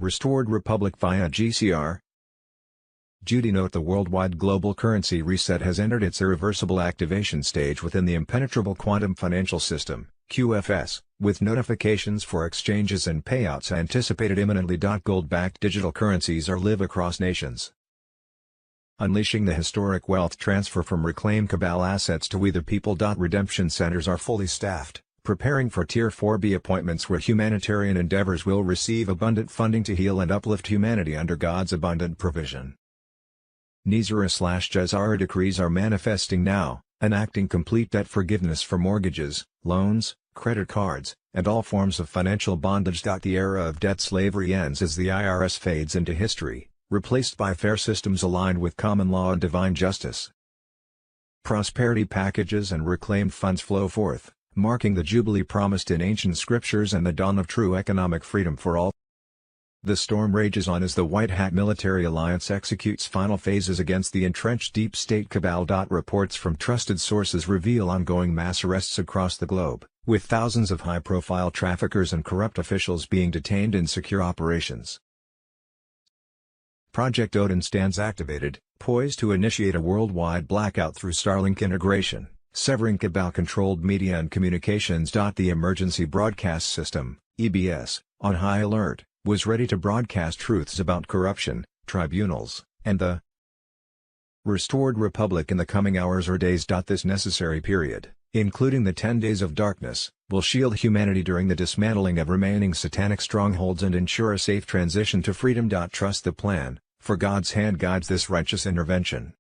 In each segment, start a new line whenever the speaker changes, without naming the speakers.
Restored Republic via GCR. Judy note: the worldwide global currency reset has entered its irreversible activation stage within the impenetrable quantum financial system, QFS, with notifications for exchanges and payouts anticipated imminently. Gold-backed digital currencies are live across nations, unleashing the historic wealth transfer from reclaimed Cabal assets to We the People. Redemption centers are fully staffed, preparing for Tier 4B appointments where humanitarian endeavors will receive abundant funding to heal and uplift humanity under God's abundant provision. Nizara/Jazara decrees are manifesting now, enacting complete debt forgiveness for mortgages, loans, credit cards, and all forms of financial bondage. The era of debt slavery ends as the IRS fades into history, replaced by fair systems aligned with common law and divine justice. Prosperity packages and reclaimed funds flow forth, marking the jubilee promised in ancient scriptures and the dawn of true economic freedom for all. The storm rages on as the White Hat Military Alliance executes final phases against the entrenched deep state cabal. Reports from trusted sources reveal ongoing mass arrests across the globe, with thousands of high-profile traffickers and corrupt officials being detained in secure operations. Project Odin stands activated, poised to initiate a worldwide blackout through Starlink integration, severing cabal-controlled media and communications. The Emergency Broadcast System, EBS, on high alert, was ready to broadcast truths about corruption, tribunals, and the restored republic in the coming hours or days. This necessary period, including the 10 days of darkness, will shield humanity during the dismantling of remaining satanic strongholds and ensure a safe transition to freedom. Trust the plan, for God's hand guides this righteous intervention.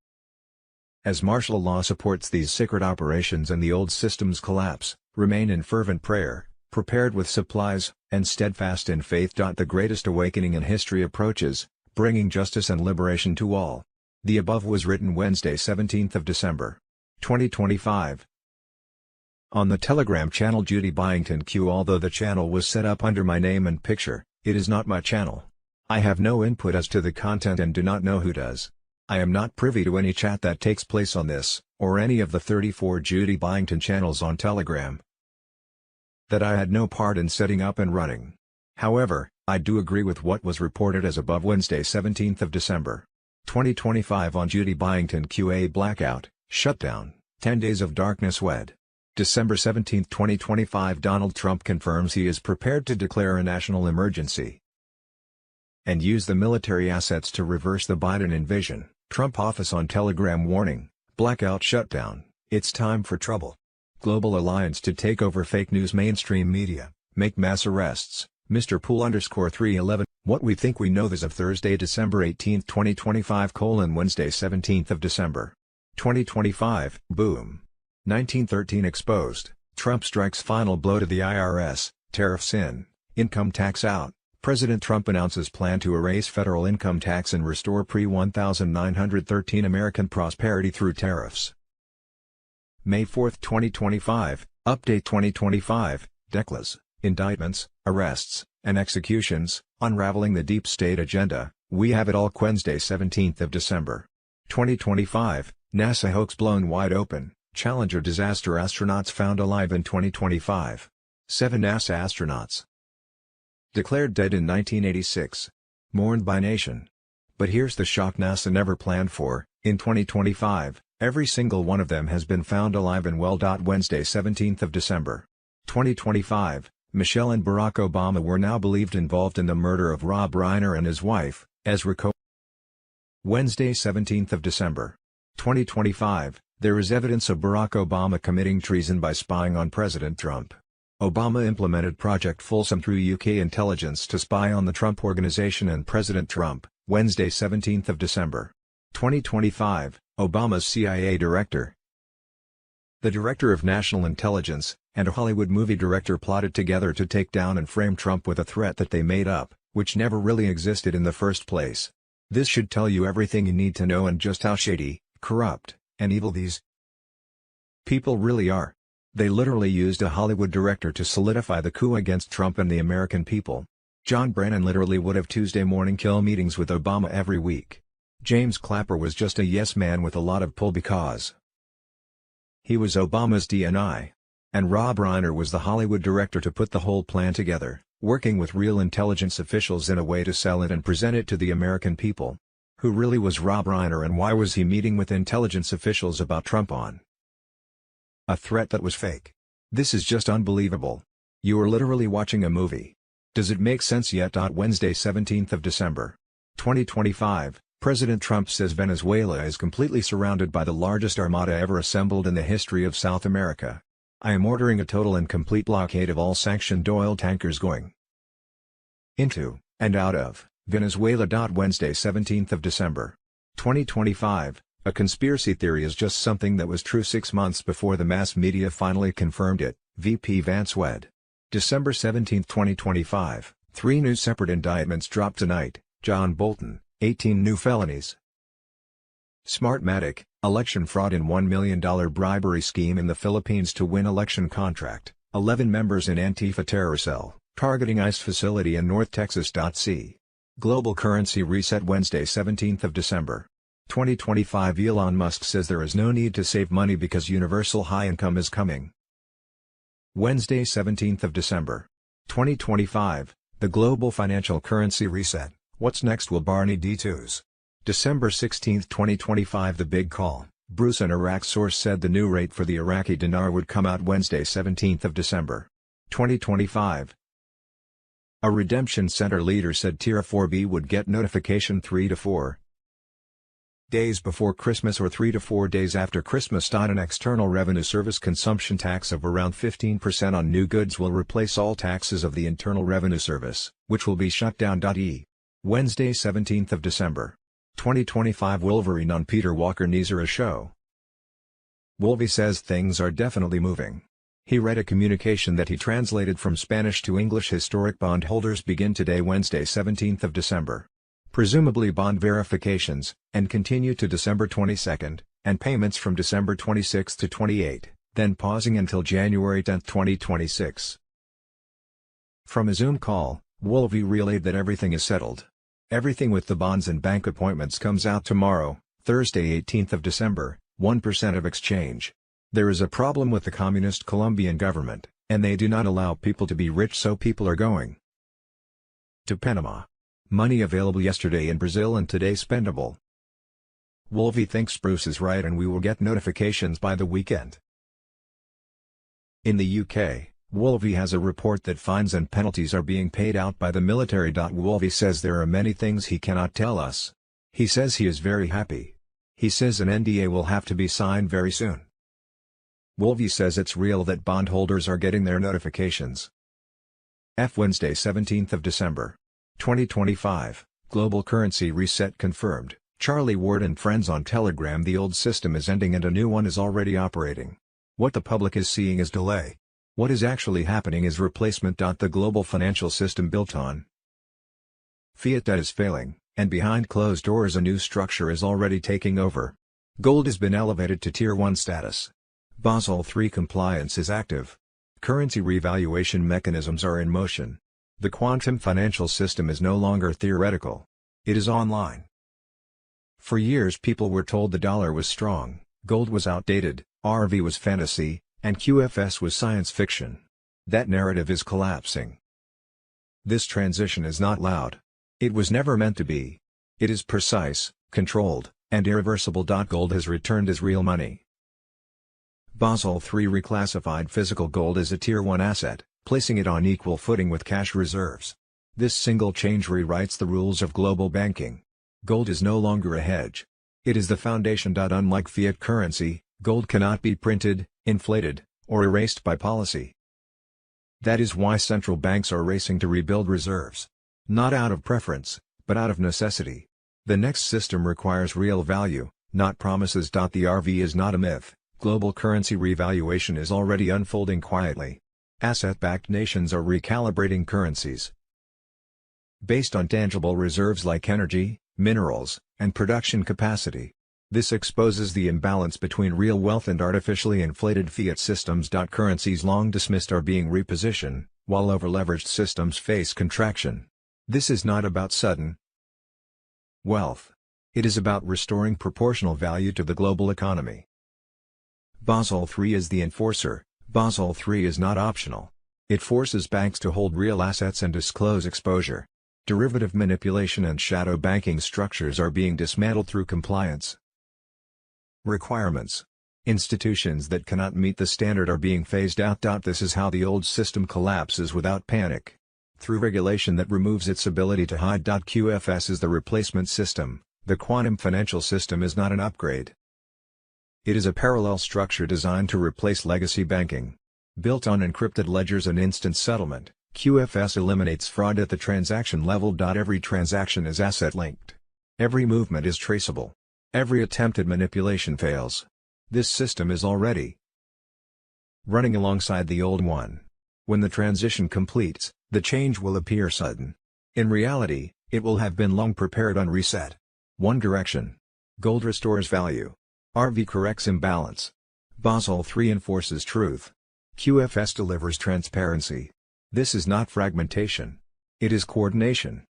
As martial law supports these secret operations and the old systems collapse, remain in fervent prayer, prepared with supplies, and steadfast in faith. The greatest awakening in history approaches, bringing justice and liberation to all. The above was written Wednesday, 17th of December, 2025. On the Telegram channel Judy Byington Q. Although the channel was set up under my name and picture, it is not my channel. I have no input as to the content and do not know who does. I am not privy to any chat that takes place on this, or any of the 34 Judy Byington channels on Telegram that I had no part in setting up and running. However, I do agree with what was reported as above Wednesday, 17th of December, 2025 on Judy Byington QA blackout, shutdown, 10 days of darkness wed. December 17, 2025 Donald Trump confirms he is prepared to declare a national emergency and use the military assets to reverse the Biden invasion. Trump office on Telegram warning, blackout shutdown, it's time for trouble. Global alliance to take over fake news mainstream media, make mass arrests, Mr. Pool _311. What we think we know as of Thursday, December 18, 2025 Wednesday 17th of December, 2025. Boom. 1913 exposed, Trump strikes final blow to the IRS, tariffs in, income tax out. President Trump announces plan to erase federal income tax and restore pre-1913 American prosperity through tariffs. May 4, 2025, Update 2025, DECLAs, indictments, arrests, and executions, unraveling the deep state agenda. We have it all. Wednesday 17th of December, 2025, NASA hoax blown wide open, Challenger disaster astronauts found alive in 2025. 7 NASA astronauts declared dead in 1986. Mourned by nation. But here's the shock NASA never planned for: in 2025, every single one of them has been found alive and well. Wednesday 17th of December, 2025, Michelle and Barack Obama were now believed involved in the murder of Rob Reiner and his wife, Ezra Cohen. Wednesday 17th of December, 2025, there is evidence of Barack Obama committing treason by spying on President Trump. Obama implemented Project Folsom through UK intelligence to spy on the Trump Organization and President Trump. Wednesday 17th of December, 2025, Obama's CIA director, the Director of National Intelligence, and a Hollywood movie director plotted together to take down and frame Trump with a threat that they made up, which never really existed in the first place. This should tell you everything you need to know and just how shady, corrupt, and evil these people really are. They literally used a Hollywood director to solidify the coup against Trump and the American people. John Brennan literally would have Tuesday morning kill meetings with Obama every week. James Clapper was just a yes man with a lot of pull because he was Obama's DNI. And Rob Reiner was the Hollywood director to put the whole plan together. working with real intelligence officials in a way to sell it and present it to the American people. Who really was Rob Reiner and why was he meeting with intelligence officials about Trump on a threat that was fake? This is just unbelievable. You are literally watching a movie. Does it make sense yet? Wednesday 17th of December, 2025, President Trump says Venezuela is completely surrounded by the largest armada ever assembled in the history of South America. I am ordering a total and complete blockade of all sanctioned oil tankers going into, and out of, Venezuela. Wednesday 17th of December, 2025, a conspiracy theory is just something that was true 6 months before the mass media finally confirmed it, VP Vance Wed. December 17, 2025, 3 new separate indictments dropped tonight, John Bolton, 18 new felonies. Smartmatic, election fraud in $1 million bribery scheme in the Philippines to win election contract, 11 members in Antifa terror cell, targeting ICE facility in North Texas. C. Global currency reset. Wednesday 17th of December, 2025, Elon Musk says there is no need to save money because universal high income is coming. Wednesday 17th of December, 2025, the global financial currency reset, what's next? Will Barney D2s? December 16, 2025, the big call, Bruce, an Iraq source, said the new rate for the Iraqi dinar would come out Wednesday 17th of December, 2025. A redemption center leader said Tier 4B would get notification 3 to 4 days before Christmas or 3 to 4 days after Christmas. An external revenue service consumption tax of around 15% on new goods will replace all taxes of the Internal Revenue Service, which will be shut down. Wednesday 17th of December, 2025, Wolverine on Peter Walker Nezera show. Wolvie says things are definitely moving. He read a communication that he translated from Spanish to English. Historic bondholders begin today, Wednesday 17th of December. Presumably bond verifications, and continue to December 22, and payments from December 26 to 28, then pausing until January 10, 2026. From a Zoom call, Wolvie relayed that everything is settled. Everything with the bonds and bank appointments comes out tomorrow, Thursday 18th of December, 1% of exchange. There is a problem with the communist Colombian government, and they do not allow people to be rich, so people are going to Panama. Money available yesterday in Brazil and today spendable. Wolvie thinks Bruce is right and we will get notifications by the weekend. In the UK, Wolvie has a report that fines and penalties are being paid out by the military. Wolvie says there are many things he cannot tell us. He says he is very happy. He says an NDA will have to be signed very soon. Wolvie says it's real that bondholders are getting their notifications. Wednesday 17th of December, 2025, global currency reset confirmed, Charlie Ward and friends on Telegram. The old system is ending and a new one is already operating. What the public is seeing is delay. What is actually happening is replacement. The global financial system built on fiat debt is failing, and behind closed doors a new structure is already taking over. Gold has been elevated to Tier 1 status. Basel III compliance is active. Currency revaluation mechanisms are in motion. The quantum financial system is no longer theoretical. It is online. For years people were told the dollar was strong, gold was outdated, RV was fantasy, and QFS was science fiction. That narrative is collapsing. This transition is not loud. It was never meant to be. It is precise, controlled, and irreversible. Gold has returned as real money. Basel III reclassified physical gold as a Tier 1 asset, placing it on equal footing with cash reserves. This single change rewrites the rules of global banking. Gold is no longer a hedge. It is the foundation. Unlike fiat currency, gold cannot be printed, inflated, or erased by policy. That is why central banks are racing to rebuild reserves. Not out of preference, but out of necessity. The next system requires real value, not promises. The RV is not a myth. Global currency revaluation is already unfolding quietly. Asset-backed nations are recalibrating currencies based on tangible reserves like energy, minerals, and production capacity. This exposes the imbalance between real wealth and artificially inflated fiat systems. Currencies long dismissed are being repositioned, while over-leveraged systems face contraction. This is not about sudden wealth. It is about restoring proportional value to the global economy. Basel III is the enforcer. Basel III is not optional. It forces banks to hold real assets and disclose exposure. Derivative manipulation and shadow banking structures are being dismantled through compliance requirements. Institutions that cannot meet the standard are being phased out. This is how the old system collapses without panic. Through regulation that removes its ability to hide. QFS is the replacement system. The quantum financial system is not an upgrade. It is a parallel structure designed to replace legacy banking. Built on encrypted ledgers and instant settlement, QFS eliminates fraud at the transaction level. Every transaction is asset-linked. Every movement is traceable. Every attempted manipulation fails. This system is already running alongside the old one. When the transition completes, the change will appear sudden. In reality, it will have been long prepared on reset. One direction. Gold restores value. RV corrects imbalance. Basel III enforces truth. QFS delivers transparency. This is not fragmentation. It is coordination.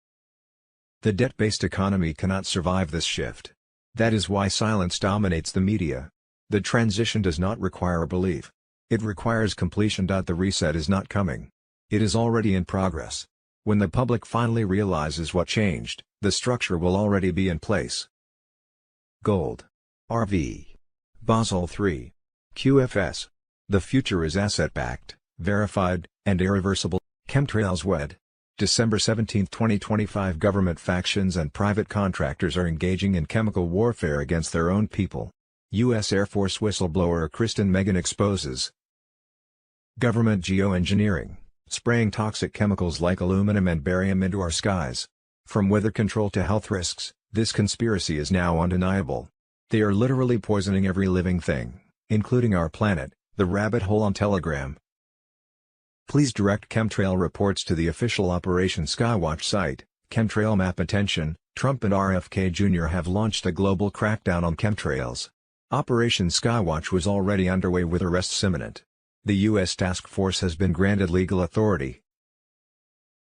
The debt-based economy cannot survive this shift. That is why silence dominates the media. The transition does not require a belief. It requires completion. The reset is not coming. It is already in progress. When the public finally realizes what changed, the structure will already be in place. Gold. RV. Basel III. QFS. The future is asset-backed, verified, and irreversible. Chemtrails WED. December 17, 2025. Government factions and private contractors are engaging in chemical warfare against their own people. U.S. Air Force whistleblower Kristen Megan exposes government geoengineering, spraying toxic chemicals like aluminum and barium into our skies. From weather control to health risks, this conspiracy is now undeniable. They are literally poisoning every living thing, including our planet. The rabbit hole on Telegram. Please direct chemtrail reports to the official Operation Skywatch site. Chemtrail map attention. Trump and RFK Jr. have launched a global crackdown on chemtrails. Operation Skywatch was already underway with arrests imminent. The U.S. task force has been granted legal authority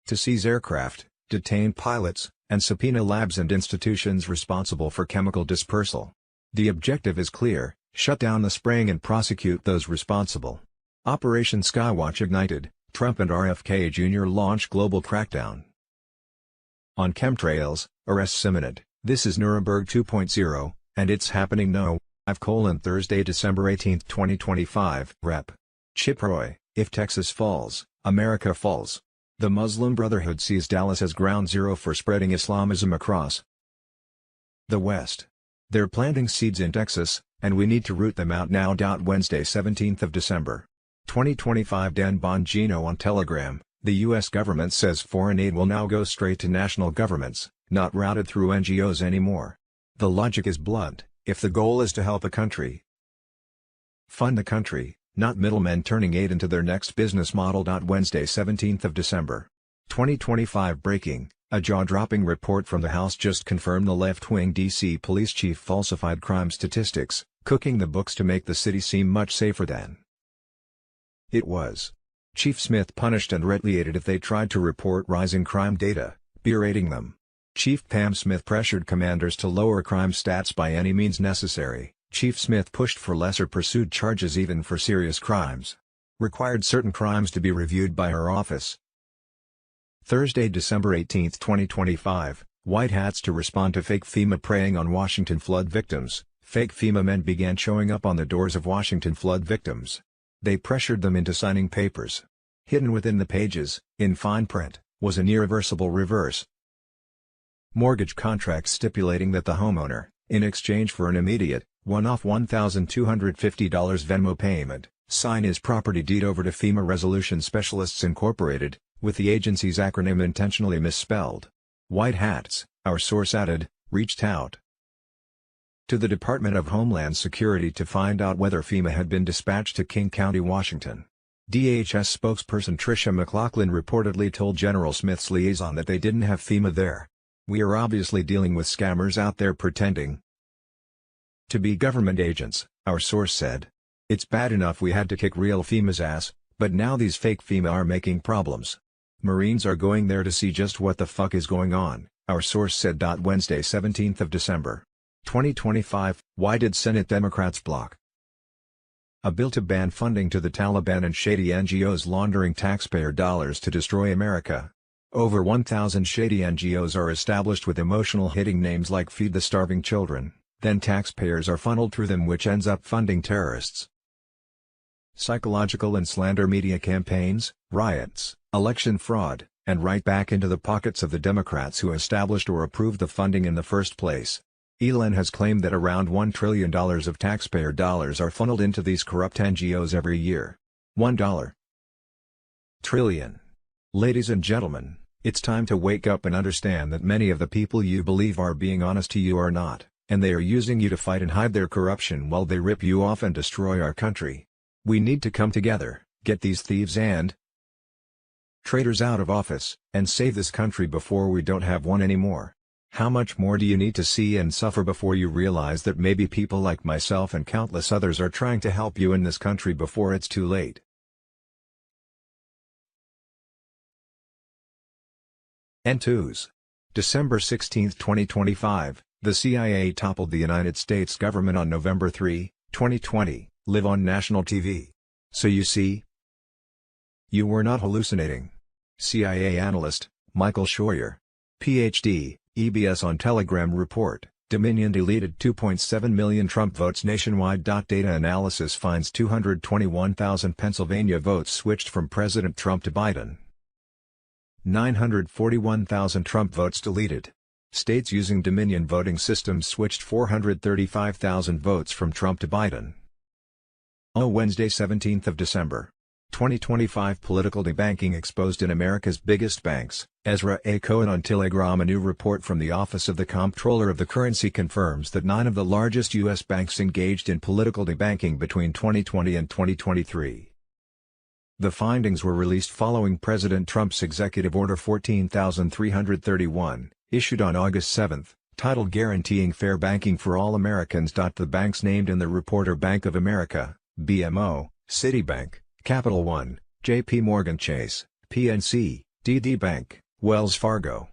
to seize aircraft, detain pilots, and subpoena labs and institutions responsible for chemical dispersal. The objective is clear: shut down the spraying and prosecute those responsible. Operation Skywatch ignited. Trump and RFK Jr. launch global crackdown on chemtrails, arrests imminent. This is Nuremberg 2.0, and it's happening now. Thursday, December 18, 2025. Rep. Chip Roy. If Texas falls, America falls. The Muslim Brotherhood sees Dallas as ground zero for spreading Islamism across the West. They're planting seeds in Texas, and we need to root them out now. Wednesday, 17th of December, 2025. Dan Bongino on Telegram. The U.S. government says foreign aid will now go straight to national governments, not routed through NGOs anymore. The logic is blunt: if the goal is to help a country, fund the country, not middlemen turning aid into their next business model. Wednesday, 17th of December, 2025. Breaking: a jaw-dropping report from the House just confirmed the left-wing D.C. police chief falsified crime statistics, cooking the books to make the city seem much safer than it was. Chief Smith punished and retaliated if they tried to report rising crime data, berating them. Chief Pam Smith pressured commanders to lower crime stats by any means necessary. Chief Smith pushed for lesser pursued charges even for serious crimes. Required certain crimes to be reviewed by her office. Thursday, December 18, 2025. White hats to respond to fake FEMA preying on Washington flood victims. Fake FEMA men began showing up on the doors of Washington flood victims. They pressured them into signing papers. Hidden within the pages, in fine print, was an irreversible reverse mortgage contract stipulating that the homeowner, in exchange for an immediate, one-off $1,250 Venmo payment, sign his property deed over to FEMA Resolution Specialists Incorporated, with the agency's acronym intentionally misspelled. White hats, our source added, reached out to the Department of Homeland Security to find out whether FEMA had been dispatched to King County, Washington. DHS spokesperson Tricia McLaughlin reportedly told General Smith's liaison that they didn't have FEMA there. We are obviously dealing with scammers out there pretending to be government agents, our source said. It's bad enough we had to kick real FEMA's ass, but now these fake FEMA are making problems. Marines are going there to see just what the fuck is going on, our source said. Wednesday, 17th of December, 2025. Why did Senate Democrats block A bill to ban funding to the Taliban and shady NGOs laundering taxpayer dollars to destroy America. Over 1,000 shady NGOs are established with emotional hitting names like Feed the Starving Children, then taxpayers are funneled through them, which ends up funding terrorists. Psychological and slander media campaigns, riots, election fraud, and right back into the pockets of the Democrats who established or approved the funding in the first place. Elon has claimed that around $1 trillion of taxpayer dollars are funneled into these corrupt NGOs every year. $1 trillion. Ladies and gentlemen, it's time to wake up and understand that many of the people you believe are being honest to you are not, and they are using you to fight and hide their corruption while they rip you off and destroy our country. We need to come together, get these thieves and traitors out of office, and save this country before we don't have one anymore. How much more do you need to see and suffer before you realize that maybe people like myself and countless others are trying to help you in this country before it's too late? N2s. December 16, 2025, the CIA toppled the United States government on November 3, 2020, live on national TV. So you see, you were not hallucinating. CIA analyst, Michael Scheuer, Ph.D., EBS on Telegram report, Dominion deleted 2.7 million Trump votes nationwide. Data analysis finds 221,000 Pennsylvania votes switched from President Trump to Biden. 941,000 Trump votes deleted. States using Dominion voting systems switched 435,000 votes from Trump to Biden. Wednesday 17th of December. 2025 Political debanking exposed in America's biggest banks. Ezra A. Cohen on Telegram. A new report from the Office of the Comptroller of the Currency confirms that 9 of the largest U.S. banks engaged in political debanking between 2020 and 2023. The findings were released following President Trump's Executive Order 14,331, issued on August 7, titled Guaranteeing Fair Banking for All Americans. The banks named in the report are Bank of America, BMO, Citibank, Capital One, J.P. Morgan Chase, PNC, TD Bank, Wells Fargo,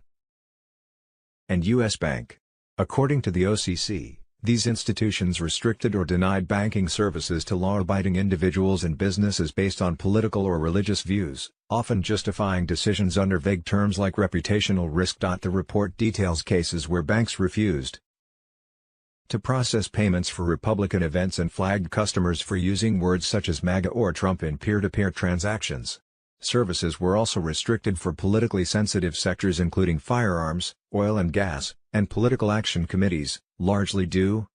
and U.S. Bank. According to the OCC, these institutions restricted or denied banking services to law-abiding individuals and businesses based on political or religious views, often justifying decisions under vague terms like reputational risk. The report details cases where banks refused to process payments for Republican events and flagged customers for using words such as MAGA or Trump in peer-to-peer transactions. Services were also restricted for politically sensitive sectors including firearms, oil and gas, and political action committees, largely due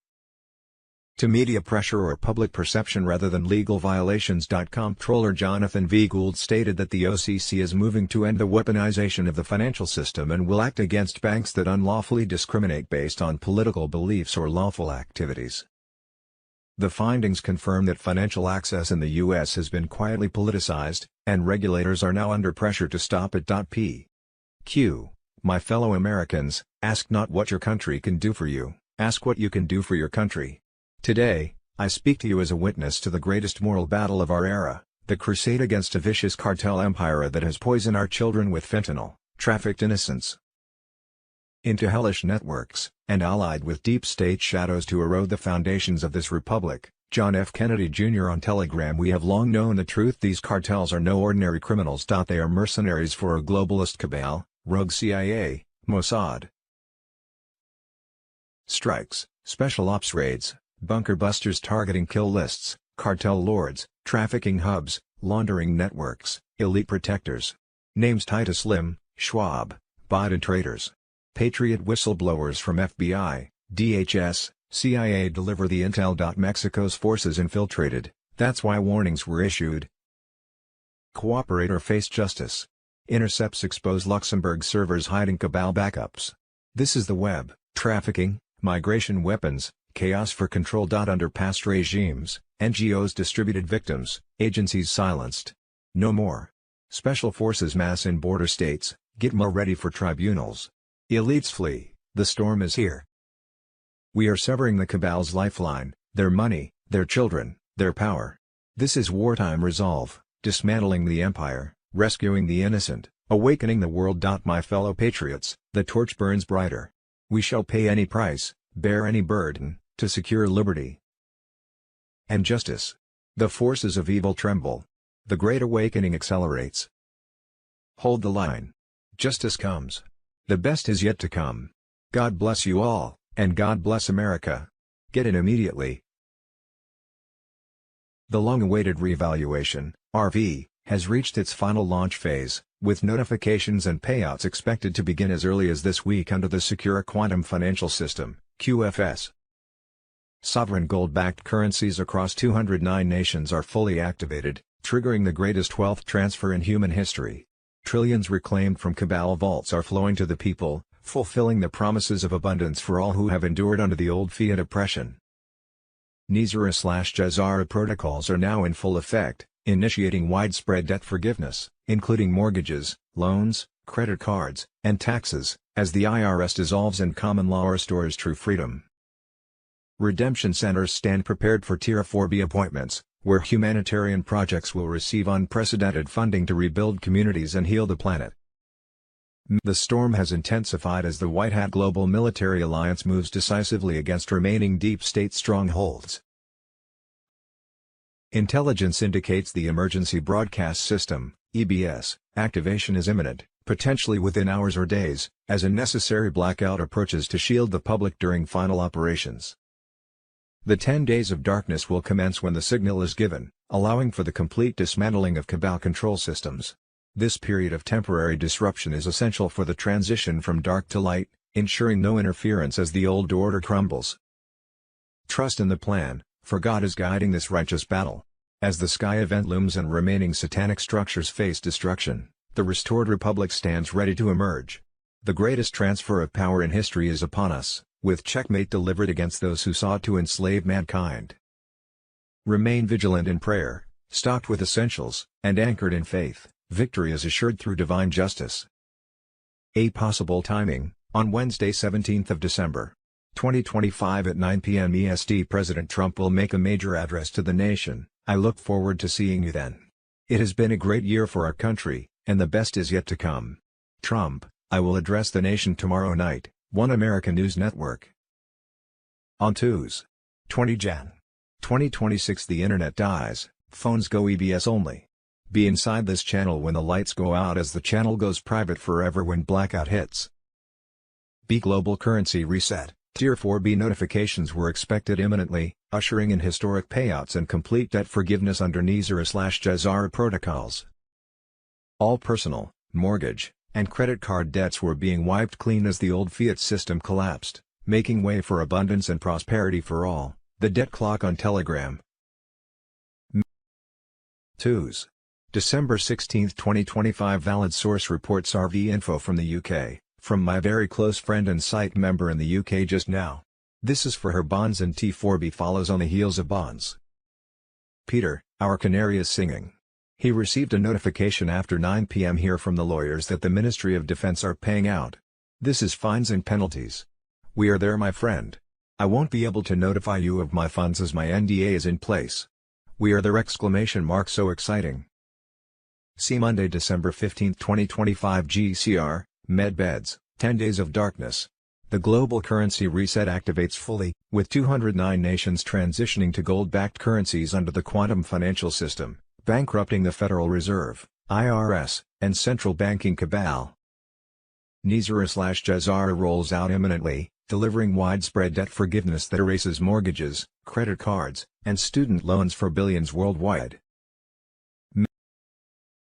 to media pressure or public perception rather than legal violations. Comptroller Jonathan V. Gould stated that the OCC is moving to end the weaponization of the financial system and will act against banks that unlawfully discriminate based on political beliefs or lawful activities. The findings confirm that financial access in the U.S. has been quietly politicized, and regulators are now under pressure to stop it. Q. My fellow Americans, ask not what your country can do for you, ask what you can do for your country. Today, I speak to you as a witness to the greatest moral battle of our era, the crusade against a vicious cartel empire that has poisoned our children with fentanyl, trafficked innocents into hellish networks, and allied with deep state shadows to erode the foundations of this republic. John F. Kennedy Jr. on Telegram. We have long known the truth. These cartels are no ordinary criminals. They are mercenaries for a globalist cabal, rogue CIA, Mossad strikes, special ops raids, bunker busters targeting kill lists, cartel lords, trafficking hubs, laundering networks, elite protectors. Names Titus Lim, Schwab, Biden traitors. Patriot whistleblowers from FBI, DHS, CIA deliver the intel. Mexico's forces infiltrated, that's why warnings were issued. Cooperate or face justice. Intercepts expose Luxembourg servers hiding cabal backups. This is the web, trafficking, migration weapons, chaos for control. Under past regimes, NGOs distributed victims, agencies silenced. No more. Special forces mass in border states, Gitmo ready for tribunals. Elites flee, the storm is here. We are severing the cabal's lifeline, their money, their children, their power. This is wartime resolve, dismantling the empire, rescuing the innocent, awakening the world. My fellow patriots, the torch burns brighter. We shall pay any price, bear any burden, to secure liberty and justice. The forces of evil tremble. The Great Awakening accelerates. Hold the line. Justice comes. The best is yet to come. God bless you all, and God bless America. Get in immediately. The long-awaited revaluation, RV, has reached its final launch phase, with notifications and payouts expected to begin as early as this week under the Secure Quantum Financial System, QFS. Sovereign gold-backed currencies across 209 nations are fully activated, triggering the greatest wealth transfer in human history. Trillions reclaimed from cabal vaults are flowing to the people, fulfilling the promises of abundance for all who have endured under the old fiat oppression. NISARA/JASARA protocols are now in full effect, initiating widespread debt forgiveness, including mortgages, loans, credit cards, and taxes, as the IRS dissolves and common law restores true freedom. Redemption centers stand prepared for Tier 4B appointments, where humanitarian projects will receive unprecedented funding to rebuild communities and heal the planet. The storm has intensified as the White Hat Global Military Alliance moves decisively against remaining deep state strongholds. Intelligence indicates the Emergency Broadcast System, EBS, activation is imminent, potentially within hours or days, as a necessary blackout approaches to shield the public during final operations. The 10 days of darkness will commence when the signal is given, allowing for the complete dismantling of cabal control systems. This period of temporary disruption is essential for the transition from dark to light, ensuring no interference as the old order crumbles. Trust in the plan, for God is guiding this righteous battle. As the Sky event looms and remaining satanic structures face destruction, the restored republic stands ready to emerge. The greatest transfer of power in history is upon us, with checkmate delivered against those who sought to enslave mankind. Remain vigilant in prayer, stocked with essentials, and anchored in faith. Victory is assured through divine justice. A possible timing: on Wednesday 17th of December, 2025 at 9 p.m. EST, President Trump will make a major address to the nation. I look forward to seeing you then. It has been a great year for our country, and the best is yet to come. Trump: I will address the nation tomorrow night, One American News Network. On Tuesday, 20 Jan. 2026, the internet dies, phones go EBS only. Be inside this channel when the lights go out, as the channel goes private forever when blackout hits. B Global Currency Reset. Tier 4B notifications were expected imminently, ushering in historic payouts and complete debt forgiveness under NISARA/JASARA protocols. All personal, mortgage, and credit card debts were being wiped clean as the old fiat system collapsed, making way for abundance and prosperity for all. The debt clock on Telegram. Tuesday, December 16, 2025. Valid source reports RV info from the UK, from my very close friend and site member in the UK just now. This is for her bonds, and T4B follows on the heels of bonds. Peter, our canary, is singing. He received a notification after 9 p.m. here from the lawyers that the Ministry of Defense are paying out. This is fines and penalties. We are there, my friend. I won't be able to notify you of my funds as my NDA is in place. We are there! So exciting. See Monday, December 15, 2025. GCR, Medbeds, 10 Days of Darkness. The global currency reset activates fully, with 209 nations transitioning to gold-backed currencies under the quantum financial system, bankrupting the Federal Reserve, IRS, and central banking cabal. NISARA/JASARA rolls out imminently, delivering widespread debt forgiveness that erases mortgages, credit cards, and student loans for billions worldwide.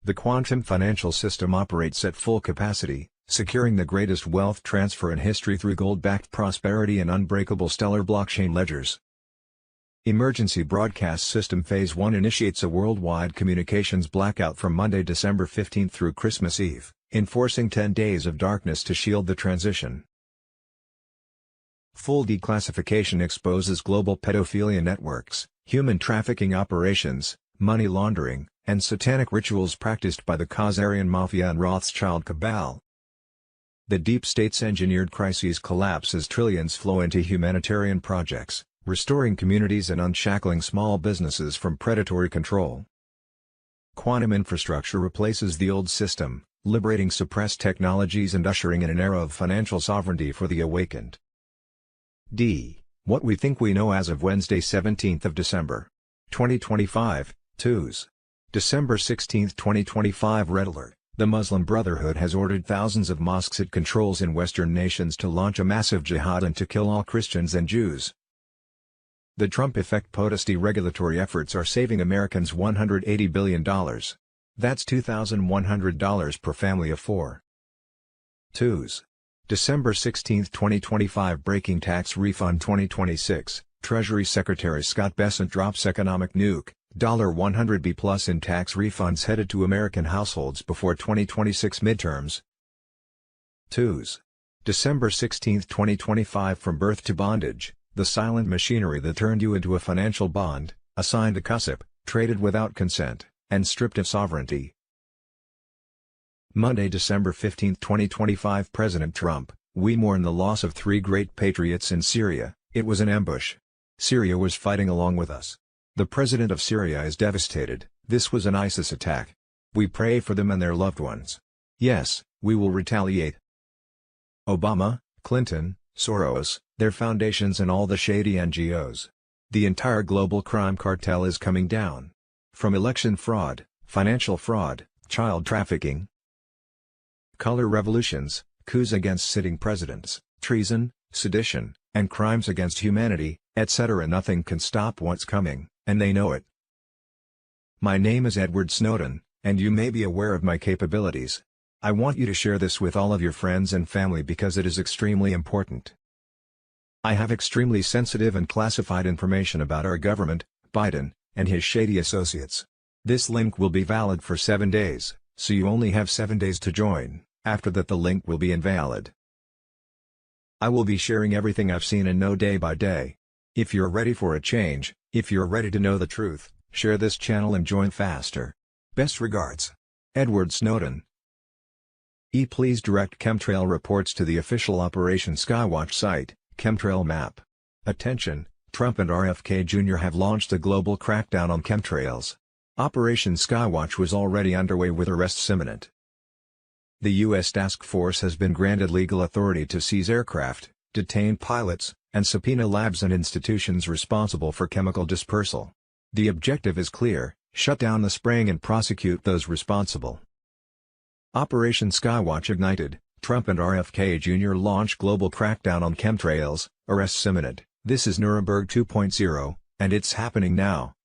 The quantum financial system operates at full capacity, securing the greatest wealth transfer in history through gold-backed prosperity and unbreakable stellar blockchain ledgers. Emergency Broadcast System Phase 1 initiates a worldwide communications blackout from Monday, December 15 through Christmas Eve, enforcing 10 days of darkness to shield the transition. Full declassification exposes global pedophilia networks, human trafficking operations, money laundering, and satanic rituals practiced by the Khazarian Mafia and Rothschild cabal. The deep state's engineered crises collapse as trillions flow into humanitarian projects, restoring communities and unshackling small businesses from predatory control. Quantum infrastructure replaces the old system, liberating suppressed technologies and ushering in an era of financial sovereignty for the awakened. What we think we know as of Wednesday, 17th of December. 2025, Twos. December 16, 2025 Red Alert. The Muslim Brotherhood has ordered thousands of mosques it controls in Western nations to launch a massive jihad and to kill all Christians and Jews. The Trump effect POTUS regulatory efforts are saving Americans $180 billion. That's $2,100 per family of four. Twos. December 16, 2025 Breaking tax refund 2026, Treasury Secretary Scott Bessent drops economic nuke, $100 plus in tax refunds headed to American households before 2026 midterms. Twos. December 16, 2025 From birth to bondage, the silent machinery that turned you into a financial bond, assigned to CUSIP, traded without consent, and stripped of sovereignty. Monday, December 15, 2025 President Trump, we mourn the loss of 3 great patriots in Syria. It was an ambush. Syria was fighting along with us. The president of Syria is devastated. This was an ISIS attack. We pray for them and their loved ones. Yes, we will retaliate. Obama, Clinton, Soros, their foundations and all the shady NGOs. The entire global crime cartel is coming down. From election fraud, financial fraud, child trafficking, color revolutions, coups against sitting presidents, treason, sedition, and crimes against humanity, etc. Nothing can stop what's coming, and they know it. My name is Edward Snowden, and you may be aware of my capabilities. I want you to share this with all of your friends and family because it is extremely important. I have extremely sensitive and classified information about our government, Biden, and his shady associates. This link will be valid for 7 days, so you only have 7 days to join. After that the link will be invalid. I will be sharing everything I've seen and know day by day. If you're ready for a change, if you're ready to know the truth, share this channel and join faster. Best regards. Edward Snowden. Please direct chemtrail reports to the official Operation Skywatch site, Chemtrail Map. Attention, Trump and RFK Jr. have launched a global crackdown on chemtrails. Operation Skywatch was already underway with arrests imminent. The U.S. task force has been granted legal authority to seize aircraft, detain pilots, and subpoena labs and institutions responsible for chemical dispersal. The objective is clear: shut down the spraying and prosecute those responsible. Operation Skywatch ignited, Trump and RFK Jr. launch global crackdown on chemtrails, arrests imminent. This is Nuremberg 2.0, and it's happening now.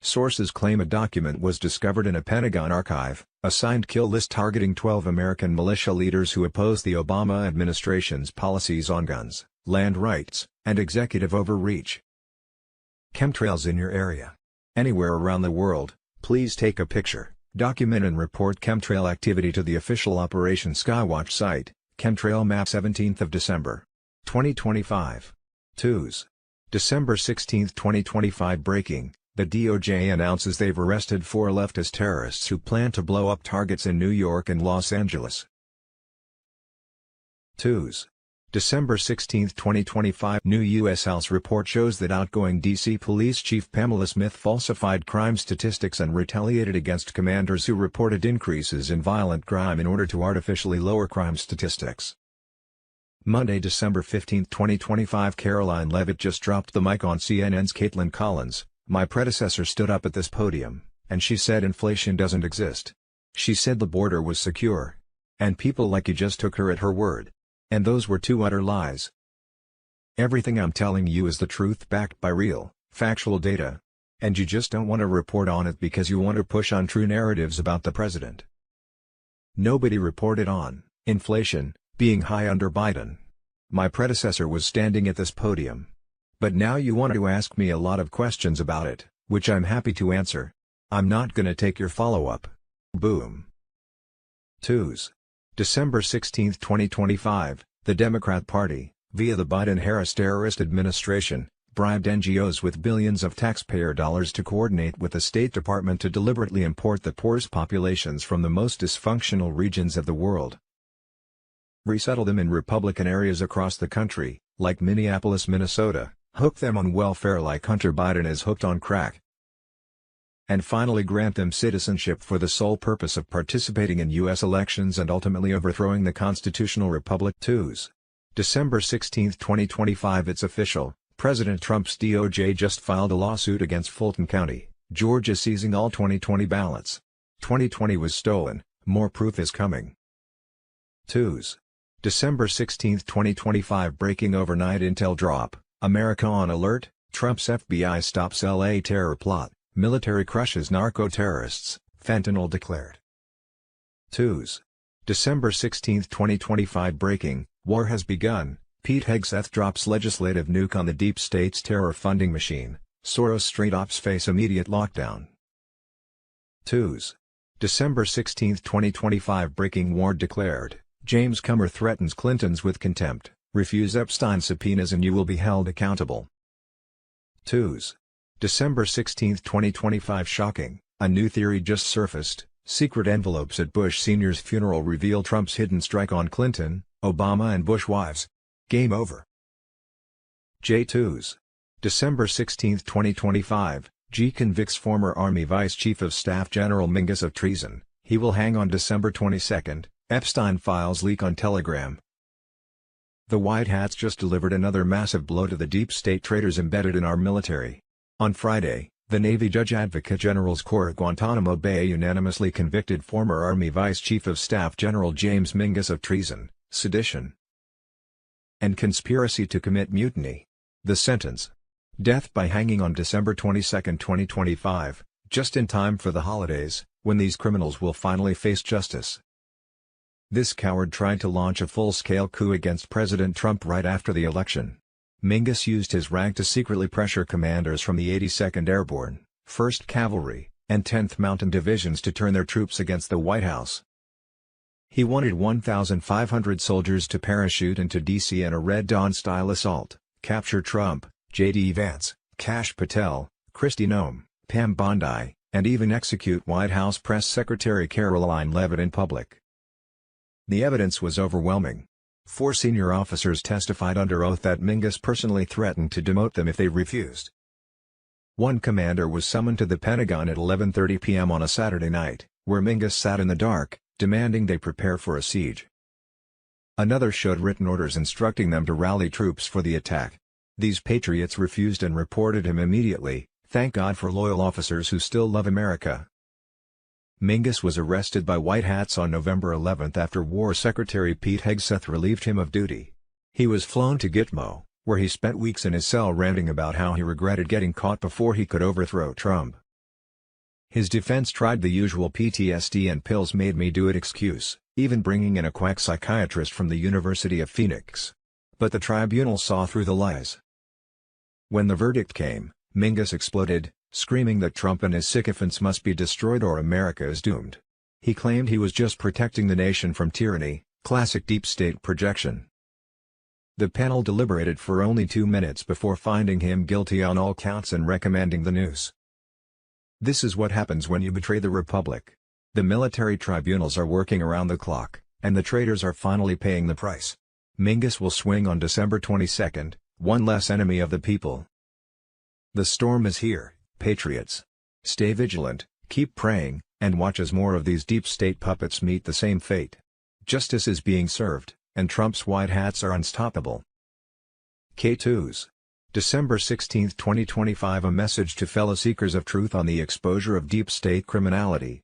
Sources claim a document was discovered in a Pentagon archive, a signed kill list targeting 12 American militia leaders who oppose the Obama administration's policies on guns, land rights, and executive overreach. Chemtrails in your area. Anywhere around the world, please take a picture, document and report chemtrail activity to the official Operation Skywatch site, Chemtrail Map 17th of December, 2025. Twos. December 16, 2025 Breaking. The DOJ announces they've arrested 4 leftist terrorists who plan to blow up targets in New York and Los Angeles. Twos. December 16, 2025 New U.S. House report shows that outgoing D.C. Police Chief Pamela Smith falsified crime statistics and retaliated against commanders who reported increases in violent crime in order to artificially lower crime statistics. Monday, December 15, 2025 Caroline Leavitt just dropped the mic on CNN's Caitlin Collins. My predecessor stood up at this podium, and she said inflation doesn't exist. She said the border was secure. And people like you just took her at her word. And those were 2 utter lies. Everything I'm telling you is the truth backed by real, factual data. And you just don't want to report on it because you want to push untrue narratives about the president. Nobody reported on inflation being high under Biden. My predecessor was standing at this podium. But now you want to ask me a lot of questions about it, which I'm happy to answer. I'm not gonna take your follow-up. Boom. Twos. December 16, 2025, the Democrat Party, via the Biden-Harris terrorist administration, bribed NGOs with billions of taxpayer dollars to coordinate with the State Department to deliberately import the poorest populations from the most dysfunctional regions of the world. Resettle them in Republican areas across the country, like Minneapolis, Minnesota. Hook them on welfare like Hunter Biden is hooked on crack. And finally grant them citizenship for the sole purpose of participating in U.S. elections and ultimately overthrowing the constitutional republic. Twos. December 16, 2025 It's official, President Trump's DOJ just filed a lawsuit against Fulton County, Georgia, seizing all 2020 ballots. 2020 was stolen, more proof is coming. 2s. December 16, 2025. Breaking overnight intel drop, America on alert, Trump's FBI stops LA terror plot, military crushes narco-terrorists, fentanyl declared. 2s. December 16, 2025. Breaking, war has begun, Pete Hegseth drops legislative nuke on the deep state's terror funding machine, Soros Street ops face immediate lockdown. 2s. December 16, 2025. Breaking, war declared, James Comer threatens Clintons with contempt, refuse Epstein subpoenas and you will be held accountable. 2s. December 16, 2025. Shocking, a new theory just surfaced, secret envelopes at Bush Sr.'s funeral reveal Trump's hidden strike on Clinton, Obama and Bush wives. Game over. J2s. December 16, 2025, G convicts former Army Vice Chief of Staff General Mingus of treason, he will hang on December 22, Epstein files leak on Telegram. The White Hats just delivered another massive blow to the deep state traitors embedded in our military. On Friday, the Navy Judge Advocate General's Court at Guantanamo Bay unanimously convicted former Army Vice Chief of Staff General James Mingus of treason, sedition, and conspiracy to commit mutiny. The sentence: death by hanging on December 22, 2025, just in time for the holidays, when these criminals will finally face justice. This coward tried to launch a full-scale coup against President Trump right after the election. Mingus used his rank to secretly pressure commanders from the 82nd Airborne, 1st Cavalry, and 10th Mountain Divisions to turn their troops against the White House. He wanted 1,500 soldiers to parachute into D.C. in a Red Dawn-style assault, capture Trump, J.D. Vance, Kash Patel, Kristi Noem, Pam Bondi, and even execute White House Press Secretary Caroline Leavitt in public. The evidence was overwhelming. 4 senior officers testified under oath that Mingus personally threatened to demote them if they refused. One commander was summoned to the Pentagon at 11:30 p.m. on a Saturday night, where Mingus sat in the dark, demanding they prepare for a siege. Another showed written orders instructing them to rally troops for the attack. These patriots refused and reported him immediately. Thank God for loyal officers who still love America. Mingus was arrested by White Hats on November 11 after War Secretary Pete Hegseth relieved him of duty. He was flown to Gitmo, where he spent weeks in his cell ranting about how he regretted getting caught before he could overthrow Trump. His defense tried the usual PTSD and pills made me do it excuse, even bringing in a quack psychiatrist from the University of Phoenix. But the tribunal saw through the lies. When the verdict came, Mingus exploded, screaming that Trump and his sycophants must be destroyed or America is doomed. He claimed he was just protecting the nation from tyranny, classic deep state projection. The panel deliberated for only 2 minutes before finding him guilty on all counts and recommending the noose. This is what happens when you betray the Republic. The military tribunals are working around the clock, and the traitors are finally paying the price. Mingus will swing on December 22, one less enemy of the people. The storm is here, patriots. Stay vigilant, keep praying, and watch as more of these deep state puppets meet the same fate. Justice is being served, and Trump's White Hats are unstoppable. K2s. December 16, 2025. A message to fellow seekers of truth on the exposure of deep state criminality.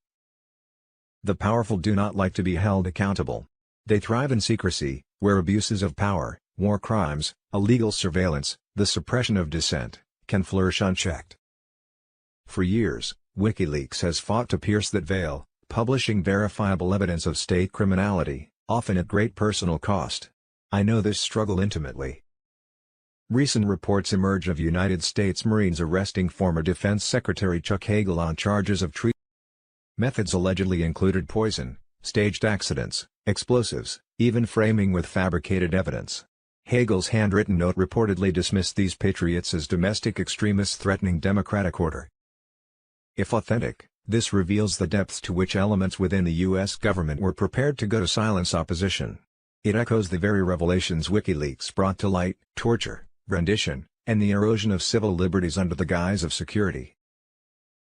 The powerful do not like to be held accountable. They thrive in secrecy, where abuses of power, war crimes, illegal surveillance, the suppression of dissent, can flourish unchecked. For years, WikiLeaks has fought to pierce that veil, publishing verifiable evidence of state criminality, often at great personal cost. I know this struggle intimately. Recent reports emerge of United States Marines arresting former Defense Secretary Chuck Hagel on charges of treason. Methods allegedly included poison, staged accidents, explosives, even framing with fabricated evidence. Hagel's handwritten note reportedly dismissed these patriots as domestic extremists threatening democratic order. If authentic, this reveals the depths to which elements within the U.S. government were prepared to go to silence opposition. It echoes the very revelations WikiLeaks brought to light: torture, rendition, and the erosion of civil liberties under the guise of security.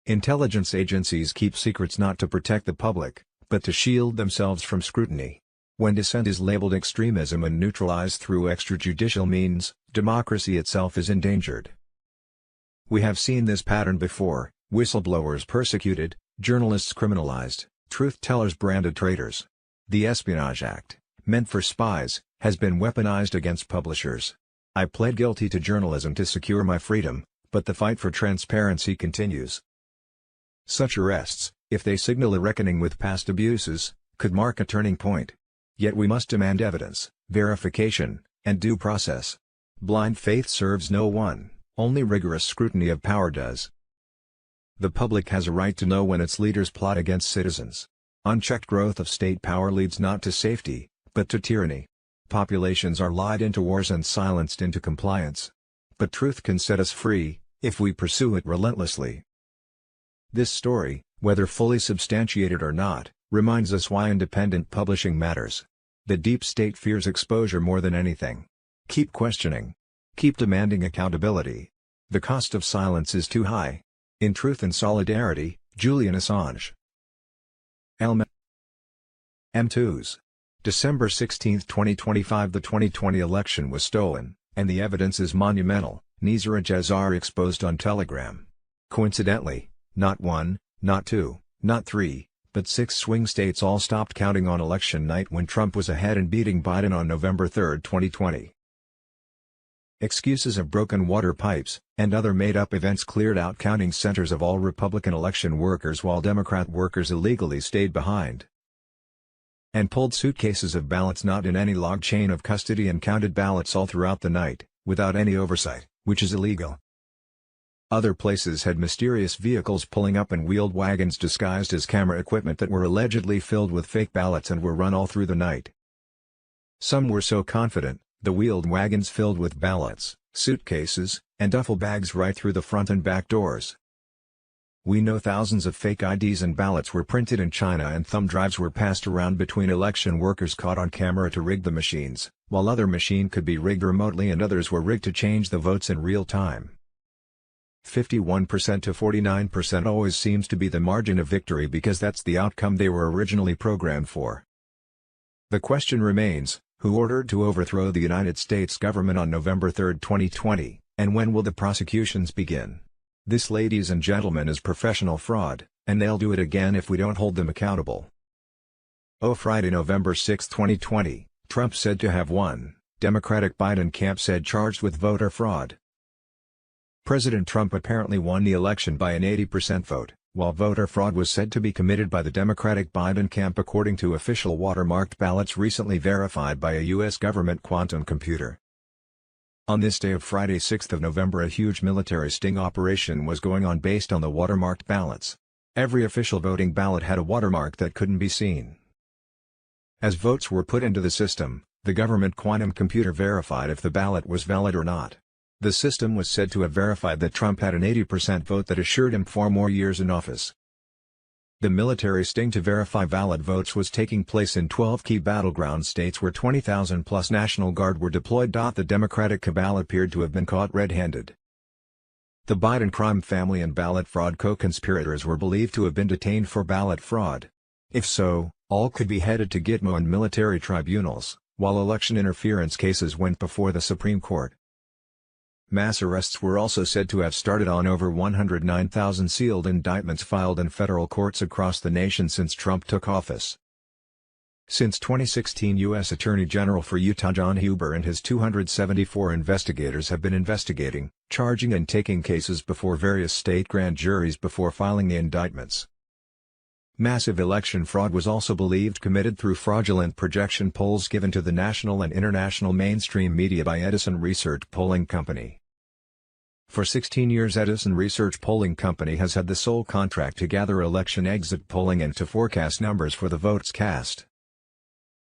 Intelligence agencies keep secrets not to protect the public, but to shield themselves from scrutiny. When dissent is labeled extremism and neutralized through extrajudicial means, democracy itself is endangered. We have seen this pattern before: whistleblowers persecuted, journalists criminalized, truth-tellers branded traitors. The Espionage Act, meant for spies, has been weaponized against publishers. I pled guilty to journalism to secure my freedom, but the fight for transparency continues. Such arrests, if they signal a reckoning with past abuses, could mark a turning point. Yet we must demand evidence, verification, and due process. Blind faith serves no one, only rigorous scrutiny of power does. The public has a right to know when its leaders plot against citizens. Unchecked growth of state power leads not to safety, but to tyranny. Populations are lied into wars and silenced into compliance. But truth can set us free, if we pursue it relentlessly. This story, whether fully substantiated or not, reminds us why independent publishing matters. The deep state fears exposure more than anything. Keep questioning. Keep demanding accountability. The cost of silence is too high. In Truth and Solidarity, Julian Assange. M2s. December 16, 2025. The 2020 election was stolen, and the evidence is monumental, Nizar Jazari exposed on Telegram. Coincidentally, not one, not two, not three, but 6 swing states all stopped counting on election night when Trump was ahead and beating Biden on November 3, 2020. Excuses of broken water pipes and other made-up events cleared out counting centers of all Republican election workers while Democrat workers illegally stayed behind and pulled suitcases of ballots not in any log chain of custody and counted ballots all throughout the night, without any oversight, which is illegal. Other places had mysterious vehicles pulling up and wheeled wagons disguised as camera equipment that were allegedly filled with fake ballots and were run all through the night. Some were so confident, the wheeled wagons filled with ballots, suitcases, and duffel bags right through the front and back doors. We know thousands of fake IDs and ballots were printed in China and thumb drives were passed around between election workers caught on camera to rig the machines, while other machine could be rigged remotely and others were rigged to change the votes in real time. 51% to 49% always seems to be the margin of victory because that's the outcome they were originally programmed for. The question remains, who ordered to overthrow the United States government on November 3, 2020, and when will the prosecutions begin? This, ladies and gentlemen, is professional fraud, and they'll do it again if we don't hold them accountable. Friday, November 6, 2020, Trump said to have won, Democratic Biden camp said charged with voter fraud. President Trump apparently won the election by an 80% vote, while voter fraud was said to be committed by the Democratic Biden camp according to official watermarked ballots recently verified by a U.S. government quantum computer. On this day of Friday 6 November, a huge military sting operation was going on based on the watermarked ballots. Every official voting ballot had a watermark that couldn't be seen. As votes were put into the system, the government quantum computer verified if the ballot was valid or not. The system was said to have verified that Trump had an 80% vote that assured him 4 more years in office. The military sting to verify valid votes was taking place in 12 key battleground states where 20,000 plus National Guard were deployed. The Democratic cabal appeared to have been caught red-handed. The Biden crime family and ballot fraud co-conspirators were believed to have been detained for ballot fraud. If so, all could be headed to Gitmo and military tribunals, while election interference cases went before the Supreme Court. Mass arrests were also said to have started on over 109,000 sealed indictments filed in federal courts across the nation since Trump took office. Since 2016, U.S. Attorney General for Utah John Huber and his 274 investigators have been investigating, charging and taking cases before various state grand juries before filing the indictments. Massive election fraud was also believed committed through fraudulent projection polls given to the national and international mainstream media by Edison Research Polling Company. For 16 years, Edison Research Polling Company has had the sole contract to gather election exit polling and to forecast numbers for the votes cast.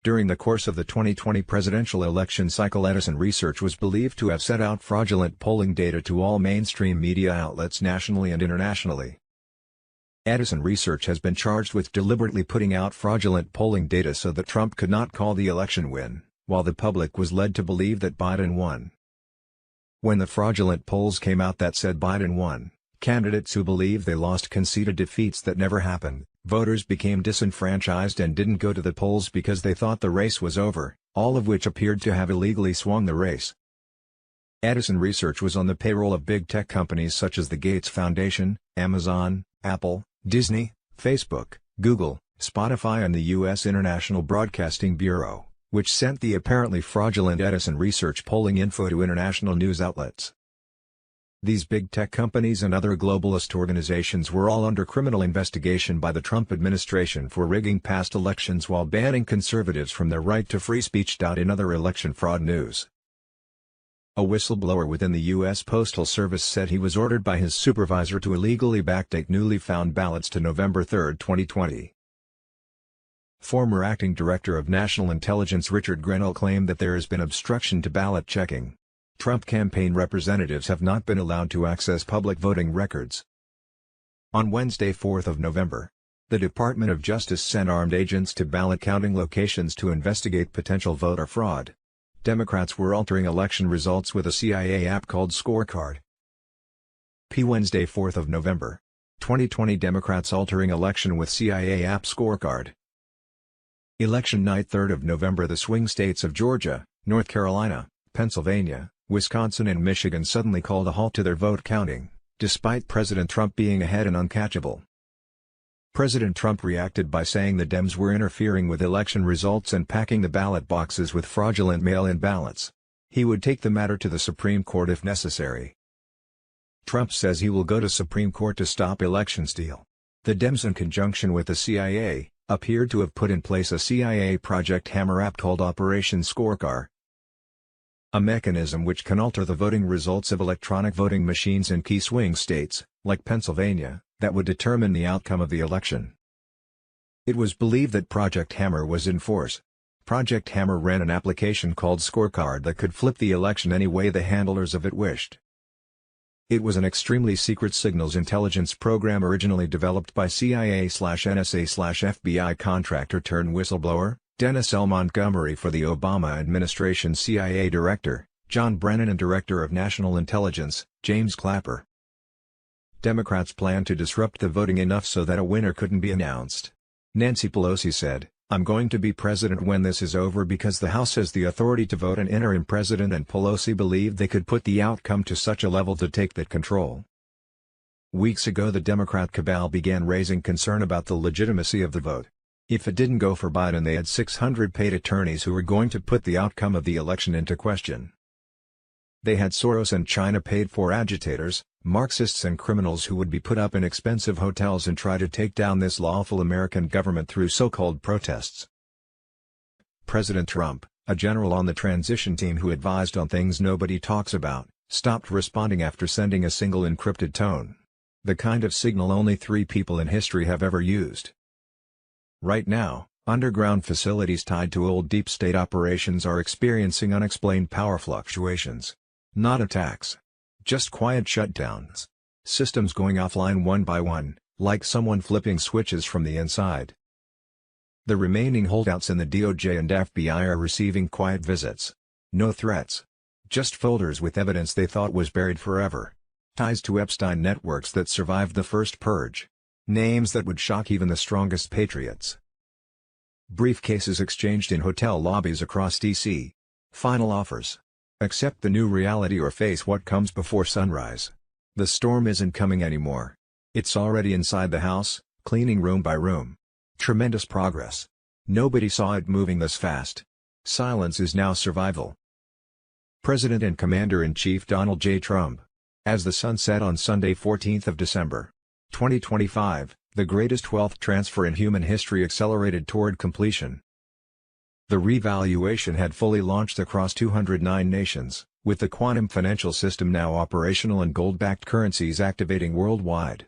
During the course of the 2020 presidential election cycle, Edison Research was believed to have sent out fraudulent polling data to all mainstream media outlets nationally and internationally. Edison Research has been charged with deliberately putting out fraudulent polling data so that Trump could not call the election win, while the public was led to believe that Biden won. When the fraudulent polls came out that said Biden won, candidates who believed they lost conceded defeats that never happened, Voters became disenfranchised and didn't go to the polls because they thought the race was over, all of which appeared to have illegally swung the race. Edison Research was on the payroll of big tech companies such as the Gates Foundation, Amazon, Apple, Disney, Facebook, Google, Spotify and the U.S. International Broadcasting Bureau, which sent the apparently fraudulent Edison Research polling info to international news outlets. These big tech companies and other globalist organizations were all under criminal investigation by the Trump administration for rigging past elections while banning conservatives from their right to free speech. In other election fraud news, a whistleblower within the U.S. Postal Service said he was ordered by his supervisor to illegally backdate newly found ballots to November 3, 2020. Former acting director of National Intelligence Richard Grenell claimed that there has been obstruction to ballot checking. Trump campaign representatives have not been allowed to access public voting records. On Wednesday, 4 November, the Department of Justice sent armed agents to ballot counting locations to investigate potential voter fraud. Democrats were altering election results with a CIA app called Scorecard. Wednesday, 4 November, 2020. Democrats altering election with CIA app Scorecard. Election night, 3 November. The swing states of Georgia, North Carolina, Pennsylvania, Wisconsin and Michigan suddenly called a halt to their vote counting, despite President Trump being ahead and uncatchable. President Trump reacted by saying the Dems were interfering with election results and packing the ballot boxes with fraudulent mail-in ballots. He would take the matter to the Supreme Court if necessary. Trump says he will go to Supreme Court to stop election steal. The Dems, in conjunction with the CIA, appeared to have put in place a CIA Project Hammer app called Operation Scorecard, a mechanism which can alter the voting results of electronic voting machines in key swing states, like Pennsylvania, that would determine the outcome of the election. It was believed that Project Hammer was in force. Project Hammer ran an application called Scorecard that could flip the election any way the handlers of it wished. It was an extremely secret signals intelligence program originally developed by CIA/NSA/FBI contractor turned whistleblower, Dennis L. Montgomery for the Obama administration CIA Director, John Brennan and Director of National Intelligence, James Clapper. Democrats plan to disrupt the voting enough so that a winner couldn't be announced. Nancy Pelosi said, "I'm going to be president when this is over because the House has the authority to vote an interim president," and Pelosi believed they could put the outcome to such a level to take that control. Weeks ago the Democrat cabal began raising concern about the legitimacy of the vote. If it didn't go for Biden, they had 600 paid attorneys who were going to put the outcome of the election into question. They had Soros and China paid for agitators, Marxists and criminals who would be put up in expensive hotels and try to take down this lawful American government through so-called protests. President Trump, a general on the transition team who advised on things nobody talks about, stopped responding after sending a single encrypted tone. The kind of signal only 3 people in history have ever used. Right now, underground facilities tied to old deep state operations are experiencing unexplained power fluctuations. Not attacks. Just quiet shutdowns. Systems going offline one by one, like someone flipping switches from the inside. The remaining holdouts in the DOJ and FBI are receiving quiet visits. No threats. Just folders with evidence they thought was buried forever. Ties to Epstein networks that survived the first purge. Names that would shock even the strongest patriots. Briefcases exchanged in hotel lobbies across D.C. Final offers. Accept the new reality or face what comes before sunrise. The storm isn't coming anymore. It's already inside the house, cleaning room by room. Tremendous progress. Nobody saw it moving this fast. Silence is now survival. President and Commander-in-Chief Donald J. Trump. As the sun set on Sunday, 14th of December, 2025, the greatest wealth transfer in human history accelerated toward completion. The revaluation had fully launched across 209 nations, with the quantum financial system now operational and gold-backed currencies activating worldwide.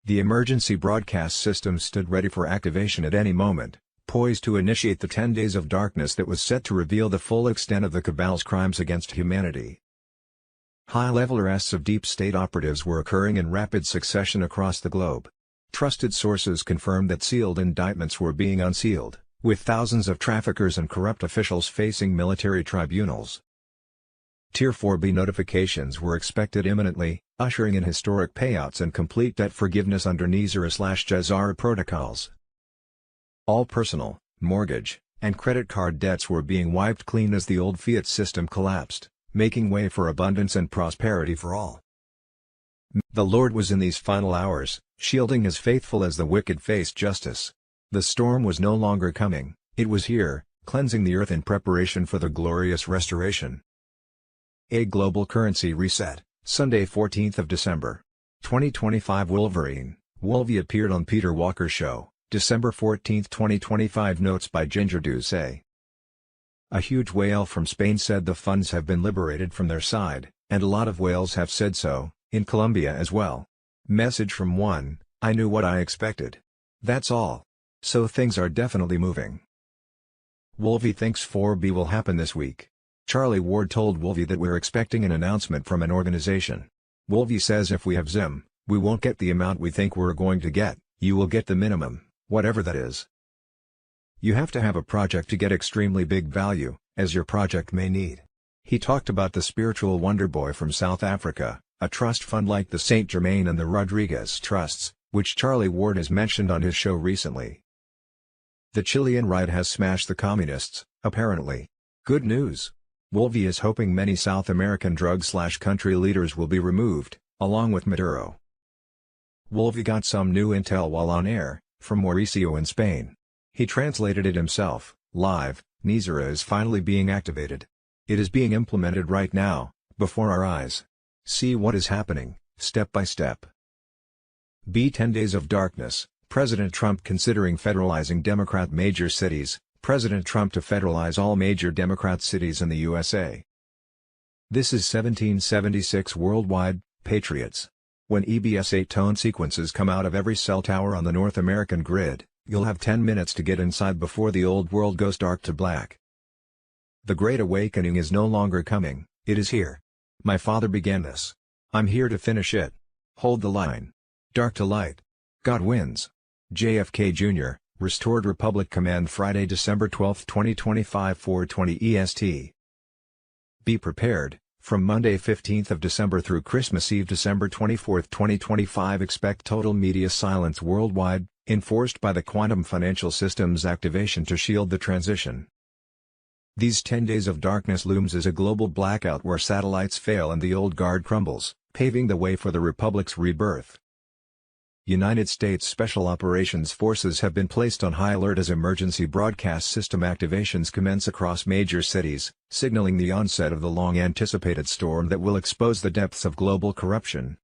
The emergency broadcast system stood ready for activation at any moment, poised to initiate the 10 days of darkness that was set to reveal the full extent of the cabal's crimes against humanity. High-level arrests of deep state operatives were occurring in rapid succession across the globe. Trusted sources confirmed that sealed indictments were being unsealed, with thousands of traffickers and corrupt officials facing military tribunals. Tier 4B notifications were expected imminently, ushering in historic payouts and complete debt forgiveness under NISARA/JSARA protocols. All personal, mortgage, and credit card debts were being wiped clean as the old fiat system collapsed, making way for abundance and prosperity for all. The Lord was in these final hours, shielding his faithful as the wicked faced justice. The storm was no longer coming, it was here, cleansing the earth in preparation for the glorious restoration. A global currency reset, Sunday 14th of December. 2025 Wolverine, Wolvie appeared on Peter Walker Show, December 14, 2025 Notes by Ginger Douce. A huge whale from Spain said the funds have been liberated from their side, and a lot of whales have said so, in Colombia as well. Message from one, I knew what I expected. That's all. So things are definitely moving. Wolvie thinks 4B will happen this week. Charlie Ward told Wolvie that we're expecting an announcement from an organization. Wolvie says if we have Zim, we won't get the amount we think we're going to get, you will get the minimum, whatever that is. You have to have a project to get extremely big value, as your project may need. He talked about the spiritual wonder boy from South Africa, a trust fund like the St. Germain and the Rodriguez Trusts, which Charlie Ward has mentioned on his show recently. The Chilean right has smashed the communists, apparently. Good news. Wolvie is hoping many South American drug/country leaders will be removed, along with Maduro. Wolvie got some new intel while on air, from Mauricio in Spain. He translated it himself, live. NISARA is finally being activated. It is being implemented right now, before our eyes. See what is happening, step by step. 10 Days of Darkness, President Trump considering federalizing Democrat major cities, President Trump to federalize all major Democrat cities in the USA. This is 1776 worldwide, patriots. When EBS 8-tone sequences come out of every cell tower on the North American grid, you'll have 10 minutes to get inside before the old world goes dark to black. The Great Awakening is no longer coming, it is here. My father began this. I'm here to finish it. Hold the line. Dark to light. God wins. JFK Jr., Restored Republic Command Friday, December 12, 2025 4:20 EST. Be prepared, from Monday 15th of December through Christmas Eve December 24, 2025 expect total media silence worldwide, enforced by the Quantum Financial Systems activation to shield the transition. These 10 days of darkness looms as a global blackout where satellites fail and the old guard crumbles, paving the way for the Republic's rebirth. United States Special Operations Forces have been placed on high alert as emergency broadcast system activations commence across major cities, signaling the onset of the long-anticipated storm that will expose the depths of global corruption.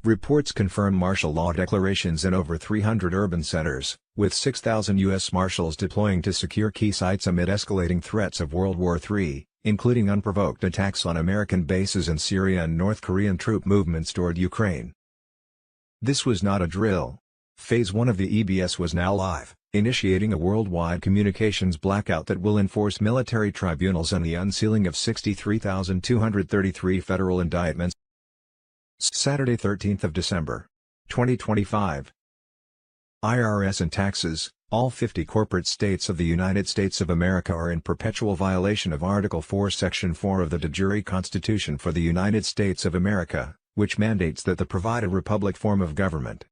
Reports confirm martial law declarations in over 300 urban centers, with 6,000 U.S. Marshals deploying to secure key sites amid escalating threats of World War III, including unprovoked attacks on American bases in Syria and North Korean troop movements toward Ukraine. This was not a drill. Phase 1 of the EBS was now live, initiating a worldwide communications blackout that will enforce military tribunals and the unsealing of 63,233 federal indictments. Saturday 13th of December. 2025. IRS and taxes, all 50 corporate states of the United States of America are in perpetual violation of Article 4 Section 4 of the de jure Constitution for the United States of America, which mandates that they provide a republic form of government.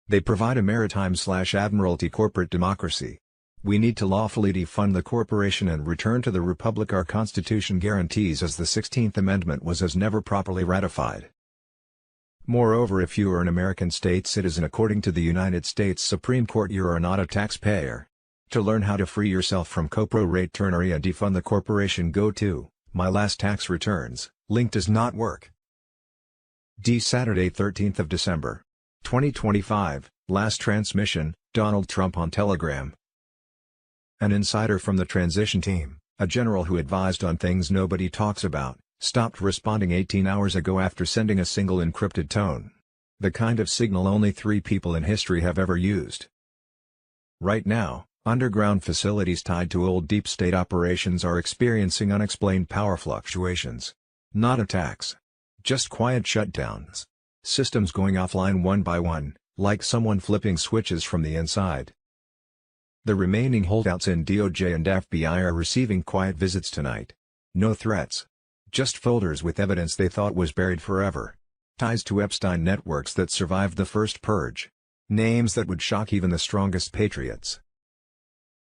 They provide a maritime/admiralty corporate democracy. We need to lawfully defund the corporation and return to the republic our Constitution guarantees, as the 16th Amendment was as never properly ratified. Moreover, if you are an American state citizen according to the United States Supreme Court, you are not a taxpayer. To learn how to free yourself from co-prorate turnery and defund the corporation, go to My Last Tax Returns. Link does not work. Saturday 13th of December. 2025, last transmission, Donald Trump on Telegram. An insider from the transition team, a general who advised on things nobody talks about, stopped responding 18 hours ago after sending a single encrypted tone. The kind of signal only 3 people in history have ever used. Right now, underground facilities tied to old deep state operations are experiencing unexplained power fluctuations. Not attacks. Just quiet shutdowns. Systems going offline one by one, like someone flipping switches from the inside. The remaining holdouts in DOJ and FBI are receiving quiet visits tonight. No threats. Just folders with evidence they thought was buried forever. Ties to Epstein networks that survived the first purge. Names that would shock even the strongest patriots.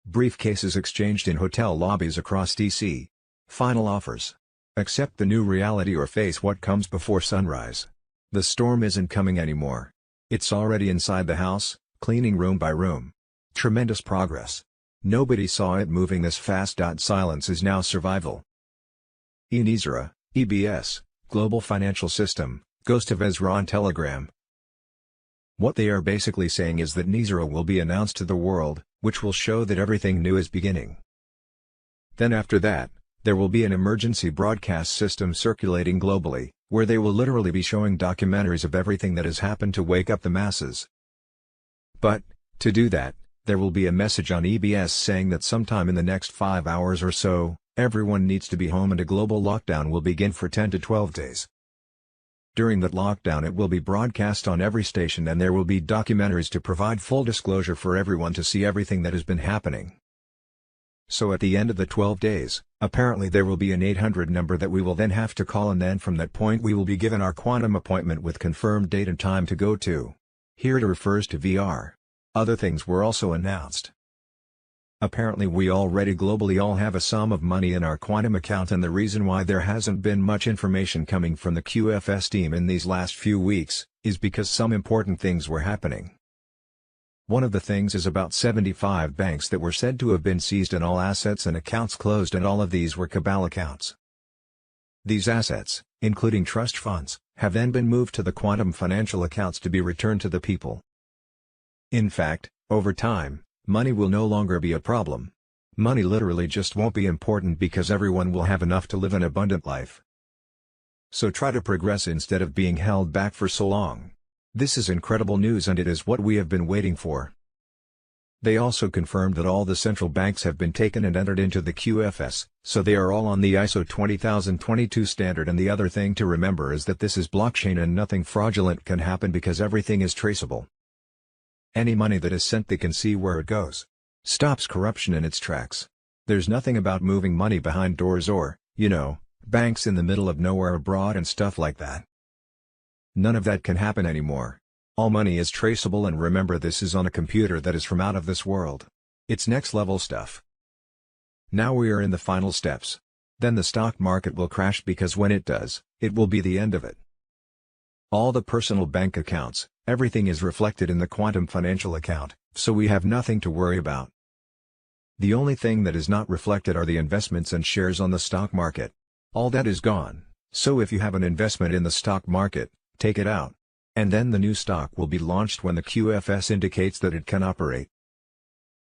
Briefcases exchanged in hotel lobbies across D.C. Final offers. Accept the new reality or face what comes before sunrise. The storm isn't coming anymore. It's already inside the house, cleaning room by room. Tremendous progress. Nobody saw it moving this fast. Silence is now survival. Nizra, EBS, Global Financial System, Ghost of Ezra on Telegram. What they are basically saying is that Nizra will be announced to the world, which will show that everything new is beginning. Then after that, there will be an emergency broadcast system circulating globally, where they will literally be showing documentaries of everything that has happened to wake up the masses. But, to do that, there will be a message on EBS saying that sometime in the next 5 hours or so, everyone needs to be home and a global lockdown will begin for 10 to 12 days. During that lockdown it will be broadcast on every station and there will be documentaries to provide full disclosure for everyone to see everything that has been happening. So at the end of the 12 days, apparently there will be an 800 number that we will then have to call, and then from that point we will be given our quantum appointment with confirmed date and time to go to. Here it refers to VR. Other things were also announced. Apparently we already globally all have a sum of money in our quantum account, and the reason why there hasn't been much information coming from the QFS team in these last few weeks, is because some important things were happening. One of the things is about 75 banks that were said to have been seized and all assets and accounts closed, and all of these were cabal accounts. These assets, including trust funds, have then been moved to the quantum financial accounts to be returned to the people. In fact, over time, money will no longer be a problem. Money literally just won't be important because everyone will have enough to live an abundant life. So try to progress instead of being held back for so long. This is incredible news and it is what we have been waiting for. They also confirmed that all the central banks have been taken and entered into the QFS, so they are all on the ISO 20022 standard, and the other thing to remember is that this is blockchain and nothing fraudulent can happen because everything is traceable. Any money that is sent, they can see where it goes. Stops corruption in its tracks. There's nothing about moving money behind doors or, banks in the middle of nowhere abroad and stuff like that. None of that can happen anymore. All money is traceable, and remember, this is on a computer that is from out of this world. It's next level stuff. Now we are in the final steps. Then the stock market will crash, because when it does, it will be the end of it. All the personal bank accounts, everything is reflected in the quantum financial account, so we have nothing to worry about. The only thing that is not reflected are the investments and shares on the stock market. All that is gone, so if you have an investment in the stock market, take it out. And then the new stock will be launched when the QFS indicates that it can operate.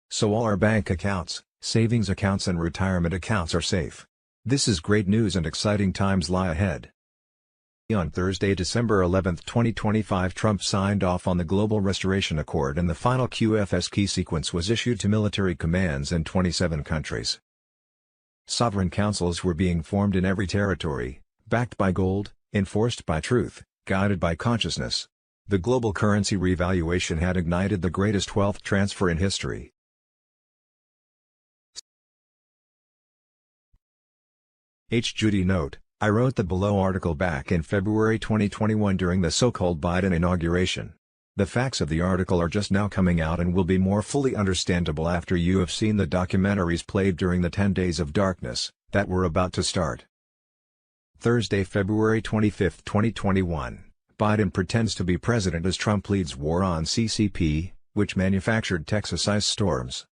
So all our bank accounts, savings accounts and retirement accounts are safe. This is great news and exciting times lie ahead. On Thursday, December 11, 2025, Trump signed off on the Global Restoration Accord, and the final QFS key sequence was issued to military commands in 27 countries. Sovereign councils were being formed in every territory, backed by gold, enforced by truth, guided by consciousness. The global currency revaluation had ignited the greatest wealth transfer in history. Judy note: I wrote the below article back in February 2021 during the so-called Biden inauguration. The facts of the article are just now coming out and will be more fully understandable after you have seen the documentaries played during the 10 days of darkness that were about to start. Thursday, February 25, 2021, Biden pretends to be president as Trump leads war on CCP, which manufactured Texas ice storms.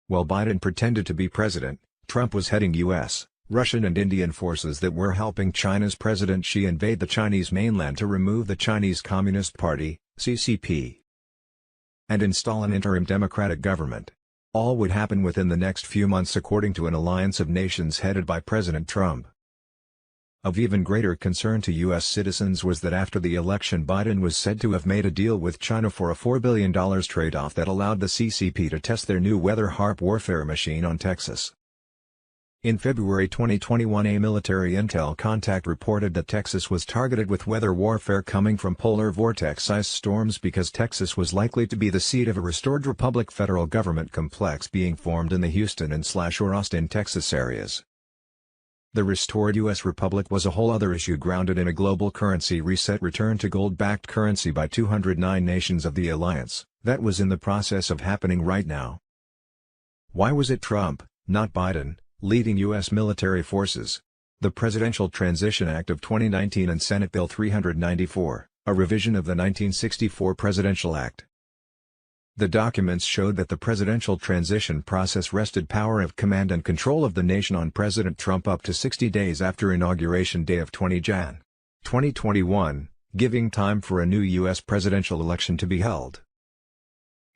While Biden pretended to be president, Trump was heading U.S., Russian and Indian forces that were helping China's President Xi invade the Chinese mainland to remove the Chinese Communist Party, CCP, and install an interim democratic government. All would happen within the next few months according to an alliance of nations headed by President Trump. Of even greater concern to U.S. citizens was that after the election, Biden was said to have made a deal with China for a $4 billion trade-off that allowed the CCP to test their new Weather HARP warfare machine on Texas. In February 2021, a military intel contact reported that Texas was targeted with weather warfare coming from polar vortex ice storms because Texas was likely to be the seat of a restored Republic federal government complex being formed in the Houston and/or Austin, Texas areas. The restored U.S. Republic was a whole other issue grounded in a global currency reset return to gold-backed currency by 209 nations of the alliance, that was in the process of happening right now. Why was it Trump, not Biden, leading U.S. military forces? The Presidential Transition Act of 2019 and Senate Bill 394, a revision of the 1964 Presidential Act. The documents showed that the presidential transition process rested power of command and control of the nation on President Trump up to 60 days after Inauguration Day of 20 Jan. 2021, giving time for a new U.S. presidential election to be held.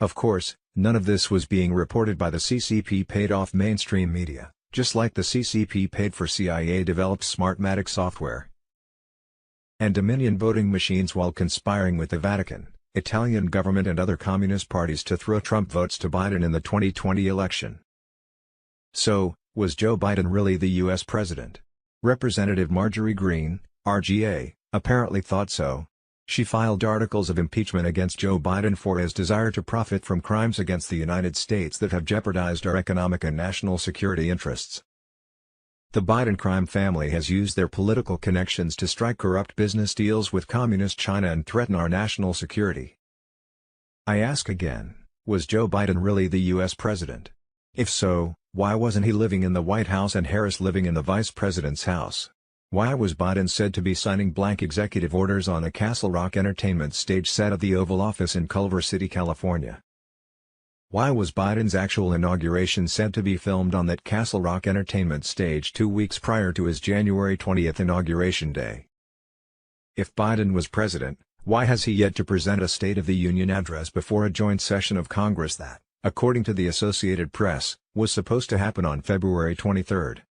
Of course, none of this was being reported by the CCP paid-off mainstream media, just like the CCP paid for CIA-developed Smartmatic software and Dominion voting machines while conspiring with the Vatican, Italian government and other communist parties to throw Trump votes to Biden in the 2020 election. So, was Joe Biden really the U.S. president? Representative Marjorie Greene, RGA, apparently thought so. She filed articles of impeachment against Joe Biden for his desire to profit from crimes against the United States that have jeopardized our economic and national security interests. The Biden crime family has used their political connections to strike corrupt business deals with Communist China and threaten our national security. I ask again, was Joe Biden really the U.S. president? If so, why wasn't he living in the White House and Harris living in the vice president's house? Why was Biden said to be signing blank executive orders on a Castle Rock Entertainment stage set at the Oval Office in Culver City, California? Why was Biden's actual inauguration said to be filmed on that Castle Rock Entertainment stage 2 weeks prior to his January 20 Inauguration Day? If Biden was president, why has he yet to present a State of the Union address before a joint session of Congress that, according to the Associated Press, was supposed to happen on February 23?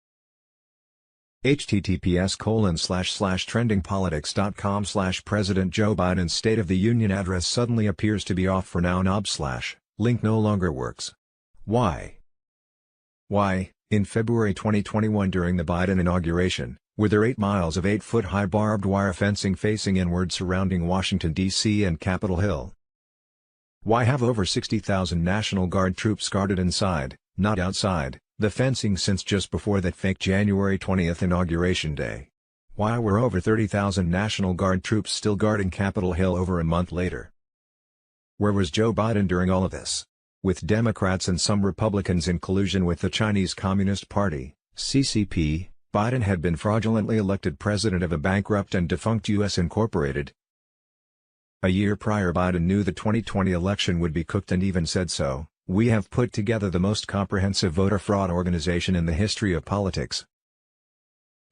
https://trendingpolitics.com/President Joe Biden's State of the Union address suddenly appears to be off for now. Link no longer works. Why? Why, in February 2021 during the Biden inauguration, were there 8 miles of 8-foot-high barbed wire fencing facing inward surrounding Washington, D.C. and Capitol Hill? Why have over 60,000 National Guard troops guarded inside, not outside, the fencing since just before that fake January 20 Inauguration Day? Why were over 30,000 National Guard troops still guarding Capitol Hill over a month later? Where was Joe Biden during all of this? With Democrats and some Republicans in collusion with the Chinese Communist Party, CCP, Biden had been fraudulently elected president of a bankrupt and defunct U.S. Incorporated. A year prior Biden knew the 2020 election would be cooked and even said so, "We have put together the most comprehensive voter fraud organization in the history of politics.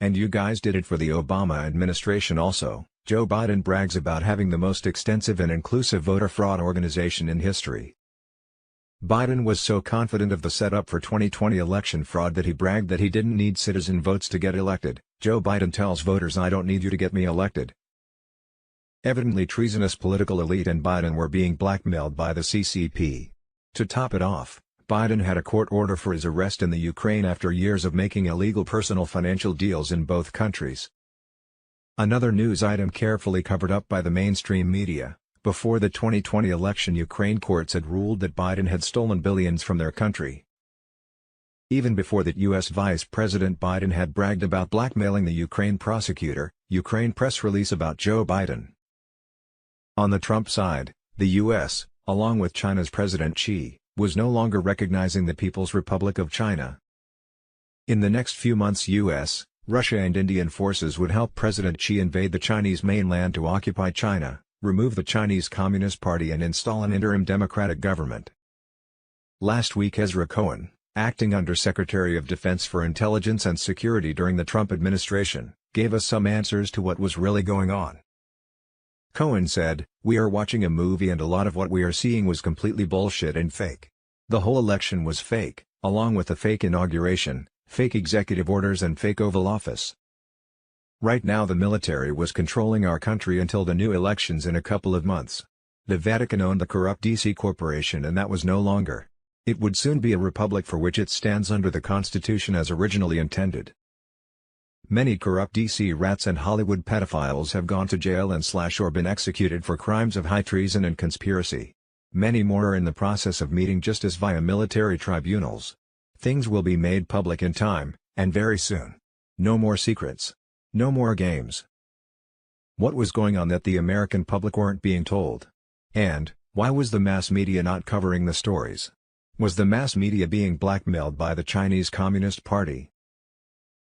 And you guys did it for the Obama administration also." Joe Biden brags about having the most extensive and inclusive voter fraud organization in history. Biden was so confident of the setup for 2020 election fraud that he bragged that he didn't need citizen votes to get elected. Joe Biden tells voters, "I don't need you to get me elected." Evidently treasonous political elite and Biden were being blackmailed by the CCP. To top it off, Biden had a court order for his arrest in the Ukraine after years of making illegal personal financial deals in both countries. Another news item carefully covered up by the mainstream media: before the 2020 election, Ukraine courts had ruled that Biden had stolen billions from their country. Even before that, U.S. Vice President Biden had bragged about blackmailing the Ukraine prosecutor. Ukraine press release about Joe Biden. On the Trump side, the U.S., along with China's President Xi, was no longer recognizing the People's Republic of China. In the next few months, U.S., Russia and Indian forces would help President Xi invade the Chinese mainland to occupy China, remove the Chinese Communist Party and install an interim democratic government. Last week Ezra Cohen, acting Under-Secretary of Defense for Intelligence and Security during the Trump administration, gave us some answers to what was really going on. Cohen said, "We are watching a movie and a lot of what we are seeing was completely bullshit and fake. The whole election was fake, along with the fake inauguration, fake executive orders and fake Oval Office. Right now the military was controlling our country until the new elections in a couple of months. The Vatican owned the corrupt DC corporation and that was no longer. It would soon be a republic for which it stands under the Constitution as originally intended. Many corrupt DC rats and Hollywood pedophiles have gone to jail and/or been executed for crimes of high treason and conspiracy. Many more are in the process of meeting justice via military tribunals. Things will be made public in time, and very soon. No more secrets. No more games. What was going on that the American public weren't being told? And, why was the mass media not covering the stories? Was the mass media being blackmailed by the Chinese Communist Party?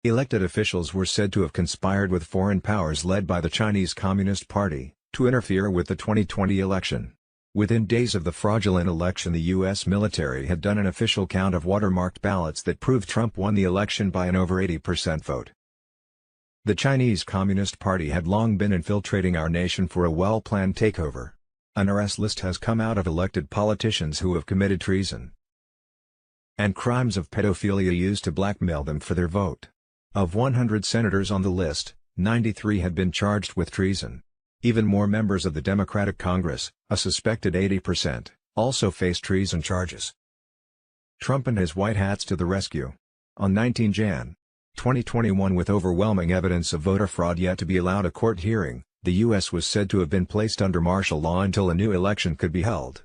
Elected officials were said to have conspired with foreign powers led by the Chinese Communist Party, to interfere with the 2020 election. Within days of the fraudulent election, the U.S. military had done an official count of watermarked ballots that proved Trump won the election by an over 80% vote. The Chinese Communist Party had long been infiltrating our nation for a well-planned takeover. An arrest list has come out of elected politicians who have committed treason and crimes of pedophilia used to blackmail them for their vote. Of 100 senators on the list, 93 had been charged with treason. Even more members of the Democratic Congress, a suspected 80%, also faced treason charges. Trump and his white hats to the rescue. On 19 Jan. 2021, with overwhelming evidence of voter fraud yet to be allowed a court hearing, the U.S. was said to have been placed under martial law until a new election could be held.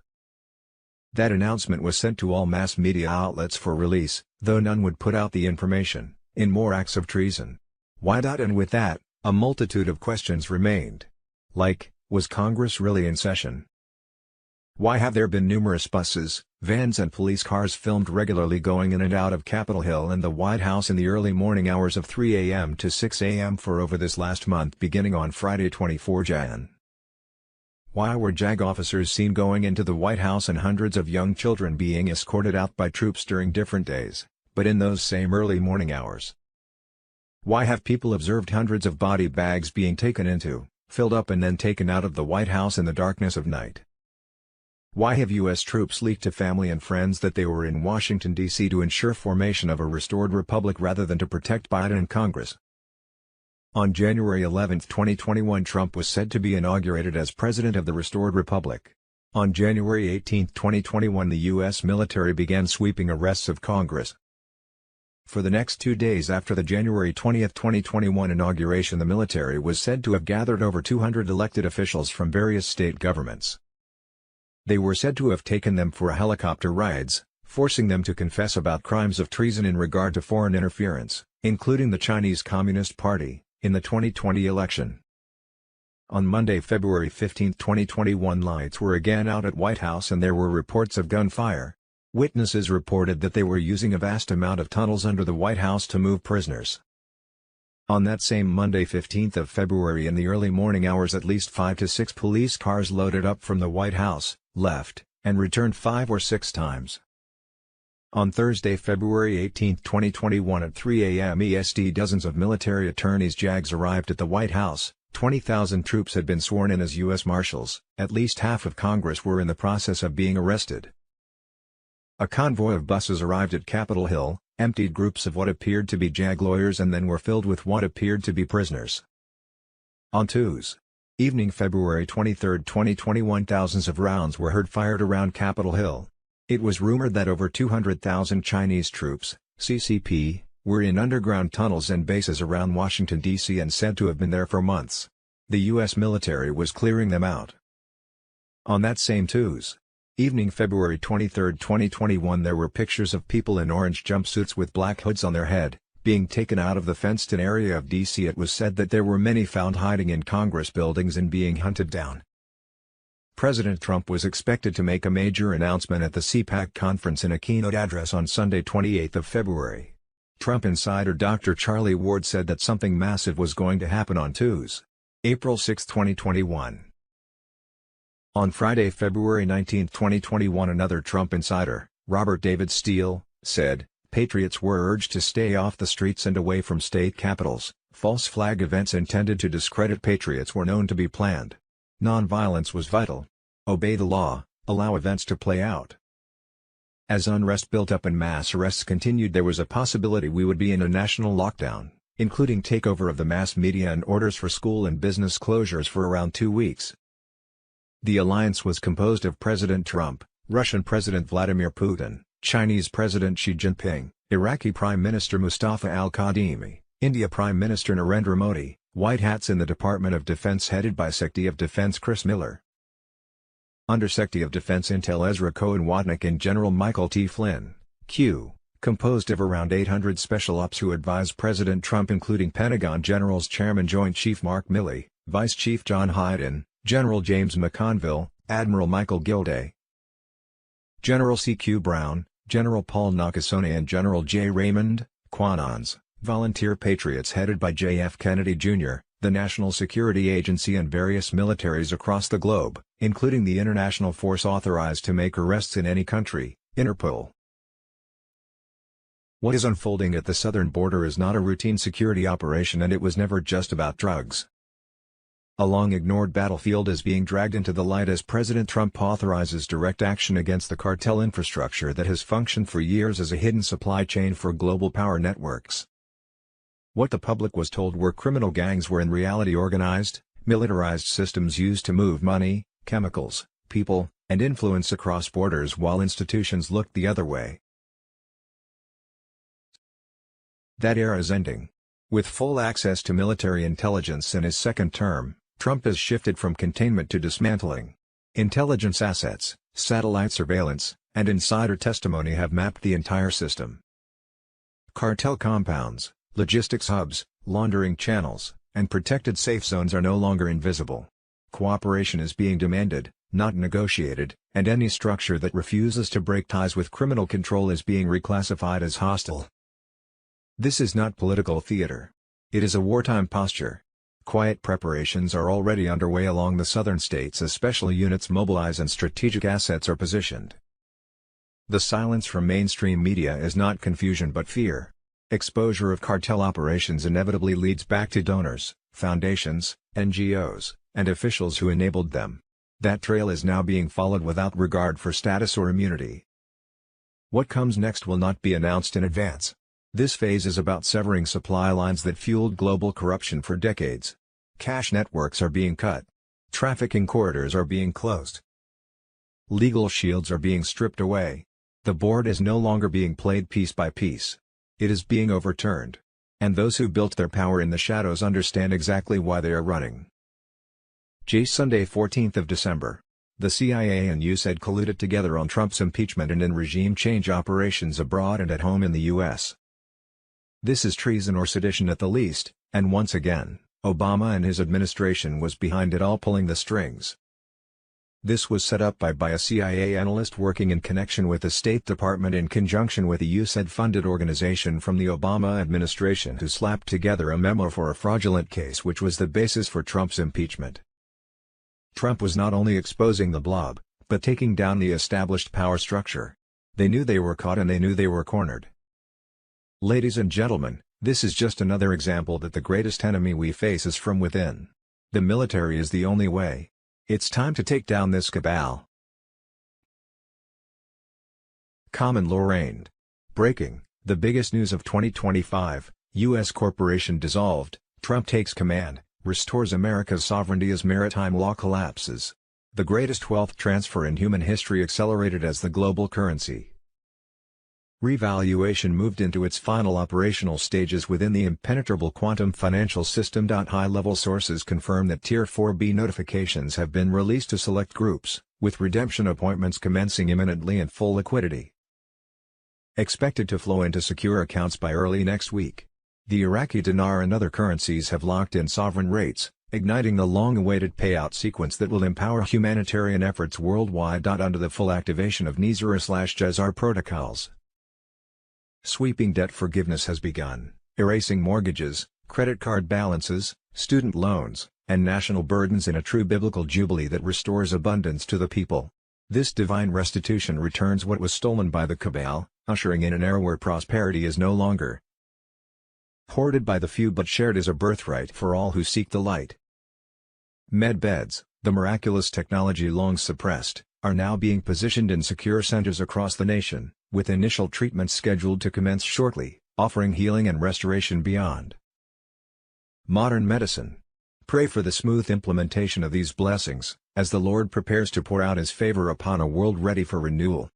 That announcement was sent to all mass media outlets for release, though none would put out the information, in more acts of treason. Why not? And with that, a multitude of questions remained. Like, was Congress really in session? Why have there been numerous buses, vans and police cars filmed regularly going in and out of Capitol Hill and the White House in the early morning hours of 3 a.m. to 6 a.m. for over this last month, beginning on Friday 24 Jan? Why were JAG officers seen going into the White House and hundreds of young children being escorted out by troops during different days, but in those same early morning hours? Why have people observed hundreds of body bags being taken into, filled up and then taken out of the White House in the darkness of night? Why have U.S. troops leaked to family and friends that they were in Washington, D.C. to ensure formation of a restored republic rather than to protect Biden and Congress? On January 11, 2021, Trump was said to be inaugurated as president of the restored republic. On January 18, 2021, the U.S. military began sweeping arrests of Congress. For the next 2 days after the January 20, 2021 inauguration, the military was said to have gathered over 200 elected officials from various state governments. They were said to have taken them for helicopter rides, forcing them to confess about crimes of treason in regard to foreign interference, including the Chinese Communist Party, in the 2020 election. On Monday, February 15, 2021, lights were again out at White House and there were reports of gunfire. Witnesses reported that they were using a vast amount of tunnels under the White House to move prisoners. On that same Monday, 15th of February, in the early morning hours, at least 5 to 6 police cars loaded up from the White House, left, and returned 5 or 6 times. On Thursday, February 18, 2021, at 3 a.m. EST, dozens of military attorneys JAGs arrived at the White House. 20,000 troops had been sworn in as U.S. Marshals. At least half of Congress were in the process of being arrested. A convoy of buses arrived at Capitol Hill, emptied groups of what appeared to be JAG lawyers and then were filled with what appeared to be prisoners. On Tuesday evening, February 23, 2021, thousands of rounds were heard fired around Capitol Hill. It was rumored that over 200,000 Chinese troops, CCP, were in underground tunnels and bases around Washington, D.C. and said to have been there for months. The U.S. military was clearing them out. On that same Tuesday evening, February 23, 2021, there were pictures of people in orange jumpsuits with black hoods on their head, being taken out of the fenced-in area of D.C. It was said that there were many found hiding in Congress buildings and being hunted down. President Trump was expected to make a major announcement at the CPAC conference in a keynote address on Sunday, 28 of February. Trump insider Dr. Charlie Ward said that something massive was going to happen on Tuesday, April 6, 2021. On Friday, February 19, 2021, another Trump insider, Robert David Steele, said, "Patriots were urged to stay off the streets and away from state capitals. False flag events intended to discredit patriots were known to be planned. Nonviolence was vital. Obey the law, allow events to play out." As unrest built up and mass arrests continued, there was a possibility we would be in a national lockdown, including takeover of the mass media and orders for school and business closures for around 2 weeks. The alliance was composed of President Trump, Russian President Vladimir Putin, Chinese President Xi Jinping, Iraqi Prime Minister Mustafa al-Kadhimi, India Prime Minister Narendra Modi, white hats in the Department of Defense headed by Secretary of Defense Chris Miller, Undersecretary of Defense Intel Ezra Cohen Watnick, and General Michael T. Flynn, Q. composed of around 800 special ops who advise President Trump, including Pentagon Generals Chairman Joint Chief Mark Milley, Vice Chief John Hyden, General James McConville, Admiral Michael Gilday, General C.Q. Brown, General Paul Nakasone and General J. Raymond Quanons, volunteer patriots headed by J.F. Kennedy Jr., the National Security Agency and various militaries across the globe, including the international force authorized to make arrests in any country, Interpol. What is unfolding at the southern border is not a routine security operation, and it was never just about drugs. A long-ignored battlefield is being dragged into the light as President Trump authorizes direct action against the cartel infrastructure that has functioned for years as a hidden supply chain for global power networks. What the public was told were criminal gangs were in reality organized, militarized systems used to move money, chemicals, people, and influence across borders while institutions looked the other way. That era is ending. With full access to military intelligence in his second term, Trump has shifted from containment to dismantling. Intelligence assets, satellite surveillance, and insider testimony have mapped the entire system. Cartel compounds, logistics hubs, laundering channels, and protected safe zones are no longer invisible. Cooperation is being demanded, not negotiated, and any structure that refuses to break ties with criminal control is being reclassified as hostile. This is not political theater. It is a wartime posture. Quiet preparations are already underway along the southern states as special units mobilize and strategic assets are positioned. The silence from mainstream media is not confusion but fear. Exposure of cartel operations inevitably leads back to donors, foundations, NGOs, and officials who enabled them. That trail is now being followed without regard for status or immunity. What comes next will not be announced in advance. This phase is about severing supply lines that fueled global corruption for decades. Cash networks are being cut. Trafficking corridors are being closed. Legal shields are being stripped away. The board is no longer being played piece by piece. It is being overturned. And those who built their power in the shadows understand exactly why they are running. Sunday 14th of December. The CIA and USAID colluded together on Trump's impeachment and in regime change operations abroad and at home in the U.S. This is treason or sedition at the least, and once again, Obama and his administration was behind it all, pulling the strings. This was set up by a CIA analyst working in connection with the State Department in conjunction with a USAID-funded organization from the Obama administration who slapped together a memo for a fraudulent case which was the basis for Trump's impeachment. Trump was not only exposing the blob, but taking down the established power structure. They knew they were caught and they knew they were cornered. Ladies and gentlemen, this is just another example that the greatest enemy we face is from within. The military is the only way. It's time to take down this cabal. Common law reigned. Breaking, the biggest news of 2025, U.S. corporation dissolved, Trump takes command, restores America's sovereignty as maritime law collapses. The greatest wealth transfer in human history accelerated as the global currency revaluation moved into its final operational stages within the impenetrable quantum financial system. High-level sources confirm that Tier 4B notifications have been released to select groups, with redemption appointments commencing imminently and full liquidity expected to flow into secure accounts by early next week. The Iraqi dinar and other currencies have locked in sovereign rates, igniting the long-awaited payout sequence that will empower humanitarian efforts worldwide. Under the full activation of NISR/JESR protocols, sweeping debt forgiveness has begun, erasing mortgages, credit card balances, student loans, and national burdens in a true biblical jubilee that restores abundance to the people. This divine restitution returns what was stolen by the cabal, ushering in an era where prosperity is no longer hoarded by the few but shared as a birthright for all who seek the light. Medbeds, the miraculous technology long suppressed, are now being positioned in secure centers across the nation, with initial treatments scheduled to commence shortly, offering healing and restoration beyond modern medicine. Pray for the smooth implementation of these blessings, as the Lord prepares to pour out His favor upon a world ready for renewal.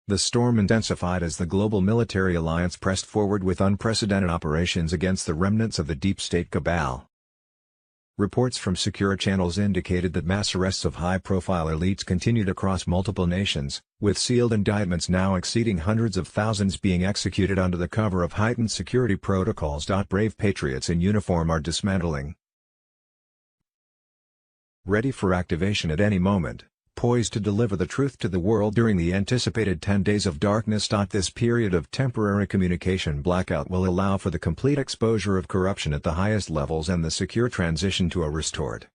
The storm intensified as the global military alliance pressed forward with unprecedented operations against the remnants of the deep state cabal. Reports from secure channels indicated that mass arrests of high-profile elites continued across multiple nations, with sealed indictments now exceeding hundreds of thousands being executed under the cover of heightened security protocols. Brave patriots in uniform are dismantling. Ready for activation at any moment, poised to deliver the truth to the world during the anticipated 10 days of darkness. This period of temporary communication blackout will allow for the complete exposure of corruption at the highest levels and the secure transition to a restored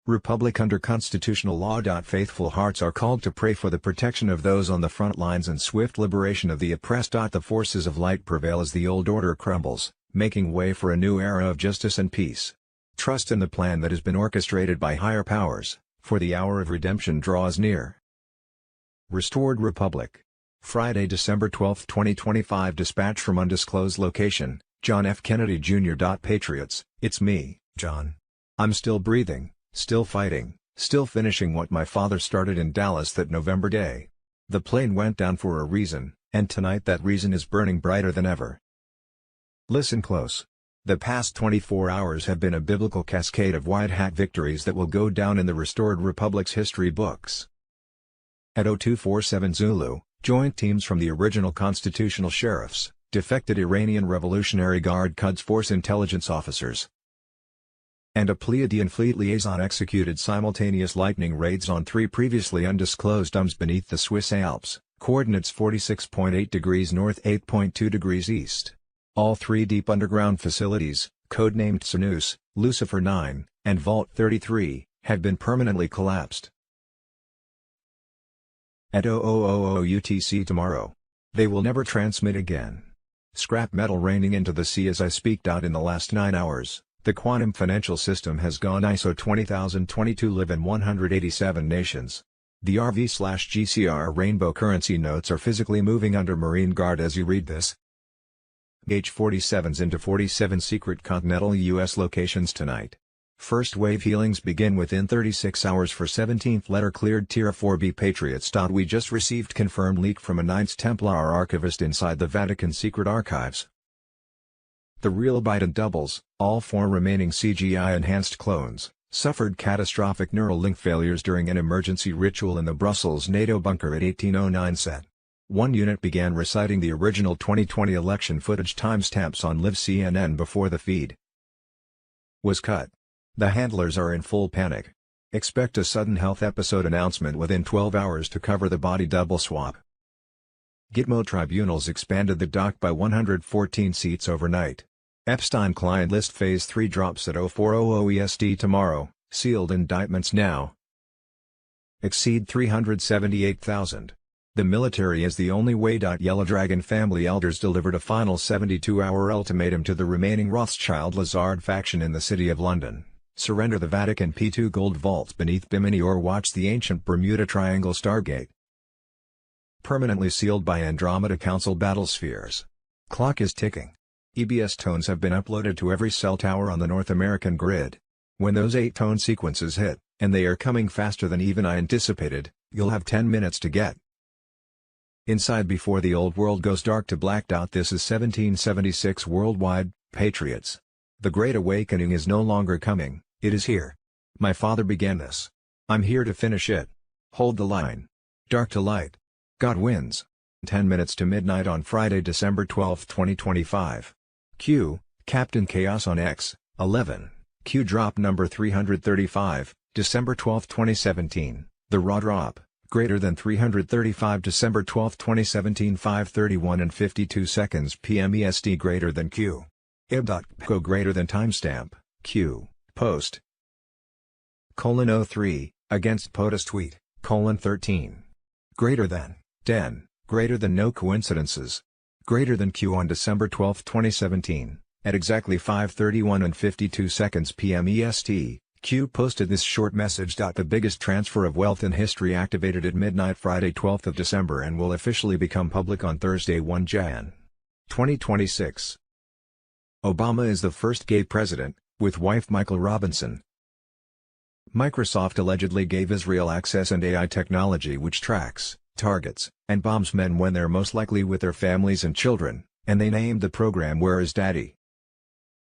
republic under constitutional law. Faithful hearts are called to pray for the protection of those on the front lines and swift liberation of the oppressed. The forces of light prevail as the old order crumbles, making way for a new era of justice and peace. Trust in the plan that has been orchestrated by higher powers, for the hour of redemption draws near. Restored Republic. Friday, December 12, 2025. Dispatch from undisclosed location, John F. Kennedy Jr. Patriots, it's me, John. I'm still breathing, still fighting, still finishing what my father started in Dallas that November day. The plane went down for a reason, and tonight that reason is burning brighter than ever. Listen close. The past 24 hours have been a biblical cascade of white hat victories that will go down in the restored republic's history books. At 0247 Zulu, joint teams from the original constitutional sheriffs, defected Iranian Revolutionary Guard Quds Force intelligence officers, and a Pleiadian fleet liaison executed simultaneous lightning raids on 3 previously undisclosed domes beneath the Swiss Alps, coordinates 46.8 degrees north 8.2 degrees east. All 3 deep underground facilities, codenamed Sinus, Lucifer 9, and Vault 33, have been permanently collapsed. At 0000 UTC tomorrow, they will never transmit again. Scrap metal raining into the sea as I speak. In the last 9 hours, the quantum financial system has gone ISO 20022 live in 187 nations. The RV/GCR rainbow currency notes are physically moving under Marine Guard as you read this. Gauge 47s into 47 secret continental U.S. locations tonight. First wave healings begin within 36 hours for 17th letter cleared Tier 4B Patriots. We just received confirmed leak from a Knights Templar archivist inside the Vatican secret archives. The real Biden doubles, all 4 remaining CGI-enhanced clones, suffered catastrophic neural link failures during an emergency ritual in the Brussels NATO bunker at 1809 set. One unit began reciting the original 2020 election footage timestamps on Live CNN before the feed was cut. The handlers are in full panic. Expect a sudden health episode announcement within 12 hours to cover the body double swap. Gitmo tribunals expanded the dock by 114 seats overnight. Epstein client list Phase 3 drops at 0400 EST tomorrow, sealed indictments now exceed 378,000. The military is the only way. Yellow Dragon family elders delivered a final 72-hour ultimatum to the remaining Rothschild-Lazard faction in the City of London: surrender the Vatican P2 gold vaults beneath Bimini or watch the ancient Bermuda Triangle Stargate permanently sealed by Andromeda Council battlespheres. Clock is ticking. EBS tones have been uploaded to every cell tower on the North American grid. When those 8-tone sequences hit, and they are coming faster than even I anticipated, you'll have 10 minutes to get inside before the old world goes dark to black. This is 1776 worldwide, patriots. The Great Awakening is no longer coming, it is here. My father began this. I'm here to finish it. Hold the line. Dark to light. God wins. 10 minutes to midnight on Friday, December 12, 2025. Q, Captain Chaos on X, 11. Q drop number 335, December 12, 2017. The raw drop. Greater than 335 December 12, 2017 5:31 and 52 seconds PM EST greater than Q. ib.co greater than timestamp, Q, post, :03, against POTUS tweet, :13. Greater than, den, greater than no coincidences. Greater than Q on December 12, 2017, at exactly 5:31 and 52 seconds PM EST. Q posted this short message. The biggest transfer of wealth in history activated at midnight Friday 12th of December and will officially become public on Thursday 1 Jan. 2026. Obama is the first gay president, with wife Michael Robinson. Microsoft allegedly gave Israel access and AI technology which tracks, targets, and bombs men when they're most likely with their families and children, and they named the program Where is Daddy?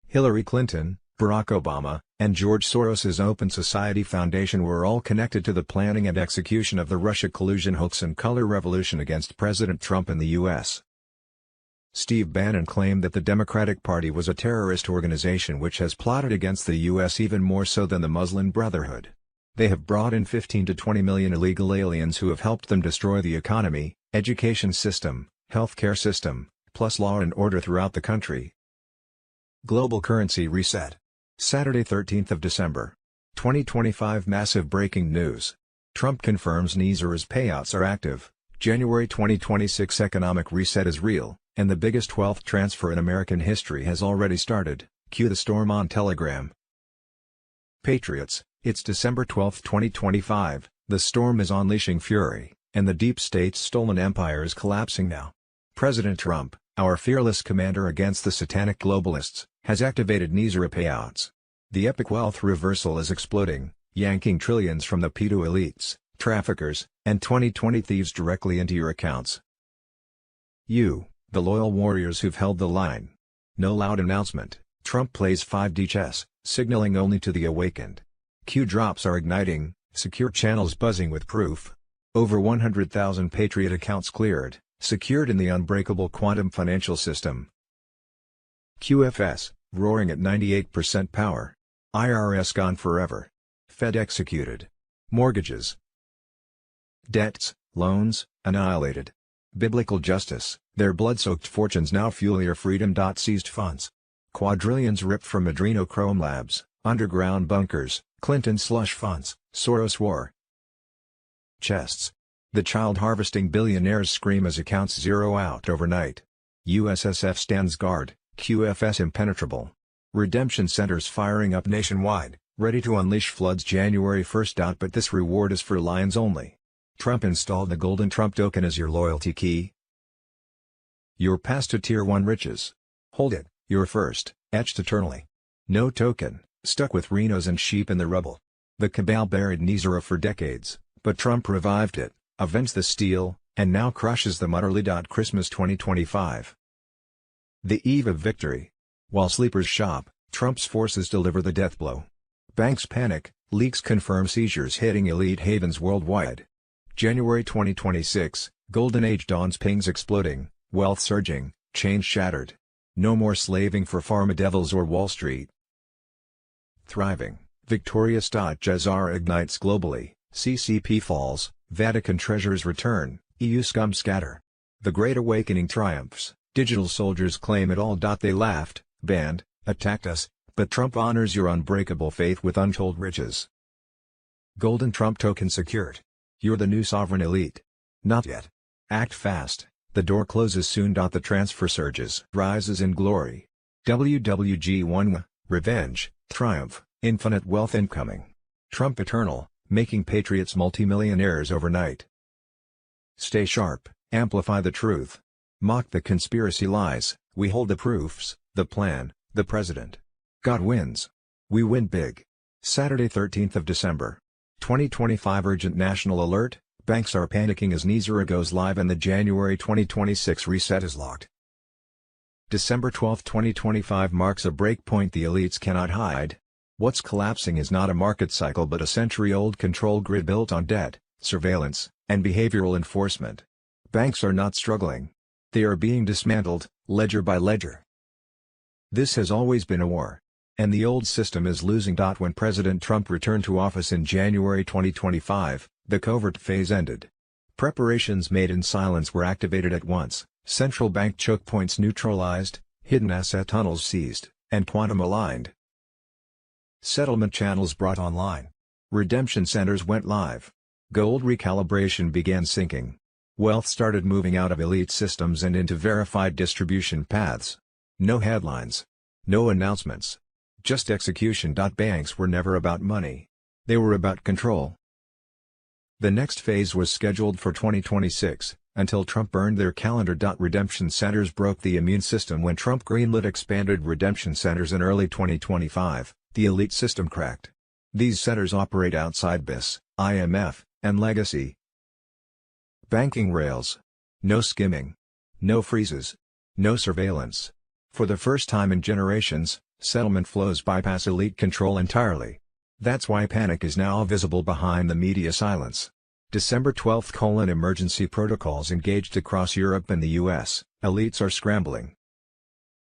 Hillary Clinton, Barack Obama, and George Soros's Open Society Foundation were all connected to the planning and execution of the Russia collusion hoax and color revolution against President Trump in the U.S. Steve Bannon claimed that the Democratic Party was a terrorist organization which has plotted against the U.S. even more so than the Muslim Brotherhood. They have brought in 15 to 20 million illegal aliens who have helped them destroy the economy, education system, healthcare system, plus law and order throughout the country. Global currency reset. Saturday 13th of December. 2025 massive breaking news. Trump confirms Nisara's payouts are active. January 2026 economic reset is real, and the biggest wealth transfer in American history has already started. Cue the storm on Telegram. Patriots, it's December 12, 2025, the storm is unleashing fury, and the deep state's stolen empire is collapsing now. President Trump, our fearless commander against the satanic globalists, has activated Nisara payouts. The epic wealth reversal is exploding, yanking trillions from the pedo elites, traffickers, and 2020 thieves directly into your accounts. You, the loyal warriors who've held the line. No loud announcement, Trump plays 5D chess, signaling only to the awakened. Q drops are igniting, secure channels buzzing with proof. Over 100,000 Patriot accounts cleared, secured in the unbreakable quantum financial system. QFS, roaring at 98% power. IRS gone forever. Fed executed. Mortgages. Debts, loans, annihilated. Biblical justice, their blood-soaked fortunes now fuel your freedom. Seized funds. Quadrillions ripped from adrenochrome labs, underground bunkers, Clinton slush funds, Soros war. Chests. The child-harvesting billionaires scream as accounts zero out overnight. USSF stands guard, QFS impenetrable. Redemption centers firing up nationwide, ready to unleash floods January 1. But this reward is for lions only. Trump installed the golden Trump token as your loyalty key. Your pass to Tier 1 riches. Hold it, you're first, etched eternally. No token, stuck with rhinos and sheep in the rubble. The cabal buried Nisara for decades, but Trump revived it, avenged the steal, and now crushes them utterly. Christmas 2025. The eve of victory. While sleepers shop, Trump's forces deliver the death blow. Banks panic, leaks confirm seizures hitting elite havens worldwide. January 2026, Golden Age dawns, pings exploding, wealth surging, chains shattered. No more slaving for pharma devils or Wall Street. Thriving, victorious. Jezara ignites globally, CCP falls, Vatican treasures return, EU scum scatter. The Great Awakening triumphs, digital soldiers claim it all. They laughed, banned, attacked us, but Trump honors your unbreakable faith with untold riches. Golden Trump token secured. You're the new sovereign elite. Not yet. Act fast, the door closes soon. The transfer surges, rises in glory. WWG1, revenge, triumph, infinite wealth incoming. Trump eternal, making patriots multimillionaires overnight. Stay sharp, amplify the truth. Mock the conspiracy lies, we hold the proofs, the plan, the president. God wins. We win big. Saturday 13th of December. 2025 urgent national alert, banks are panicking as Nisara goes live and the January 2026 reset is locked. December 12, 2025 marks a breakpoint the elites cannot hide. What's collapsing is not a market cycle but a century-old control grid built on debt, surveillance, and behavioral enforcement. Banks are not struggling. They are being dismantled, ledger by ledger. This has always been a war. And the old system is losing. When President Trump returned to office in January 2025, the covert phase ended. Preparations made in silence were activated at once, central bank choke points neutralized, hidden asset tunnels seized, and quantum aligned. Settlement channels brought online. Redemption centers went live. Gold recalibration began sinking. Wealth started moving out of elite systems and into verified distribution paths. No headlines. No announcements. Just execution. Banks were never about money. They were about control. The next phase was scheduled for 2026, until Trump burned their calendar. Redemption centers broke the immune system when Trump greenlit expanded redemption centers in early 2025, the elite system cracked. These centers operate outside BIS, IMF, and legacy banking rails. No skimming. No freezes. No surveillance. For the first time in generations, Settlement flows bypass elite control entirely. That's why panic is now visible behind the media silence. December 12 : Emergency protocols engaged across Europe and the US, elites are scrambling.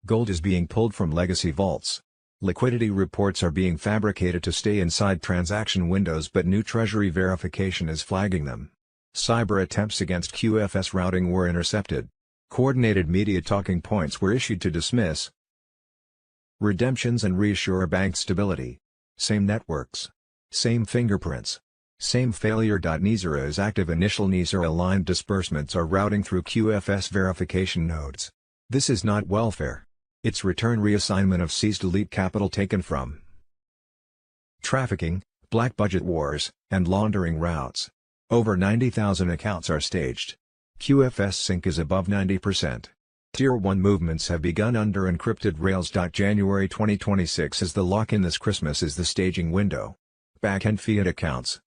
Gold is being pulled from legacy vaults. Liquidity reports are being fabricated to stay inside transaction windows, but new Treasury verification is flagging them. Cyber attempts against QFS routing were intercepted. Coordinated media talking points were issued to dismiss redemptions and reassure bank stability. Same networks. Same fingerprints. Same failure. NISERA is active. Initial NISERA-aligned disbursements are routing through QFS verification nodes. This is not welfare. It's return reassignment of seized elite capital taken from trafficking, black budget wars, and laundering routes. Over 90,000 accounts are staged. QFS sync is above 90%. Tier 1 movements have begun under encrypted rails. January 2026 is the lock-in. This Christmas is the staging window. Back-end fiat accounts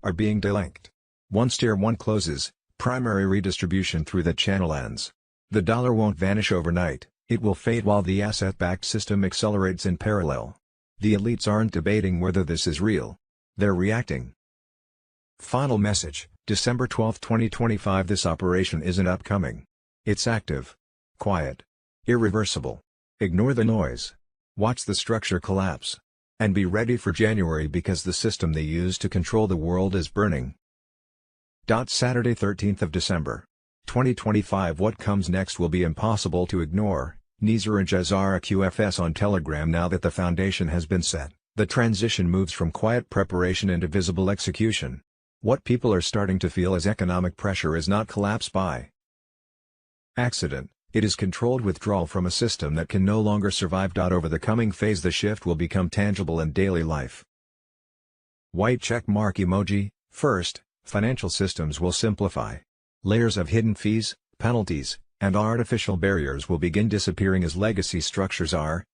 are being delinked. Once Tier 1 closes, primary redistribution through the channel ends. The dollar won't vanish overnight, it will fade while the asset-backed system accelerates in parallel. The elites aren't debating whether this is real. They're reacting. Final message, December 12, 2025. This operation isn't upcoming. It's active. Quiet. Irreversible. Ignore the noise. Watch the structure collapse. And be ready for January, because the system they use to control the world is burning. Saturday 13th of December. 2025. What comes next will be impossible to ignore. NISERA Jazara QFS on Telegram. Now that the foundation has been set, the transition moves from quiet preparation into visible execution. What people are starting to feel is economic pressure is not collapse by accident, it is controlled withdrawal from a system that can no longer survive. Over the coming phase, the shift will become tangible in daily life. White check mark emoji. First, financial systems will simplify. Layers of hidden fees, penalties, and artificial barriers will begin disappearing as legacy structures are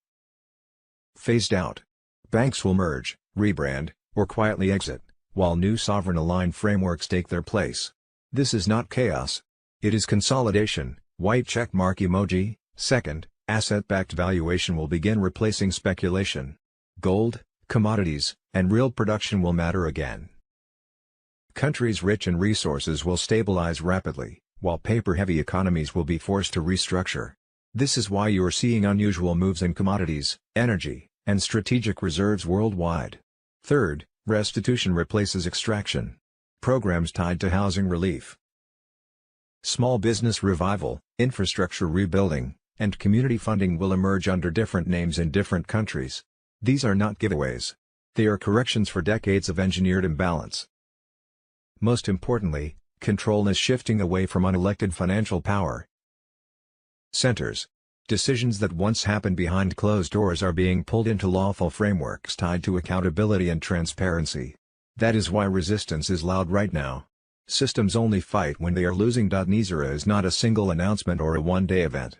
phased out. Banks will merge, rebrand, or quietly exit, while new sovereign-aligned frameworks take their place. This is not chaos. It is consolidation. White check mark emoji. Second, asset-backed valuation will begin replacing speculation. Gold, commodities, and real production will matter again. Countries rich in resources will stabilize rapidly, while paper-heavy economies will be forced to restructure. This is why you are seeing unusual moves in commodities, energy, and strategic reserves worldwide. Third, restitution replaces extraction. Programs tied to housing relief, small business revival, infrastructure rebuilding, and community funding will emerge under different names in different countries. These are not giveaways. They are corrections for decades of engineered imbalance. Most importantly, control is shifting away from unelected financial power centers. Decisions that once happened behind closed doors are being pulled into lawful frameworks tied to accountability and transparency. That is why resistance is loud right now. Systems only fight when they are losing. NISERA is not a single announcement or a one-day event.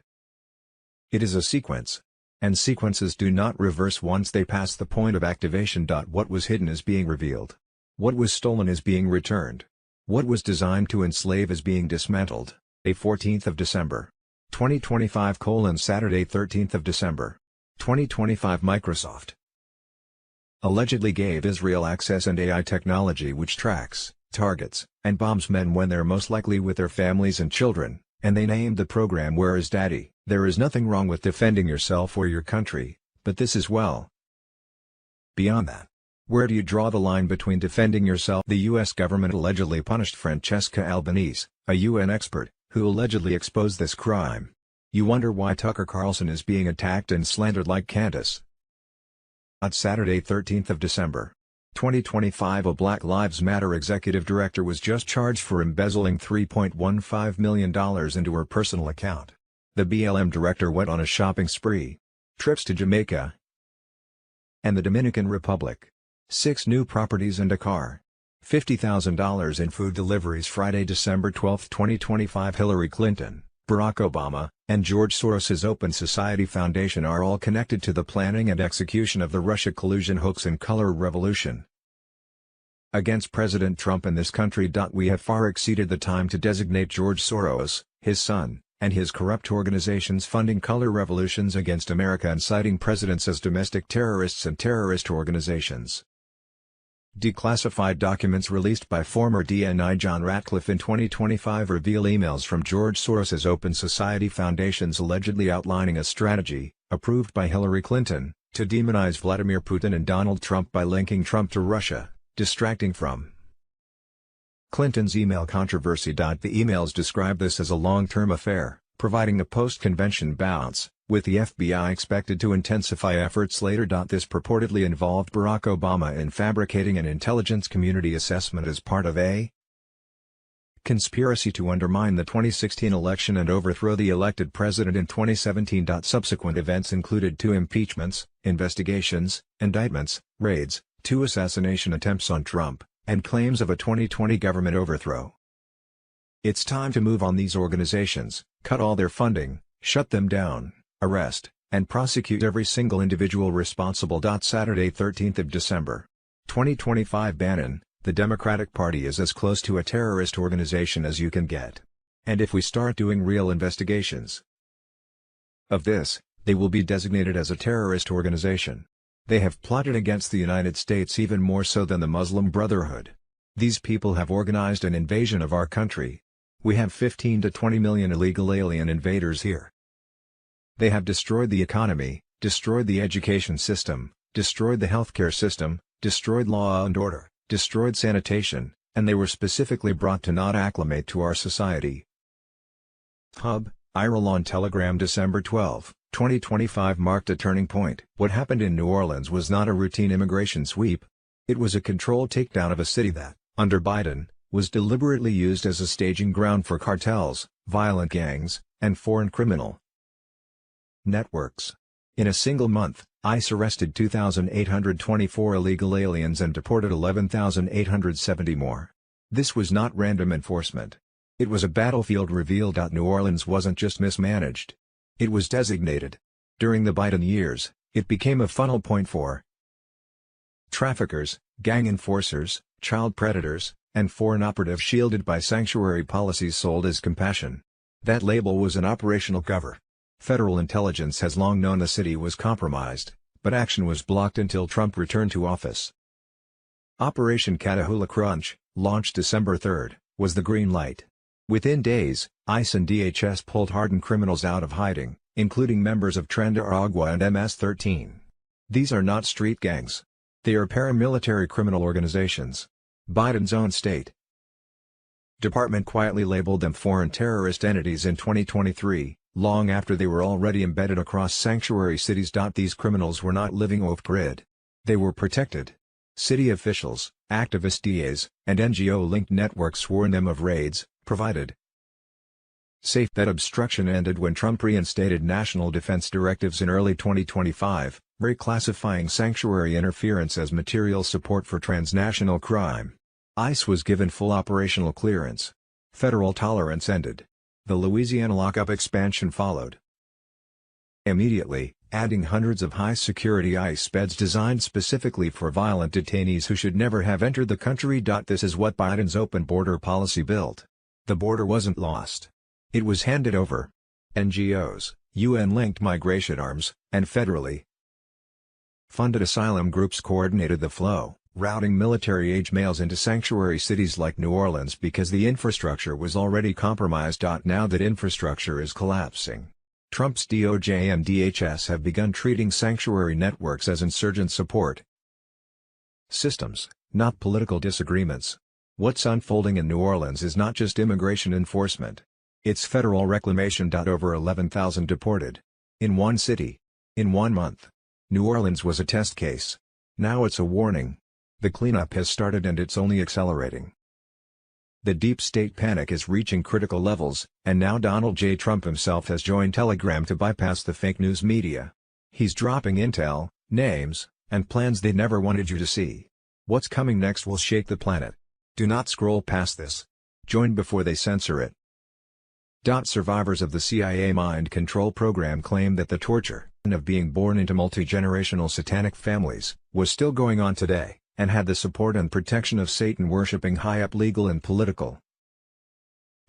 It is a sequence. And sequences do not reverse once they pass the point of activation. What was hidden is being revealed. What was stolen is being returned. What was designed to enslave is being dismantled. 14th of December. 2025 : Saturday 13th of December. 2025 Microsoft allegedly gave Israel access and AI technology which tracks, targets, and bombs men when they're most likely with their families and children, and they named the program "Where is Daddy?" There is nothing wrong with defending yourself or your country, but this is well beyond that. Where do you draw the line between defending yourself? The U.S. government allegedly punished Francesca Albanese, a UN expert, who allegedly exposed this crime. You wonder why Tucker Carlson is being attacked and slandered like Candace. On Saturday 13th of December. 2025 A Black Lives Matter executive director was just charged for embezzling $3.15 million into her personal account. The BLM director went on a shopping spree. Trips to Jamaica and the Dominican Republic. 6 new properties and a car. $50,000 in food deliveries. Friday, December 12, 2025 Hillary Clinton, Barack Obama, and George Soros's Open Society Foundation are all connected to the planning and execution of the Russia collusion hoax and color revolution against President Trump in this country. We have far exceeded the time to designate George Soros, his son, and his corrupt organizations funding color revolutions against America and citing presidents as domestic terrorists and terrorist organizations. Declassified documents released by former DNI John Ratcliffe in 2025 reveal emails from George Soros's Open Society Foundations allegedly outlining a strategy, approved by Hillary Clinton, to demonize Vladimir Putin and Donald Trump by linking Trump to Russia, distracting from Clinton's email controversy. The emails describe this as a long-term affair, providing a post-convention bounce, with the FBI expected to intensify efforts later. This purportedly involved Barack Obama in fabricating an intelligence community assessment as part of a conspiracy to undermine the 2016 election and overthrow the elected president in 2017. Subsequent events included 2 impeachments, investigations, indictments, raids, 2 assassination attempts on Trump, and claims of a 2020 government overthrow. It's time to move on these organizations, cut all their funding, shut them down, arrest, and prosecute every single individual responsible. Saturday, 13th of December, 2025. Bannon, the Democratic Party is as close to a terrorist organization as you can get. And if we start doing real investigations of this, they will be designated as a terrorist organization. They have plotted against the United States even more so than the Muslim Brotherhood. These people have organized an invasion of our country. We have 15 to 20 million illegal alien invaders here. They have destroyed the economy, destroyed the education system, destroyed the healthcare system, destroyed law and order, destroyed sanitation, and they were specifically brought to not acclimate to our society. Hub, IRL on Telegram. December 12, 2025 marked a turning point. What happened in New Orleans was not a routine immigration sweep. It was a controlled takedown of a city that, under Biden, was deliberately used as a staging ground for cartels, violent gangs, and foreign criminal networks. In a single month, ICE arrested 2,824 illegal aliens and deported 11,870 more. This was not random enforcement. It was a battlefield reveal. New Orleans wasn't just mismanaged. It was designated. During the Biden years, it became a funnel point for traffickers, gang enforcers, child predators, and foreign operatives shielded by sanctuary policies sold as compassion. That label was an operational cover. Federal intelligence has long known the city was compromised, but action was blocked until Trump returned to office. Operation Catahoula Crunch, launched December 3, was the green light. Within days, ICE and DHS pulled hardened criminals out of hiding, including members of Tren Aragua and MS-13. These are not street gangs. They are paramilitary criminal organizations. Biden's own State Department quietly labeled them foreign terrorist entities in 2023, long after they were already embedded across sanctuary cities. These criminals were not living off-grid. They were protected. City officials, activist DAs, and NGO-linked networks warned them of raids, provided safe. That obstruction ended when Trump reinstated national defense directives in early 2025, reclassifying sanctuary interference as material support for transnational crime. ICE was given full operational clearance. Federal tolerance ended. The Louisiana lockup expansion followed immediately, adding hundreds of high-security ICE beds designed specifically for violent detainees who should never have entered the country. This is what Biden's open border policy built. The border wasn't lost. It was handed over. NGOs, UN-linked migration arms, and federally funded asylum groups coordinated the flow, routing military-age males into sanctuary cities like New Orleans because the infrastructure was already compromised. Now that infrastructure is collapsing, Trump's DOJ and DHS have begun treating sanctuary networks as insurgent support systems, not political disagreements. What's unfolding in New Orleans is not just immigration enforcement. It's federal reclamation. Over 11,000 deported. In one city. In 1 month. New Orleans was a test case. Now it's a warning. The cleanup has started and it's only accelerating. The deep state panic is reaching critical levels, and now Donald J. Trump himself has joined Telegram to bypass the fake news media. He's dropping intel, names, and plans they never wanted you to see. What's coming next will shake the planet. Do not scroll past this. Join before they censor it. Survivors of the CIA mind control program claim that the torture of being born into multi-generational satanic families was still going on today, and had the support and protection of Satan-worshipping high-up legal and political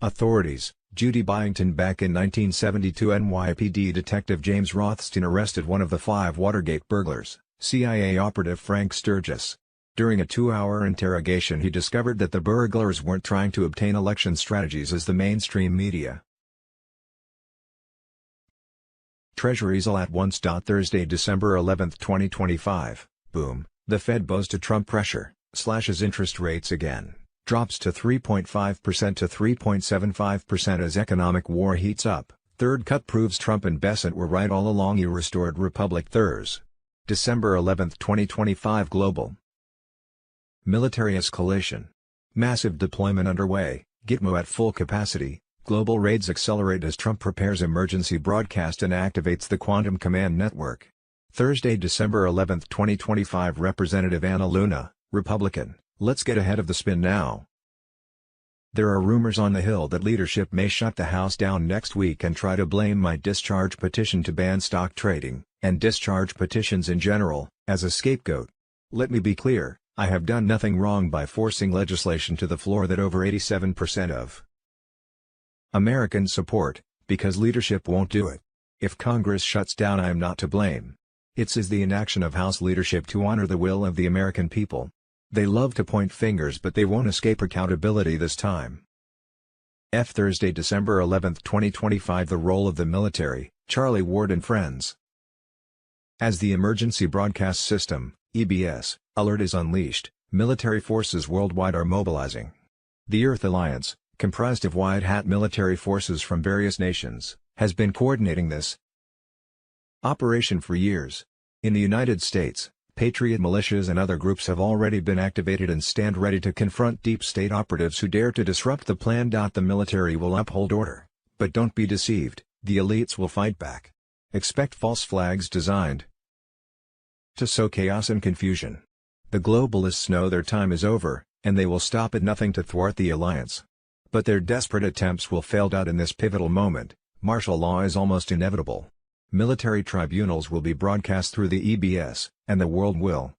authorities. Judy Byington. Back in 1972, NYPD Detective James Rothstein arrested one of the 5 Watergate burglars, CIA operative Frank Sturgis. During a 2-hour interrogation, he discovered that the burglars weren't trying to obtain election strategies as the mainstream media. Treasuries all at once. Thursday, December 11, 2025. Boom. The Fed bows to Trump pressure, slashes interest rates again, drops to 3.5% to 3.75% as economic war heats up. Third cut proves Trump and Bessent were right all along. You restored Republic. Thursday, December 11, 2025. Global military escalation. Massive deployment underway, Gitmo at full capacity. Global raids accelerate as Trump prepares emergency broadcast and activates the Quantum Command Network. Thursday, December 11, 2025. Representative Anna Luna, Republican. Let's get ahead of the spin now. There are rumors on the Hill that leadership may shut the House down next week and try to blame my discharge petition to ban stock trading, and discharge petitions in general, as a scapegoat. Let me be clear, I have done nothing wrong by forcing legislation to the floor that over 87% of Americans support, because leadership won't do it. If Congress shuts down, I am not to blame. It's the inaction of House leadership to honor the will of the American people. They love to point fingers, but they won't escape accountability this time. Thursday, December 11, 2025. The role of the military, Charlie Ward and Friends. As the Emergency Broadcast System, EBS, alert is unleashed, military forces worldwide are mobilizing. The Earth Alliance, comprised of white-hat military forces from various nations, has been coordinating this operation for years. In the United States, Patriot militias and other groups have already been activated and stand ready to confront deep state operatives who dare to disrupt the plan. The military will uphold order, but don't be deceived, the elites will fight back. Expect false flags designed to sow chaos and confusion. The globalists know their time is over, and they will stop at nothing to thwart the alliance. But their desperate attempts will fail. In this pivotal moment, martial law is almost inevitable. Military tribunals will be broadcast through the EBS, and the world will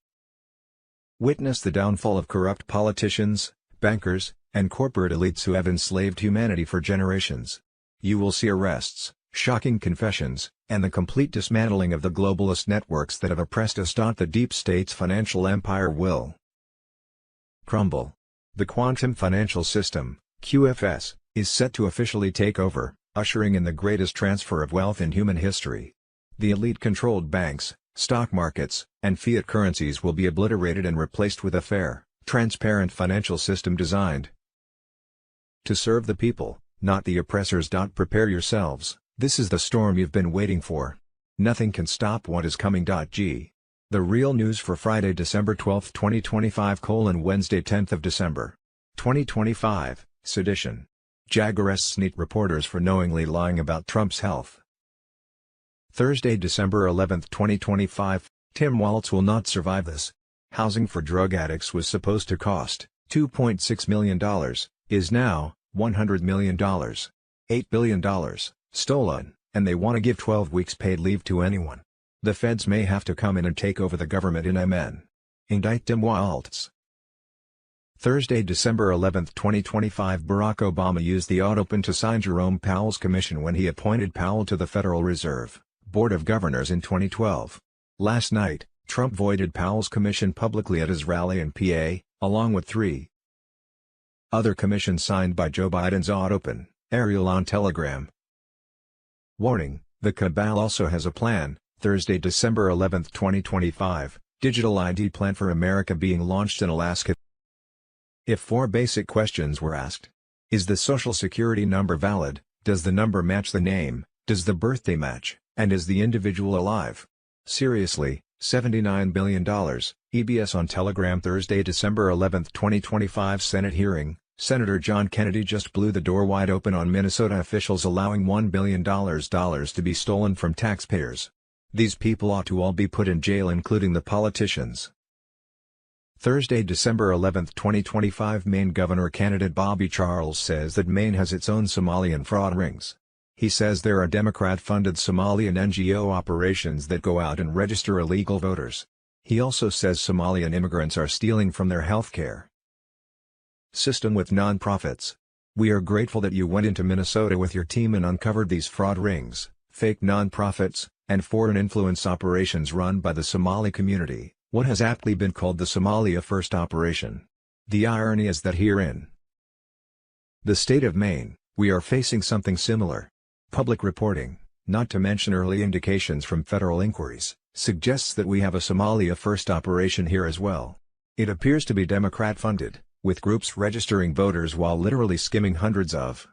witness the downfall of corrupt politicians, bankers, and corporate elites who have enslaved humanity for generations. You will see arrests, shocking confessions, and the complete dismantling of the globalist networks that have oppressed us. The deep state's financial empire will crumble. The quantum financial system, QFS, is set to officially take over, ushering in the greatest transfer of wealth in human history. The elite-controlled banks, stock markets, and fiat currencies will be obliterated and replaced with a fair, transparent financial system designed to serve the people, not the oppressors. Prepare yourselves, this is the storm you've been waiting for. Nothing can stop what is coming. The real news for Friday, December 12, 2025 : Wednesday, 10th of December, 2025, sedition. JAG arrests NET reporters for knowingly lying about Trump's health. Thursday, December 11, 2025, Tim Walz will not survive this. Housing for drug addicts was supposed to cost $2.6 million, is now $100 million. $8 billion, stolen, and they want to give 12 weeks paid leave to anyone. The feds may have to come in and take over the government in MN. Indict Tim Walz. Thursday, December 11, 2025. Barack Obama used the autopen to sign Jerome Powell's commission when he appointed Powell to the Federal Reserve Board of Governors in 2012. Last night, Trump voided Powell's commission publicly at his rally in PA, along with 3 other commissions signed by Joe Biden's autopen, Ariel on Telegram. Warning, the cabal also has a plan. Thursday, December 11, 2025, Digital ID Plan for America being launched in Alaska. If 4 basic questions were asked. Is the social security number valid? Does the number match the name? Does the birthday match? And is the individual alive? Seriously, $79 billion, EBS on Telegram. Thursday, December 11, 2025 Senate hearing. Senator John Kennedy just blew the door wide open on Minnesota officials allowing $1 billion to be stolen from taxpayers. These people ought to all be put in jail, including the politicians. Thursday, December 11, 2025 Maine Governor candidate Bobby Charles says that Maine has its own Somalian fraud rings. He says there are Democrat-funded Somalian NGO operations that go out and register illegal voters. He also says Somalian immigrants are stealing from their health care system with non-profits. We are grateful that you went into Minnesota with your team and uncovered these fraud rings, fake nonprofits, and foreign influence operations run by the Somali community, what has aptly been called the Somalia First operation. The irony is that here in the state of Maine, we are facing something similar. Public reporting, not to mention early indications from federal inquiries, suggests that we have a Somalia First operation here as well. It appears to be Democrat-funded, with groups registering voters while literally skimming hundreds of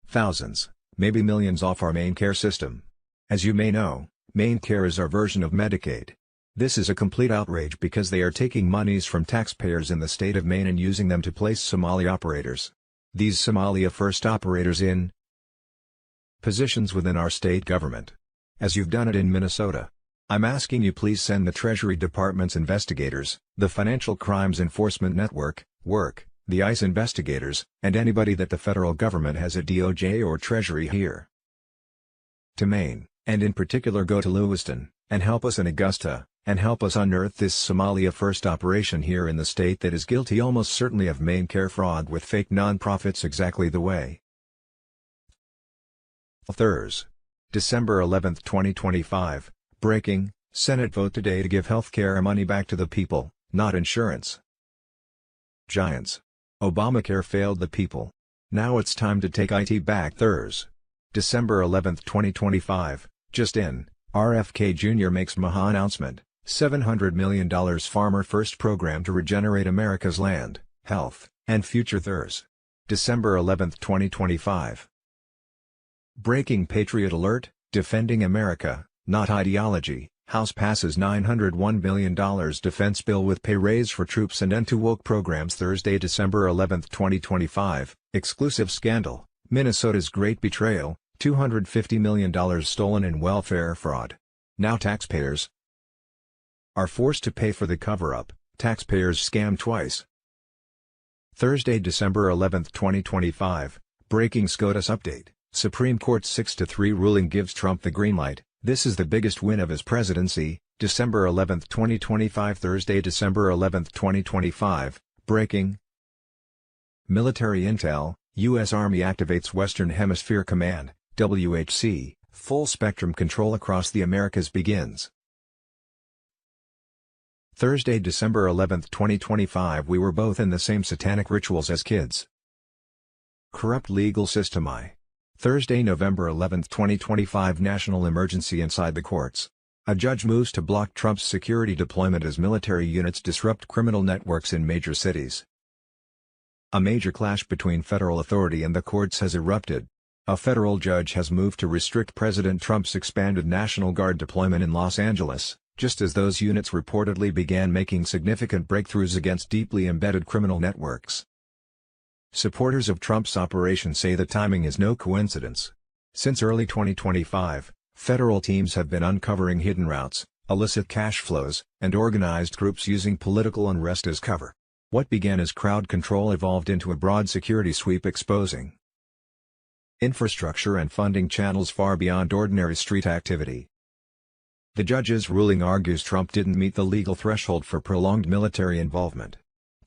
thousands, maybe millions off our MaineCare system. As you may know, MaineCare is our version of Medicaid. This is a complete outrage because they are taking monies from taxpayers in the state of Maine and using them to place Somali operators. These Somalia First operators in positions within our state government. As you've done it in Minnesota. I'm asking you please send the Treasury Department's investigators, the Financial Crimes Enforcement Network, WORK, the ICE investigators, and anybody that the federal government has at DOJ or Treasury here to Maine, and in particular go to Lewiston, and help us in Augusta, and help us unearth this Somalia First operation here in the state that is guilty almost certainly of MaineCare fraud with fake nonprofits exactly the way. Thursday, December 11, 2025. Breaking, Senate vote today to give health care money back to the people, not insurance giants. Obamacare failed the people. Now it's time to take IT back. Thursday, December 11, 2025, just in, RFK Jr. makes Maha announcement, $700 million Farmer First program to regenerate America's land, health, and future. Thursday, December 11, 2025. Breaking Patriot Alert, defending America, not ideology. House passes $901 billion defense bill with pay raise for troops and end to woke programs. Thursday, December 11, 2025, exclusive scandal, Minnesota's great betrayal, $250 million stolen in welfare fraud. Now taxpayers are forced to pay for the cover-up, taxpayers scammed twice. Thursday, December 11, 2025, breaking SCOTUS update, Supreme Court's 6-3 ruling gives Trump the green light. This is the biggest win of his presidency. December 11, 2025. Thursday, December 11, 2025, breaking military intel, U.S. Army activates Western Hemisphere Command, WHC, full spectrum control across the Americas begins. Thursday, December 11, 2025. We were both in the same satanic rituals as kids. Corrupt legal system. Thursday, November 11, 2025. National emergency inside the courts. A judge moves to block Trump's security deployment as military units disrupt criminal networks in major cities. A major clash between federal authority and the courts has erupted. A federal judge has moved to restrict President Trump's expanded National Guard deployment in Los Angeles, just as those units reportedly began making significant breakthroughs against deeply embedded criminal networks. Supporters of Trump's operation say the timing is no coincidence. Since early 2025, federal teams have been uncovering hidden routes, illicit cash flows, and organized groups using political unrest as cover. What began as crowd control evolved into a broad security sweep exposing infrastructure and funding channels far beyond ordinary street activity. The judge's ruling argues Trump didn't meet the legal threshold for prolonged military involvement.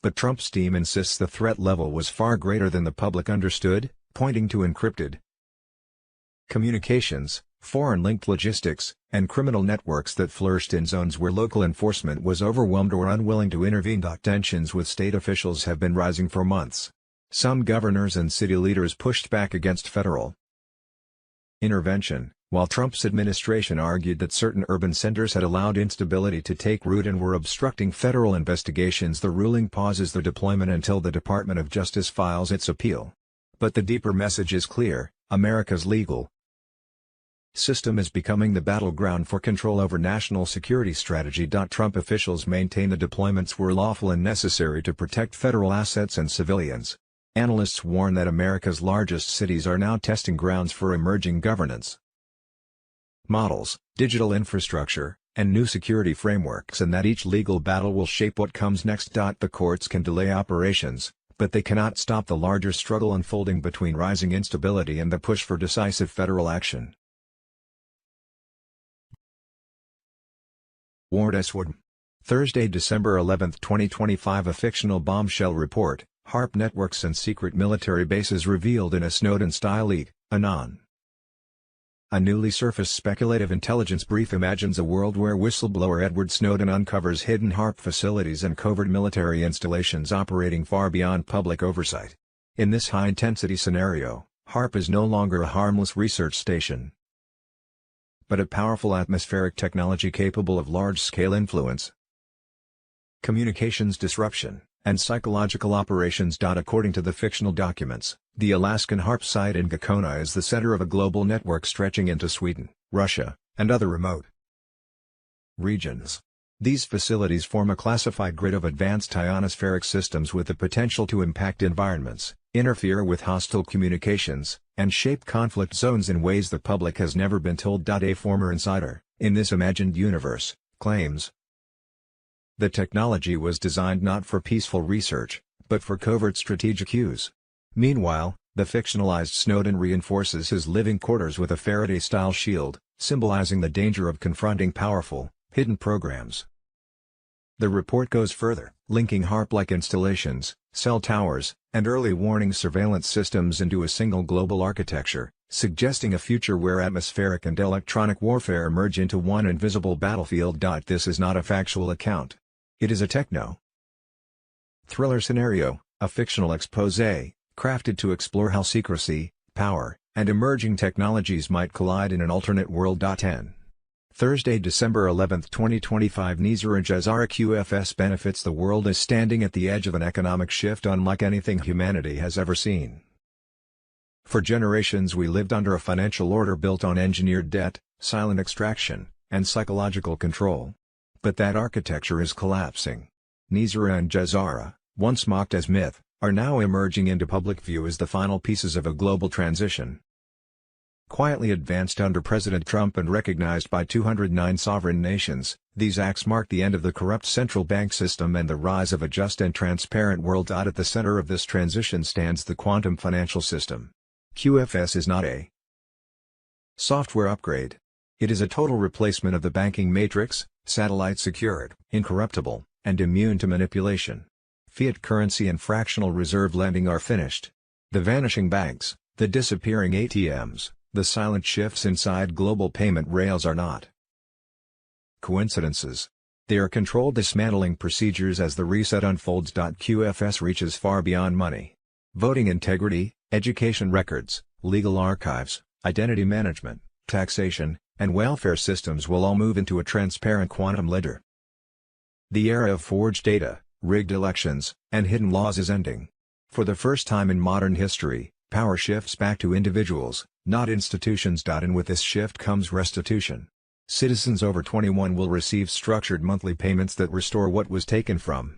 But Trump's team insists the threat level was far greater than the public understood, pointing to encrypted communications, foreign-linked logistics, and criminal networks that flourished in zones where local enforcement was overwhelmed or unwilling to intervene. Tensions with state officials have been rising for months. Some governors and city leaders pushed back against federal intervention, while Trump's administration argued that certain urban centers had allowed instability to take root and were obstructing federal investigations. The ruling pauses the deployment until the Department of Justice files its appeal. But the deeper message is clear: America's legal system is becoming the battleground for control over national security strategy. Trump officials maintain the deployments were lawful and necessary to protect federal assets and civilians. Analysts warn that America's largest cities are now testing grounds for emerging governance models, digital infrastructure, and new security frameworks, and that each legal battle will shape what comes next. The courts can delay operations, but they cannot stop the larger struggle unfolding between rising instability and the push for decisive federal action. Ward S. Wood. Thursday, December 11, 2025. A fictional bombshell report, HARP networks and secret military bases revealed in a Snowden-style leak, anon. A newly surfaced speculative intelligence brief imagines a world where whistleblower Edward Snowden uncovers hidden HARP facilities and covert military installations operating far beyond public oversight. In this high-intensity scenario, HARP is no longer a harmless research station, but a powerful atmospheric technology capable of large-scale influence, communications disruption, and psychological operations. According to the fictional documents, the Alaskan HARP site in Gakona is the center of a global network stretching into Sweden, Russia, and other remote regions. These facilities form a classified grid of advanced ionospheric systems with the potential to impact environments, interfere with hostile communications, and shape conflict zones in ways the public has never been told. A former insider, in this imagined universe, claims the technology was designed not for peaceful research, but for covert strategic use. Meanwhile, the fictionalized Snowden reinforces his living quarters with a Faraday-style shield, symbolizing the danger of confronting powerful, hidden programs. The report goes further, linking HARP-like installations, cell towers, and early warning surveillance systems into a single global architecture, suggesting a future where atmospheric and electronic warfare merge into one invisible battlefield. This is not a factual account. It is a techno-thriller scenario, a fictional exposé, crafted to explore how secrecy, power, and emerging technologies might collide in an alternate world. Thursday, December 11, 2025. Nizar Jazara QFS benefits. The world is standing at the edge of an economic shift unlike anything humanity has ever seen. For generations we lived under a financial order built on engineered debt, silent extraction, and psychological control. But that architecture is collapsing. Nizar and Jazara, once mocked as myth, are now emerging into public view as the final pieces of a global transition. Quietly advanced under President Trump and recognized by 209 sovereign nations, these acts mark the end of the corrupt central bank system and the rise of a just and transparent world. At the center of this transition stands the quantum financial system. QFS is not a software upgrade. It is a total replacement of the banking matrix, satellite-secured, incorruptible, and immune to manipulation. Fiat currency and fractional reserve lending are finished. The vanishing banks, the disappearing ATMs, the silent shifts inside global payment rails are not coincidences. They are controlled dismantling procedures as the reset unfolds. QFS reaches far beyond money. Voting integrity, education records, legal archives, identity management, taxation, and welfare systems will all move into a transparent quantum ledger. The era of forged data, rigged elections, and hidden laws is ending. For the first time in modern history, power shifts back to individuals, not institutions. And with this shift comes restitution. Citizens over 21 will receive structured monthly payments that restore what was taken from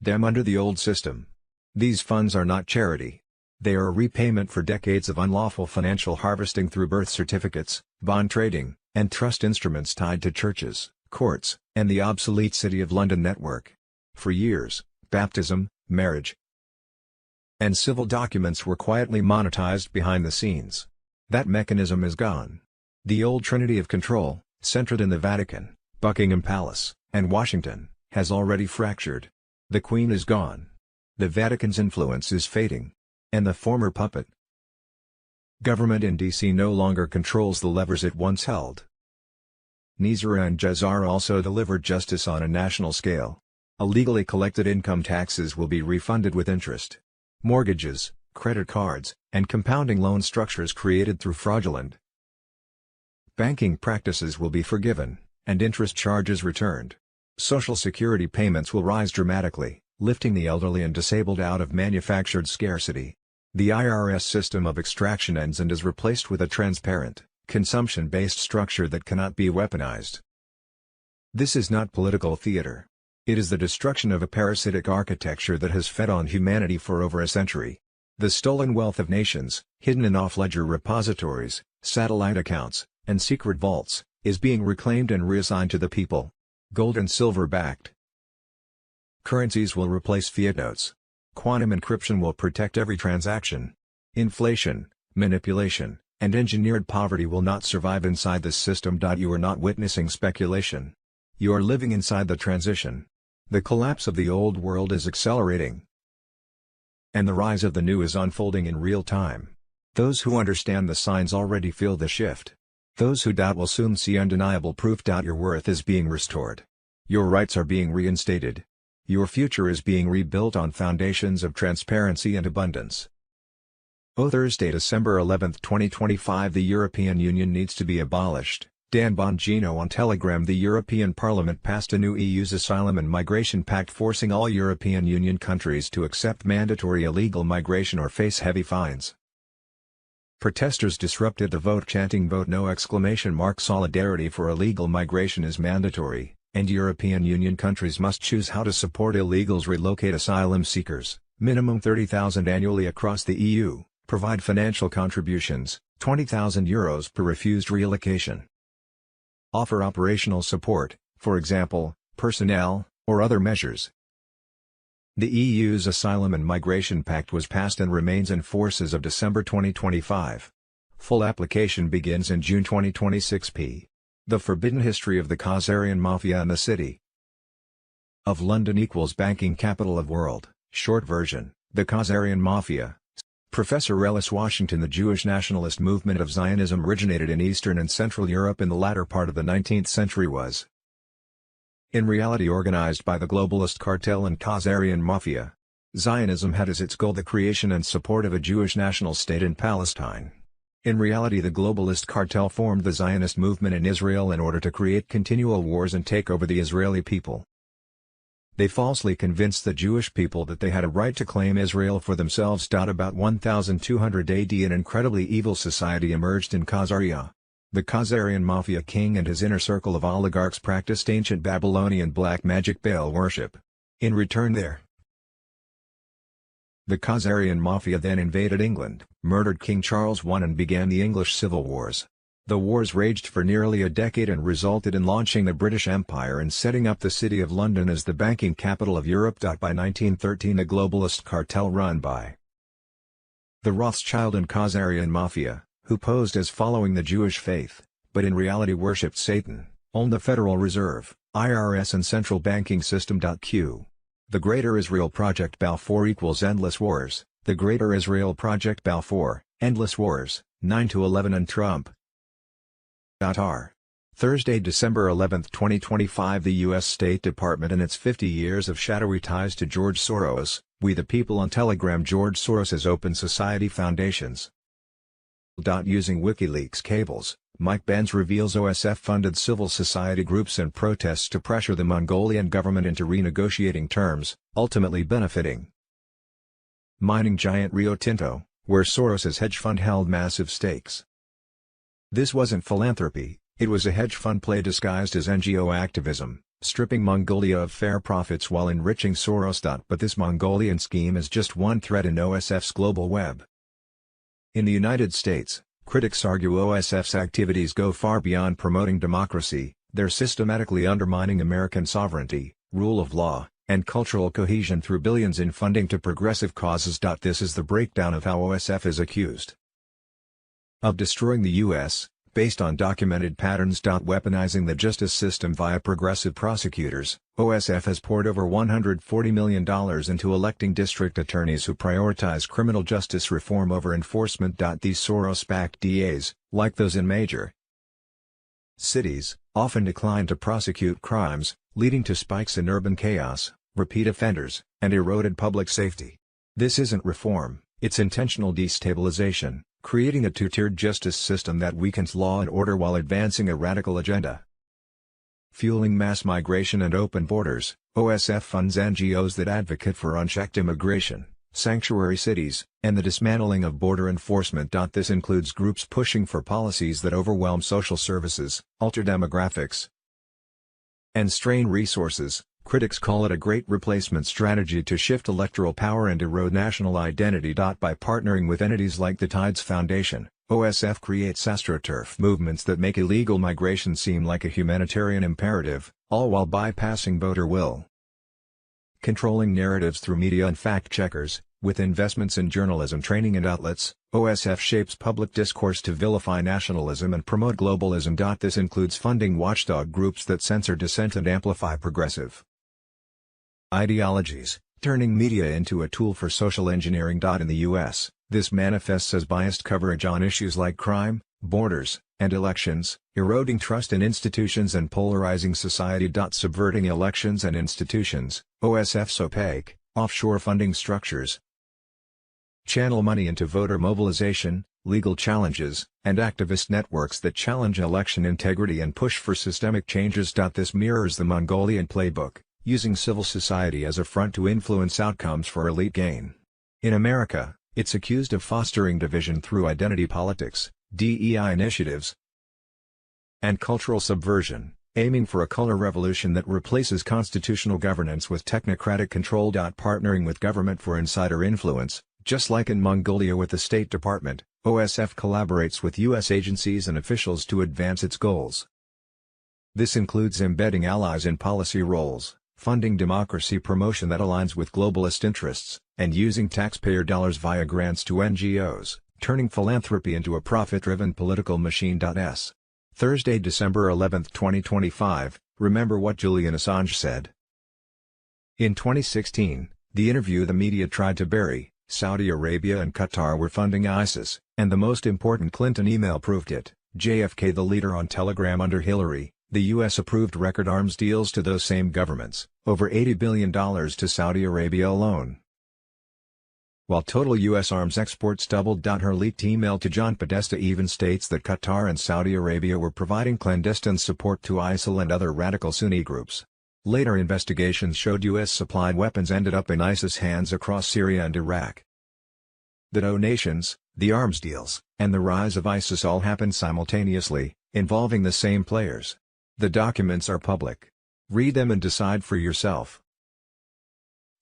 them under the old system. These funds are not charity. They are a repayment for decades of unlawful financial harvesting through birth certificates, bond trading, and trust instruments tied to churches, courts, and the obsolete City of London network. For years, baptism, marriage, and civil documents were quietly monetized behind the scenes. That mechanism is gone. The old trinity of control, centered in the Vatican, Buckingham Palace, and Washington, has already fractured. The Queen is gone. The Vatican's influence is fading. And the former puppet government in D.C. no longer controls the levers it once held. Nizar and Jazara also delivered justice on a national scale. Illegally collected income taxes will be refunded with interest. Mortgages, credit cards, and compounding loan structures created through fraudulent banking practices will be forgiven, and interest charges returned. Social Security payments will rise dramatically, lifting the elderly and disabled out of manufactured scarcity. The IRS system of extraction ends and is replaced with a transparent, consumption-based structure that cannot be weaponized. This is not political theater. It is the destruction of a parasitic architecture that has fed on humanity for over a century. The stolen wealth of nations, hidden in off-ledger repositories, satellite accounts, and secret vaults, is being reclaimed and reassigned to the people. Gold and silver-backed currencies will replace fiat notes. Quantum encryption will protect every transaction. Inflation, manipulation, and engineered poverty will not survive inside this system. You are not witnessing speculation. You are living inside the transition. The collapse of the old world is accelerating. and the rise of the new is unfolding in real time. Those who understand the signs already feel the shift. Those who doubt will soon see undeniable proof. Your worth is being restored. Your rights are being reinstated. Your future is being rebuilt on foundations of transparency and abundance. Thursday, December 11, 2025. The European Union needs to be abolished. Dan Bongino on Telegram. The European Parliament passed a new EU's Asylum and Migration Pact forcing all European Union countries to accept mandatory illegal migration or face heavy fines. Protesters disrupted the vote chanting "Vote No!" Solidarity for illegal migration is mandatory, and European Union countries must choose how to support illegals relocate asylum seekers, minimum 30,000 annually across the EU, provide financial contributions, €20,000 per refused relocation. Offer operational support, for example, personnel, or other measures. The EU's Asylum and Migration Pact was passed and remains in force as of December 2025. Full application begins in June 2026. The Forbidden History of the Khazarian Mafia and the City of London equals banking capital of world. Short version, the Khazarian Mafia. Professor Ellis Washington. The Jewish nationalist movement of Zionism originated in Eastern and Central Europe in the latter part of the 19th century was in reality organized by the globalist cartel and Khazarian Mafia. Zionism had as its goal the creation and support of a Jewish national state in Palestine. In reality, the globalist cartel formed the Zionist movement in Israel in order to create continual wars and take over the Israeli people. They falsely convinced the Jewish people that they had a right to claim Israel for themselves. About 1200 AD an incredibly evil society emerged in Khazaria. The Khazarian Mafia king and his inner circle of oligarchs practiced ancient Babylonian black magic Baal worship. In return the Khazarian Mafia then invaded England, murdered King Charles I and began the English Civil Wars. The wars raged for nearly a decade and resulted in launching the British Empire and setting up the City of London as the banking capital of Europe. By 1913 a globalist cartel run by the Rothschild and Khazarian Mafia, who posed as following the Jewish faith, but in reality worshipped Satan, owned the Federal Reserve, IRS and central banking system. The Greater Israel Project Balfour equals endless wars. The Greater Israel Project Balfour, endless wars, 9-11 and Trump. Thursday, December 11, 2025. The U.S. State Department and its 50 years of shadowy ties to George Soros. We the People on Telegram. George Soros's Open Society Foundations. Using WikiLeaks cables, Mike Benz reveals OSF-funded civil society groups and protests to pressure the Mongolian government into renegotiating terms, ultimately benefiting mining giant Rio Tinto, where Soros's hedge fund held massive stakes. This wasn't philanthropy, it was a hedge fund play disguised as NGO activism, stripping Mongolia of fair profits while enriching Soros. But this Mongolian scheme is just one thread in OSF's global web. In the United States, critics argue OSF's activities go far beyond promoting democracy, they're systematically undermining American sovereignty, rule of law, and cultural cohesion through billions in funding to progressive causes. This is the breakdown of how OSF is accused of destroying the U.S., based on documented patterns. Weaponizing the justice system via progressive prosecutors, OSF has poured over $140 million into electing district attorneys who prioritize criminal justice reform over enforcement. These Soros-backed DAs, like those in major cities, often decline to prosecute crimes, leading to spikes in urban chaos, repeat offenders, and eroded public safety. This isn't reform, it's intentional destabilization, creating a two-tiered justice system that weakens law and order while advancing a radical agenda. Fueling mass migration and open borders, OSF funds NGOs that advocate for unchecked immigration, sanctuary cities, and the dismantling of border enforcement. This includes groups pushing for policies that overwhelm social services, alter demographics, and strain resources. Critics call it a great replacement strategy to shift electoral power and erode national identity. By partnering with entities like the Tides Foundation, OSF creates astroturf movements that make illegal migration seem like a humanitarian imperative, all while bypassing voter will. Controlling narratives through media and fact-checkers, with investments in journalism training and outlets, OSF shapes public discourse to vilify nationalism and promote globalism. This includes funding watchdog groups that censor dissent and amplify progressive ideologies, turning media into a tool for social engineering. In the U.S., this manifests as biased coverage on issues like crime, borders, and elections, eroding trust in institutions and polarizing society. Subverting elections and institutions, OSF's opaque, offshore funding structures channel money into voter mobilization, legal challenges, and activist networks that challenge election integrity and push for systemic changes. This mirrors the Mongolian playbook, using civil society as a front to influence outcomes for elite gain. In America, it's accused of fostering division through identity politics, DEI initiatives, and cultural subversion, aiming for a color revolution that replaces constitutional governance with technocratic control. Partnering with government for insider influence, just like in Mongolia with the State Department, OSF collaborates with U.S. agencies and officials to advance its goals. This includes embedding allies in policy roles, funding democracy promotion that aligns with globalist interests, and using taxpayer dollars via grants to NGOs, turning philanthropy into a profit-driven political machine. Thursday, December 11, 2025, remember what Julian Assange said. In 2016, the interview the media tried to bury, Saudi Arabia and Qatar were funding ISIS, and the most important Clinton email proved it. JFK, the leader on Telegram under Hillary, the U.S. approved record arms deals to those same governments, over $80 billion to Saudi Arabia alone. While total U.S. arms exports doubled. Her leaked email to John Podesta even states that Qatar and Saudi Arabia were providing clandestine support to ISIL and other radical Sunni groups. Later investigations showed U.S.-supplied weapons ended up in ISIS hands across Syria and Iraq. The donations, the arms deals, and the rise of ISIS all happened simultaneously, involving the same players. The documents are public. Read them and decide for yourself.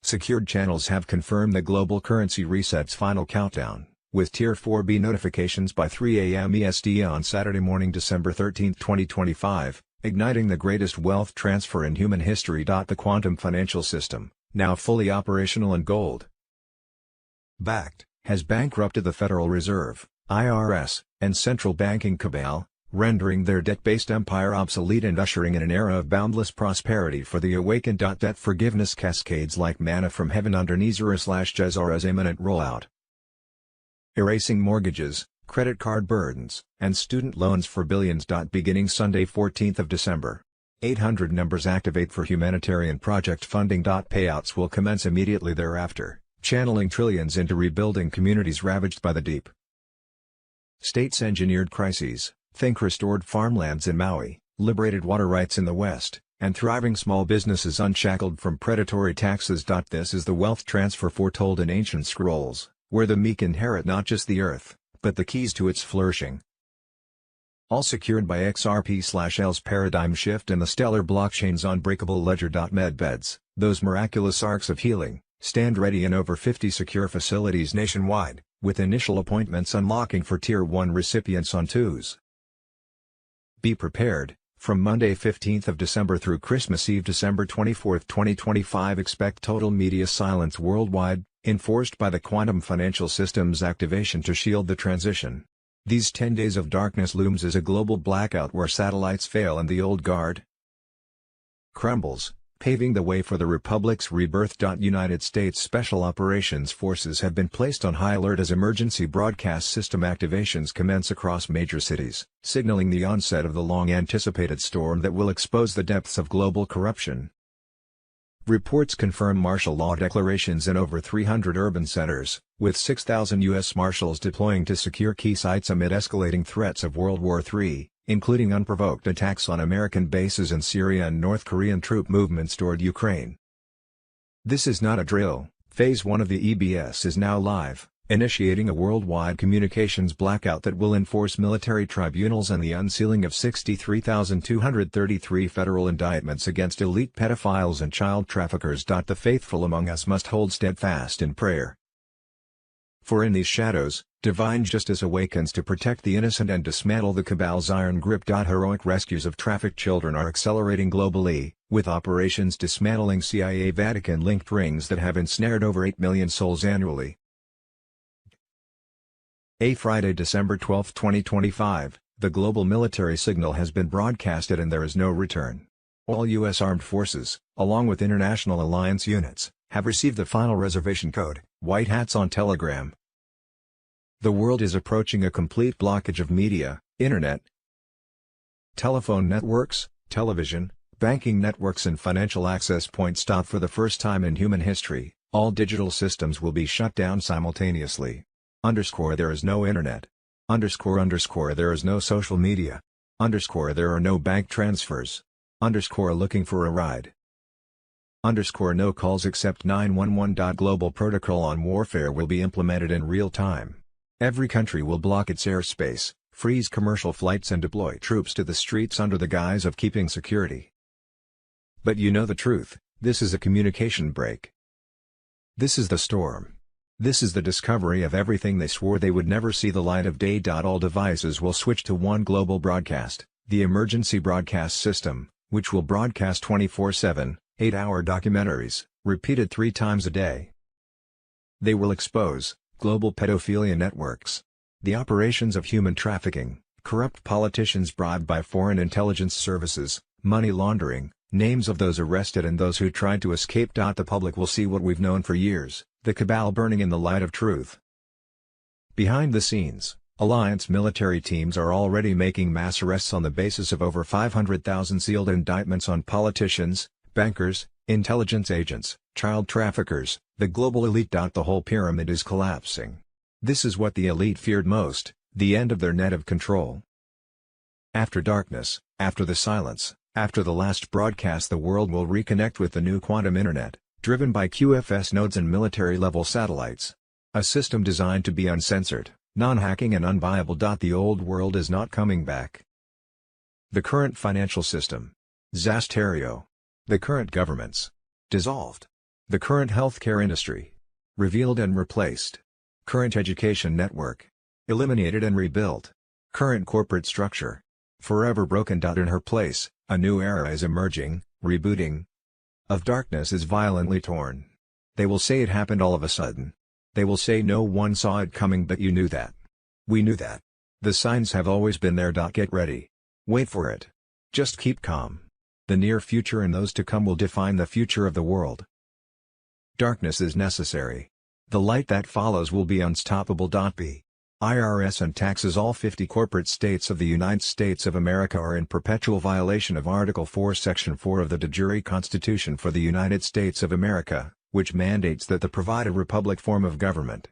Secured channels have confirmed the global currency reset's final countdown, with Tier 4B notifications by 3 a.m. EST on Saturday morning, December 13, 2025. Igniting the greatest wealth transfer in human history. The quantum financial system, now fully operational and gold-backed, has bankrupted the Federal Reserve, IRS, and central banking cabal, rendering their debt-based empire obsolete and ushering in an era of boundless prosperity for the awakened. Debt forgiveness cascades like manna from heaven under Nizar/Jezara's imminent rollout. Erasing mortgages, credit card burdens, and student loans for billions. Beginning Sunday 14th of December. 800 numbers activate for humanitarian project funding. Payouts will commence immediately thereafter, channeling trillions into rebuilding communities ravaged by the deep states engineered crises. Think restored farmlands in Maui, liberated water rights in the West, and thriving small businesses unshackled from predatory taxes. This is the wealth transfer foretold in ancient scrolls, where the meek inherit not just the earth, but the keys to its flourishing. All secured by XRP/L's paradigm shift and the stellar blockchain's unbreakable ledger. Medbeds, those miraculous arcs of healing, stand ready in over 50 secure facilities nationwide, with initial appointments unlocking for Tier 1 recipients on 2s. Be prepared. From Monday 15th of December through Christmas Eve December 24, 2025, expect total media silence worldwide, enforced by the quantum financial system's activation to shield the transition. These 10 days of darkness looms as a global blackout where satellites fail and the old guard crumbles, paving the way for the Republic's rebirth. United States Special Operations Forces have been placed on high alert as emergency broadcast system activations commence across major cities, signaling the onset of the long-anticipated storm that will expose the depths of global corruption. Reports confirm martial law declarations in over 300 urban centers, with 6,000 U.S. Marshals deploying to secure key sites amid escalating threats of World War III, including unprovoked attacks on American bases in Syria and North Korean troop movements toward Ukraine. This is not a drill. Phase 1 of the EBS is now live, initiating a worldwide communications blackout that will enforce military tribunals and the unsealing of 63,233 federal indictments against elite pedophiles and child traffickers. The faithful among us must hold steadfast in prayer. For in these shadows, divine justice awakens to protect the innocent and dismantle the cabal's iron grip. Heroic rescues of trafficked children are accelerating globally, with operations dismantling CIA Vatican-linked rings that have ensnared over 8 million souls annually. Friday, December 12, 2025, the global military signal has been broadcasted and there is no return. All U.S. armed forces, along with international alliance units, Have received the final reservation code, White Hats on Telegram. The world is approaching a complete blockage of media, internet, telephone networks, television, banking networks and financial access points. For the first time in human history, all digital systems will be shut down simultaneously. There is no internet. There is no social media. There are no bank transfers. Looking for a ride. No calls except 911. Global protocol on warfare will be implemented in real time. Every country will block its airspace, freeze commercial flights and deploy troops to the streets under the guise of keeping security. But you know the truth, this is a communication break. This is the storm. This is the discovery of everything they swore they would never see the light of day. All devices will switch to one global broadcast, the emergency broadcast system, which will broadcast 24/7, 8-hour documentaries, repeated 3 times a day. They will expose global pedophilia networks, the operations of human trafficking, corrupt politicians bribed by foreign intelligence services, money laundering, names of those arrested and those who tried to escape. The public will see what we've known for years, the cabal burning in the light of truth. Behind the scenes, alliance military teams are already making mass arrests on the basis of over 500,000 sealed indictments on politicians, bankers, intelligence agents, child traffickers, the global elite. The whole pyramid is collapsing. This is what the elite feared most, the end of their net of control. After darkness, after the silence, after the last broadcast, the world will reconnect with the new quantum internet, driven by QFS nodes and military-level satellites. A system designed to be uncensored, non-hacking and unviable. The old world is not coming back. The current financial system. Zasterio. The current governments. Dissolved. The current healthcare industry. Revealed and replaced. Current education network. Eliminated and rebuilt. Current corporate structure. Forever broken. In her place, a new era is emerging, rebooting. Of darkness is violently torn. They will say it happened all of a sudden. They will say no one saw it coming, but you knew that. We knew that. The signs have always been there. Get ready. Wait for it. Just keep calm. The near future and those to come will define the future of the world. Darkness is necessary. The light that follows will be unstoppable. IRS and taxes. All 50 corporate states of the United States of America are in perpetual violation of Article 4 Section 4 of the de jure Constitution for the United States of America, which mandates that they provide a republic form of government.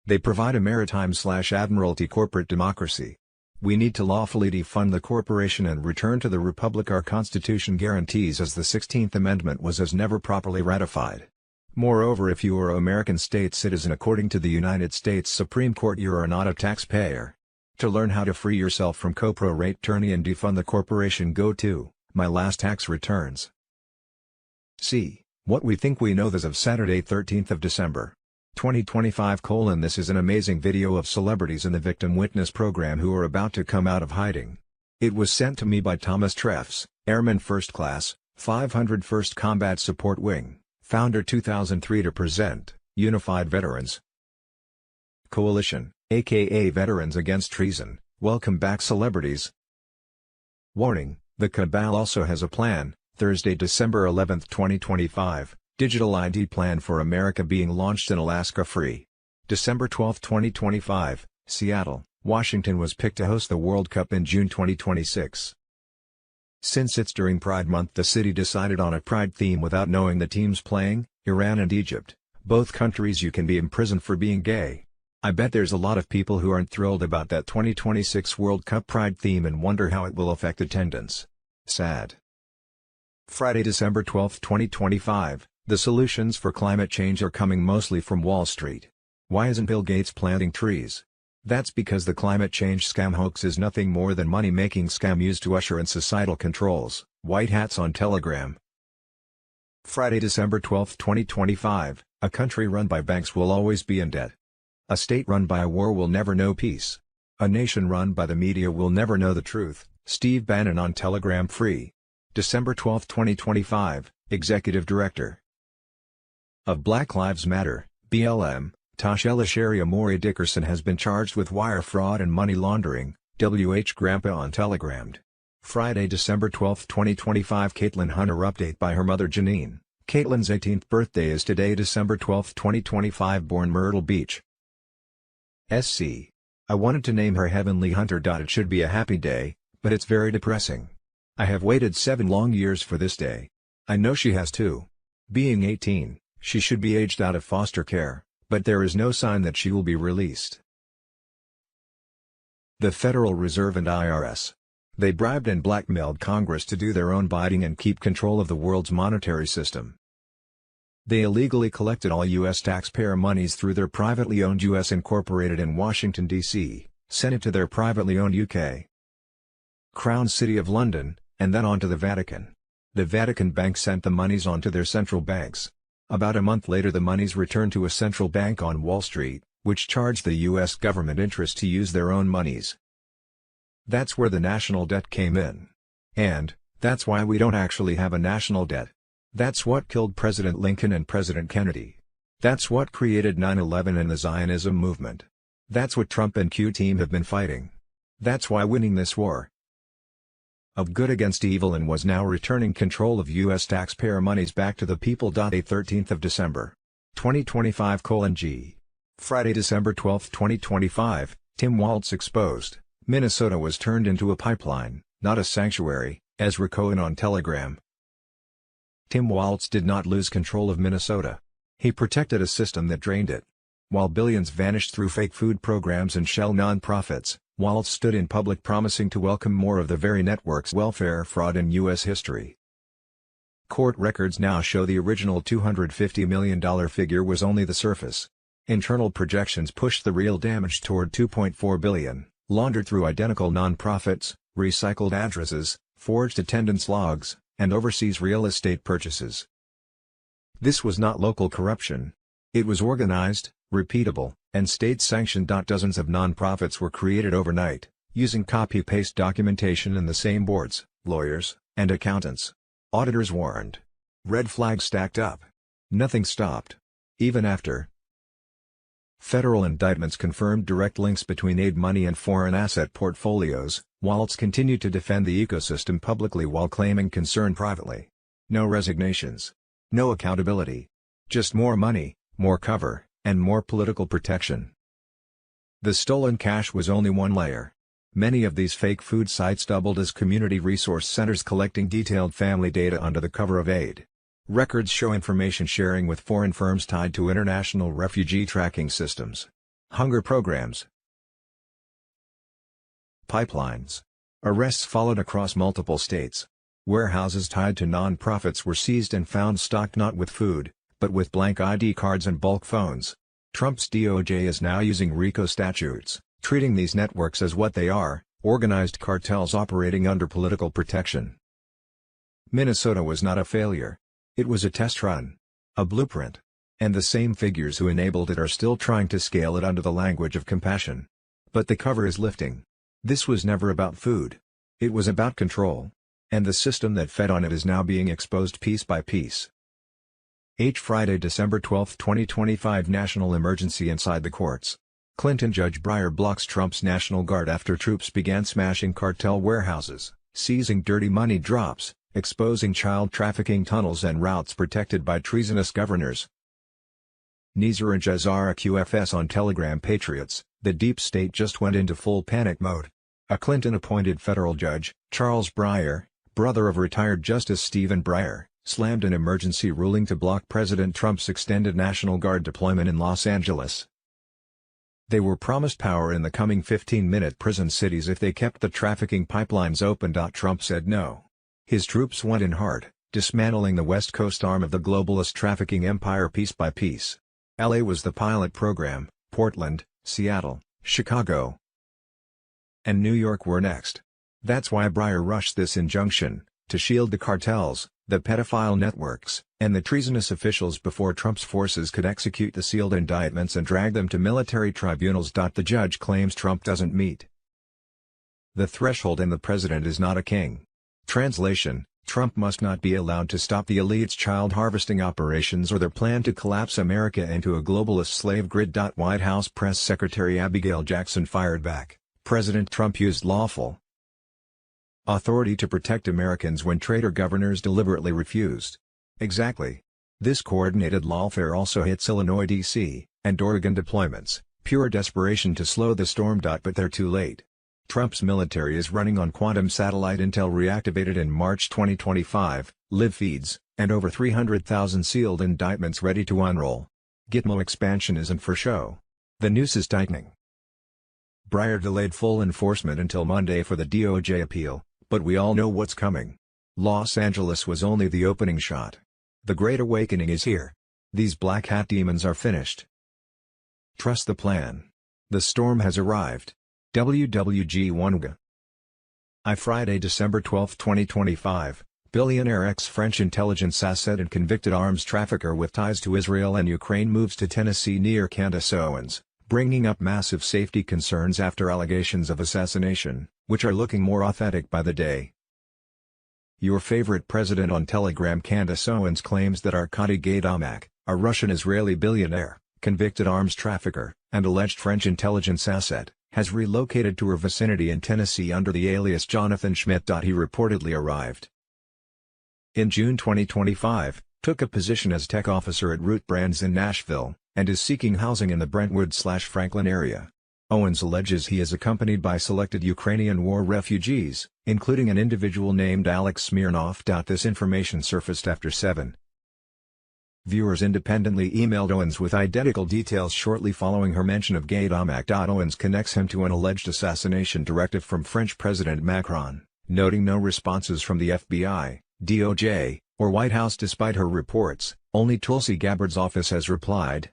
They provide a maritime/admiralty corporate democracy. We need to lawfully defund the corporation and return to the republic our Constitution guarantees, as the 16th Amendment was as never properly ratified. Moreover, if you are an American state citizen according to the United States Supreme Court, you are not a taxpayer. To learn how to free yourself from co-prorate tyranny and defund the corporation, go to My Last Tax Returns. See what we think we know as of Saturday 13th of December. 2025. This is an amazing video of celebrities in the Victim Witness program who are about to come out of hiding. It was sent to me by Thomas Treffs, Airman First Class, 501st Combat Support Wing, Founder 2003, to present Unified Veterans Coalition, aka Veterans Against Treason. Welcome back, celebrities. Warning: the cabal also has a plan. Thursday, December 11, 2025. Digital ID plan for America being launched in Alaska free. December 12, 2025, Seattle, Washington was picked to host the World Cup in June 2026. Since it's during Pride Month, the city decided on a Pride theme without knowing the teams playing, Iran and Egypt. Both countries you can be imprisoned for being gay. I bet there's a lot of people who aren't thrilled about that 2026 World Cup Pride theme and wonder how it will affect attendance. Sad. Friday, December 12, 2025. The solutions for climate change are coming mostly from Wall Street. Why isn't Bill Gates planting trees? That's because the climate change scam hoax is nothing more than money-making scam used to usher in societal controls. White Hats on Telegram. Friday, December 12, 2025. A country run by banks will always be in debt. A state run by a war will never know peace. A nation run by the media will never know the truth. Steve Bannon on Telegram free. December 12, 2025. Executive Director of Black Lives Matter, BLM, Tasha Sharia Mori Dickerson has been charged with wire fraud and money laundering. WH Grandpa on Telegram. Friday, December 12, 2025. Caitlyn Hunter update by her mother Janine. Caitlin's 18th birthday is today, December 12, 2025, born Myrtle Beach. SC. I wanted to name her Heavenly Hunter. It should be a happy day, but it's very depressing. I have waited 7 long years for this day. I know she has too. Being 18, she should be aged out of foster care, but there is no sign that she will be released. The Federal Reserve and IRS. They bribed and blackmailed Congress to do their own bidding and keep control of the world's monetary system. They illegally collected all U.S. taxpayer monies through their privately owned U.S. Incorporated in Washington, D.C., sent it to their privately owned U.K. Crown City of London, and then on to the Vatican. The Vatican Bank sent the monies on to their central banks. About a month later the monies returned to a central bank on Wall Street, which charged the U.S. government interest to use their own monies. That's where the national debt came in. And, that's why we don't actually have a national debt. That's what killed President Lincoln and President Kennedy. That's what created 9/11 and the Zionism movement. That's what Trump and Q team have been fighting. That's why winning this war of good against evil and was now returning control of U.S. taxpayer monies back to the people. 13th of December, 2025:G. Friday, December 12, 2025, Tim Walz exposed. Minnesota was turned into a pipeline, not a sanctuary, Ezra Cohen on Telegram. Tim Walz did not lose control of Minnesota. He protected a system that drained it. While billions vanished through fake food programs and shell nonprofits, Walz stood in public promising to welcome more of the very network's welfare fraud in U.S. history. Court records now show the original $250 million figure was only the surface. Internal projections pushed the real damage toward $2.4 billion. Laundered through identical nonprofits, recycled addresses, forged attendance logs, and overseas real estate purchases. This was not local corruption. It was organized, repeatable, and state-sanctioned. Dozens of nonprofits were created overnight, using copy-paste documentation in the same boards, lawyers, and accountants. Auditors warned. Red flags stacked up. Nothing stopped. Even after federal indictments confirmed direct links between aid money and foreign asset portfolios, Walz continued to defend the ecosystem publicly while claiming concern privately. No resignations. No accountability. Just more money, more cover, and more political protection. The stolen cash was only one layer. Many of these fake food sites doubled as community resource centers collecting detailed family data under the cover of aid. Records show information sharing with foreign firms tied to international refugee tracking systems. Hunger programs. Pipelines. Arrests followed across multiple states. Warehouses tied to non-profits were seized and found stocked not with food, but with blank ID cards and bulk phones. Trump's DOJ is now using RICO statutes, treating these networks as what they are, organized cartels operating under political protection. Minnesota was not a failure. It was a test run. A blueprint. And the same figures who enabled it are still trying to scale it under the language of compassion. But the cover is lifting. This was never about food. It was about control. And the system that fed on it is now being exposed piece by piece. Friday, December 12, 2025. National emergency inside the courts. Clinton Judge Breyer blocks Trump's National Guard after troops began smashing cartel warehouses, seizing dirty money drops, exposing child trafficking tunnels and routes protected by treasonous governors. Nizar and Jazara QFS on Telegram. Patriots, the deep state just went into full panic mode. A Clinton-appointed federal judge, Charles Breyer, brother of retired Justice Stephen Breyer, slammed an emergency ruling to block President Trump's extended National Guard deployment in Los Angeles. They were promised power in the coming 15-minute prison cities if they kept the trafficking pipelines open. Trump said no. His troops went in hard, dismantling the West Coast arm of the globalist trafficking empire piece by piece. LA was the pilot program, Portland, Seattle, Chicago, and New York were next. That's why Breyer rushed this injunction, to shield the cartels, the pedophile networks, and the treasonous officials before Trump's forces could execute the sealed indictments and drag them to military tribunals. The judge claims Trump doesn't meet the threshold and the president is not a king. Translation: Trump must not be allowed to stop the elite's child harvesting operations or their plan to collapse America into a globalist slave grid. White House Press Secretary Abigail Jackson fired back. President Trump used lawful authority to protect Americans when traitor governors deliberately refused. Exactly. This coordinated lawfare also hits Illinois D.C. and Oregon deployments, pure desperation to slow the storm. But they're too late. Trump's military is running on quantum satellite intel reactivated in March 2025, live feeds, and over 300,000 sealed indictments ready to unroll. Gitmo expansion isn't for show. The noose is tightening. Breyer delayed full enforcement until Monday for the DOJ appeal, but we all know what's coming. Los Angeles was only the opening shot. The Great Awakening is here. These black hat demons are finished. Trust the plan. The storm has arrived. WWG1G. Friday, December 12, 2025, billionaire ex-French intelligence asset and convicted arms trafficker with ties to Israel and Ukraine moves to Tennessee near Candace Owens, bringing up massive safety concerns after allegations of assassination, which are looking more authentic by the day. Your favorite president on Telegram. Candace Owens claims that Arkady Gaidamak, a Russian-Israeli billionaire, convicted arms trafficker, and alleged French intelligence asset, has relocated to her vicinity in Tennessee under the alias Jonathan Schmidt. He reportedly arrived in June 2025, took a position as tech officer at Root Brands in Nashville, and is seeking housing in the Brentwood/Franklin area. Owens alleges he is accompanied by selected Ukrainian war refugees, including an individual named Alex Smirnov. This information surfaced after 7. Viewers independently emailed Owens with identical details shortly following her mention of Gaidamak. Owens connects him to an alleged assassination directive from French President Macron, noting no responses from the FBI, DOJ, or White House. Despite her reports, only Tulsi Gabbard's office has replied.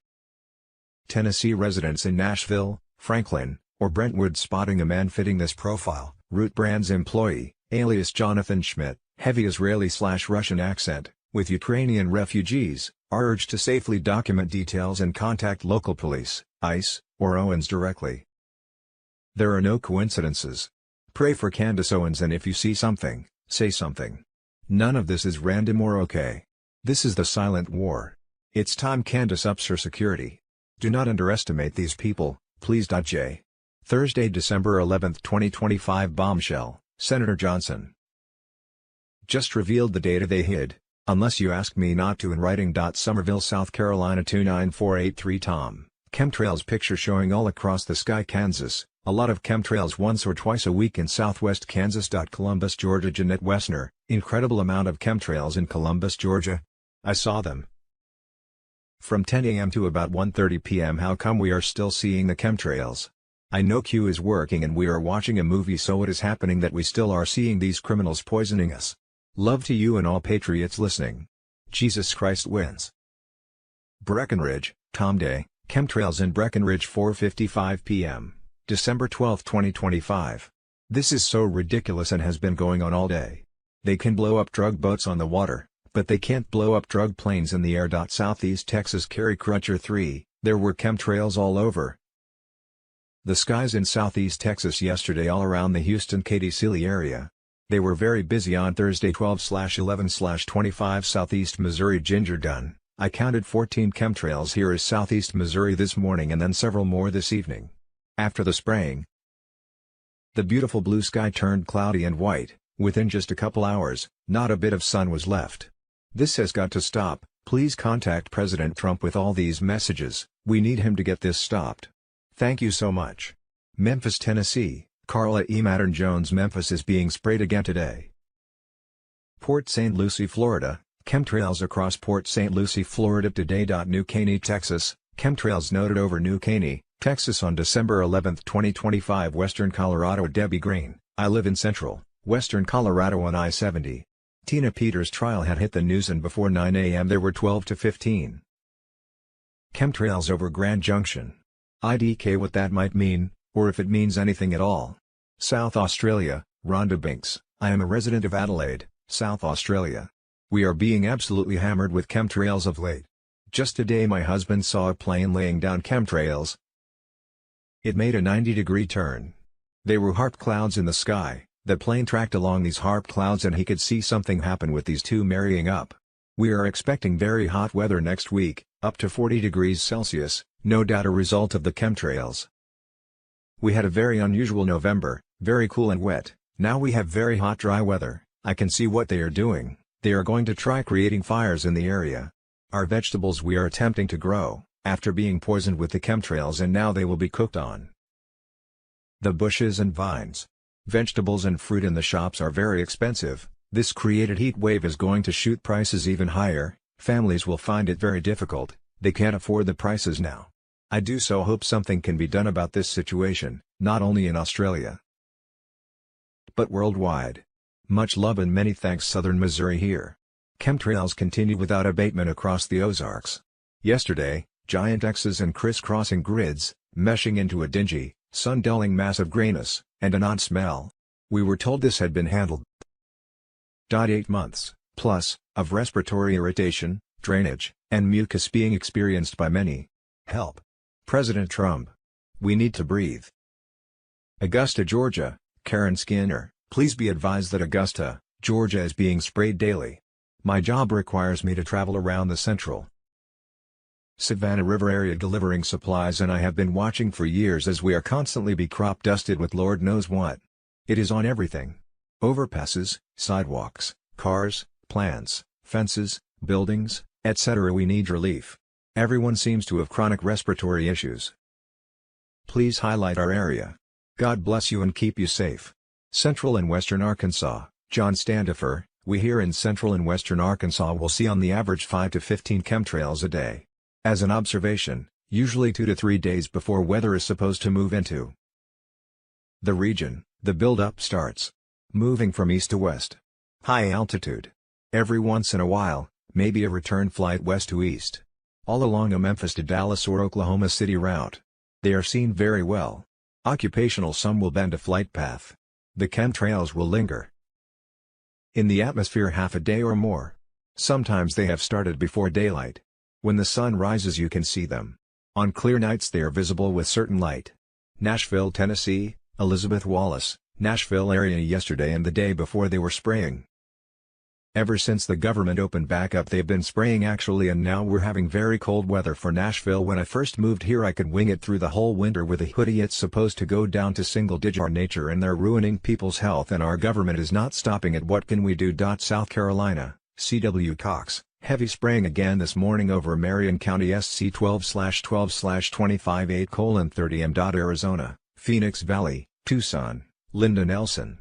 Tennessee residents in Nashville, Franklin, or Brentwood spotting a man fitting this profile. Root Brands employee, alias Jonathan Schmidt, heavy Israeli/Russian accent, with Ukrainian refugees, are urged to safely document details and contact local police, ICE, or Owens directly. There are no coincidences. Pray for Candace Owens, and if you see something, say something. None of this is random or okay. This is the silent war. It's time Candace ups her security. Do not underestimate these people, please. J. Thursday, December 11, 2025. Bombshell, Senator Johnson just revealed the data they hid, unless you ask me not to, in writing. Somerville, South Carolina 29483. Tom, chemtrails picture showing all across the sky. Kansas, a lot of chemtrails once or twice a week in southwest Kansas. Columbus, Georgia. Jeanette Wessner, incredible amount of chemtrails in Columbus, Georgia. I saw them from 10 a.m. to about 1:30 p.m. How come we are still seeing the chemtrails? I know Q is working and we are watching a movie, so what is happening that we still are seeing these criminals poisoning us? Love to you and all patriots listening. Jesus Christ wins. Breckenridge, Tom Day, chemtrails in Breckenridge. 4:55 p.m., December 12, 2025. This is so ridiculous and has been going on all day. They can blow up drug boats on the water, but they can't blow up drug planes in the air. Southeast Texas, Kerry Crutcher 3, there were chemtrails all over the skies in southeast Texas yesterday, all around the Houston-Katy City area. They were very busy on Thursday. 12/11/25 Southeast Missouri. Ginger Dunn, I counted 14 chemtrails here as Southeast Missouri this morning and then several more this evening. After the spraying, the beautiful blue sky turned cloudy and white. Within just a couple hours, not a bit of sun was left. This has got to stop. Please contact President Trump with all these messages. We need him to get this stopped. Thank you so much. Memphis, Tennessee, Carla E. Mattern-Jones. Memphis is being sprayed again today. Port St. Lucie, Florida, chemtrails across Port St. Lucie, Florida today. New Caney, Texas, chemtrails noted over New Caney, Texas on December 11, 2025. Western Colorado. Debbie Green, I live in central, western Colorado on I-70. Tina Peters' trial had hit the news, and before 9 a.m. there were 12 to 15 chemtrails over Grand Junction. IDK what that might mean, or if it means anything at all. South Australia, Rhonda Binks, I am a resident of Adelaide, South Australia. We are being absolutely hammered with chemtrails of late. Just today my husband saw a plane laying down chemtrails. It made a 90-degree turn. They were HAARP clouds in the sky. The plane tracked along these HAARP clouds and he could see something happen with these two marrying up. We are expecting very hot weather next week, up to 40 degrees Celsius, no doubt a result of the chemtrails. We had a very unusual November, very cool and wet. Now we have very hot dry weather. I can see what they are doing. They are going to try creating fires in the area. Our vegetables we are attempting to grow, after being poisoned with the chemtrails, and now they will be cooked on. The bushes and vines. Vegetables and fruit in the shops are very expensive. This created heat wave is going to shoot prices even higher. Families will find it very difficult, they can't afford the prices now. I do so hope something can be done about this situation, not only in Australia, but worldwide. Much love and many thanks, Southern Missouri here. Chemtrails continue without abatement across the Ozarks. Yesterday, giant X's and crisscrossing grids, meshing into a dingy, sun-dulling mass of grayness, and an odd smell. We were told this had been handled. 8 months, plus, of respiratory irritation, drainage, and mucus being experienced by many. Help. President Trump. We need to breathe. Augusta, Georgia. Karen Skinner, please be advised that Augusta, Georgia is being sprayed daily. My job requires me to travel around the central Savannah River area delivering supplies, and I have been watching for years as we are constantly be crop dusted with Lord knows what. It is on everything. Overpasses, sidewalks, cars, plants, fences, buildings, etc. We need relief. Everyone seems to have chronic respiratory issues. Please highlight our area. God bless you and keep you safe. Central and Western Arkansas, John Standifer. We here in Central and Western Arkansas will see on the average 5 to 15 chemtrails a day. As an observation, usually 2 to 3 days before weather is supposed to move into the region, the build-up starts. Moving from east to west. High altitude. Every once in a while, maybe a return flight west to east. All along a Memphis to Dallas or Oklahoma City route. They are seen very well. Occupational, some will bend a flight path. The chemtrails will linger in the atmosphere half a day or more. Sometimes they have started before daylight. When the sun rises you can see them. On clear nights they are visible with certain light. Nashville, Tennessee, Elizabeth Wallace, Nashville area yesterday and the day before they were spraying. Ever since the government opened back up they've been spraying actually, and now we're having very cold weather for Nashville. When I first moved here I could wing it through the whole winter with a hoodie. It's supposed to go down to single digit. Our nature and they're ruining people's health and our government is not stopping it. What can we do? South Carolina, C.W. Cox, heavy spraying again this morning over Marion County SC 12/12/25/8:30 M. Arizona, Phoenix Valley, Tucson, Linda Nelson.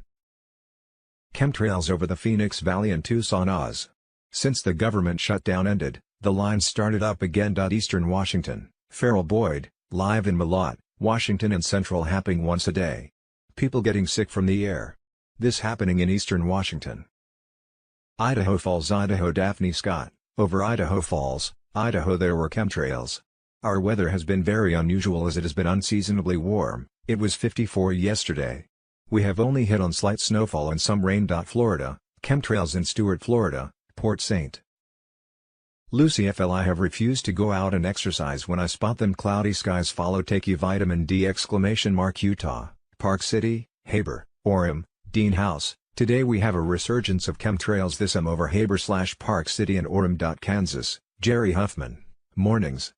Chemtrails over the Phoenix Valley and Tucson Oz. Since the government shutdown ended, the lines started up again. Eastern Washington, Farrell Boyd, live in Malott, Washington and Central happening once a day. People getting sick from the air. This happening in Eastern Washington. Idaho Falls, Idaho. Daphne Scott, over Idaho Falls, Idaho. There were chemtrails. Our weather has been very unusual as it has been unseasonably warm. It was 54 yesterday. We have only hit on slight snowfall and some rain. Florida, chemtrails in Stuart, Florida, Port St. Lucie. I have refused to go out and exercise when I spot them. Cloudy skies follow. Take you vitamin D! Utah, Park City, Haber, Orem, Dean House. Today we have a resurgence of chemtrails. This over Haber/Park City and Orem. Kansas, Jerry Huffman. Mornings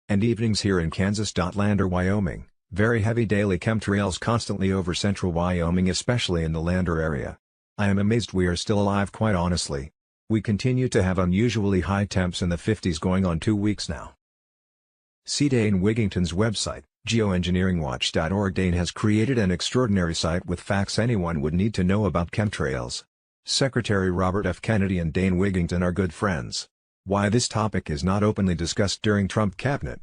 and evenings here in Kansas. Lander, Wyoming. Very heavy daily chemtrails constantly over central Wyoming, especially in the Lander area. I am amazed we are still alive, quite honestly. We continue to have unusually high temps in the 50s going on 2 weeks now. See Dane Wigington's website, geoengineeringwatch.org. Dane has created an extraordinary site with facts anyone would need to know about chemtrails. Secretary Robert F. Kennedy and Dane Wigington are good friends. Why this topic is not openly discussed during Trump cabinet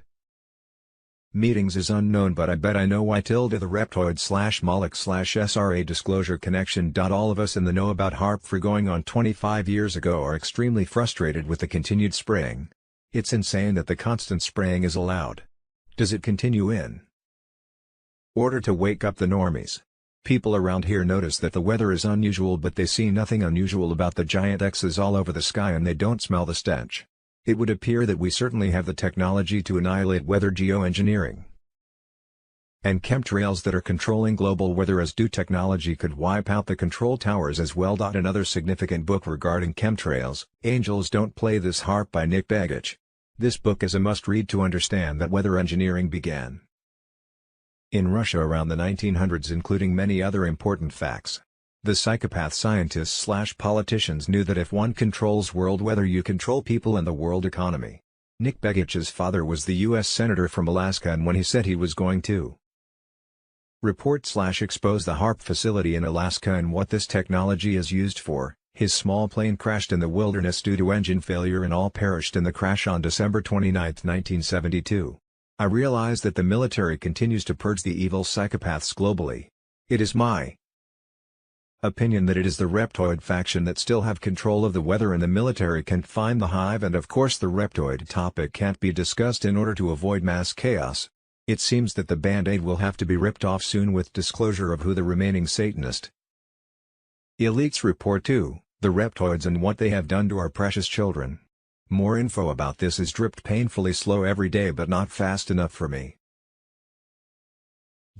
meetings is unknown, but I bet I know why. The reptoid/Moloch/SRA disclosure connection. All of us in the know about HAARP going on 25 years ago are extremely frustrated with the continued spraying. It's insane that the constant spraying is allowed. Does it continue in order to wake up the normies? People around here notice that the weather is unusual, but they see nothing unusual about the giant X's all over the sky, and they don't smell the stench. It would appear that we certainly have the technology to annihilate weather. Geoengineering and chemtrails that are controlling global weather as do technology could wipe out the control towers as well. Another significant book regarding chemtrails, Angels Don't Play This HAARP by Nick Begich. This book is a must-read to understand that weather engineering began in Russia around the 1900s, including many other important facts. The psychopath scientists/politicians knew that if one controls world weather, you control people and the world economy. Nick Begich's father was the U.S. Senator from Alaska, and when he said he was going to report/expose the HAARP facility in Alaska and what this technology is used for, his small plane crashed in the wilderness due to engine failure and all perished in the crash on December 29, 1972. I realize that the military continues to purge the evil psychopaths globally. It is my opinion that it is the Reptoid faction that still have control of the weather, and the military can find the hive, and of course the Reptoid topic can't be discussed in order to avoid mass chaos. It seems that the Band-Aid will have to be ripped off soon with disclosure of who the remaining Satanist elites report to, the Reptoids, and what they have done to our precious children. More info about this is dripped painfully slow every day, but not fast enough for me.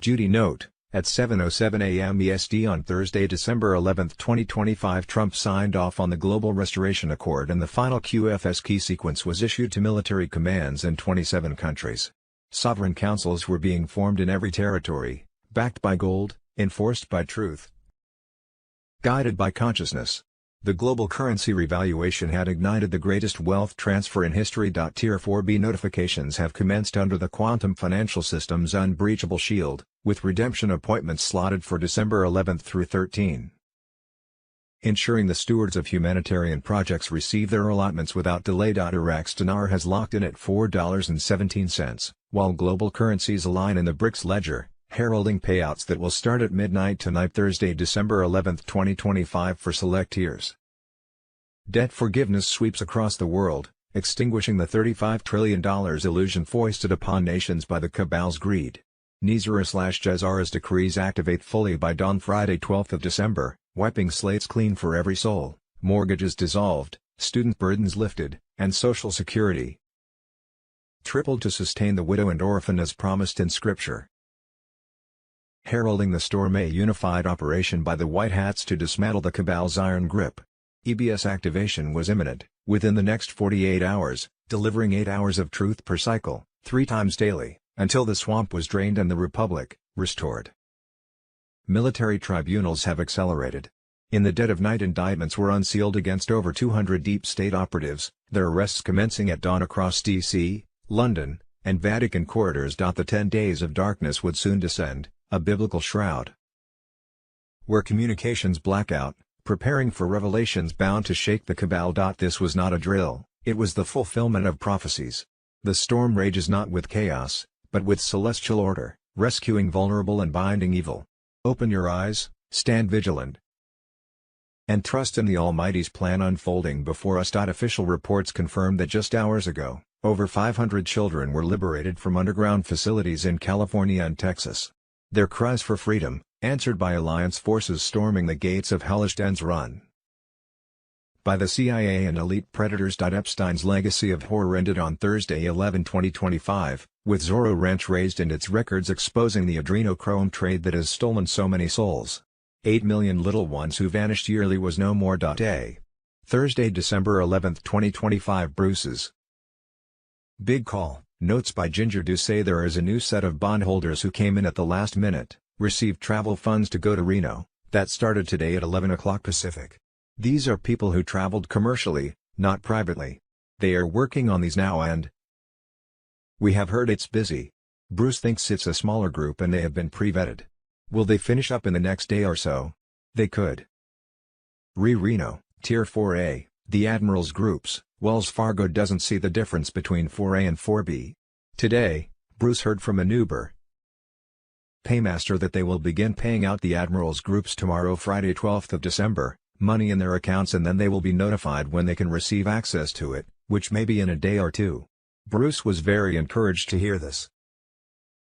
Judy note: at 7:07 a.m. EST on Thursday, December 11, 2025, Trump signed off on the Global Restoration Accord, and the final QFS key sequence was issued to military commands in 27 countries. Sovereign councils were being formed in every territory, backed by gold, enforced by truth, guided by consciousness. The global currency revaluation had ignited the greatest wealth transfer in history. Tier 4B notifications have commenced under the Quantum Financial System's Unbreachable Shield, with redemption appointments slotted for December 11 through 13. Ensuring the stewards of humanitarian projects receive their allotments without delay. Iraq's dinar has locked in at $4.17, while global currencies align in the BRICS ledger, heralding payouts that will start at midnight tonight, Thursday, December 11, 2025, for select tiers. Debt forgiveness sweeps across the world, extinguishing the $35 trillion illusion foisted upon nations by the cabal's greed. Nizar/Jazara's decrees activate fully by dawn Friday, 12th of December, wiping slates clean for every soul, mortgages dissolved, student burdens lifted, and Social Security tripled to sustain the widow and orphan as promised in Scripture. Heralding the storm, a unified operation by the White Hats to dismantle the cabal's iron grip. EBS activation was imminent, within the next 48 hours, delivering 8 hours of truth per cycle, 3 times daily, until the swamp was drained and the Republic restored. Military tribunals have accelerated. In the dead of night, indictments were unsealed against over 200 deep state operatives, their arrests commencing at dawn across D.C., London, and Vatican corridors. The 10 days of darkness would soon descend, a biblical shroud where communications blackout, preparing for revelations bound to shake the cabal. This was not a drill, it was the fulfillment of prophecies. The storm rages not with chaos, but with celestial order, rescuing vulnerable and binding evil. Open your eyes, stand vigilant, and trust in the Almighty's plan unfolding before us. Official reports confirmed that just hours ago, over 500 children were liberated from underground facilities in California and Texas. Their cries for freedom, answered by alliance forces storming the gates of hellish dens run by the CIA and elite predators. Epstein's legacy of horror ended on Thursday, 11/2025, with Zorro Ranch raised and its records exposing the adrenochrome trade that has stolen so many souls. 8 million little ones who vanished yearly was no more. Thursday, December 11, 2025. Bruce's big call. Notes by Ginger Do say there is a new set of bondholders who came in at the last minute, received travel funds to go to Reno, that started today at 11 o'clock Pacific. These are people who traveled commercially, not privately. They are working on these now, and we have heard it's busy. Bruce thinks it's a smaller group and they have been pre-vetted. Will they finish up in the next day or so? They could. Reno, Tier 4A, the Admirals Groups. Wells Fargo doesn't see the difference between 4A and 4B. Today, Bruce heard from an Uber paymaster that they will begin paying out the Admirals Groups tomorrow, Friday, 12th of December, money in their accounts, and then they will be notified when they can receive access to it, which may be in a day or two. Bruce was very encouraged to hear this.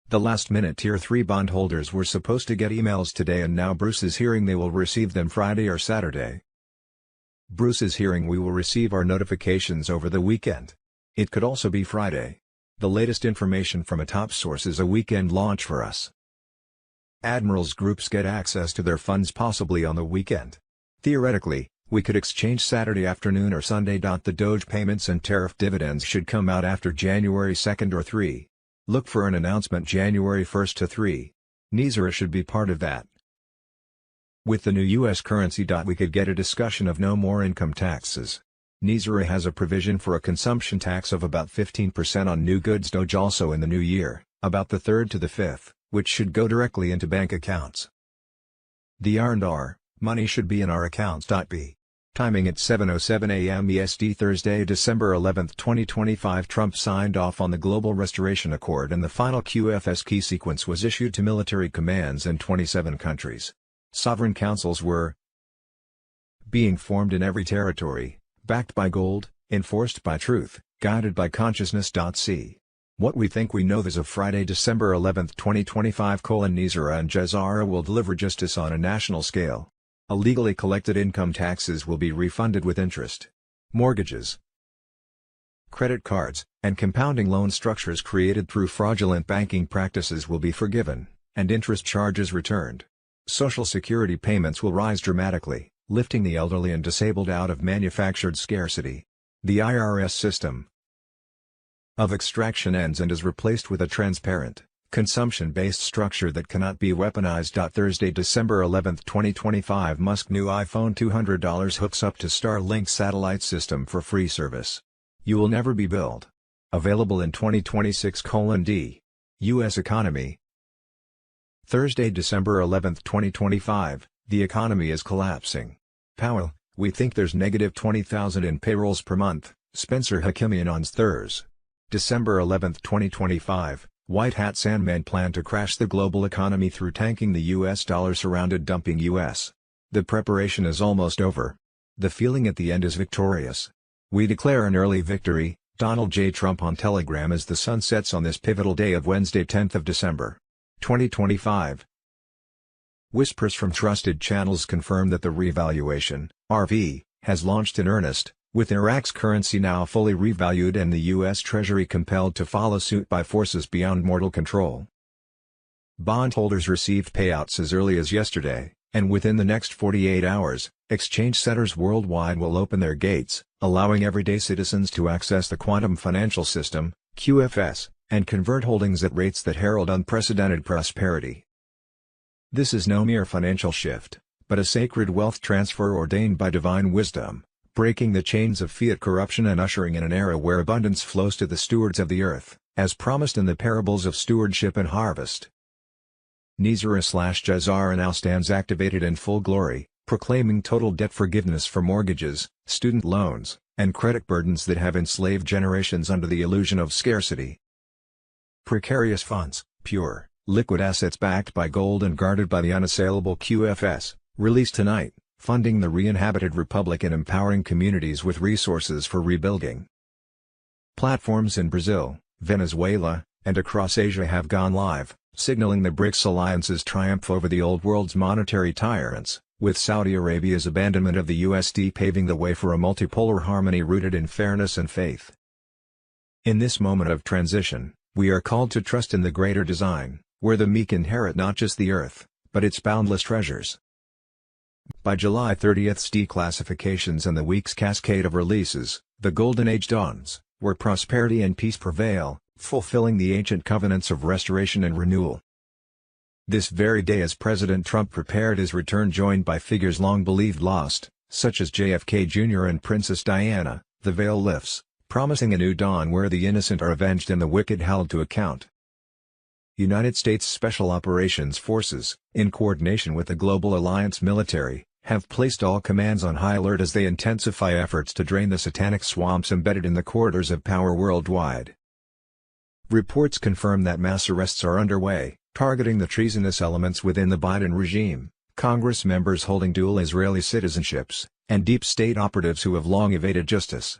The last-minute Tier 3 bondholders were supposed to get emails today, and now Bruce is hearing they will receive them Friday or Saturday. Bruce is hearing we will receive our notifications over the weekend. It could also be Friday. The latest information from a top source is a weekend launch for us. Admirals Groups get access to their funds possibly on the weekend. Theoretically, we could exchange Saturday afternoon or Sunday. The Doge payments and tariff dividends should come out after January 2nd or 3. Look for an announcement January 1st to 3. Nizar should be part of that. With the new U.S. currency. We could get a discussion of no more income taxes. NISRA has a provision for a consumption tax of about 15% on new goods. Also in the new year, about the 3rd to the 5th, which should go directly into bank accounts. The R&R, money should be in our accounts. B. Timing at 7:07 a.m. EST Thursday, December 11, 2025. Trump signed off on the Global Restoration Accord and the final QFS key sequence was issued to military commands in 27 countries. Sovereign councils were being formed in every territory, backed by gold, enforced by truth, guided by consciousness. C. What we think we know. As of Friday, December 11, 2025. NISRA and Jazara will deliver justice on a national scale. Illegally collected income taxes will be refunded with interest. Mortgages, credit cards, and compounding loan structures created through fraudulent banking practices will be forgiven, and interest charges returned. Social Security payments will rise dramatically, lifting the elderly and disabled out of manufactured scarcity. The IRS system of extraction ends and is replaced with a transparent, consumption-based structure that cannot be weaponized. Thursday, December 11, 2025. Musk new iPhone $200 hooks up to Starlink satellite system for free service. You will never be billed. Available in 2026. D. U.S. economy. Thursday, December 11, 2025. The economy is collapsing. Powell, we think there's negative 20,000 in payrolls per month. Spencer Hakimian on Thursday, December 11, 2025. White Hat Sandmen plan to crash the global economy through tanking the U.S. dollar surrounded dumping U.S. The preparation is almost over. The feeling at the end is victorious. We declare an early victory. Donald J. Trump on Telegram as the sun sets on this pivotal day of Wednesday, 10th of December, 2025. Whispers from trusted channels confirm that the revaluation, RV, has launched in earnest, with Iraq's currency now fully revalued and the U.S. Treasury compelled to follow suit by forces beyond mortal control. Bondholders received payouts as early as yesterday, and within the next 48 hours, exchange centers worldwide will open their gates, allowing everyday citizens to access the quantum financial system, QFS, and convert holdings at rates that herald unprecedented prosperity. This is no mere financial shift, but a sacred wealth transfer ordained by divine wisdom, breaking the chains of fiat corruption and ushering in an era where abundance flows to the stewards of the earth, as promised in the parables of stewardship and harvest. NISRA/Jazara now stands activated in full glory, proclaiming total debt forgiveness for mortgages, student loans, and credit burdens that have enslaved generations under the illusion of scarcity. Precarious funds, pure, liquid assets backed by gold and guarded by the unassailable QFS, released tonight, funding the re-inhabited republic and empowering communities with resources for rebuilding. Platforms in Brazil, Venezuela, and across Asia have gone live, signaling the BRICS alliance's triumph over the old world's monetary tyrants, with Saudi Arabia's abandonment of the USD paving the way for a multipolar harmony rooted in fairness and faith. In this moment of transition, we are called to trust in the greater design, where the meek inherit not just the earth, but its boundless treasures. By July 30th's declassifications and the week's cascade of releases, the Golden Age dawns, where prosperity and peace prevail, fulfilling the ancient covenants of restoration and renewal. This very day as President Trump prepared his return joined by figures long believed lost, such as JFK Jr. and Princess Diana, the veil lifts, promising a new dawn where the innocent are avenged and the wicked held to account. United States Special Operations Forces, in coordination with the Global Alliance military, have placed all commands on high alert as they intensify efforts to drain the satanic swamps embedded in the corridors of power worldwide. Reports confirm that mass arrests are underway, targeting the treasonous elements within the Biden regime, Congress members holding dual Israeli citizenships, and deep state operatives who have long evaded justice.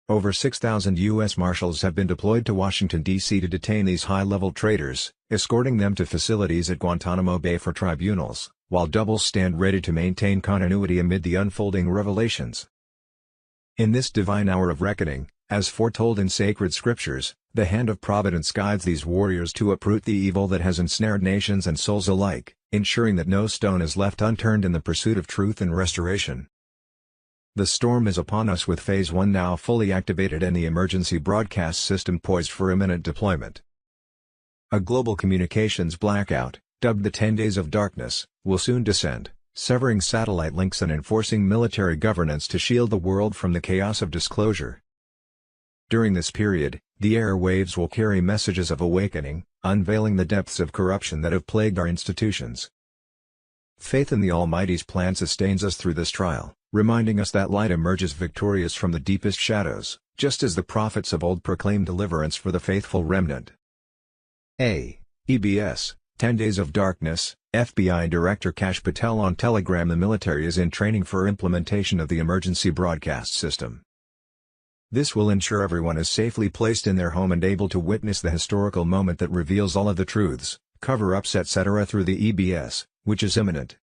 Over 6,000 U.S. Marshals have been deployed to Washington, D.C. to detain these high-level traitors, escorting them to facilities at Guantanamo Bay for tribunals, while doubles stand ready to maintain continuity amid the unfolding revelations. In this divine hour of reckoning, as foretold in sacred scriptures, the hand of providence guides these warriors to uproot the evil that has ensnared nations and souls alike, ensuring that no stone is left unturned in the pursuit of truth and restoration. The storm is upon us with Phase 1 now fully activated and the emergency broadcast system poised for imminent deployment. A global communications blackout, dubbed the 10 Days of Darkness, will soon descend, severing satellite links and enforcing military governance to shield the world from the chaos of disclosure. During this period, the airwaves will carry messages of awakening, unveiling the depths of corruption that have plagued our institutions. Faith in the Almighty's plan sustains us through this trial, reminding us that light emerges victorious from the deepest shadows, just as the prophets of old proclaimed deliverance for the faithful remnant. EBS, 10 Days of Darkness. FBI Director Kash Patel on Telegram. The military is in training for implementation of the emergency broadcast system. This will ensure everyone is safely placed in their home and able to witness the historical moment that reveals all of the truths, cover-ups etc. through the EBS, which is imminent.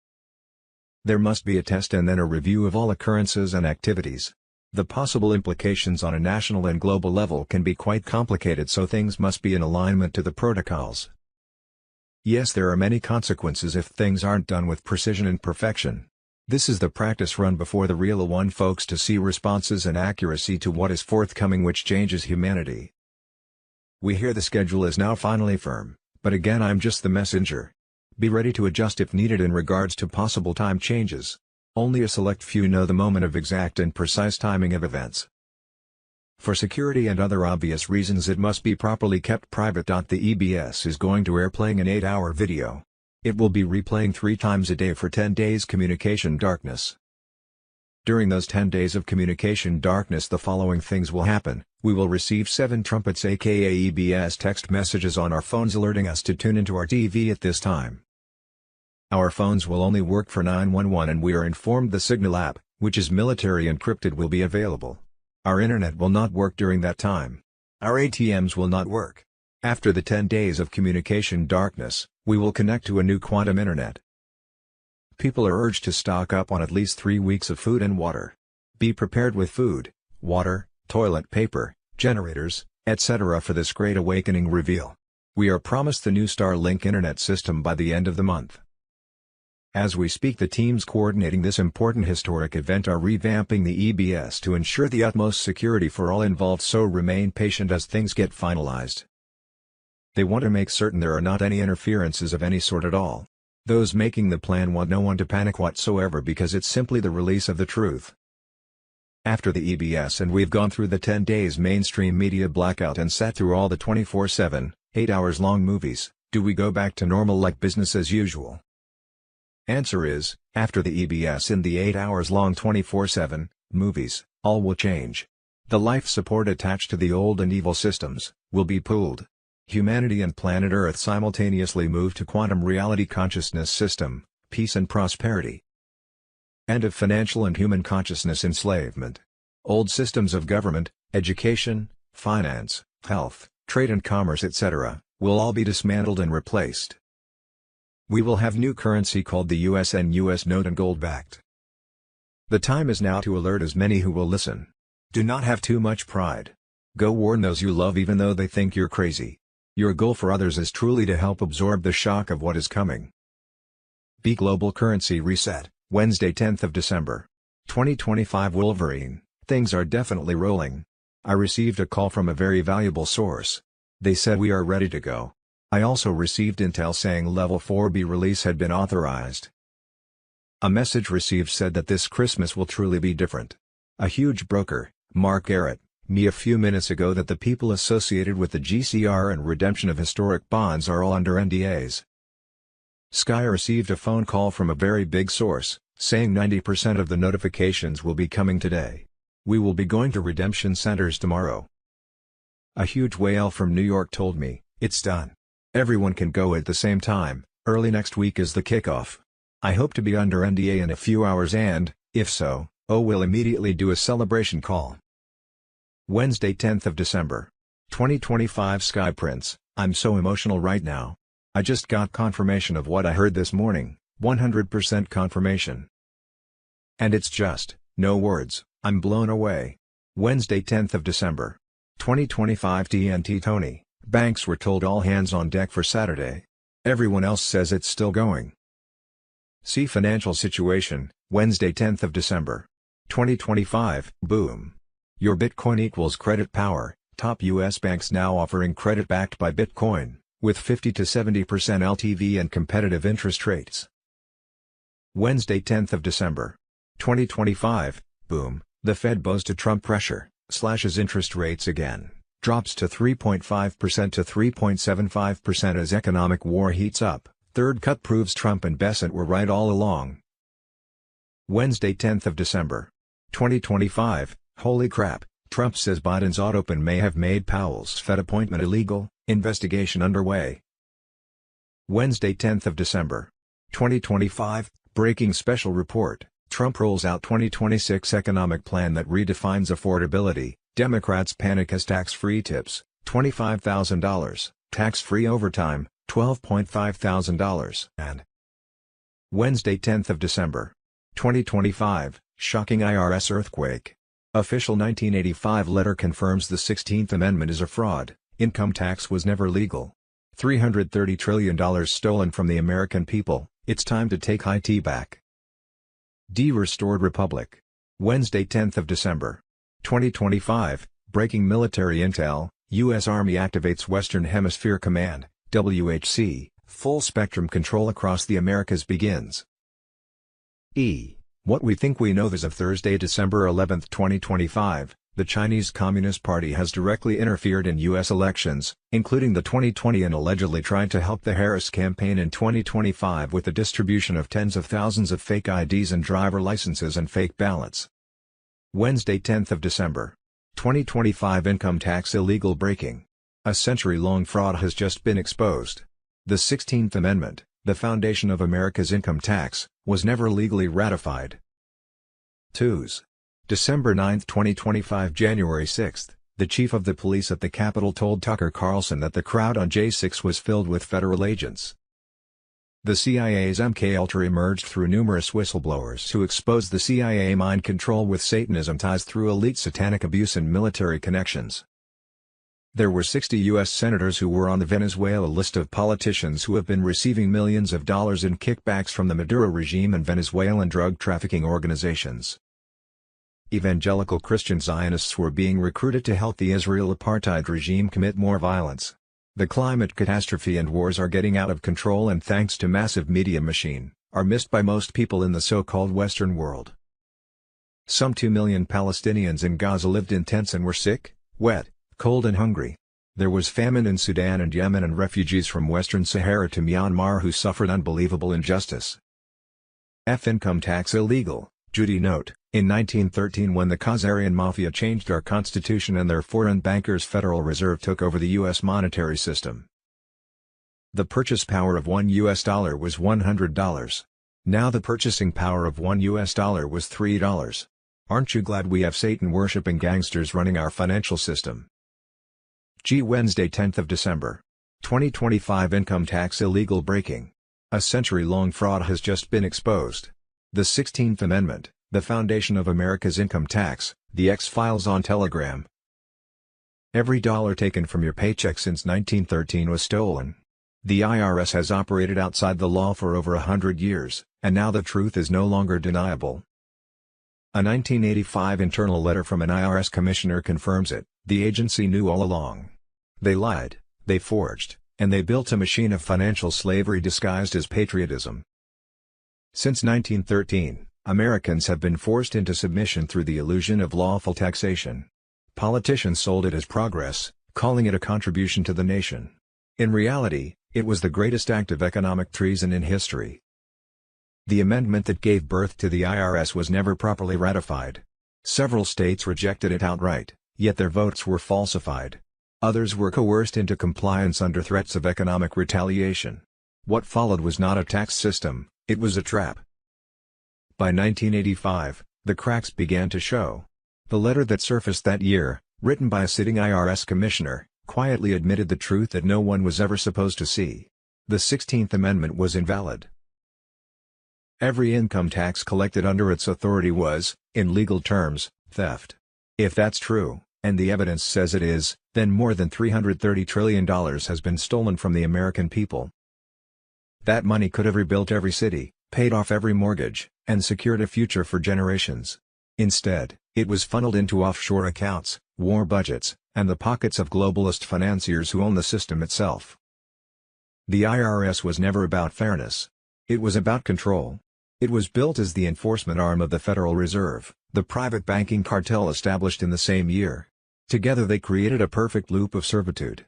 There must be a test and then a review of all occurrences and activities. The possible implications on a national and global level can be quite complicated, so things must be in alignment to the protocols. Yes, there are many consequences if things aren't done with precision and perfection. This is the practice run before the real one, folks, to see responses and accuracy to what is forthcoming, which changes humanity. We hear the schedule is now finally firm, but again I'm just the messenger. Be ready to adjust if needed in regards to possible time changes. Only a select few know the moment of exact and precise timing of events. For security and other obvious reasons it must be properly kept private. The EBS is going to air playing an 8-hour video. It will be replaying 3 times a day for 10 days communication darkness. During those 10 days of communication darkness the following things will happen. We will receive 7 trumpets aka EBS text messages on our phones alerting us to tune into our TV at this time. Our phones will only work for 911 and we are informed the Signal app, which is military encrypted, will be available. Our internet will not work during that time. Our ATMs will not work. After the 10 days of communication darkness, we will connect to a new quantum internet. People are urged to stock up on at least 3 weeks of food and water. Be prepared with food, water, toilet paper, generators, etc. for this great awakening reveal. We are promised the new Starlink internet system by the end of the month. As we speak, the teams coordinating this important historic event are revamping the EBS to ensure the utmost security for all involved, so remain patient as things get finalized. They want to make certain there are not any interferences of any sort at all. Those making the plan want no one to panic whatsoever because it's simply the release of the truth. After the EBS and we've gone through the 10 days mainstream media blackout and sat through all the 24/7, 8 hours long movies, do we go back to normal like business as usual? Answer is, after the EBS and the 8 hours long 24/7 movies, all will change. The life support attached to the old and evil systems will be pulled. Humanity and planet Earth simultaneously move to quantum reality consciousness system, peace and prosperity. End of financial and human consciousness enslavement. Old systems of government, education, finance, health, trade and commerce etc. will all be dismantled and replaced. We will have new currency called the US and US note and gold-backed. The time is now to alert as many who will listen. Do not have too much pride. Go warn those you love even though they think you're crazy. Your goal for others is truly to help absorb the shock of what is coming. Be Global Currency Reset, Wednesday 10th of December. 2025 Wolverine, things are definitely rolling. I received a call from a very valuable source. They said we are ready to go. I also received intel saying Level 4B release had been authorized. A message received said that this Christmas will truly be different. A huge broker, Mark Garrett, me a few minutes ago that the people associated with the GCR and redemption of historic bonds are all under NDAs. Sky received a phone call from a very big source, saying 90% of the notifications will be coming today. We will be going to redemption centers tomorrow. A huge whale from New York told me, it's done. Everyone can go at the same time, early next week is the kickoff. I hope to be under NDA in a few hours and, if so, we'll immediately do a celebration call. Wednesday 10th of December. 2025 Sky Prince, I'm so emotional right now. I just got confirmation of what I heard this morning, 100% confirmation. And it's just, no words, I'm blown away. Wednesday 10th of December. 2025 TNT Tony, banks were told all hands on deck for Saturday. Everyone else says it's still going. See financial situation, Wednesday 10th of December. 2025, boom. Your Bitcoin equals credit power, top US banks now offering credit backed by Bitcoin, with 50 to 70% LTV and competitive interest rates. Wednesday 10th of December. 2025, boom, the Fed bows to Trump pressure, slashes interest rates again, drops to 3.5% to 3.75% as economic war heats up, third cut proves Trump and Bessent were right all along. Wednesday 10th of December. 2025, holy crap, Trump says Biden's AutoPAN may have made Powell's Fed appointment illegal, investigation underway. Wednesday 10th of December. 2025, breaking special report, Trump rolls out 2026 economic plan that redefines affordability, Democrats panic as tax-free tips, $25,000, tax-free overtime, $12,500, and Wednesday 10th of December. 2025, shocking IRS earthquake. Official 1985 letter confirms the 16th Amendment is a fraud, income tax was never legal. $330 trillion stolen from the American people, it's time to take IT back. Restored Republic. Wednesday 10th of December. 2025, breaking military intel, U.S. Army activates Western Hemisphere Command, WHC, full spectrum control across the Americas begins. What we think we know. As of Thursday, December 11, 2025, the Chinese Communist Party has directly interfered in U.S. elections, including the 2020 and allegedly tried to help the Harris campaign in 2025 with the distribution of tens of thousands of fake IDs and driver licenses and fake ballots. Wednesday 10th of December. 2025 income tax illegal breaking. A century-long fraud has just been exposed. The 16th Amendment, the foundation of America's income tax, was never legally ratified. December 9, 2025. January 6, the chief of the police at the Capitol told Tucker Carlson that the crowd on J6 was filled with federal agents. The CIA's MKUltra emerged through numerous whistleblowers who exposed the CIA mind control with Satanism ties through elite satanic abuse and military connections. There were 60 U.S. senators who were on the Venezuela list of politicians who have been receiving millions of dollars in kickbacks from the Maduro regime and Venezuelan drug trafficking organizations. Evangelical Christian Zionists were being recruited to help the Israel apartheid regime commit more violence. The climate catastrophe and wars are getting out of control and, thanks to massive media machine, are missed by most people in the so-called Western world. Some 2 million Palestinians in Gaza lived in tents and were sick, wet, cold and hungry. There was famine in Sudan and Yemen and refugees from Western Sahara to Myanmar who suffered unbelievable injustice. Income tax illegal, Judy note, in 1913 when the Khazarian Mafia changed our constitution and their foreign bankers' Federal Reserve took over the U.S. monetary system. The purchase power of $1 was $100. Now the purchasing power of $1 was $3. Aren't you glad we have Satan-worshipping gangsters running our financial system? Wednesday 10th of December. 2025 income tax illegal breaking. A century-long fraud has just been exposed. The 16th Amendment, the foundation of America's income tax, the X-Files on Telegram. Every dollar taken from your paycheck since 1913 was stolen. The IRS has operated outside the law for over 100 years, and now the truth is no longer deniable. A 1985 internal letter from an IRS commissioner confirms it. The agency knew all along. They lied, they forged, and they built a machine of financial slavery disguised as patriotism. Since 1913, Americans have been forced into submission through the illusion of lawful taxation. Politicians sold it as progress, calling it a contribution to the nation. In reality, it was the greatest act of economic treason in history. The amendment that gave birth to the IRS was never properly ratified. Several states rejected it outright, yet their votes were falsified. Others were coerced into compliance under threats of economic retaliation. What followed was not a tax system, it was a trap. By 1985, the cracks began to show. The letter that surfaced that year, written by a sitting IRS commissioner, quietly admitted the truth that no one was ever supposed to see. The 16th Amendment was invalid. Every income tax collected under its authority was, in legal terms, theft. If that's true, and the evidence says it is, then more than $330 trillion has been stolen from the American people. That money could have rebuilt every city, paid off every mortgage, and secured a future for generations. Instead, it was funneled into offshore accounts, war budgets, and the pockets of globalist financiers who own the system itself. The IRS was never about fairness. It was about control. It was built as the enforcement arm of the Federal Reserve, the private banking cartel established in the same year. Together they created a perfect loop of servitude.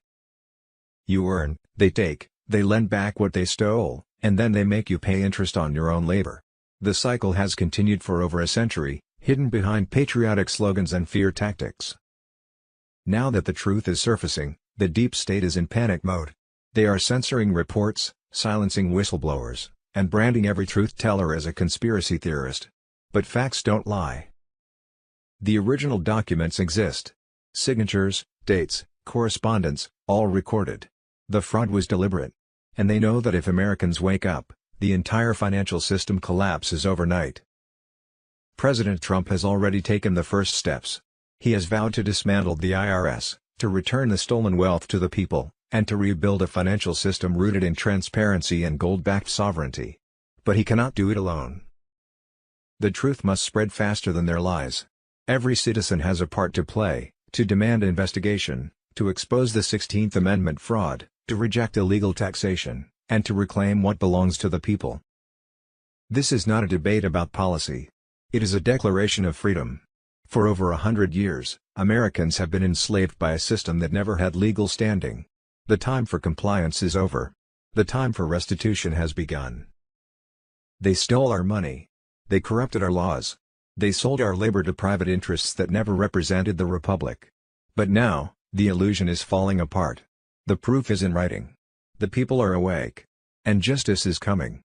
You earn, they take, they lend back what they stole, and then they make you pay interest on your own labor. The cycle has continued for over a century, hidden behind patriotic slogans and fear tactics. Now that the truth is surfacing, the deep state is in panic mode. They are censoring reports, silencing whistleblowers, and branding every truth teller as a conspiracy theorist. But facts don't lie. The original documents exist. Signatures, dates, correspondence, all recorded. The fraud was deliberate. And they know that if Americans wake up, the entire financial system collapses overnight. President Trump has already taken the first steps. He has vowed to dismantle the IRS, to return the stolen wealth to the people, and to rebuild a financial system rooted in transparency and gold-backed sovereignty. But he cannot do it alone. The truth must spread faster than their lies. Every citizen has a part to play, to demand investigation, to expose the 16th Amendment fraud, to reject illegal taxation, and to reclaim what belongs to the people. This is not a debate about policy. It is a declaration of freedom. For over 100 years, Americans have been enslaved by a system that never had legal standing. The time for compliance is over. The time for restitution has begun. They stole our money. They corrupted our laws. They sold our labor to private interests that never represented the Republic. But now, the illusion is falling apart. The proof is in writing. The people are awake. And justice is coming.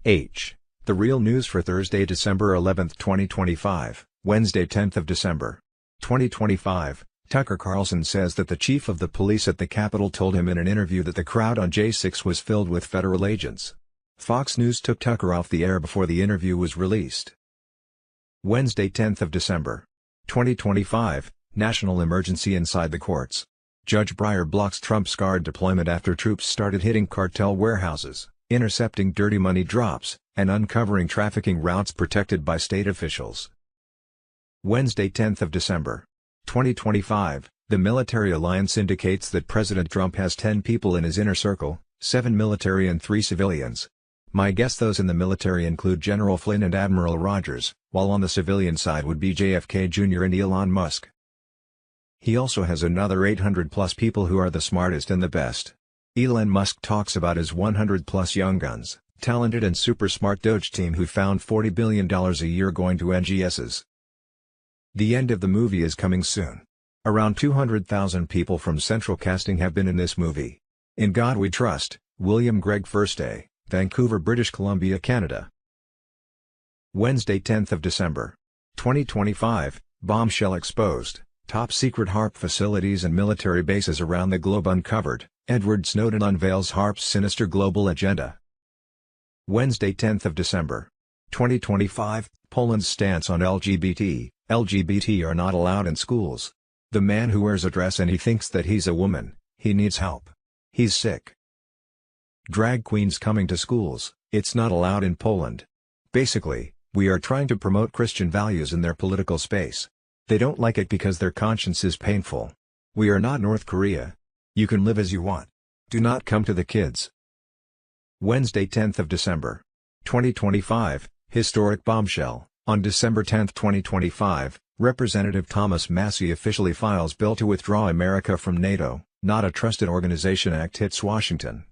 The real news for Thursday, December 11, 2025, Wednesday 10th of December, 2025, Tucker Carlson says that the chief of the police at the Capitol told him in an interview that the crowd on J6 was filled with federal agents. Fox News took Tucker off the air before the interview was released. Wednesday 10th of December, 2025, national emergency inside the courts. Judge Breyer blocks Trump's guard deployment after troops started hitting cartel warehouses, intercepting dirty money drops, and uncovering trafficking routes protected by state officials. Wednesday 10th of December, 2025, the military alliance indicates that President Trump has 10 people in his inner circle, 7 military and 3 civilians. My guess those in the military include General Flynn and Admiral Rogers, while on the civilian side would be JFK Jr. and Elon Musk. He also has another 800-plus people who are the smartest and the best. Elon Musk talks about his 100-plus young guns, talented and super smart Doge team who found $40 billion a year going to NGSs. The end of the movie is coming soon. Around 200,000 people from Central Casting have been in this movie. In God We Trust, William Gregg Firstday, Vancouver, British Columbia, Canada. Wednesday 10th of December, 2025, bombshell exposed, top secret HAARP facilities and military bases around the globe uncovered, Edward Snowden unveils HAARP's sinister global agenda. Wednesday 10th of December, 2025, Poland's stance on LGBT are not allowed in schools. The man who wears a dress and he thinks that he's a woman, he needs help. He's sick. Drag queens coming to schools, it's not allowed in Poland. Basically, we are trying to promote Christian values in their political space. They don't like it because their conscience is painful. We are not North Korea. You can live as you want. Do not come to the kids. Wednesday 10th of December, 2025, historic bombshell. On December 10, 2025, Representative Thomas Massie officially files bill to withdraw America from NATO, Not a Trusted Organization Act hits Washington.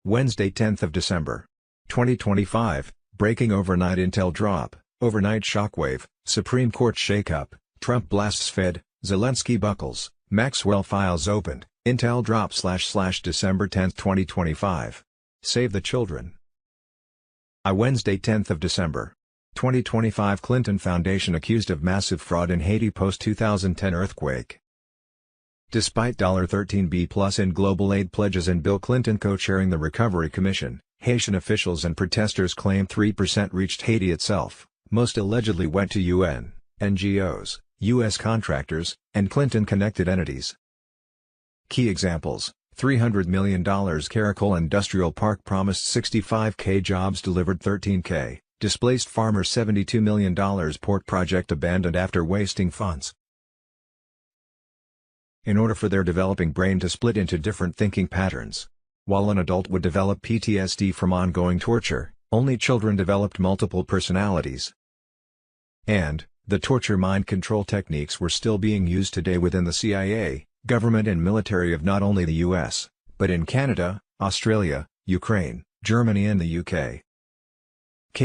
Wednesday 10th of December, 2025, breaking overnight intel drop, overnight shockwave, Supreme Court shakeup, Trump blasts Fed, Zelensky buckles, Maxwell files opened, intel drop / December 10, 2025. Save the children. Wednesday 10th of December, 2025, Clinton Foundation accused of massive fraud in Haiti post-2010 earthquake. Despite $13 billion in global aid pledges and Bill Clinton co-chairing the Recovery Commission, Haitian officials and protesters claim 3% reached Haiti itself, most allegedly went to UN, NGOs, U.S. contractors, and Clinton-connected entities. Key examples: $300 million Caracol Industrial Park promised 65,000 jobs, delivered 13,000, displaced farmers $72 million, port project abandoned after wasting funds. In order for their developing brain to split into different thinking patterns, While an adult would develop PTSD from ongoing torture, only children developed multiple personalities. And, the torture mind control techniques were still being used today within the CIA, government and military of not only the US, but in Canada, Australia, Ukraine, Germany and the UK.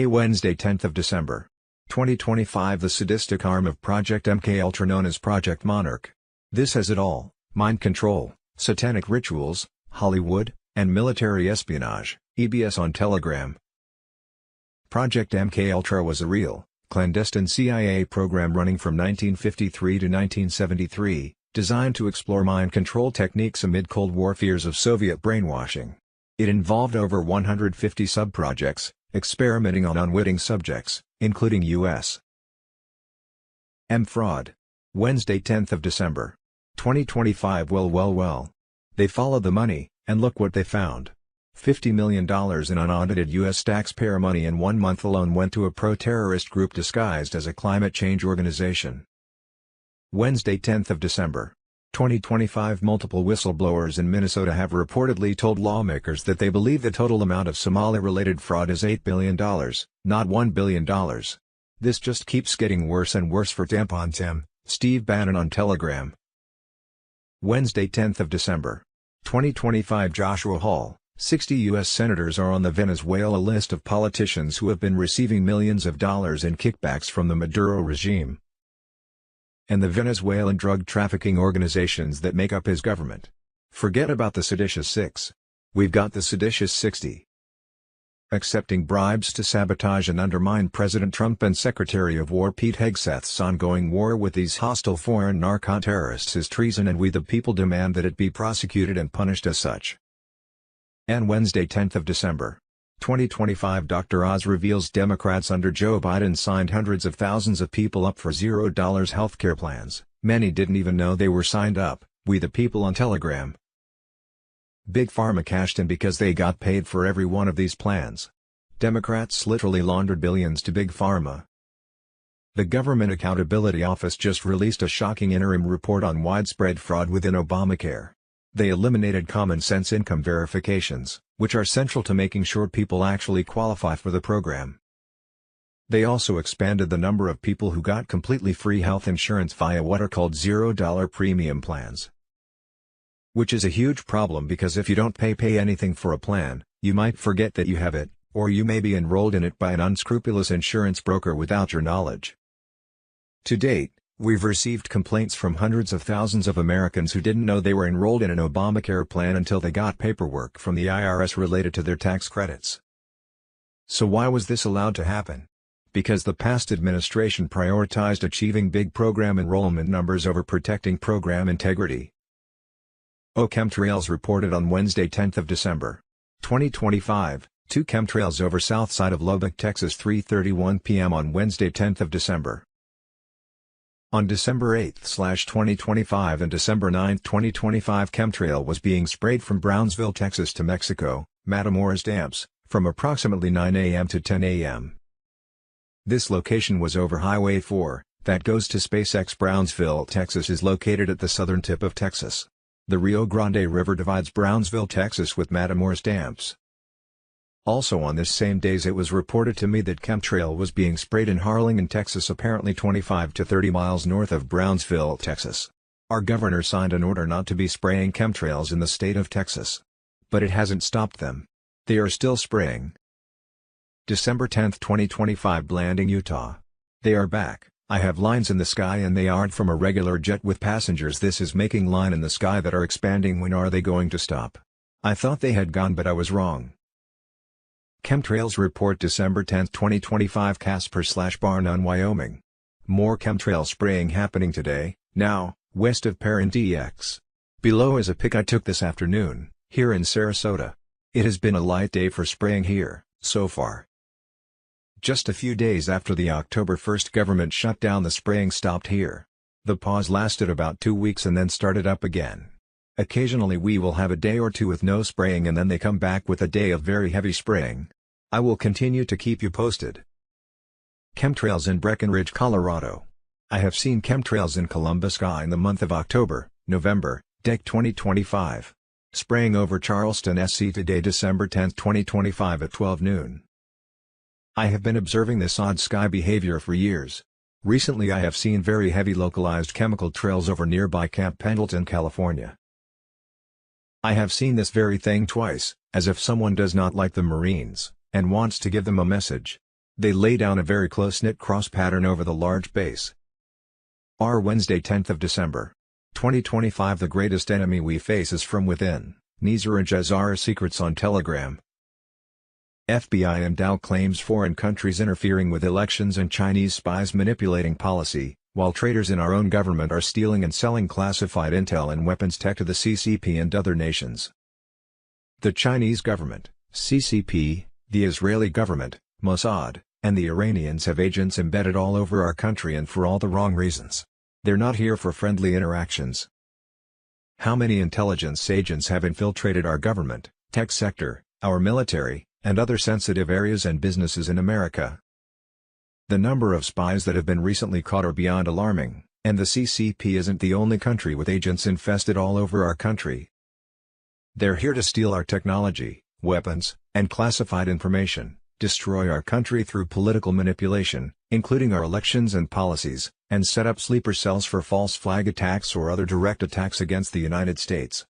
Wednesday 10th of December. 2025 The sadistic arm of Project MKUltra known as Project Monarch. This has it all: mind control, satanic rituals, Hollywood, and military espionage. EBS on Telegram. Project MKUltra was a real, clandestine CIA program running from 1953 to 1973, designed to explore mind control techniques amid Cold War fears of Soviet brainwashing. It involved over 150 sub-projects, experimenting on unwitting subjects, including U.S. fraud. Wednesday 10th of December. 2025 Well. They followed the money, and look what they found. $50 million in unaudited U.S. taxpayer money in 1 month alone went to a pro-terrorist group disguised as a climate change organization. Wednesday 10th of December. 2025 Multiple whistleblowers in Minnesota have reportedly told lawmakers that they believe the total amount of Somali-related fraud is $8 billion, not $1 billion. This just keeps getting worse and worse for Tampon Tim, Steve Bannon on Telegram. Wednesday 10th of December. 2025 Joshua Hall, 60 U.S. senators are on the Venezuela list of politicians who have been receiving millions of dollars in kickbacks from the Maduro regime and the Venezuelan drug trafficking organizations that make up his government. Forget about the seditious six. We've got the seditious 60. Accepting bribes to sabotage and undermine President Trump and Secretary of War Pete Hegseth's ongoing war with these hostile foreign narco-terrorists is treason, and we the people demand that it be prosecuted and punished as such. And Wednesday 10th of December. 2025 Dr. Oz reveals Democrats under Joe Biden signed hundreds of thousands of people up for $0 healthcare plans. Many didn't even know they were signed up. We the people on Telegram. Big Pharma cashed in because they got paid for every one of these plans. Democrats literally laundered billions to Big Pharma. The Government Accountability Office just released a shocking interim report on widespread fraud within Obamacare. They eliminated common-sense income verifications, which are central to making sure people actually qualify for the program. They also expanded the number of people who got completely free health insurance via what are called $0 premium plans. Which is a huge problem because if you don't pay anything for a plan, you might forget that you have it, or you may be enrolled in it by an unscrupulous insurance broker without your knowledge. To date, we've received complaints from hundreds of thousands of Americans who didn't know they were enrolled in an Obamacare plan until they got paperwork from the IRS related to their tax credits. So why was this allowed to happen? Because the past administration prioritized achieving big program enrollment numbers over protecting program integrity. Chemtrails reported on Wednesday 10th of December. 2025, 2 chemtrails over south side of Lubbock, Texas 3:31 p.m. on Wednesday 10th of December. On December 8/2025 and December 9, 2025 chemtrail was being sprayed from Brownsville, Texas to Mexico, Matamoros Dams, from approximately 9 a.m. to 10 a.m. This location was over Highway 4, that goes to SpaceX. Brownsville, Texas is located at the southern tip of Texas. The Rio Grande River divides Brownsville, Texas with Matamoros Dams. Also on this same days it was reported to me that chemtrail was being sprayed in Harlingen, Texas, apparently 25 to 30 miles north of Brownsville, Texas. Our governor signed an order not to be spraying chemtrails in the state of Texas. But it hasn't stopped them. They are still spraying. December 10, 2025 Blanding, Utah. They are back. I have lines in the sky and they aren't from a regular jet with passengers. This is making line in the sky that are expanding. When are they going to stop? I thought they had gone, but I was wrong. Chemtrails report December 10, 2025 Casper/Barnum, Wyoming. More chemtrail spraying happening today, now, west of Perrin DX. Below is a pic I took this afternoon, here in Sarasota. It has been a light day for spraying here, so far. Just a few days after the October 1st government shutdown, the spraying stopped here. The pause lasted about 2 weeks and then started up again. Occasionally we will have a day or two with no spraying and then they come back with a day of very heavy spraying. I will continue to keep you posted. Chemtrails in Breckenridge, Colorado. I have seen chemtrails in Columbus sky in the month of October, November, Dec 2025. Spraying over Charleston SC today December 10, 2025 at 12 noon. I have been observing this odd sky behavior for years. Recently I have seen very heavy localized chemical trails over nearby Camp Pendleton, California. I have seen this very thing twice, as if someone does not like the Marines, and wants to give them a message. They lay down a very close-knit cross pattern over the large base. Wednesday 10th of December. 2025 The greatest enemy we face is from within, Nizar and Jazara secrets on Telegram. FBI and Dow claims foreign countries interfering with elections and Chinese spies manipulating policy, while traitors in our own government are stealing and selling classified intel and weapons tech to the CCP and other nations. The Chinese government, CCP, the Israeli government, Mossad, and the Iranians have agents embedded all over our country and for all the wrong reasons. They're not here for friendly interactions. How many intelligence agents have infiltrated our government, tech sector, our military, and other sensitive areas and businesses in America? The number of spies that have been recently caught are beyond alarming, and the CCP isn't the only country with agents infested all over our country. They're here to steal our technology, weapons, and classified information, destroy our country through political manipulation, including our elections and policies, and set up sleeper cells for false flag attacks or other direct attacks against the United States.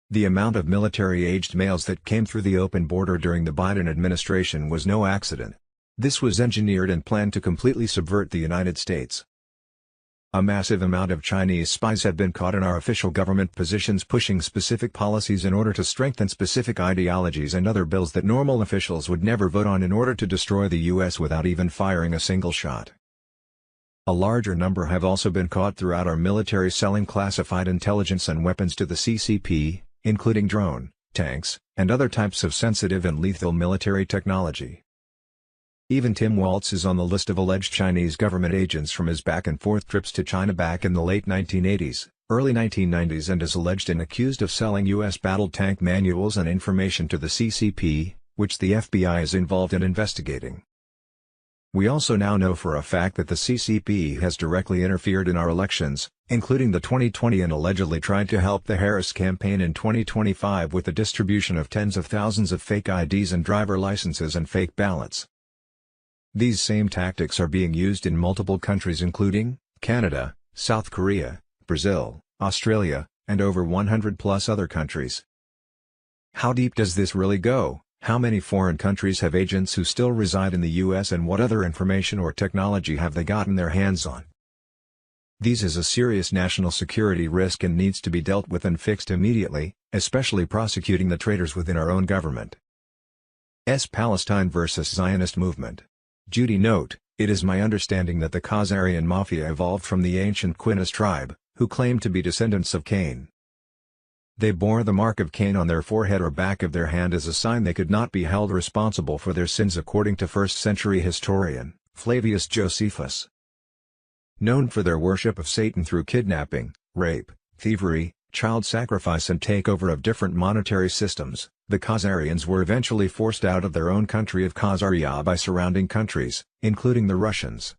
The amount of military-aged males that came through the open border during the Biden administration was no accident. This was engineered and planned to completely subvert the United States. A massive amount of Chinese spies have been caught in our official government positions pushing specific policies in order to strengthen specific ideologies and other bills that normal officials would never vote on in order to destroy the U.S. without even firing a single shot. A larger number have also been caught throughout our military selling classified intelligence and weapons to the CCP, including drone, tanks, and other types of sensitive and lethal military technology. Even Tim Walz is on the list of alleged Chinese government agents from his back-and-forth trips to China back in the late 1980s, early 1990s and is alleged and accused of selling U.S. battle tank manuals and information to the CCP, which the FBI is involved in investigating. We also now know for a fact that the CCP has directly interfered in our elections, including the 2020 and allegedly tried to help the Harris campaign in 2025 with the distribution of tens of thousands of fake IDs and driver licenses and fake ballots. These same tactics are being used in multiple countries including Canada, South Korea, Brazil, Australia, and over 100+ other countries. How deep does this really go? How many foreign countries have agents who still reside in the U.S. and what other information or technology have they gotten their hands on? This is a serious national security risk and needs to be dealt with and fixed immediately, especially prosecuting the traitors within our own government. Palestine versus Zionist movement. Judy note, it is my understanding that the Khazarian Mafia evolved from the ancient Quinnah tribe, who claimed to be descendants of Cain. They bore the mark of Cain on their forehead or back of their hand as a sign they could not be held responsible for their sins according to 1st century historian, Flavius Josephus. Known for their worship of Satan through kidnapping, rape, thievery, child sacrifice and takeover of different monetary systems, the Khazarians were eventually forced out of their own country of Khazaria by surrounding countries, including the Russians.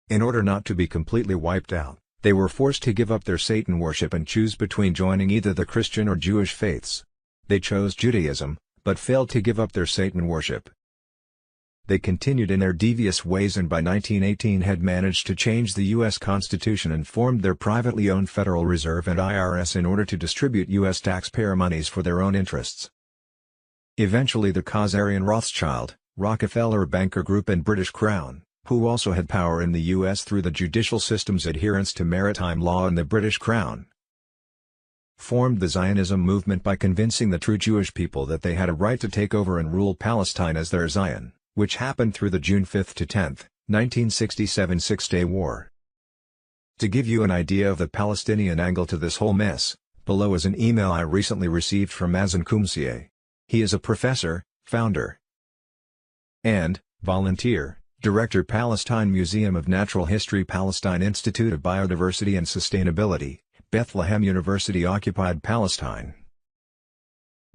In order not to be completely wiped out, they were forced to give up their Satan worship and choose between joining either the Christian or Jewish faiths. They chose Judaism, but failed to give up their Satan worship. They continued in their devious ways and by 1918 had managed to change the U.S. Constitution and formed their privately owned Federal Reserve and IRS in order to distribute U.S. taxpayer monies for their own interests. Eventually the Khazarian Rothschild, Rockefeller banker group and British Crown, who also had power in the U.S. through the judicial system's adherence to maritime law and the British Crown, formed the Zionism movement by convincing the true Jewish people that they had a right to take over and rule Palestine as their Zion, which happened through the June 5 to 10, 1967 Six-Day War. To give you an idea of the Palestinian angle to this whole mess, below is an email I recently received from Mazen Kumsieh. He is a professor, founder, and volunteer, Director Palestine Museum of Natural History Palestine Institute of Biodiversity and Sustainability, Bethlehem University Occupied Palestine.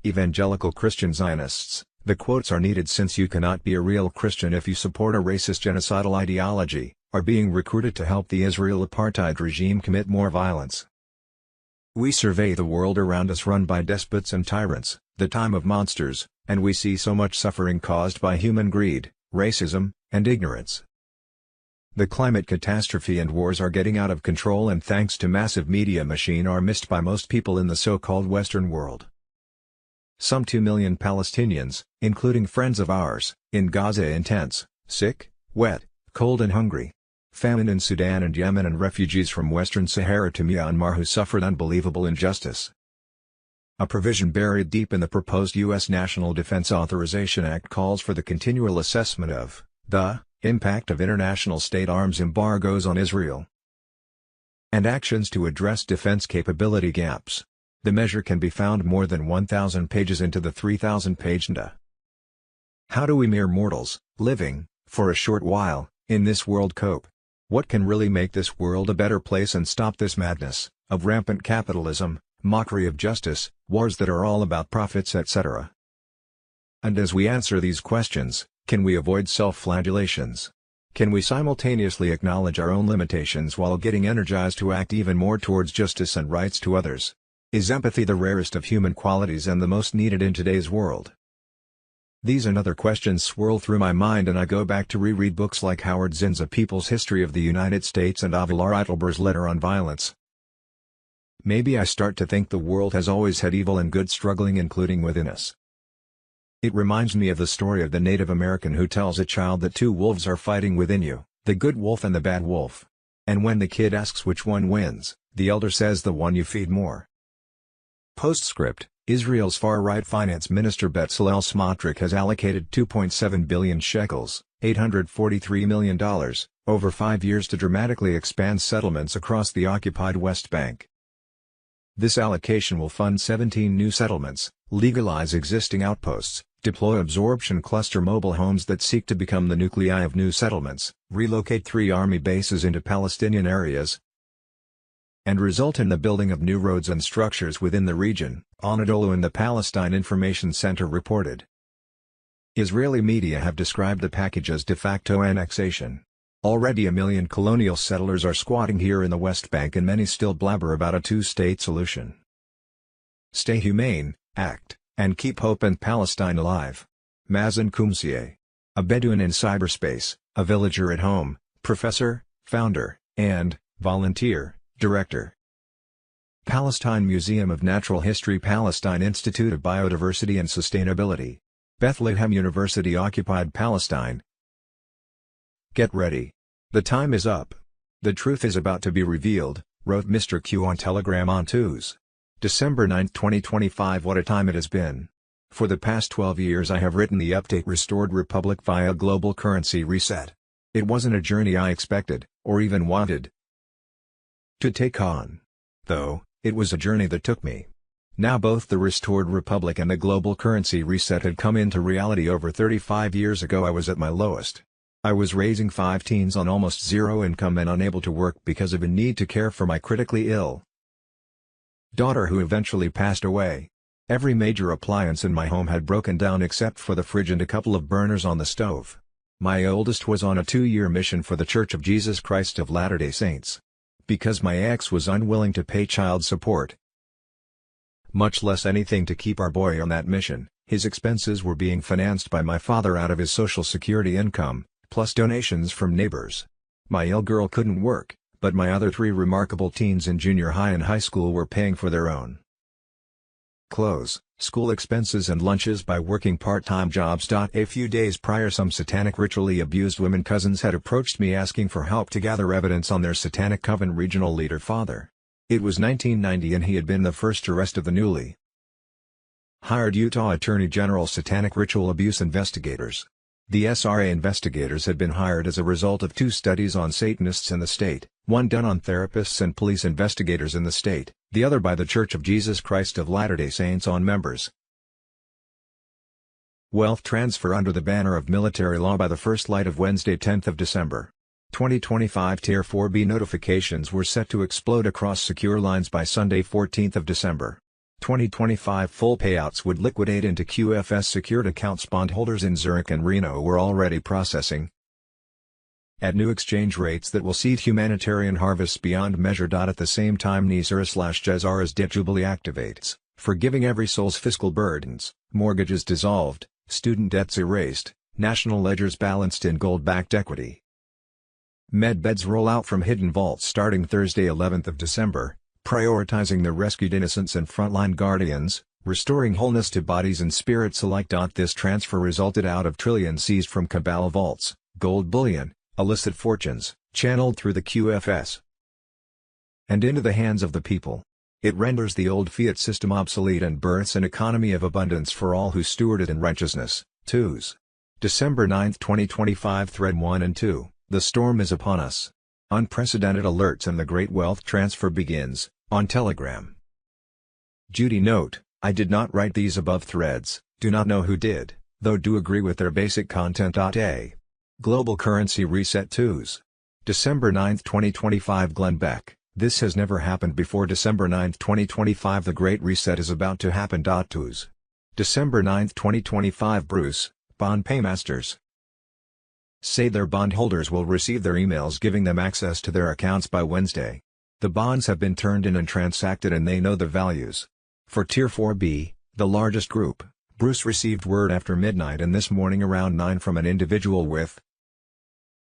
Evangelical Christian Zionists, the quotes are needed since you cannot be a real Christian if you support a racist genocidal ideology, are being recruited to help the Israel apartheid regime commit more violence. We survey the world around us run by despots and tyrants, the time of monsters, and we see so much suffering caused by human greed, racism, and ignorance. The climate catastrophe and wars are getting out of control, and thanks to massive media machine are missed by most people in the so-called Western world. Some 2 million Palestinians, including friends of ours, in Gaza intense, sick, wet, cold and hungry. Famine in Sudan and Yemen, and refugees from Western Sahara to Myanmar who suffered unbelievable injustice. A provision buried deep in the proposed U.S. National Defense Authorization Act calls for the continual assessment of the impact of international state arms embargoes on Israel and actions to address defense capability gaps. The measure can be found more than 1,000 pages into the 3,000-page NDA. How do we mere mortals, living, for a short while, in this world cope? What can really make this world a better place and stop this madness of rampant capitalism, mockery of justice, wars that are all about profits, etc.? And as we answer these questions, can we avoid self-flagellations? Can we simultaneously acknowledge our own limitations while getting energized to act even more towards justice and rights to others? Is empathy the rarest of human qualities and the most needed in today's world? These and other questions swirl through my mind, and I go back to reread books like Howard Zinn's A People's History of the United States and Avi Eitelber's Letter on Violence. Maybe I start to think the world has always had evil and good struggling, including within us. It reminds me of the story of the Native American who tells a child that two wolves are fighting within you, the good wolf and the bad wolf. And when the kid asks which one wins, the elder says the one you feed more. Postscript: Israel's far-right finance minister Bezalel Smotrich has allocated 2.7 billion shekels, $843 million, over 5 years to dramatically expand settlements across the occupied West Bank. This allocation will fund 17 new settlements, legalize existing outposts, deploy absorption cluster mobile homes that seek to become the nuclei of new settlements, relocate 3 army bases into Palestinian areas, and result in the building of new roads and structures within the region, Anadolu and the Palestine Information Center reported. Israeli media have described the package as de facto annexation. Already 1 million colonial settlers are squatting here in the West Bank, and many still blabber about a two-state solution. Stay humane, act, and keep hope and Palestine alive. Mazen Kumsieh. A Bedouin in cyberspace, a villager at home, professor, founder, and volunteer. Director. Palestine Museum of Natural History, Palestine Institute of Biodiversity and Sustainability. Bethlehem University, occupied Palestine. Get ready. The time is up. The truth is about to be revealed, wrote Mr. Q on Telegram on Tuesday, December 9, 2025. What a time it has been. For the past 12 years I have written the Update Restored Republic via Global Currency Reset. It wasn't a journey I expected, or even wanted to take on. Though, it was a journey that took me. Now both the Restored Republic and the Global Currency Reset had come into reality over 35 years ago. I was at my lowest. I was raising 5 teens on almost zero income and unable to work because of a need to care for my critically ill daughter, who eventually passed away. Every major appliance in my home had broken down except for the fridge and a couple of burners on the stove. My oldest was on a 2-year mission for the Church of Jesus Christ of Latter-day Saints. Because my ex was unwilling to pay child support, much less anything to keep our boy on that mission, his expenses were being financed by my father out of his Social Security income, plus donations from neighbors. My ill girl couldn't work, but my other 3 remarkable teens in junior high and high school were paying for their own clothes, school expenses and lunches by working part-time jobs. A few days prior, some satanic ritually abused women cousins had approached me asking for help to gather evidence on their satanic coven regional leader father. It was 1990 and he had been the first arrest of the newly hired Utah Attorney General satanic ritual abuse investigators. The SRA investigators had been hired as a result of 2 studies on Satanists in the state, one done on therapists and police investigators in the state, the other by the Church of Jesus Christ of Latter-day Saints on members. Wealth transfer under the banner of military law by the first light of Wednesday, 10th of December. 2025 Tier 4B notifications were set to explode across secure lines by Sunday, 14th of December. 2025 full payouts would liquidate into QFS secured accounts. Bondholders in Zurich and Reno were already processing at new exchange rates that will seed humanitarian harvests beyond measure. At the same time, Nisara/Jazara's debt jubilee activates, forgiving every soul's fiscal burdens, mortgages dissolved, student debts erased, national ledgers balanced in gold-backed equity. Medbeds roll out from hidden vaults starting Thursday 11th of December, prioritizing the rescued innocents and frontline guardians, restoring wholeness to bodies and spirits alike. This transfer resulted out of trillions seized from cabal vaults, gold bullion, illicit fortunes, channeled through the QFS and into the hands of the people. It renders the old fiat system obsolete and births an economy of abundance for all who steward it in righteousness. 2s. December 9, 2025. Thread 1 and 2. The storm is upon us. Unprecedented alerts and the great wealth transfer begins, on Telegram. Judy note, I did not write these above threads, do not know who did, though do agree with their basic content. A. Global Currency Reset 2s. December 9, 2025. Glenn Beck, this has never happened before. December 9, 2025. The Great Reset is about to happen. 2s. December 9, 2025. Bruce, Bond Paymasters say their bondholders will receive their emails giving them access to their accounts by Wednesday. The bonds have been turned in and transacted and they know the values. For Tier 4B, the largest group, Bruce received word after midnight and this morning around 9 from an individual with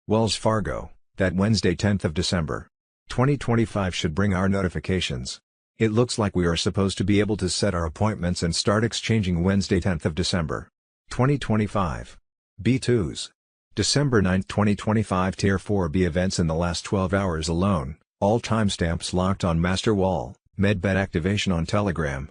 Wells Fargo, that Wednesday 10th of December, 2025 should bring our notifications. It looks like we are supposed to be able to set our appointments and start exchanging Wednesday 10th of December, 2025. B2s. December 9, 2025. Tier 4B events in the last 12 hours alone, all timestamps locked on Master Wall, Medbed activation on Telegram.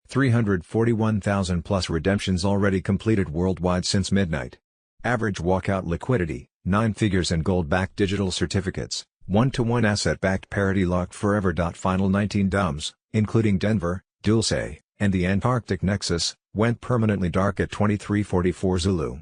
341,000 plus redemptions already completed worldwide since midnight. Average walkout liquidity, 9 figures in gold-backed digital certificates, 1-to-1 asset-backed parity locked forever. Final 19 DUMs, including Denver, Dulce, and the Antarctic Nexus, went permanently dark at 2344 Zulu.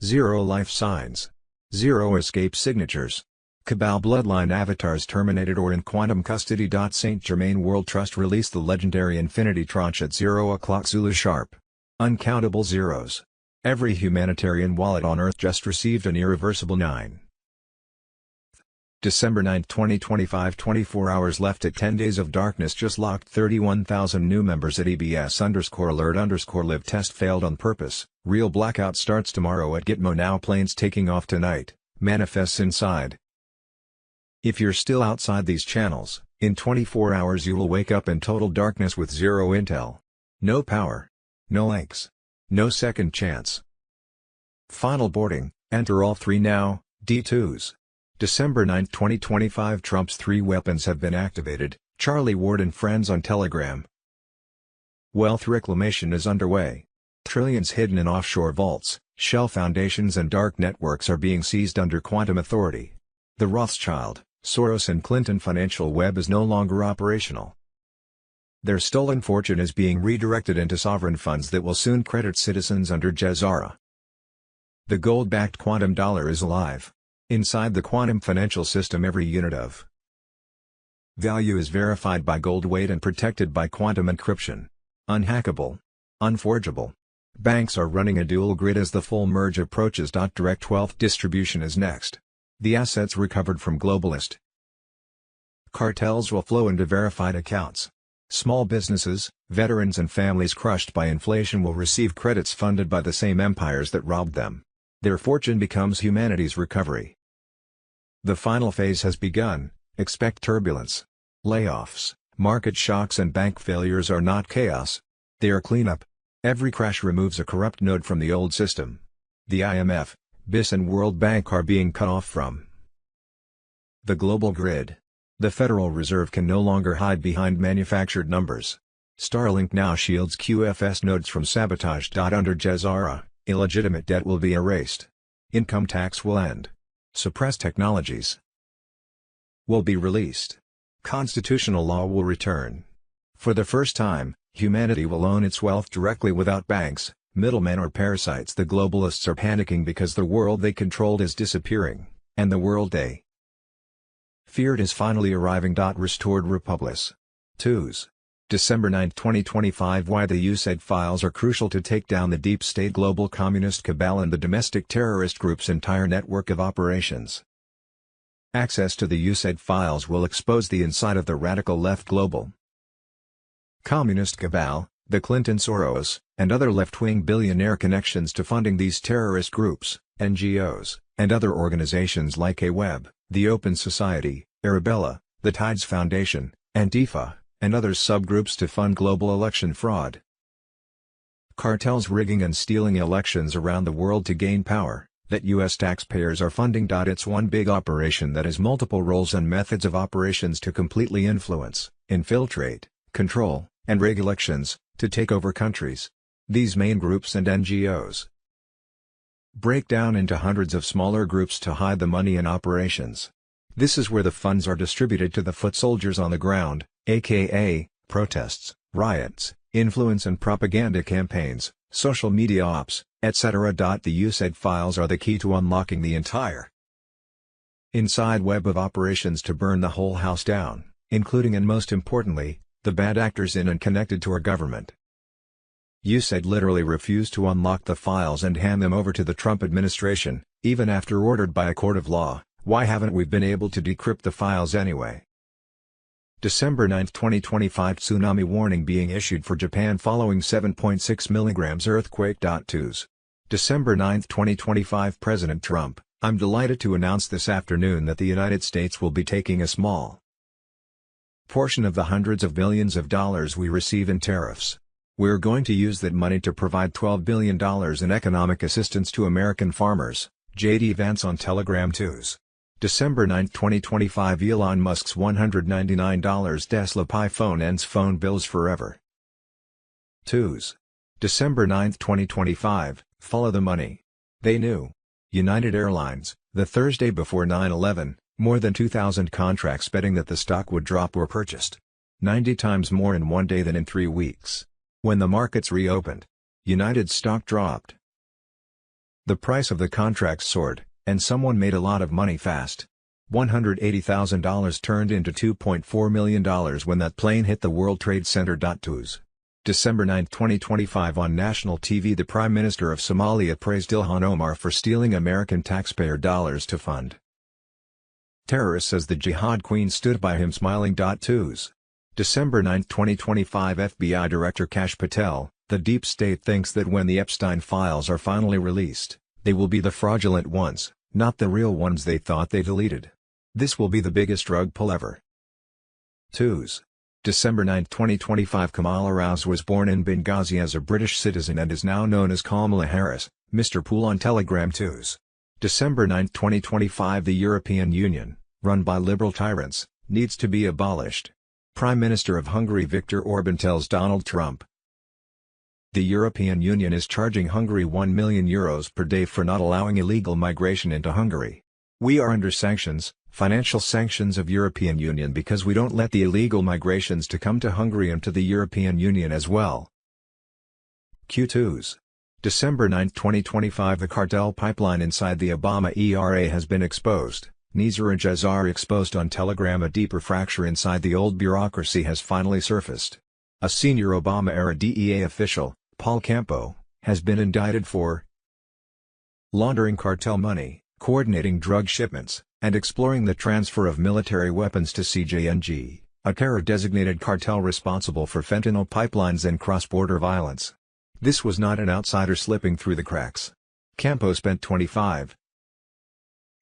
0 life signs. 0 escape signatures. Cabal bloodline avatars terminated or in quantum custody. Saint Germain World Trust released the legendary Infinity Tranche at 0 o'clock Zulu sharp. Uncountable zeros. Every humanitarian wallet on Earth just received an irreversible 9. December 9, 2025. 24 hours left at 10 days of darkness. Just locked 31,000 new members at EBS_alert_live test failed on purpose. Real blackout starts tomorrow at Gitmo. Now planes taking off tonight, manifests inside. If you're still outside these channels, in 24 hours you will wake up in total darkness with 0 intel. No power. No links. No second chance. Final boarding, enter all 3 now, D2s. December 9, 2025. Trump's 3 weapons have been activated, Charlie Ward and friends on Telegram. Wealth reclamation is underway. Trillions hidden in offshore vaults, shell foundations and dark networks are being seized under quantum authority. The Rothschild, Soros and Clinton financial web is no longer operational. Their stolen fortune is being redirected into sovereign funds that will soon credit citizens under Jazara. The gold-backed quantum dollar is alive. Inside the quantum financial system, every unit of value is verified by gold weight and protected by quantum encryption. Unhackable. Unforgeable. Banks are running a dual grid as the full merge approaches. Direct wealth distribution is next. The assets recovered from globalist cartels will flow into verified accounts. Small businesses, veterans and families crushed by inflation will receive credits funded by the same empires that robbed them. Their fortune becomes humanity's recovery. The final phase has begun. Expect turbulence. Layoffs, market shocks and bank failures are not chaos. They are cleanup. Every crash removes a corrupt node from the old system. The IMF, BIS and World Bank are being cut off from the global grid. The Federal Reserve can no longer hide behind manufactured numbers. Starlink now shields QFS nodes from sabotage. Under Jazara, illegitimate debt will be erased. Income tax will end. Suppressed technologies will be released. Constitutional law will return. For the first time, humanity will own its wealth directly without banks, middlemen or parasites. The globalists are panicking because the world they controlled is disappearing, and the world they feared is finally arriving. Restored Republics. 2s. December 9, 2025. Why the USAID files are crucial to take down the deep state global communist cabal and the domestic terrorist group's entire network of operations. Access to the USAID files will expose the inside of the radical left global communist cabal, the Clinton-Soros, and other left-wing billionaire connections to funding these terrorist groups, NGOs, and other organizations like AWEB, the Open Society, Arabella, the Tides Foundation, Antifa, and other subgroups to fund global election fraud. Cartels rigging and stealing elections around the world to gain power, that U.S. taxpayers are funding. It's one big operation that has multiple roles and methods of operations to completely influence, infiltrate, control, and rig elections, to take over countries. These main groups and NGOs break down into hundreds of smaller groups to hide the money and operations. This is where the funds are distributed to the foot soldiers on the ground, aka, protests, riots, influence and propaganda campaigns, social media ops, etc. The USAID files are the key to unlocking the entire inside web of operations to burn the whole house down, including and most importantly, the bad actors in and connected to our government. USAID literally refused to unlock the files and hand them over to the Trump administration, even after ordered by a court of law. Why haven't we been able to decrypt the files anyway? December 9, 2025. Tsunami warning being issued for Japan following 7.6 mg earthquake. December 9, 2025. President Trump, I'm delighted to announce this afternoon that the United States will be taking a small portion of the hundreds of billions of dollars we receive in tariffs. We're going to use that money to provide $12 billion in economic assistance to American farmers, J.D. Vance on Telegram. December 9, 2025. Elon Musk's $199 Tesla Pi phone ends phone bills forever. December 9, 2025. Follow the money. They knew. United Airlines, the Thursday before 9/11, more than 2,000 contracts betting that the stock would drop were purchased. 90 times more in one day than in 3 weeks. When the markets reopened, United's stock dropped. The price of the contracts soared, and someone made a lot of money fast. $180,000 turned into $2.4 million when that plane hit the World Trade Center. December 9, 2025. On national TV, the Prime Minister of Somalia praised Ilhan Omar for stealing American taxpayer dollars to fund terrorists as the Jihad Queen stood by him smiling. December 9, 2025. FBI Director Kash Patel, the deep state thinks that when the Epstein files are finally released, they will be the fraudulent ones, not the real ones they thought they deleted. This will be the biggest rug pull ever. December 9, 2025. Kamala Rouse was born in Benghazi as a British citizen and is now known as Kamala Harris, Mr. Pool on Telegram. December 9, 2025. The European Union, run by liberal tyrants, needs to be abolished. Prime Minister of Hungary Viktor Orban tells Donald Trump. The European Union is charging Hungary €1 million per day for not allowing illegal migration into Hungary. We are under sanctions, financial sanctions of European Union because we don't let the illegal migrations to come to Hungary and to the European Union as well. Q2s. December 9, 2025. The cartel pipeline inside the Obama ERA has been exposed. Nizar Jazar exposed on Telegram. A deeper fracture inside the old bureaucracy has finally surfaced. A senior Obama-era DEA official, Paul Campo, has been indicted for laundering cartel money, coordinating drug shipments, and exploring the transfer of military weapons to CJNG, a terror-designated cartel responsible for fentanyl pipelines and cross-border violence. This was not an outsider slipping through the cracks. Campo spent 25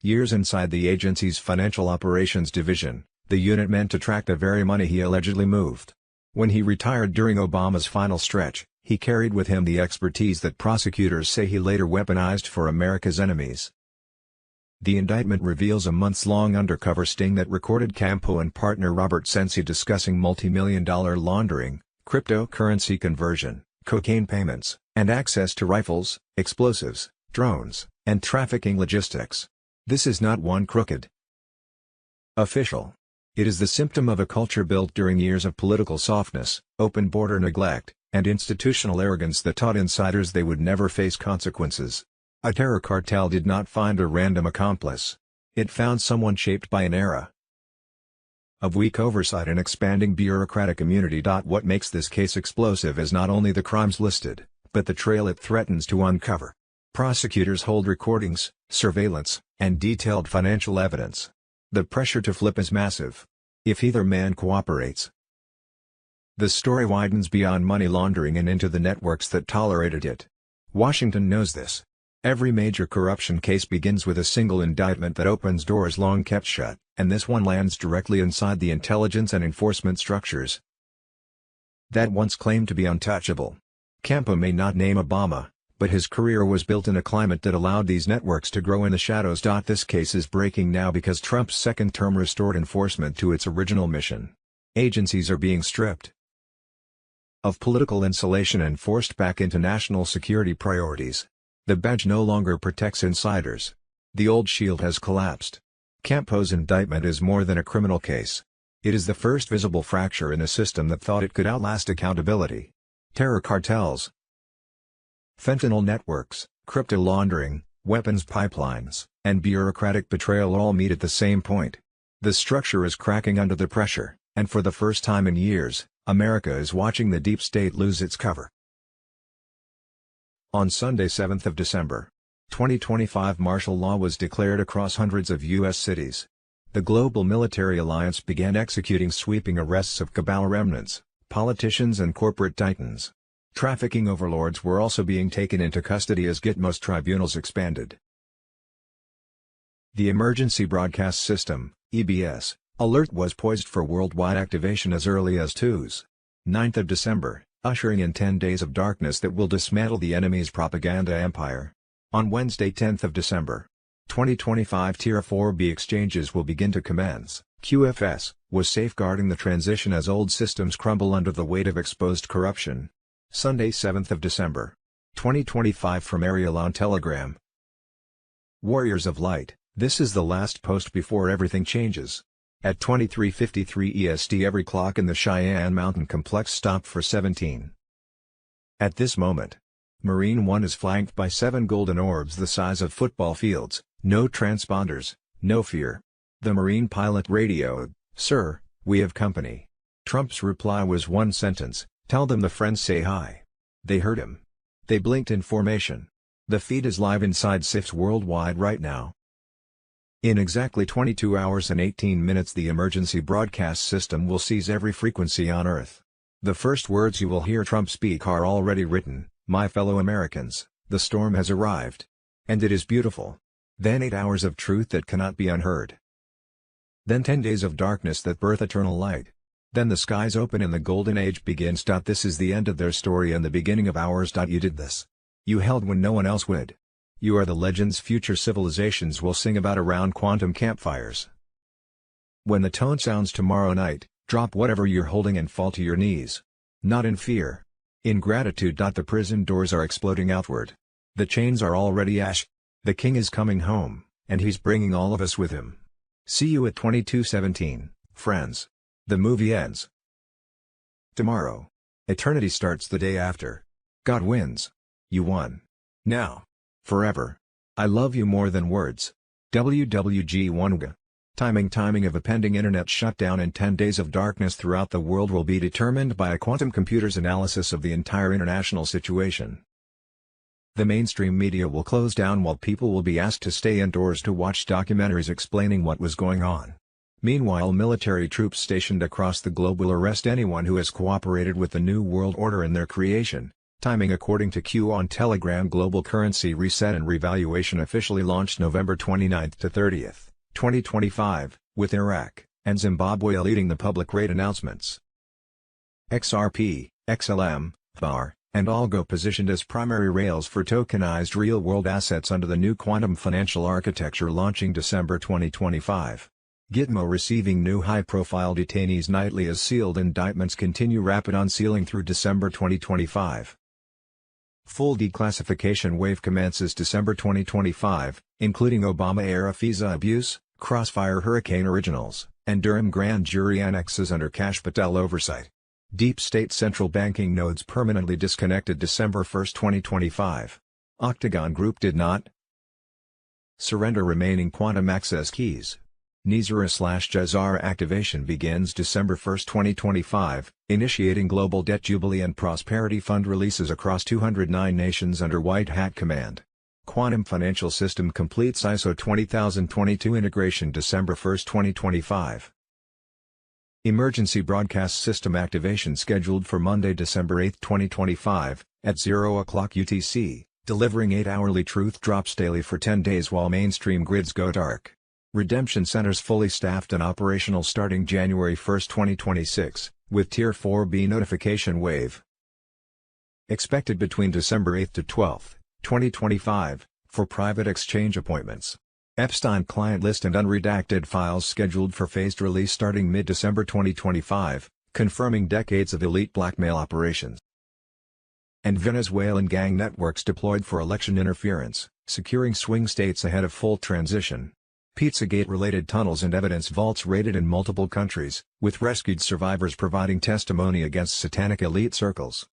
years inside the agency's Financial Operations Division, the unit meant to track the very money he allegedly moved. When he retired during Obama's final stretch, he carried with him the expertise that prosecutors say he later weaponized for America's enemies. The indictment reveals a months-long undercover sting that recorded Campo and partner Robert Sensi discussing multi-million-dollar laundering, cryptocurrency conversion, cocaine payments, and access to rifles, explosives, drones, and trafficking logistics. This is not one crooked official. It is the symptom of a culture built during years of political softness, open border neglect, and institutional arrogance that taught insiders they would never face consequences. A terror cartel did not find a random accomplice. It found someone shaped by an era of weak oversight and expanding bureaucratic immunity. What makes this case explosive is not only the crimes listed, but the trail it threatens to uncover. Prosecutors hold recordings, surveillance, and detailed financial evidence. The pressure to flip is massive. If either man cooperates, the story widens beyond money laundering and into the networks that tolerated it. Washington knows this. Every major corruption case begins with a single indictment that opens doors long kept shut, and this one lands directly inside the intelligence and enforcement structures that once claimed to be untouchable. Campo may not name Obama, but his career was built in a climate that allowed these networks to grow in the shadows. This case is breaking now because Trump's second term restored enforcement to its original mission. Agencies are being stripped of political insulation and forced back into national security priorities. The badge no longer protects insiders. The old shield has collapsed. Campo's indictment is more than a criminal case. It is the first visible fracture in a system that thought it could outlast accountability. Terror cartels, fentanyl networks, crypto laundering, weapons pipelines, and bureaucratic betrayal all meet at the same point. The structure is cracking under the pressure, and for the first time in years, America is watching the deep state lose its cover. On Sunday 7th of December, 2025 martial law was declared across hundreds of U.S. cities. The global military alliance began executing sweeping arrests of cabal remnants, politicians and corporate titans. Trafficking overlords were also being taken into custody as Gitmos tribunals expanded. The Emergency Broadcast System, EBS, alert was poised for worldwide activation as early as Tuesday, 9th of December, ushering in 10 days of darkness that will dismantle the enemy's propaganda empire. On Wednesday 10th of December, 2025 Tier 4B exchanges will begin to commence. QFS was safeguarding the transition as old systems crumble under the weight of exposed corruption. Sunday 7th of December, 2025 from Ariel on Telegram. Warriors of Light, this is the last post before everything changes. At 23:53 EST every clock in the Cheyenne Mountain Complex stopped for 17. At this moment, Marine One is flanked by 7 golden orbs the size of football fields, no transponders, no fear. The Marine pilot radioed, "Sir, we have company." Trump's reply was one sentence, "Tell them the friends say hi." They heard him. They blinked in formation. The feed is live inside SIFs worldwide right now. In exactly 22 hours and 18 minutes the emergency broadcast system will seize every frequency on Earth. The first words you will hear Trump speak are already written, "My fellow Americans, the storm has arrived. And it is beautiful." Then 8 hours of truth that cannot be unheard. Then 10 days of darkness that birth eternal light. Then the skies open and the golden age begins. This is the end of their story and the beginning of ours. You did this. You held when no one else would. You are the legends future civilizations will sing about around quantum campfires. When the tone sounds tomorrow night, drop whatever you're holding and fall to your knees. Not in fear. In gratitude. The prison doors are exploding outward. The chains are already ash. The king is coming home, and he's bringing all of us with him. See you at 22:17, friends. The movie ends tomorrow. Eternity starts the day after. God wins. You won. Now. Forever. I love you more than words. WWG Wonga. Timing of a pending internet shutdown and 10 days of darkness throughout the world will be determined by a quantum computer's analysis of the entire international situation. The mainstream media will close down while people will be asked to stay indoors to watch documentaries explaining what was going on. Meanwhile, military troops stationed across the globe will arrest anyone who has cooperated with the New World Order in their creation. Timing according to Q on Telegram. Global currency reset and revaluation officially launched November 29th to 30th, 2025, with Iraq and Zimbabwe leading the public rate announcements. XRP, XLM, VAR, and Algo positioned as primary rails for tokenized real-world assets under the new quantum financial architecture launching December 2025. Gitmo receiving new high-profile detainees nightly as sealed indictments continue rapid unsealing through December 2025. Full declassification wave commences December 2025, including Obama-era FISA abuse, Crossfire Hurricane Originals, and Durham grand jury annexes under Kash Patel oversight. Deep State central banking nodes permanently disconnected December 1, 2025. Octagon Group did not surrender remaining quantum access keys. NISARA/JAZARA activation begins December 1, 2025, initiating Global Debt Jubilee and Prosperity Fund releases across 209 nations under White Hat Command. Quantum Financial System completes ISO 20022 integration December 1, 2025. Emergency Broadcast System activation scheduled for Monday, December 8, 2025, at 0 o'clock UTC, delivering 8-hourly truth drops daily for 10 days while mainstream grids go dark. Redemption centers fully staffed and operational starting January 1, 2026, with Tier 4B notification wave expected between December 8 to 12, 2025, for private exchange appointments. Epstein client list and unredacted files scheduled for phased release starting mid-December 2025, confirming decades of elite blackmail operations. And Venezuelan gang networks deployed for election interference, securing swing states ahead of full transition. Pizzagate-related tunnels and evidence vaults raided in multiple countries, with rescued survivors providing testimony against satanic elite circles.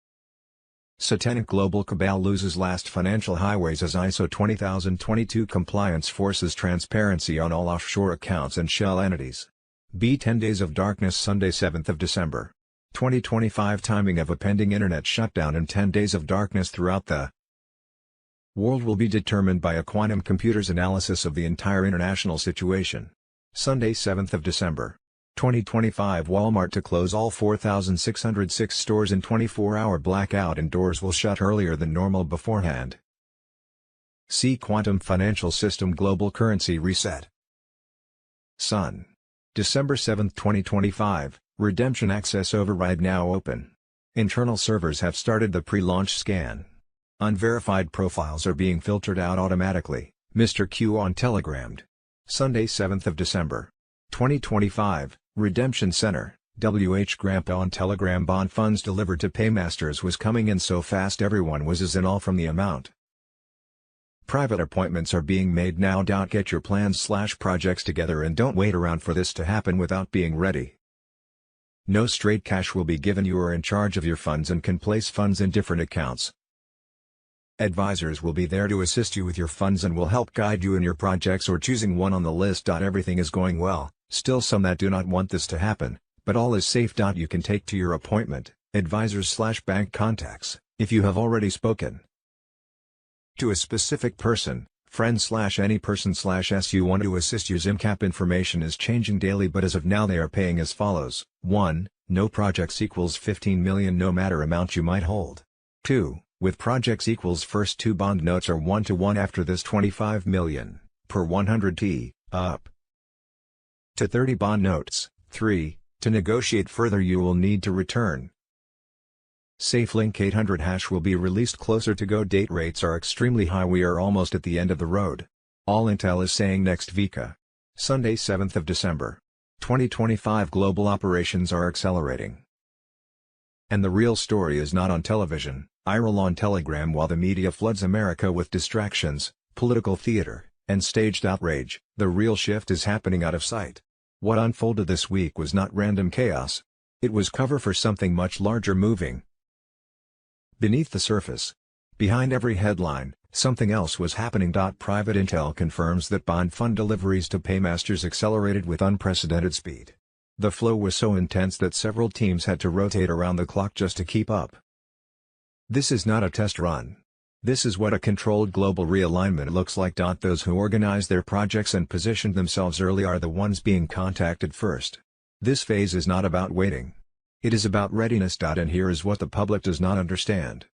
Satanic global cabal loses last financial highways as ISO 20022 compliance forces transparency on all offshore accounts and shell entities. B 10 Days of Darkness Sunday 7th of December. 2025 timing of a pending internet shutdown and 10 days of darkness throughout the world will be determined by a quantum computer's analysis of the entire international situation. Sunday 7th of December. 2025 Walmart to close all 4,606 stores in 24-hour blackout and doors will shut earlier than normal beforehand. See Quantum Financial System Global Currency Reset. Sun. December 7, 2025, Redemption Access Override now open. Internal servers have started the pre-launch scan. Unverified profiles are being filtered out automatically, Mr. Q on Telegrammed. Sunday 7th of December. 2025, Redemption Center, WH Grandpa on Telegram bond funds delivered to paymasters was coming in so fast everyone was as in awe from the amount. Private appointments are being made now. Get your plans/projects together and don't wait around for this to happen without being ready. No straight cash will be given. You are in charge of your funds and can place funds in different accounts. Advisors will be there to assist you with your funds and will help guide you in your projects or choosing one on the list. Everything is going well, still some that do not want this to happen, but all is safe. You can take to your appointment, advisors/bank contacts, if you have already spoken to a specific person, friend/any person/s you want to assist you. ZimCap information is changing daily, but as of now they are paying as follows. 1. No projects equals 15 million no matter amount you might hold. 2. With projects equals first 2 bond notes are 1-to-1 after this 25 million, per 100T, up to 30 bond notes. 3. To negotiate further you will need to return. SafeLink 800 hash will be released closer to go date. Rates are extremely high. We are almost at the end of the road. All intel is saying next Vika. Sunday 7th of December. 2025 global operations are accelerating. And the real story is not on television, IRL on Telegram. While the media floods America with distractions, political theater, and staged outrage, the real shift is happening out of sight. What unfolded this week was not random chaos. It was cover for something much larger moving beneath the surface. Behind every headline, something else was happening. Private intel confirms that bond fund deliveries to paymasters accelerated with unprecedented speed. The flow was so intense that several teams had to rotate around the clock just to keep up. This is not a test run. This is what a controlled global realignment looks like. Those who organized their projects and positioned themselves early are the ones being contacted first. This phase is not about waiting. It is about readiness. And here is what the public does not understand.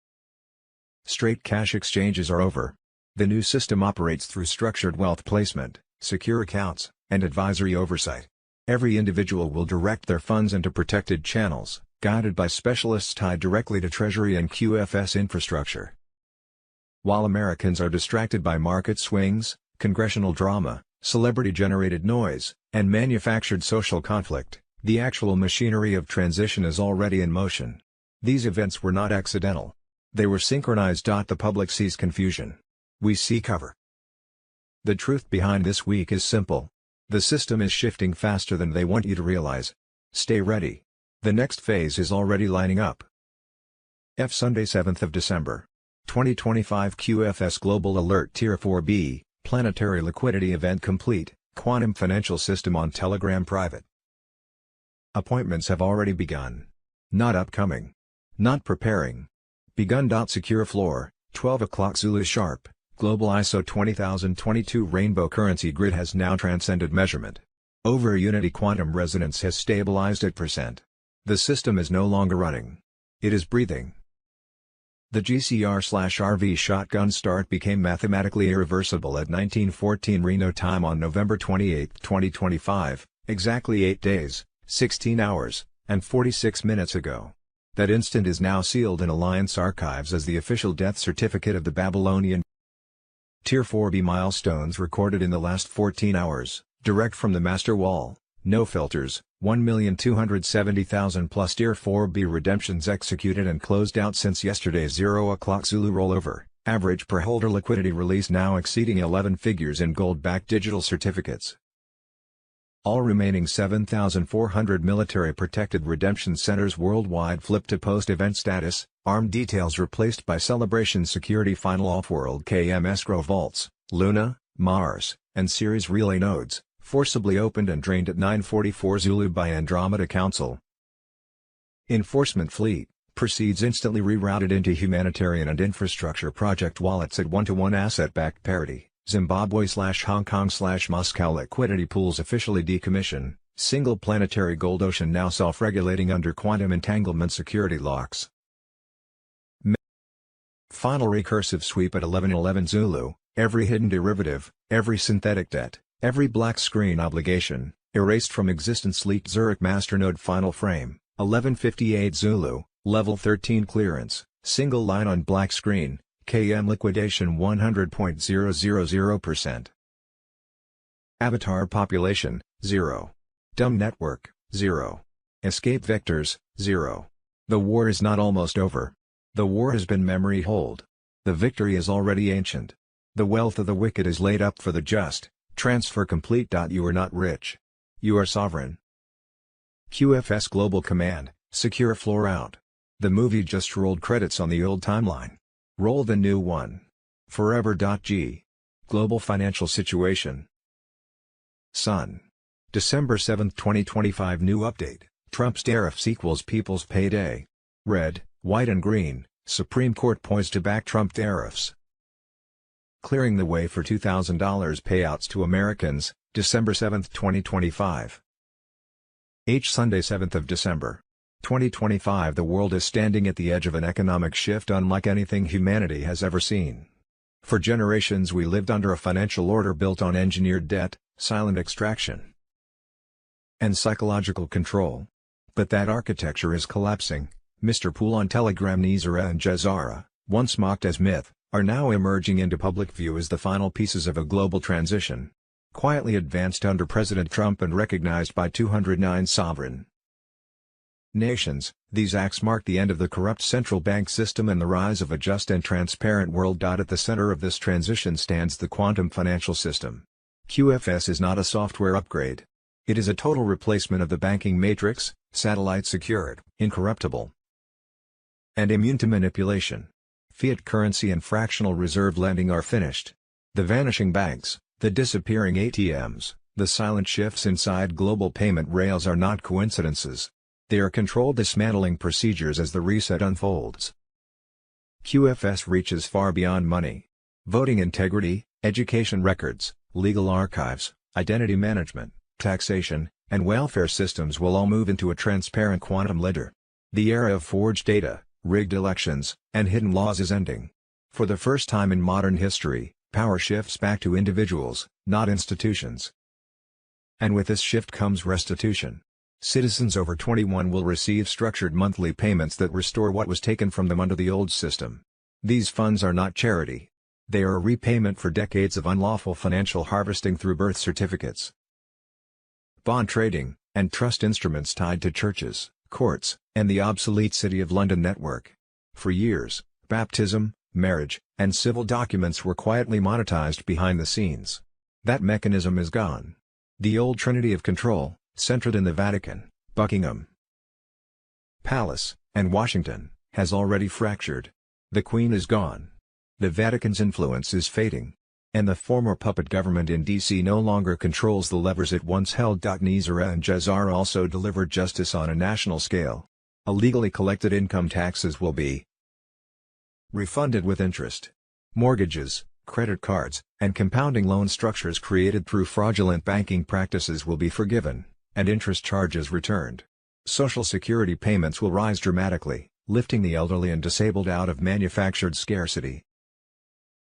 Straight cash exchanges are over. The new system operates through structured wealth placement, secure accounts, and advisory oversight. Every individual will direct their funds into protected channels, guided by specialists tied directly to Treasury and QFS infrastructure. While Americans are distracted by market swings, congressional drama, celebrity-generated noise, and manufactured social conflict, the actual machinery of transition is already in motion. These events were not accidental. They were synchronized. The public sees confusion. We see cover. The truth behind this week is simple. The system is shifting faster than they want you to realize. Stay ready. The next phase is already lining up. Sunday 7th of December. 2025 QFS Global Alert Tier 4B, Planetary Liquidity Event complete, Quantum Financial System on Telegram Private. Appointments have already begun. Not upcoming. Not preparing. Begun. Secure floor, 12 o'clock Zulu sharp. Global ISO 20022 Rainbow Currency Grid has now transcended measurement. Over Unity Quantum Resonance has stabilized at %. The system is no longer running. It is breathing. The GCR/RV shotgun start became mathematically irreversible at 1914 Reno time on November 28, 2025, exactly 8 days, 16 hours, and 46 minutes ago. That instant is now sealed in Alliance archives as the official death certificate of the Babylonian. Tier 4B milestones recorded in the last 14 hours, direct from the master wall, no filters, 1,270,000 plus Tier 4B redemptions executed and closed out since yesterday's 0 o'clock Zulu rollover, average per holder liquidity release now exceeding 11 figures in gold-backed digital certificates. All remaining 7,400 military-protected redemption centers worldwide flipped to post-event status, ARM details replaced by Celebration Security Final Off-World KM escrow vaults, Luna, Mars, and Ceres relay nodes, forcibly opened and drained at 9:44 Zulu by Andromeda Council. Enforcement Fleet proceeds instantly rerouted into humanitarian and infrastructure project wallets at 1-to-1 asset-backed parity. Zimbabwe/Hong Kong/Moscow liquidity pools officially decommission, single planetary gold ocean now self-regulating under quantum entanglement security locks. Final recursive sweep at 11:11 Zulu, every hidden derivative, every synthetic debt, every black screen obligation, erased from existence. Leaked Zurich masternode final frame, 11:58 Zulu, level 13 clearance, single line on black screen. KM liquidation 100.000%. Avatar population, 0. Dumb network, 0. Escape vectors, 0. The war is not almost over. The war has been memory hold. The victory is already ancient. The wealth of the wicked is laid up for the just, transfer complete. You are not rich. You are sovereign. QFS Global Command, secure floor out. The movie just rolled credits on the old timeline. Roll the new one. Forever.g. Global financial situation. Sun. December 7, 2025 new update, Trump's tariffs equals people's payday. Red, white and green, Supreme Court poised to back Trump tariffs. Clearing the way for $2,000 payouts to Americans, December 7, 2025. Sunday 7th of December. 2025 The world is standing at the edge of an economic shift unlike anything humanity has ever seen. For generations we lived under a financial order built on engineered debt, silent extraction, and psychological control. But that architecture is collapsing. Mr. Pool on Telegram. Nizara and Jazara, once mocked as myth, are now emerging into public view as the final pieces of a global transition. Quietly advanced under President Trump and recognized by 209 sovereign nations, these acts mark the end of the corrupt central bank system and the rise of a just and transparent world. At the center of this transition stands the quantum financial system. QFS is not a software upgrade. It is a total replacement of the banking matrix, satellite secured, incorruptible, and immune to manipulation. Fiat currency and fractional reserve lending are finished. The vanishing banks, the disappearing ATMs, the silent shifts inside global payment rails are not coincidences. They are controlled dismantling procedures as the reset unfolds. QFS reaches far beyond money. Voting integrity, education records, legal archives, identity management, taxation, and welfare systems will all move into a transparent quantum ledger. The era of forged data, rigged elections, and hidden laws is ending. For the first time in modern history, power shifts back to individuals, not institutions. And with this shift comes restitution. Citizens over 21 will receive structured monthly payments that restore what was taken from them under the old system. These funds are not charity. They are a repayment for decades of unlawful financial harvesting through birth certificates, bond trading, and trust instruments tied to churches, courts, and the obsolete City of London network. For years, baptism, marriage, and civil documents were quietly monetized behind the scenes. That mechanism is gone. The old trinity of control, centered in the Vatican, Buckingham Palace, and Washington, has already fractured. The Queen is gone. The Vatican's influence is fading. And the former puppet government in D.C. no longer controls the levers it once held. Nizar and Jazar also delivered justice on a national scale. Illegally collected income taxes will be refunded with interest. Mortgages, credit cards, and compounding loan structures created through fraudulent banking practices will be forgiven, and interest charges returned. Social Security payments will rise dramatically, lifting the elderly and disabled out of manufactured scarcity.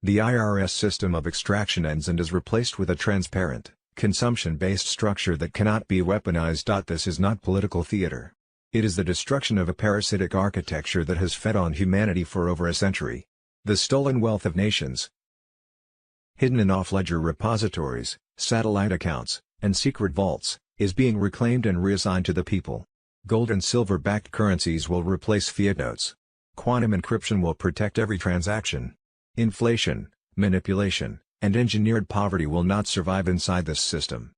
The IRS system of extraction ends and is replaced with a transparent, consumption-based structure that cannot be weaponized. This is not political theater. It is the destruction of a parasitic architecture that has fed on humanity for over a century. The stolen wealth of nations, hidden in off-ledger repositories, satellite accounts, and secret vaults, is being reclaimed and reassigned to the people. Gold and silver-backed currencies will replace fiat notes. Quantum encryption will protect every transaction. Inflation, manipulation, and engineered poverty will not survive inside this system.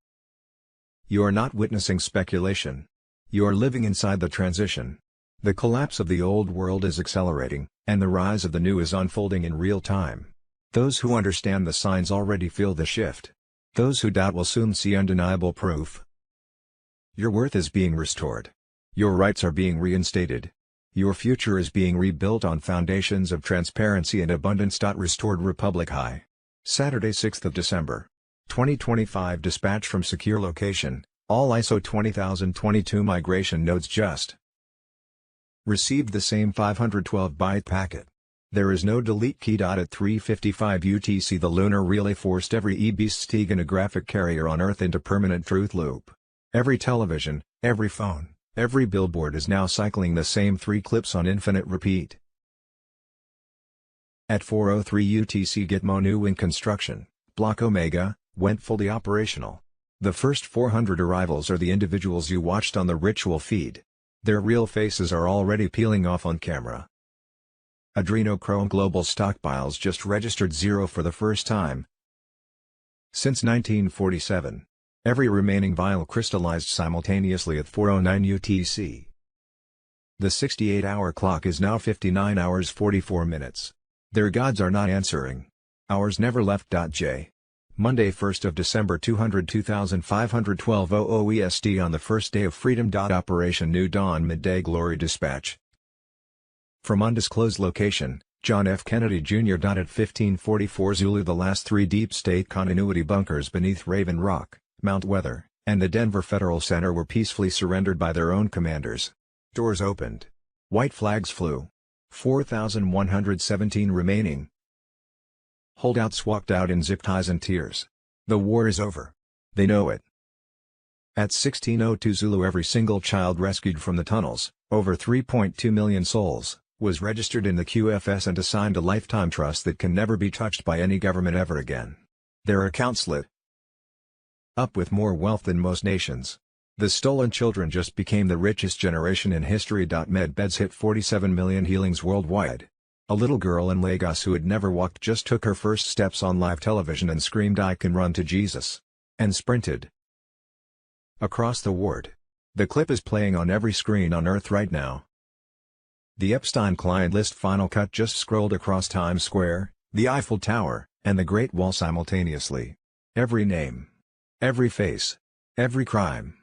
You are not witnessing speculation. You are living inside the transition. The collapse of the old world is accelerating, and the rise of the new is unfolding in real time. Those who understand the signs already feel the shift. Those who doubt will soon see undeniable proof. Your worth is being restored. Your rights are being reinstated. Your future is being rebuilt on foundations of transparency and abundance. Restored Republic High. Saturday, 6th of December. 2025. Dispatch from secure location. All ISO 20022 migration nodes just received the same 512-byte packet. There is no delete key. At 3:55 UTC, the lunar relay forced every e-beast steganographic carrier on Earth into permanent truth loop. Every television, every phone, every billboard is now cycling the same 3 clips on infinite repeat. At 4:03 UTC, Gitmo new in construction, Block Omega, went fully operational. The first 400 arrivals are the individuals you watched on the ritual feed. Their real faces are already peeling off on camera. Adrenochrome global stockpiles just registered 0 for the first time since 1947. Every remaining vial crystallized simultaneously at 4:09 UTC. The 68-hour clock is now 59 hours 44 minutes. Their gods are not answering. Ours never left. J. Monday, 1st of December, 202,512 00 EST, on the first day of freedom. Operation New Dawn Midday Glory Dispatch. From undisclosed location, John F. Kennedy Jr. At 1544 Zulu, the last 3 deep state continuity bunkers beneath Raven Rock, Mount Weather, and the Denver Federal Center were peacefully surrendered by their own commanders. Doors opened. White flags flew. 4,117 remaining. Holdouts walked out in zip ties and tears. The war is over. They know it. At 16:02 Zulu, every single child rescued from the tunnels, over 3.2 million souls, was registered in the QFS and assigned a lifetime trust that can never be touched by any government ever again. Their accounts lit up with more wealth than most nations. The stolen children just became the richest generation in history. Med beds hit 47 million healings worldwide. A little girl in Lagos who had never walked just took her first steps on live television and screamed, "I can run to Jesus," and sprinted across the ward. The clip is playing on every screen on Earth right now. The Epstein client list final cut just scrolled across Times Square, the Eiffel Tower, and the Great Wall simultaneously. Every name, every face, every crime.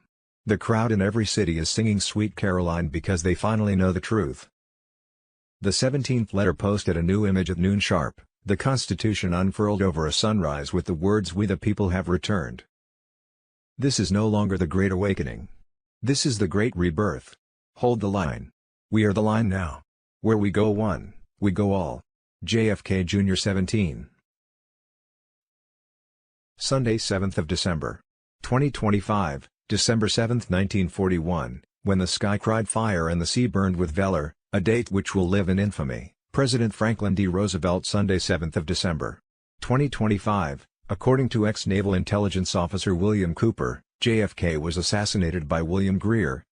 The crowd in every city is singing Sweet Caroline because they finally know the truth. The 17th letter posted a new image at noon sharp, the Constitution unfurled over a sunrise with the words, "We the people have returned." This is no longer the Great Awakening. This is the Great Rebirth. Hold the line. We are the line now. Where we go one, we go all. JFK Jr. 17. Sunday, 7th of December. 2025, December 7, 1941, when the sky cried fire and the sea burned with valor, a date which will live in infamy. President Franklin D. Roosevelt. Sunday, 7th of December. 2025, according to ex-Naval Intelligence Officer William Cooper, JFK was assassinated by William Greer,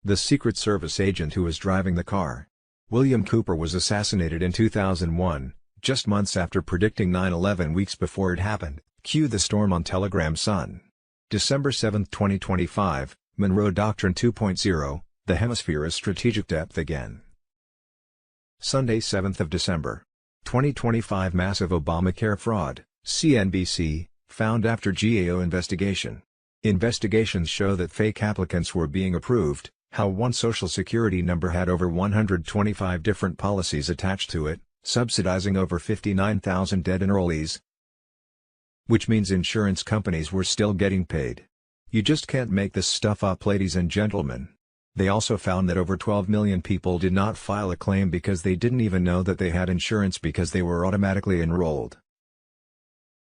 the Secret Service agent who was driving the car. William Cooper was assassinated in 2001, just months after predicting 9/11 weeks before it happened. Cue the storm on Telegram Sun. December 7, 2025, Monroe Doctrine 2.0, the hemisphere is strategic depth again. Sunday, 7th of December. 2025, massive Obamacare fraud. CNBC, found after GAO investigation. Investigations show that fake applicants were being approved, how one social security number had over 125 different policies attached to it, subsidizing over 59,000 dead enrollees. Which means insurance companies were still getting paid. You just can't make this stuff up, ladies and gentlemen. They also found that over 12 million people did not file a claim because they didn't even know that they had insurance because they were automatically enrolled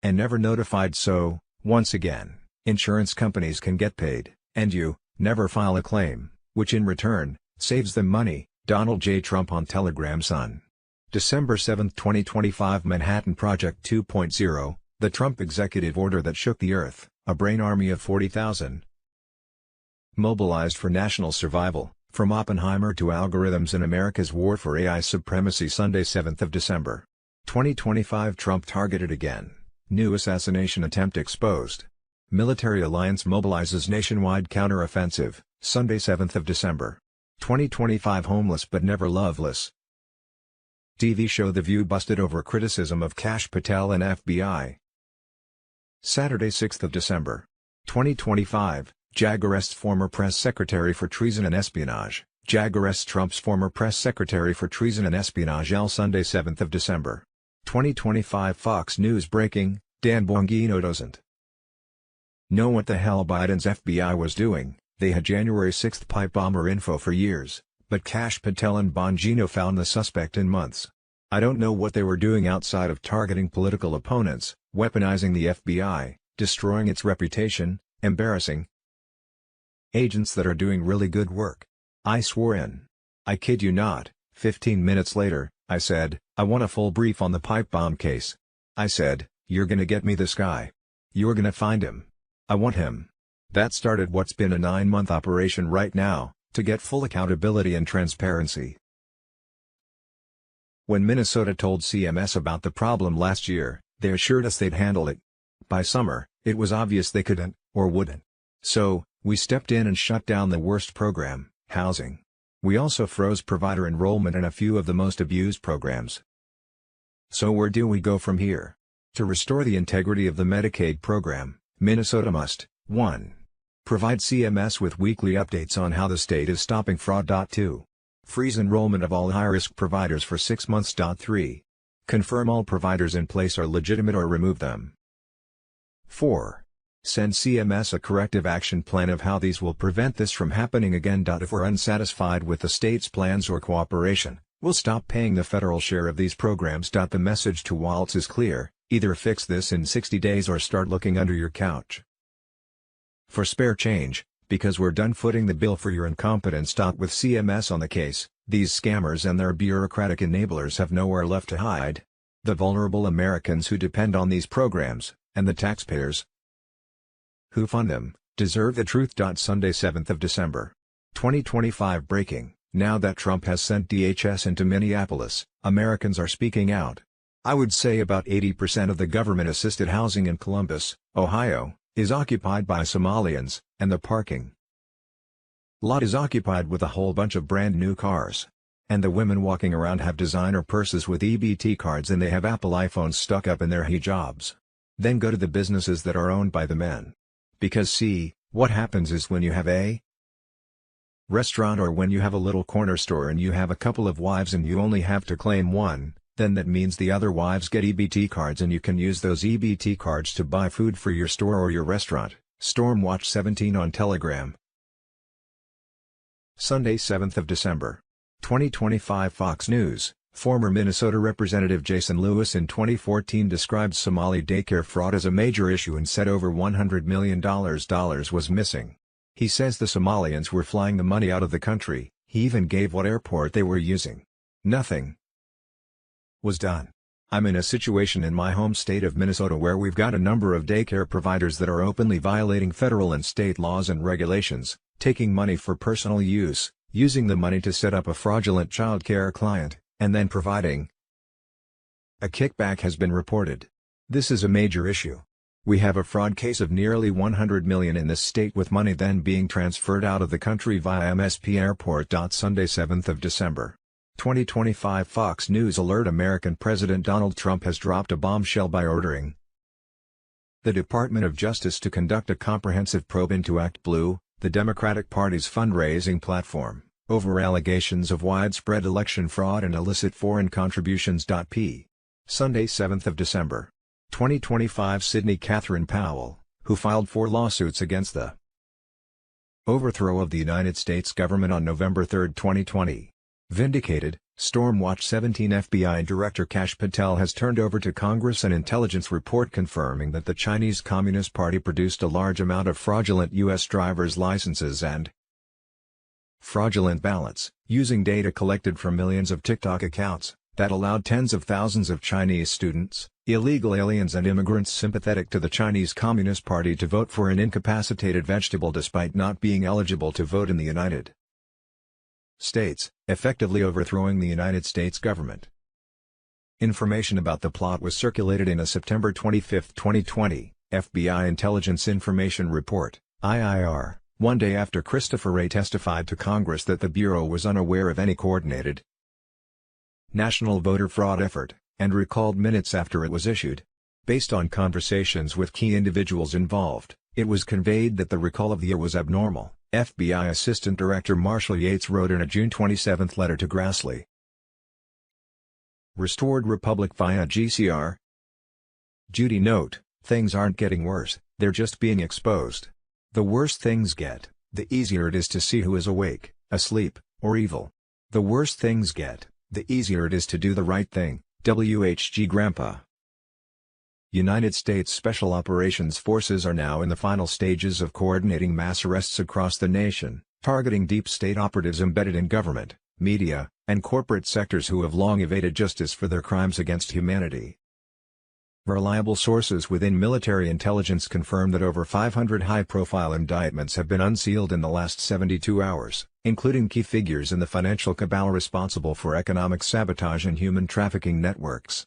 and never notified. So, once again, insurance companies can get paid, and you never file a claim, which in return saves them money. Donald J. Trump on Telegram. Sun. December 7, 2025. Manhattan Project 2.0, the Trump executive order that shook the earth, a brain army of 40,000. Mobilized for national survival, from Oppenheimer to algorithms in America's war for AI supremacy. Sunday 7th of December. 2025. Trump targeted again. New assassination attempt exposed. Military alliance mobilizes nationwide counteroffensive. Sunday 7th of December. 2025. Homeless but never loveless. TV show The View busted over criticism of Kash Patel and FBI. Saturday 6th of December. 2025. JAG arrests former press secretary for treason and espionage. JAG arrests Trump's former press secretary for treason and espionage. Sunday 7th of December. 2025. Fox News breaking, Dan Bongino doesn't know what the hell Biden's FBI was doing. They had January 6th pipe bomber info for years, but Kash Patel and Bongino found the suspect in months. I don't know what they were doing outside of targeting political opponents, weaponizing the FBI, destroying its reputation, embarrassing agents that are doing really good work. I swore in. I kid you not, 15 minutes later, I said, I want a full brief on the pipe bomb case. I said, you're gonna get me this guy. You're gonna find him. I want him. That started what's been a 9-month operation right now, to get full accountability and transparency. When Minnesota told CMS about the problem last year, they assured us they'd handle it. By summer, it was obvious they couldn't, or wouldn't. So, we stepped in and shut down the worst program, housing. We also froze provider enrollment in a few of the most abused programs. So where do we go from here? To restore the integrity of the Medicaid program, Minnesota must, 1. Provide CMS with weekly updates on how the state is stopping fraud. 2. Freeze enrollment of all high-risk providers for 6 months. 3. Confirm all providers in place are legitimate or remove them. 4. Send CMS a corrective action plan of how these will prevent this from happening again. If we're unsatisfied with the state's plans or cooperation, we'll stop paying the federal share of these programs. The message to Walz is clear, either fix this in 60 days or start looking under your couch for spare change, because we're done footing the bill for your incompetence. With CMS on the case, these scammers and their bureaucratic enablers have nowhere left to hide. The vulnerable Americans who depend on these programs, and the taxpayers who fund them, deserve the truth. Sunday 7th of December. 2025 breaking, now that Trump has sent DHS into Minneapolis, Americans are speaking out. I would say about 80% of the government-assisted housing in Columbus, Ohio, is occupied by Somalians, and the parking lot is occupied with a whole bunch of brand new cars. And the women walking around have designer purses with EBT cards and they have Apple iPhones stuck up in their hijabs. Then go to the businesses that are owned by the men. Because see, what happens is when you have a restaurant or when you have a little corner store and you have a couple of wives and you only have to claim one, then that means the other wives get EBT cards and you can use those EBT cards to buy food for your store or your restaurant. Stormwatch 17 on Telegram. Sunday 7th of December. 2025 Fox News, former Minnesota Representative Jason Lewis in 2014 described Somali daycare fraud as a major issue and said over $100 million was missing. He says the Somalians were flying the money out of the country. He even gave what airport they were using. Nothing was done. I'm in a situation in my home state of Minnesota where we've got a number of daycare providers that are openly violating federal and state laws and regulations, taking money for personal use, using the money to set up a fraudulent child care client, and then providing a kickback has been reported. This is a major issue. We have a fraud case of nearly $100 million in this state with money then being transferred out of the country via MSP Airport. Sunday 7th of December. 2025 Fox News alert: American President Donald Trump has dropped a bombshell by ordering The Department of Justice to conduct a comprehensive probe into Act Blue, the Democratic Party's fundraising platform, over allegations of widespread election fraud and illicit foreign contributions. P. Sunday, 7th of December, 2025. Sidney Catherine Powell, who filed 4 lawsuits against the overthrow of the United States government on November 3, 2020. Vindicated, Stormwatch 17 FBI Director Kash Patel has turned over to Congress an intelligence report confirming that the Chinese Communist Party produced a large amount of fraudulent U.S. driver's licenses and fraudulent ballots, using data collected from millions of TikTok accounts, that allowed tens of thousands of Chinese students, illegal aliens and immigrants sympathetic to the Chinese Communist Party to vote for an incapacitated vegetable despite not being eligible to vote in the United States, effectively overthrowing the United States government. Information about the plot was circulated in a September 25, 2020, FBI Intelligence Information Report, IIR, one day after Christopher Wray testified to Congress that the Bureau was unaware of any coordinated national voter fraud effort, and recalled minutes after it was issued. Based on conversations with key individuals involved, it was conveyed that the recall of the year was abnormal, FBI Assistant Director Marshall Yates wrote in a June 27 letter to Grassley. Restored Republic via GCR. Judy note, things aren't getting worse, they're just being exposed. The worse things get, the easier it is to see who is awake, asleep, or evil. The worse things get, the easier it is to do the right thing. WHG Grandpa. United States Special Operations Forces are now in the final stages of coordinating mass arrests across the nation, targeting deep state operatives embedded in government, media, and corporate sectors who have long evaded justice for their crimes against humanity. Reliable sources within military intelligence confirm that over 500 high-profile indictments have been unsealed in the last 72 hours, including key figures in the financial cabal responsible for economic sabotage and human trafficking networks.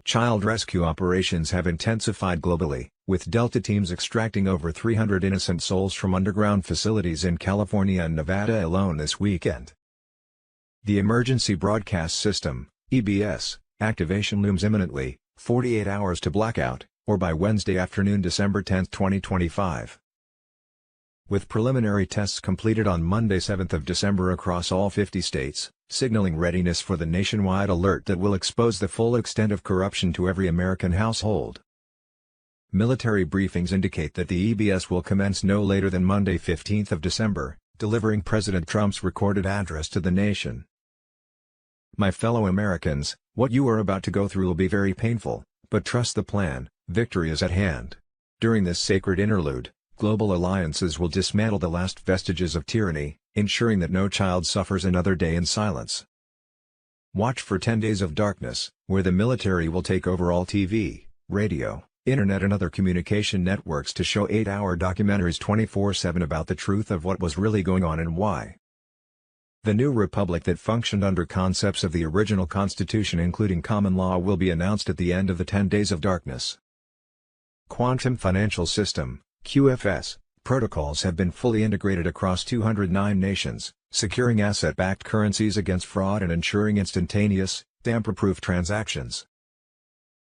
Child rescue operations have intensified globally, with Delta teams extracting over 300 innocent souls from underground facilities in California and Nevada alone this weekend. The Emergency Broadcast System, EBS, activation looms imminently, 48 hours to blackout, or by Wednesday afternoon December 10, 2025. With preliminary tests completed on Monday 7th of December across all 50 states, signaling readiness for the nationwide alert that will expose the full extent of corruption to every American household. Military briefings indicate that the EBS will commence no later than Monday 15th of December, delivering President Trump's recorded address to the nation. My fellow Americans, what you are about to go through will be very painful, but trust the plan, victory is at hand. During this sacred interlude, global alliances will dismantle the last vestiges of tyranny, ensuring that no child suffers another day in silence. Watch for 10 Days of Darkness, where the military will take over all TV, radio, internet and other communication networks to show 8-hour documentaries 24/7 about the truth of what was really going on and why. The new republic that functioned under concepts of the original Constitution including common law will be announced at the end of the 10 Days of Darkness. Quantum Financial System, QFS, protocols have been fully integrated across 209 nations, securing asset-backed currencies against fraud and ensuring instantaneous, tamper-proof transactions.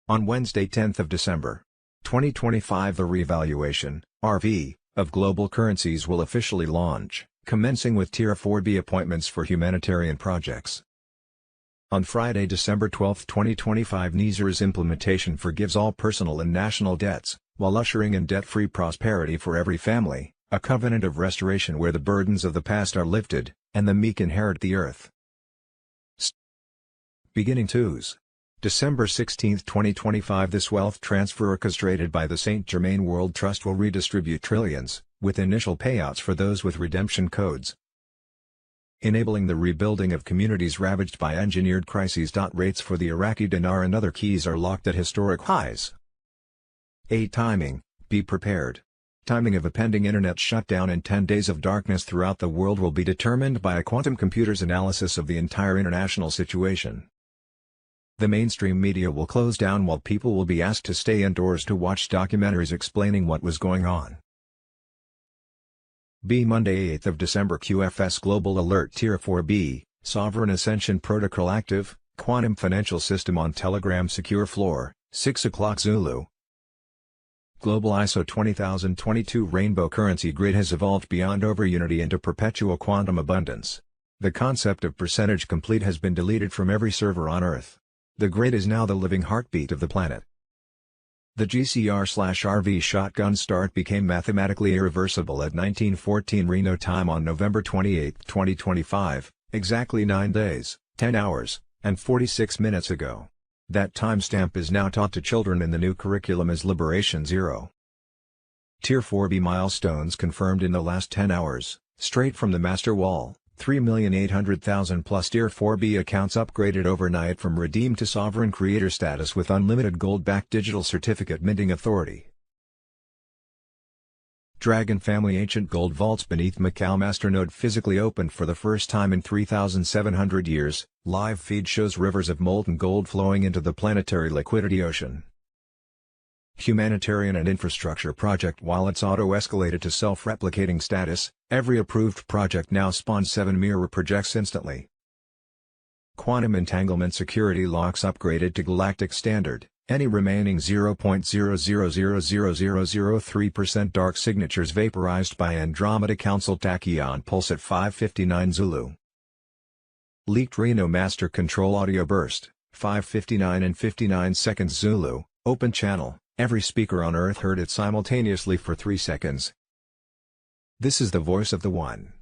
On Wednesday 10th of December, 2025 the revaluation, RV, of global currencies will officially launch, commencing with Tier 4B appointments for humanitarian projects. On Friday, December 12, 2025 NISR's implementation forgives all personal and national debts, while ushering in debt-free prosperity for every family, a covenant of restoration where the burdens of the past are lifted, and the meek inherit the earth. Beginning Tuesday, December 16, 2025 this wealth transfer orchestrated by the St. Germain World Trust will redistribute trillions, with initial payouts for those with redemption codes, enabling the rebuilding of communities ravaged by engineered crises. Rates for the Iraqi dinar and other keys are locked at historic highs. Timing, be prepared. Timing of a pending internet shutdown and 10 days of darkness throughout the world will be determined by a quantum computer's analysis of the entire international situation. The mainstream media will close down while people will be asked to stay indoors to watch documentaries explaining what was going on. Monday 8th of December QFS Global Alert Tier 4B, Sovereign Ascension Protocol active, Quantum Financial System on Telegram Secure Floor, 6 o'clock Zulu. Global ISO 20022 Rainbow Currency Grid has evolved beyond over-unity into perpetual quantum abundance. The concept of percentage complete has been deleted from every server on Earth. The grid is now the living heartbeat of the planet. The GCR/RV shotgun start became mathematically irreversible at 1914 Reno time on November 28, 2025, exactly 9 days, 10 hours, and 46 minutes ago. That timestamp is now taught to children in the new curriculum as Liberation Zero. Tier 4B milestones confirmed in the last 10 hours, straight from the master wall. 3,800,000 plus Tier 4B accounts upgraded overnight from redeemed to sovereign creator status with unlimited gold-backed digital certificate minting authority. Dragon Family Ancient Gold Vaults beneath Macau Masternode physically opened for the first time in 3,700 years. Live feed shows rivers of molten gold flowing into the planetary liquidity ocean. Humanitarian and infrastructure project wallets auto-escalated to self-replicating status. Every approved project now spawns 7 mirror projects instantly. Quantum entanglement security locks upgraded to galactic standard. Any remaining 0.0000003% dark signatures vaporized by Andromeda Council Tachyon Pulse at 5:59 Zulu. Leaked Reno Master Control audio burst, 5:59 and 59 seconds Zulu, open channel, every speaker on Earth heard it simultaneously for 3 seconds. This is the voice of the One.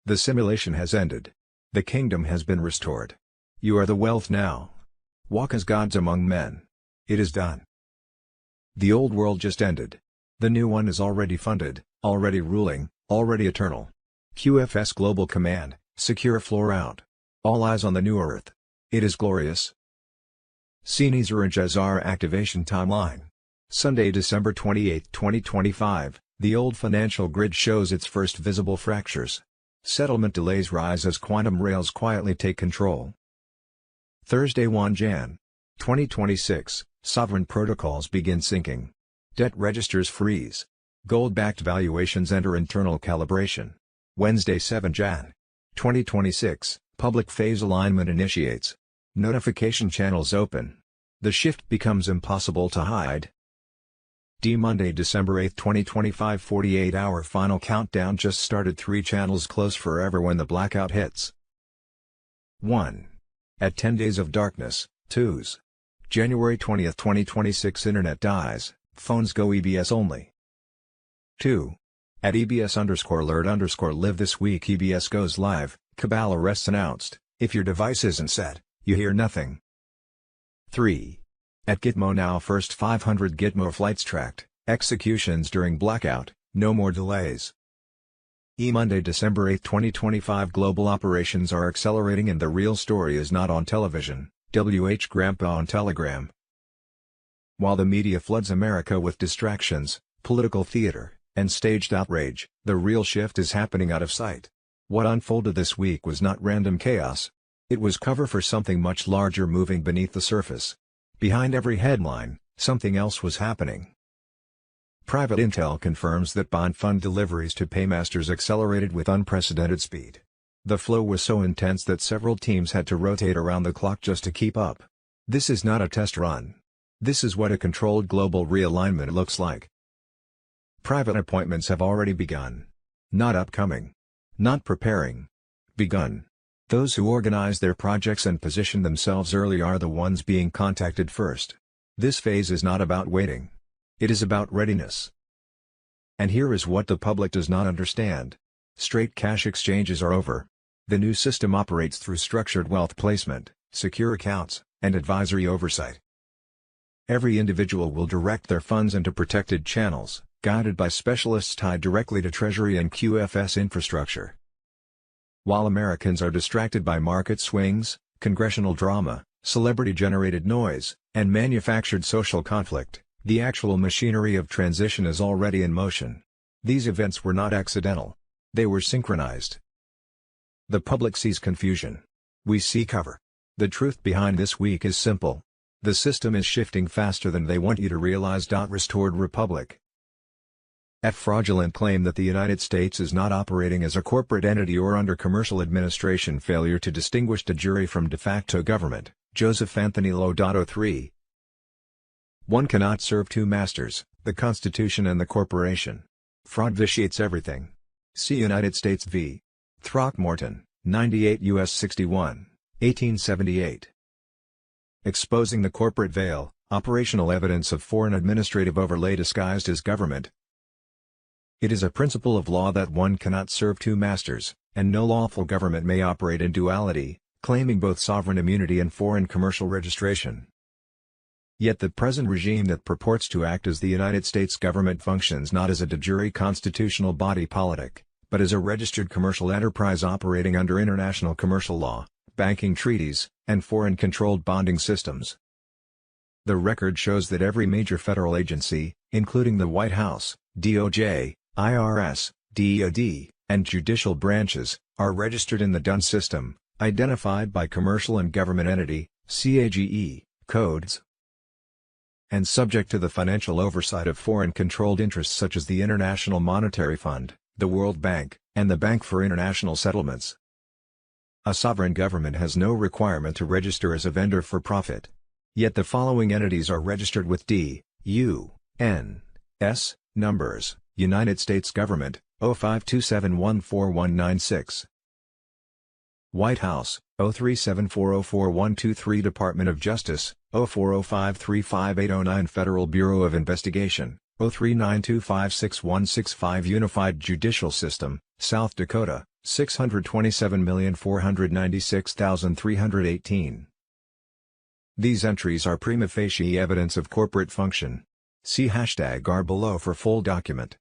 The simulation has ended. The kingdom has been restored. You are the wealth now. Walk as gods among men. It is done. The old world just ended. The new one is already funded, already ruling, already eternal. QFS Global Command, secure floor out. All eyes on the new Earth. It is glorious. Senior Jazar activation timeline. Sunday, December 28, 2025, the old financial grid shows its first visible fractures. Settlement delays rise as quantum rails quietly take control. Thursday, 1 Jan. 2026, sovereign protocols begin sinking. Debt registers freeze. Gold-backed valuations enter internal calibration. Wednesday, 7 Jan. 2026, public phase alignment initiates. Notification channels open. The shift becomes impossible to hide. Monday, December 8, 2025, 48-hour final countdown just started. 3 channels close forever when the blackout hits. 1. At 10 days of darkness, 2s. January 20, 2026, internet dies, phones go EBS only. 2. At EBS_alert_live this week EBS goes live, Cabal arrests announced. If your device isn't set, you hear nothing. 3. At Gitmo now first 500 Gitmo flights tracked, executions during blackout, no more delays. Monday, December 8, 2025, global operations are accelerating and the real story is not on television, WH Grandpa on Telegram. While the media floods America with distractions, political theater, and staged outrage, the real shift is happening out of sight. What unfolded this week was not random chaos. It was cover for something much larger moving beneath the surface. Behind every headline, something else was happening. Private intel confirms that bond fund deliveries to paymasters accelerated with unprecedented speed. The flow was so intense that several teams had to rotate around the clock just to keep up. This is not a test run. This is what a controlled global realignment looks like. Private appointments have already begun. Not upcoming. Not preparing. Begun. Those who organize their projects and position themselves early are the ones being contacted first. This phase is not about waiting. It is about readiness. And here is what the public does not understand. Straight cash exchanges are over. The new system operates through structured wealth placement, secure accounts, and advisory oversight. Every individual will direct their funds into protected channels, guided by specialists tied directly to Treasury and QFS infrastructure. While Americans are distracted by market swings, congressional drama, celebrity-generated noise, and manufactured social conflict, the actual machinery of transition is already in motion. These events were not accidental. They were synchronized. The public sees confusion. We see cover. The truth behind this week is simple. The system is shifting faster than they want you to realize. Restored Republic. Fraudulent claim that the United States is not operating as a corporate entity or under commercial administration. Failure to distinguish de jure from de facto government. Joseph Anthony Lodato 3. One cannot serve two masters, The Constitution and the Corporation. Fraud vitiates everything. See United States v. Throckmorton, 98 U.S. 61, 1878. Exposing the corporate veil, operational evidence of foreign administrative overlay disguised as government. It is a principle of law that one cannot serve two masters, and no lawful government may operate in duality, claiming both sovereign immunity and foreign commercial registration. Yet the present regime that purports to act as the United States government functions not as a de jure constitutional body politic, but as a registered commercial enterprise operating under international commercial law, banking treaties, and foreign-controlled bonding systems. The record shows that every major federal agency, including the White House, DOJ, IRS, DOD, and judicial branches, are registered in the DUNS system, identified by Commercial and Government Entity, CAGE, codes, and subject to the financial oversight of foreign-controlled interests such as the International Monetary Fund, the World Bank, and the Bank for International Settlements. A sovereign government has no requirement to register as a vendor for profit. Yet the following entities are registered with D, U, N, S, numbers: United States Government, 0527141996. White House, 0374044123. Department of Justice, 0405358809. Federal Bureau of Investigation, 0392561665. Unified Judicial System, South Dakota, 627,496,318. These entries are prima facie evidence of corporate function. See #R below for full document.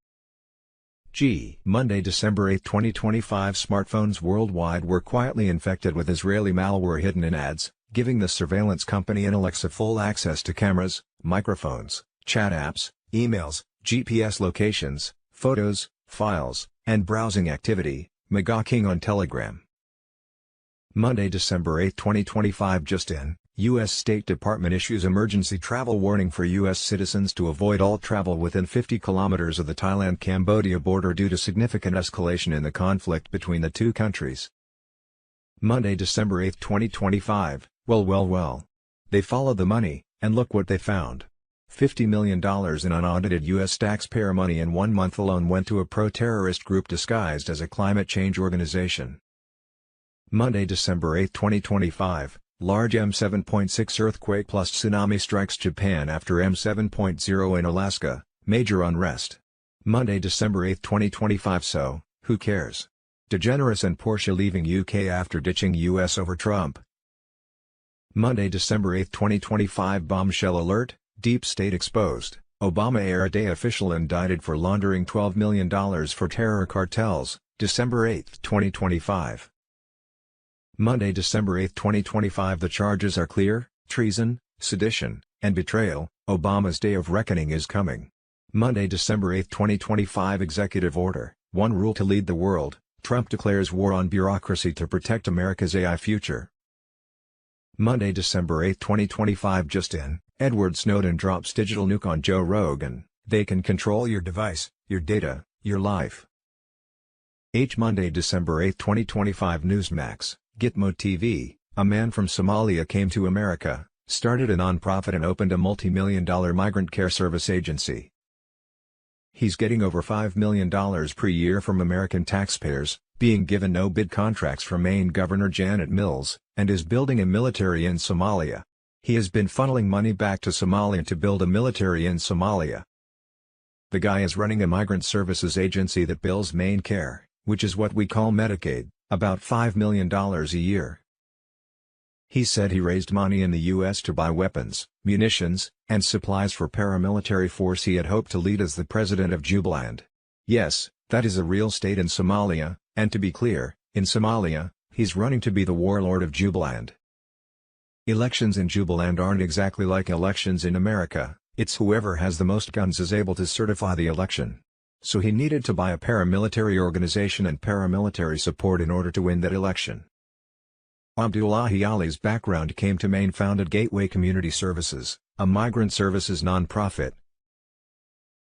Monday, December 8, 2025. Smartphones worldwide were quietly infected with Israeli malware hidden in ads, giving the surveillance company Alexa full access to cameras, microphones, chat apps, emails, GPS locations, photos, files, and browsing activity, Mega King on Telegram. Monday, December 8, 2025. Just in, U.S. State Department issues emergency travel warning for U.S. citizens to avoid all travel within 50 kilometers of the Thailand-Cambodia border due to significant escalation in the conflict between the two countries. Monday, December 8, 2025. Well. They followed the money, and look what they found. $50 million in unaudited U.S. taxpayer money in 1 month alone went to a pro-terrorist group disguised as a climate change organization. Monday, December 8, 2025. Large M7.6 earthquake plus tsunami strikes Japan after M7.0 in Alaska, major unrest. Monday, December 8, 2025. So, who cares? DeGeneres and Porsche leaving UK after ditching US over Trump. Monday, December 8, 2025. Bombshell alert, Deep State exposed. Obama-era day official indicted for laundering $12 million for terror cartels, December 8, 2025. Monday, December 8, 2025. The charges are clear: treason, sedition, and betrayal. Obama's day of reckoning is coming. Monday, December 8, 2025. Executive Order, One Rule to Lead the World. Trump declares war on bureaucracy to protect America's AI future. Monday, December 8, 2025. Just in, Edward Snowden drops digital nuke on Joe Rogan. They can control your device, your data, your life. Monday, December 8, 2025. Newsmax. Gitmo TV, a man from Somalia came to America, started a non-profit and opened a multi-million-dollar migrant care service agency. He's getting over $5 million per year from American taxpayers, being given no-bid contracts from Maine Governor Janet Mills, and is building a military in Somalia. He has been funneling money back to Somalia to build a military in Somalia. The guy is running a migrant services agency that bills Maine Care, which is what we call Medicaid, about $5 million a year. He said he raised money in the U.S. to buy weapons, munitions, and supplies for paramilitary force he had hoped to lead as the president of Jubaland. Yes, that is a real state in Somalia, and to be clear, in Somalia, he's running to be the warlord of Jubaland. Elections in Jubaland aren't exactly like elections in America. It's whoever has the most guns is able to certify the election. So he needed to buy a paramilitary organization and paramilitary support in order to win that election. Abdullahi Ali's background came to Maine, founded Gateway Community Services, a migrant services nonprofit.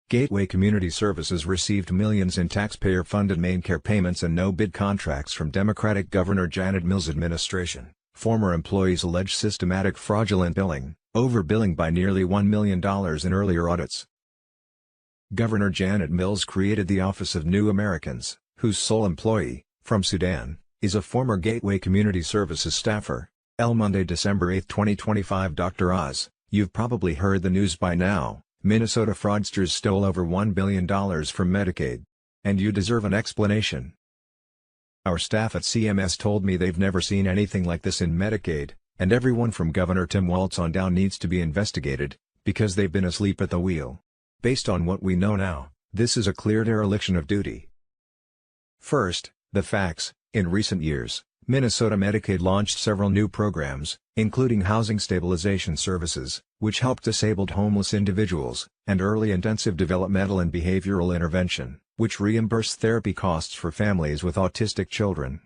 Gateway Community Services received millions in taxpayer-funded Maine Care payments and no-bid contracts from Democratic Governor Janet Mills' administration. Former employees allege systematic fraudulent billing, overbilling by nearly $1 million in earlier audits. Governor Janet Mills created the Office of New Americans, whose sole employee, from Sudan, is a former Gateway Community Services staffer. Monday, December 8, 2025. Dr. Oz, you've probably heard the news by now. Minnesota fraudsters stole over $1 billion from Medicaid. And you deserve an explanation. Our staff at CMS told me they've never seen anything like this in Medicaid, and everyone from Governor Tim Walz on down needs to be investigated, because they've been asleep at the wheel. Based on what we know now, this is a clear dereliction of duty. First, the facts. In recent years, Minnesota Medicaid launched several new programs, including housing stabilization services, which help disabled homeless individuals, and early intensive developmental and behavioral intervention, which reimburse therapy costs for families with autistic children.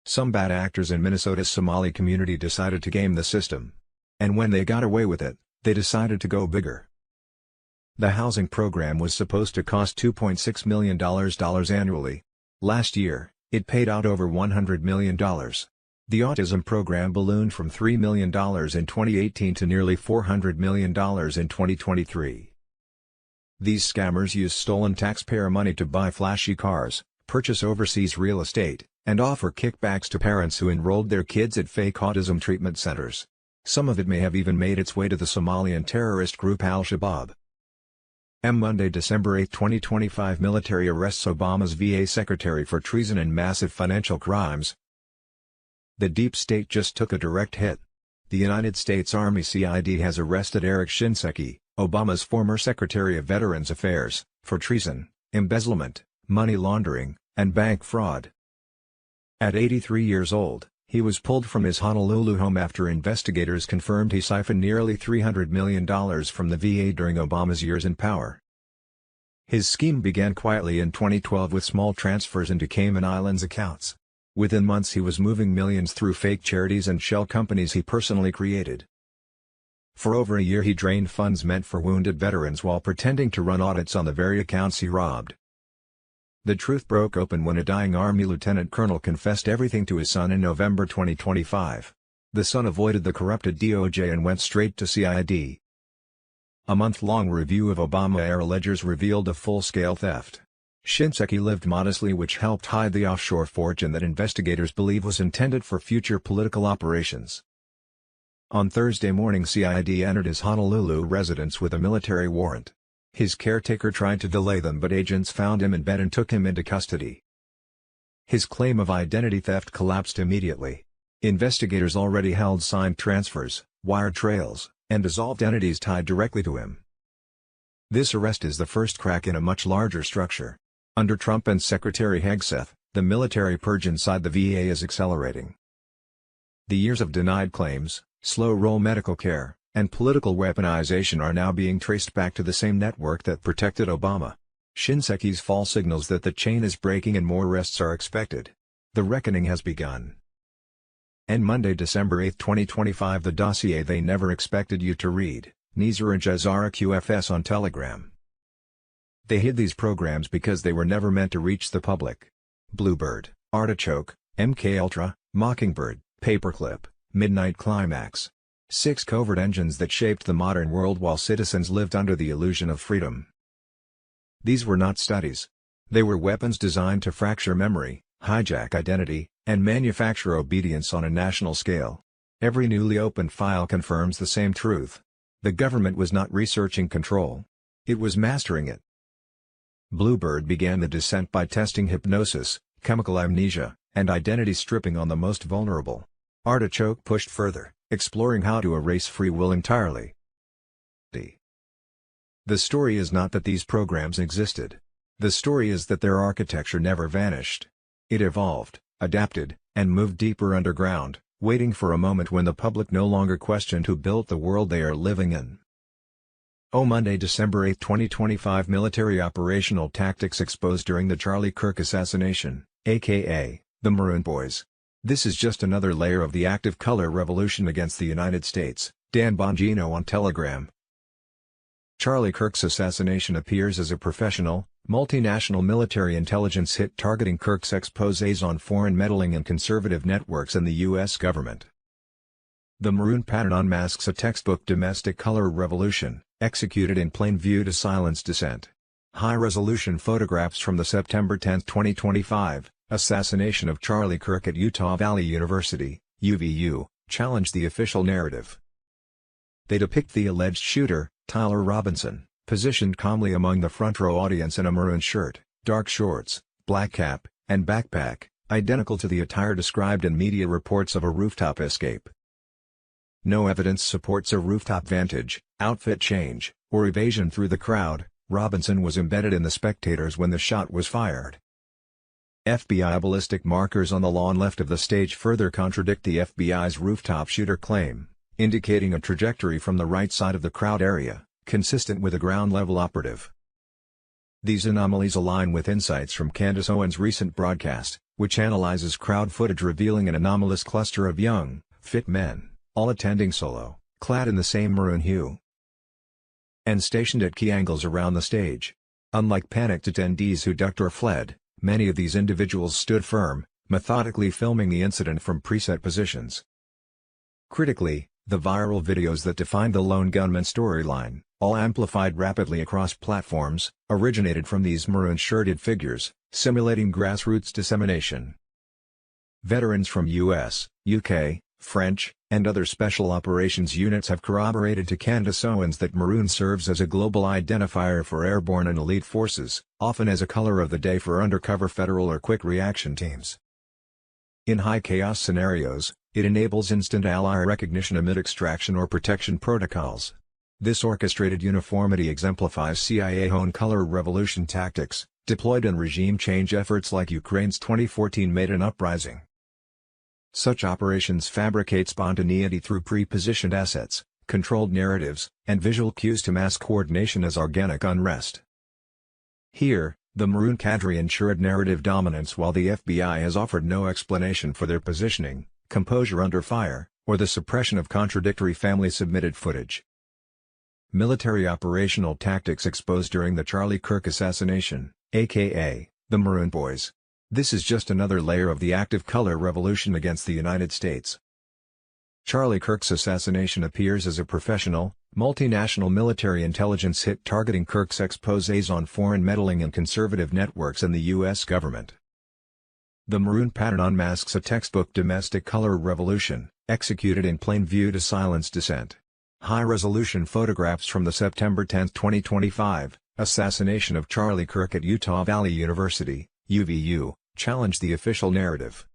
Some bad actors in Minnesota's Somali community decided to game the system. And when they got away with it, they decided to go bigger. The housing program was supposed to cost $2.6 million annually. Last year, it paid out over $100 million. The autism program ballooned from $3 million in 2018 to nearly $400 million in 2023. These scammers use stolen taxpayer money to buy flashy cars, purchase overseas real estate, and offer kickbacks to parents who enrolled their kids at fake autism treatment centers. Some of it may have even made its way to the Somalian terrorist group Al-Shabaab. Monday, December 8, 2025. Military arrests Obama's VA secretary for treason and massive financial crimes. The deep state just took a direct hit. The United States Army CID has arrested Eric Shinseki, Obama's former Secretary of Veterans Affairs, for treason, embezzlement, money laundering, and bank fraud. At 83 years old, he was pulled from his Honolulu home after investigators confirmed he siphoned nearly $300 million from the VA during Obama's years in power. His scheme began quietly in 2012 with small transfers into Cayman Islands accounts. Within months he was moving millions through fake charities and shell companies he personally created. For over a year he drained funds meant for wounded veterans while pretending to run audits on the very accounts he robbed. The truth broke open when a dying Army lieutenant colonel confessed everything to his son in November 2025. The son avoided the corrupted DOJ and went straight to CID. A month-long review of Obama-era ledgers revealed a full-scale theft. Shinseki lived modestly, which helped hide the offshore fortune that investigators believe was intended for future political operations. On Thursday morning, CID entered his Honolulu residence with a military warrant. His caretaker tried to delay them, but agents found him in bed and took him into custody. His claim of identity theft collapsed immediately. Investigators already held signed transfers, wire trails, and dissolved entities tied directly to him. This arrest is the first crack in a much larger structure. Under Trump and Secretary Hegseth, the military purge inside the VA is accelerating. The years of denied claims, slow-roll medical care, and political weaponization are now being traced back to the same network that protected Obama. Shinseki's fall signals that the chain is breaking and more arrests are expected. The reckoning has begun. And Monday, December 8, 2025. The dossier they never expected you to read. Nizar and Jazara QFS on Telegram. They hid these programs because they were never meant to reach the public. Bluebird, Artichoke, MKUltra, Mockingbird, Paperclip, Midnight Climax. 6 covert engines that shaped the modern world while citizens lived under the illusion of freedom. These were not studies. They were weapons designed to fracture memory, hijack identity, and manufacture obedience on a national scale. Every newly opened file confirms the same truth. The government was not researching control. It was mastering it. Bluebird began the descent by testing hypnosis, chemical amnesia, and identity stripping on the most vulnerable. Artichoke pushed further, exploring how to erase free will entirely. The story is not that these programs existed. The story is that their architecture never vanished. It evolved, adapted, and moved deeper underground, waiting for a moment when the public no longer questioned who built the world they are living in. Monday, December 8, 2025. Military operational tactics exposed during the Charlie Kirk assassination, aka, the Maroon Boys. This is just another layer of the active color revolution against the United States, Dan Bongino on Telegram. Charlie Kirk's assassination appears as a professional, multinational military intelligence hit targeting Kirk's exposés on foreign meddling in conservative networks and the U.S. government. The maroon pattern unmasks a textbook domestic color revolution, executed in plain view to silence dissent. High-resolution photographs from the September 10, 2025, assassination of Charlie Kirk at Utah Valley University, UVU, challenge the official narrative. They depict the alleged shooter, Tyler Robinson, positioned calmly among the front-row audience in a maroon shirt, dark shorts, black cap, and backpack, identical to the attire described in media reports of a rooftop escape. No evidence supports a rooftop vantage, outfit change, or evasion through the crowd. Robinson was embedded in the spectators when the shot was fired. FBI ballistic markers on the lawn left of the stage further contradict the FBI's rooftop shooter claim, indicating a trajectory from the right side of the crowd area, consistent with a ground-level operative. These anomalies align with insights from Candace Owens' recent broadcast, which analyzes crowd footage revealing an anomalous cluster of young, fit men, all attending solo, clad in the same maroon hue, and stationed at key angles around the stage. Unlike panicked attendees who ducked or fled, many of these individuals stood firm, methodically filming the incident from preset positions. Critically, the viral videos that defined the lone gunman storyline, all amplified rapidly across platforms, originated from these maroon-shirted figures, simulating grassroots dissemination. Veterans from US, UK, French, and other special operations units have corroborated to Candace Owens that maroon serves as a global identifier for airborne and elite forces, often as a color of the day for undercover federal or quick reaction teams. In high-chaos scenarios, it enables instant ally recognition amid extraction or protection protocols. This orchestrated uniformity exemplifies CIA-owned color revolution tactics, deployed in regime change efforts like Ukraine's 2014 Maidan Uprising. Such operations fabricate spontaneity through pre-positioned assets, controlled narratives, and visual cues to mask coordination as organic unrest. Here, the maroon cadre ensured narrative dominance while the FBI has offered no explanation for their positioning, composure under fire, or the suppression of contradictory family-submitted footage. Military operational tactics exposed during the Charlie Kirk assassination, aka, the Maroon Boys. This is just another layer of the active color revolution against the United States. Charlie Kirk's assassination appears as a professional, multinational military intelligence hit targeting Kirk's exposés on foreign meddling in conservative networks and the U.S. government. The maroon pattern unmasks a textbook domestic color revolution, executed in plain view to silence dissent. High-resolution photographs from the September 10, 2025, assassination of Charlie Kirk at Utah Valley University, UVU, challenge the official narrative.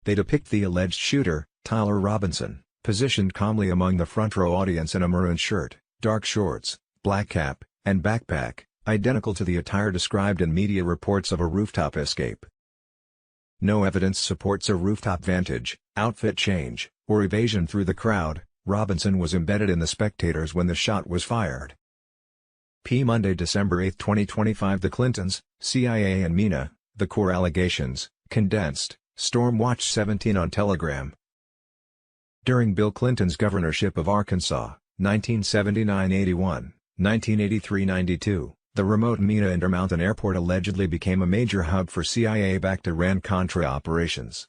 They depict the alleged shooter, Tyler Robinson, positioned calmly among the front-row audience in a maroon shirt, dark shorts, black cap, and backpack, identical to the attire described in media reports of a rooftop escape. No evidence supports a rooftop vantage, outfit change, or evasion through the crowd. Robinson was embedded in the spectators when the shot was fired. Monday, December 8, 2025. The Clintons, CIA and MENA, the core allegations, condensed, Stormwatch 17 on Telegram. During Bill Clinton's governorship of Arkansas, 1979-81, 1983-92, the remote MENA Intermountain Airport allegedly became a major hub for CIA-backed Iran-Contra operations.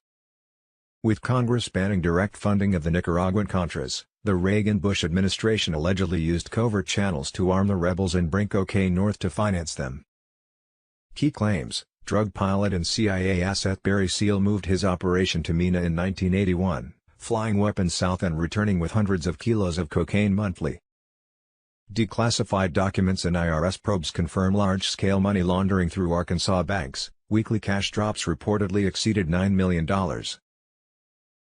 With Congress banning direct funding of the Nicaraguan Contras, the Reagan-Bush administration allegedly used covert channels to arm the rebels in Brinco K North to finance them. Key claims: drug pilot and CIA asset Barry Seal moved his operation to MENA in 1981, flying weapons south and returning with hundreds of kilos of cocaine monthly. Declassified documents and IRS probes confirm large-scale money laundering through Arkansas banks. Weekly cash drops reportedly exceeded $9 million.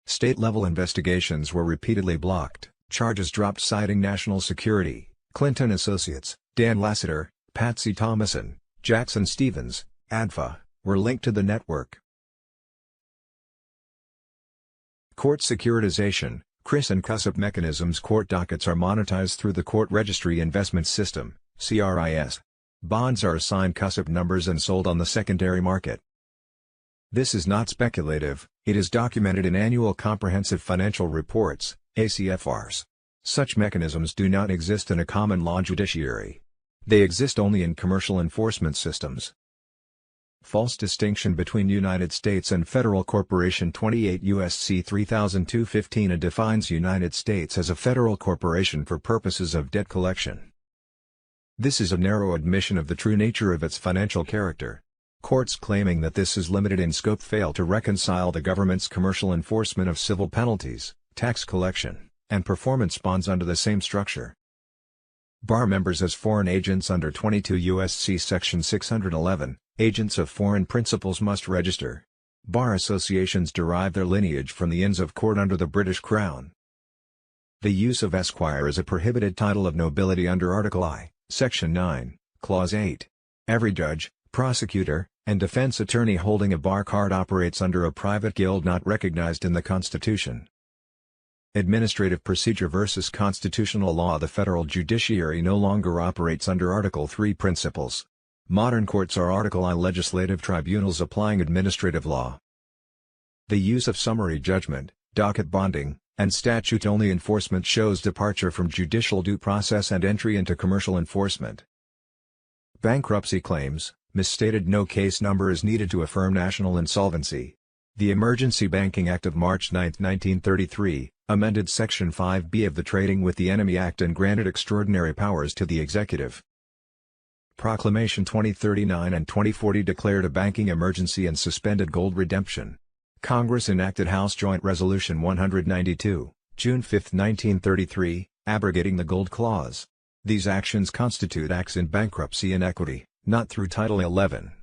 State-level investigations were repeatedly blocked, charges dropped citing national security. Clinton associates, Dan Lassiter, Patsy Thomason, Jackson Stevens, ADFA, were linked to the network. Court securitization, CRIS and CUSIP mechanisms. Court dockets are monetized through the Court Registry Investment System, CRIS. Bonds are assigned CUSIP numbers and sold on the secondary market. This is not speculative, it is documented in annual comprehensive financial reports, ACFRs. Such mechanisms do not exist in a common law judiciary. They exist only in commercial enforcement systems. False distinction between United States and federal corporation. 28 U.S.C. 3215 defines United States as a federal corporation for purposes of debt collection. This is a narrow admission of the true nature of its financial character. Courts claiming that this is limited in scope fail to reconcile the government's commercial enforcement of civil penalties, tax collection, and performance bonds under the same structure. Bar members as foreign agents under 22 U.S.C. Section 611, agents of foreign principals must register. Bar associations derive their lineage from the Inns of Court under the British Crown. The use of Esquire is a prohibited title of nobility under Article I, Section 9, Clause 8. Every judge, prosecutor, and defense attorney holding a bar card operates under a private guild not recognized in the Constitution. Administrative procedure versus constitutional law. The federal judiciary no longer operates under Article III principles. Modern courts are Article I legislative tribunals applying administrative law. The use of summary judgment, docket bonding, and statute-only enforcement shows departure from judicial due process and entry into commercial enforcement. Bankruptcy claims, misstated. No case number is needed to affirm national insolvency. The Emergency Banking Act of March 9, 1933, amended Section 5B of the Trading with the Enemy Act and granted extraordinary powers to the executive. Proclamation 2039 and 2040 declared a banking emergency and suspended gold redemption. Congress enacted House Joint Resolution 192, June 5, 1933, abrogating the Gold Clause. These actions constitute acts in bankruptcy and equity, not through Title 11.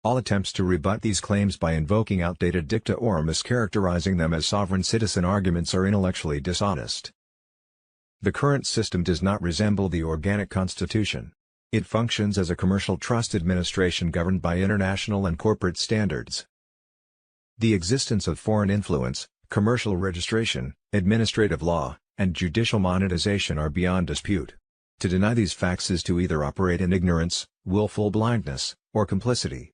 All attempts to rebut these claims by invoking outdated dicta or mischaracterizing them as sovereign citizen arguments are intellectually dishonest. The current system does not resemble the organic constitution. It functions as a commercial trust administration governed by international and corporate standards. The existence of foreign influence, commercial registration, administrative law, and judicial monetization are beyond dispute. To deny these facts is to either operate in ignorance, willful blindness, or complicity.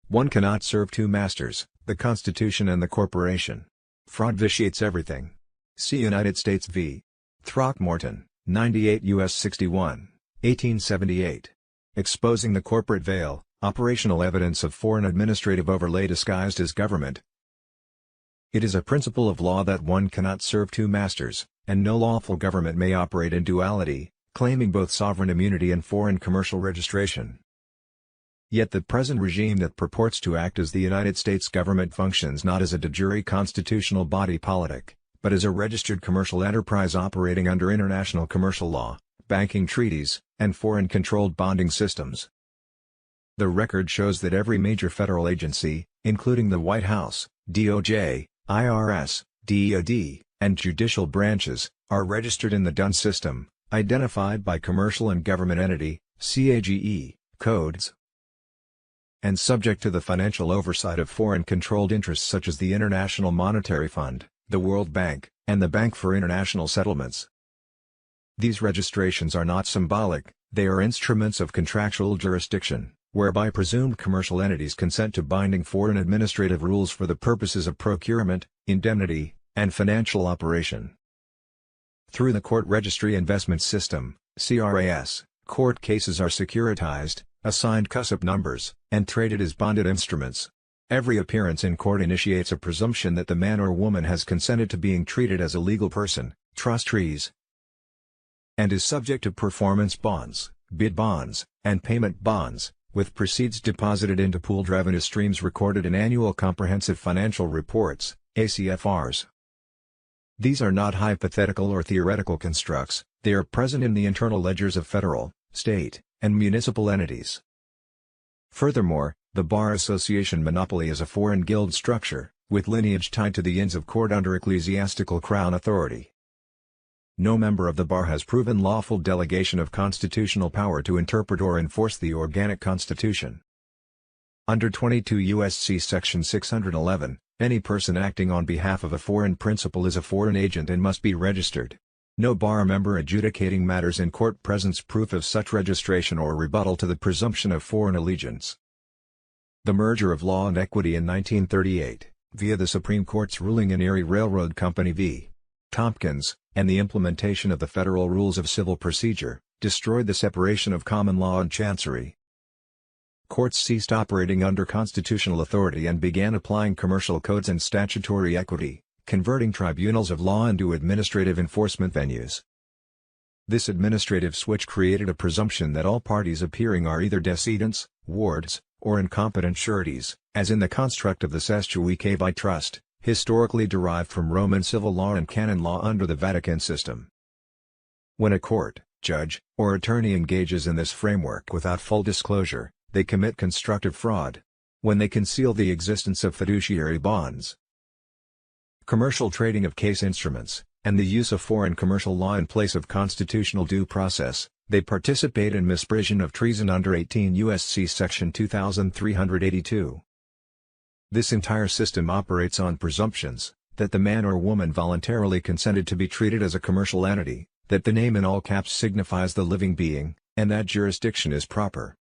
One cannot serve two masters, the Constitution and the corporation. Fraud vitiates everything. See United States v. Throckmorton, 98 U.S. 61, 1878. Exposing the corporate veil, operational evidence of foreign administrative overlay disguised as government. It is a principle of law that one cannot serve two masters, and no lawful government may operate in duality, claiming both sovereign immunity and foreign commercial registration. Yet the present regime that purports to act as the United States government functions not as a de jure constitutional body politic, but as a registered commercial enterprise operating under international commercial law, banking treaties, and foreign-controlled bonding systems. The record shows that every major federal agency, including the White House, DOJ, IRS, DOD, and judicial branches, are registered in the DUN system, identified by commercial and government entity, CAGE, codes, and subject to the financial oversight of foreign-controlled interests such as the International Monetary Fund, the World Bank, and the Bank for International Settlements. These registrations are not symbolic, they are instruments of contractual jurisdiction, whereby presumed commercial entities consent to binding foreign administrative rules for the purposes of procurement, indemnity, and financial operation. Through the Court Registry Investment System, CRAS, court cases are securitized, assigned CUSIP numbers, and traded as bonded instruments. Every appearance in court initiates a presumption that the man or woman has consented to being treated as a legal person, trustees, and is subject to performance bonds, bid bonds, and payment bonds, with proceeds deposited into pooled revenue streams recorded in Annual Comprehensive Financial Reports, ACFRs. These are not hypothetical or theoretical constructs, they are present in the internal ledgers of federal, state, and municipal entities. Furthermore, the Bar Association monopoly is a foreign guild structure, with lineage tied to the Inns of Court under ecclesiastical crown authority. No member of the bar has proven lawful delegation of constitutional power to interpret or enforce the organic constitution. Under 22 U.S.C. Section 611, any person acting on behalf of a foreign principal is a foreign agent and must be registered. No bar member adjudicating matters in court presents proof of such registration or rebuttal to the presumption of foreign allegiance. The merger of law and equity in 1938, via the Supreme Court's ruling in Erie Railroad Company v. Tompkins, and the implementation of the Federal Rules of Civil Procedure, destroyed the separation of common law and chancery. Courts ceased operating under constitutional authority and began applying commercial codes and statutory equity, converting tribunals of law into administrative enforcement venues. This administrative switch created a presumption that all parties appearing are either decedents, wards, or incompetent sureties, as in the construct of the Cestui Que Trust, historically derived from Roman civil law and canon law under the Vatican system. When a court, judge, or attorney engages in this framework without full disclosure, they commit constructive fraud. When they conceal the existence of fiduciary bonds, commercial trading of case instruments, and the use of foreign commercial law in place of constitutional due process, they participate in misprision of treason under 18 U.S.C. Section 2382. This entire system operates on presumptions, that the man or woman voluntarily consented to be treated as a commercial entity, that the name in all caps signifies the living being, and that jurisdiction is proper.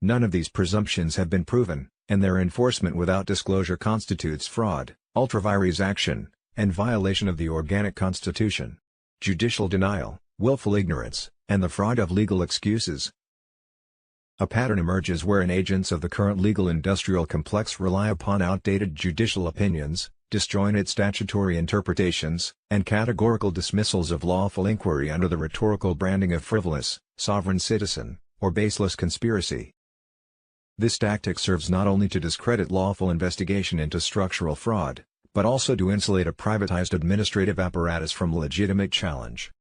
None of these presumptions have been proven, and their enforcement without disclosure constitutes fraud, ultra vires action, and violation of the organic constitution. Judicial denial, willful ignorance, and the fraud of legal excuses. A pattern emerges wherein agents of the current legal industrial complex rely upon outdated judicial opinions, disjointed statutory interpretations, and categorical dismissals of lawful inquiry under the rhetorical branding of frivolous, sovereign citizen, or baseless conspiracy. This tactic serves not only to discredit lawful investigation into structural fraud, but also to insulate a privatized administrative apparatus from legitimate challenge.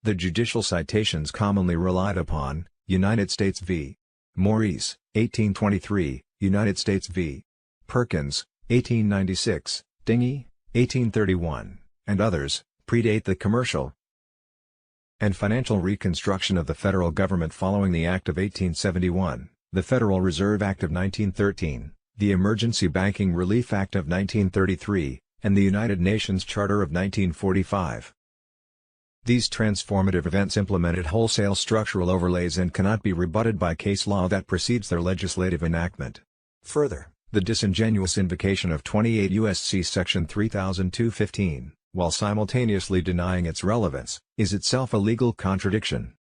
The judicial citations commonly relied upon: United States v. Maurice, 1823, United States v. Perkins, 1896, Dinghy, 1831, and others, predate the commercial and financial reconstruction of the federal government following the Act of 1871, the Federal Reserve Act of 1913, the Emergency Banking Relief Act of 1933, and the United Nations Charter of 1945. These transformative events implemented wholesale structural overlays and cannot be rebutted by case law that precedes their legislative enactment. Further, the disingenuous invocation of 28 U.S.C. Section 3215, while simultaneously denying its relevance, is itself a legal contradiction.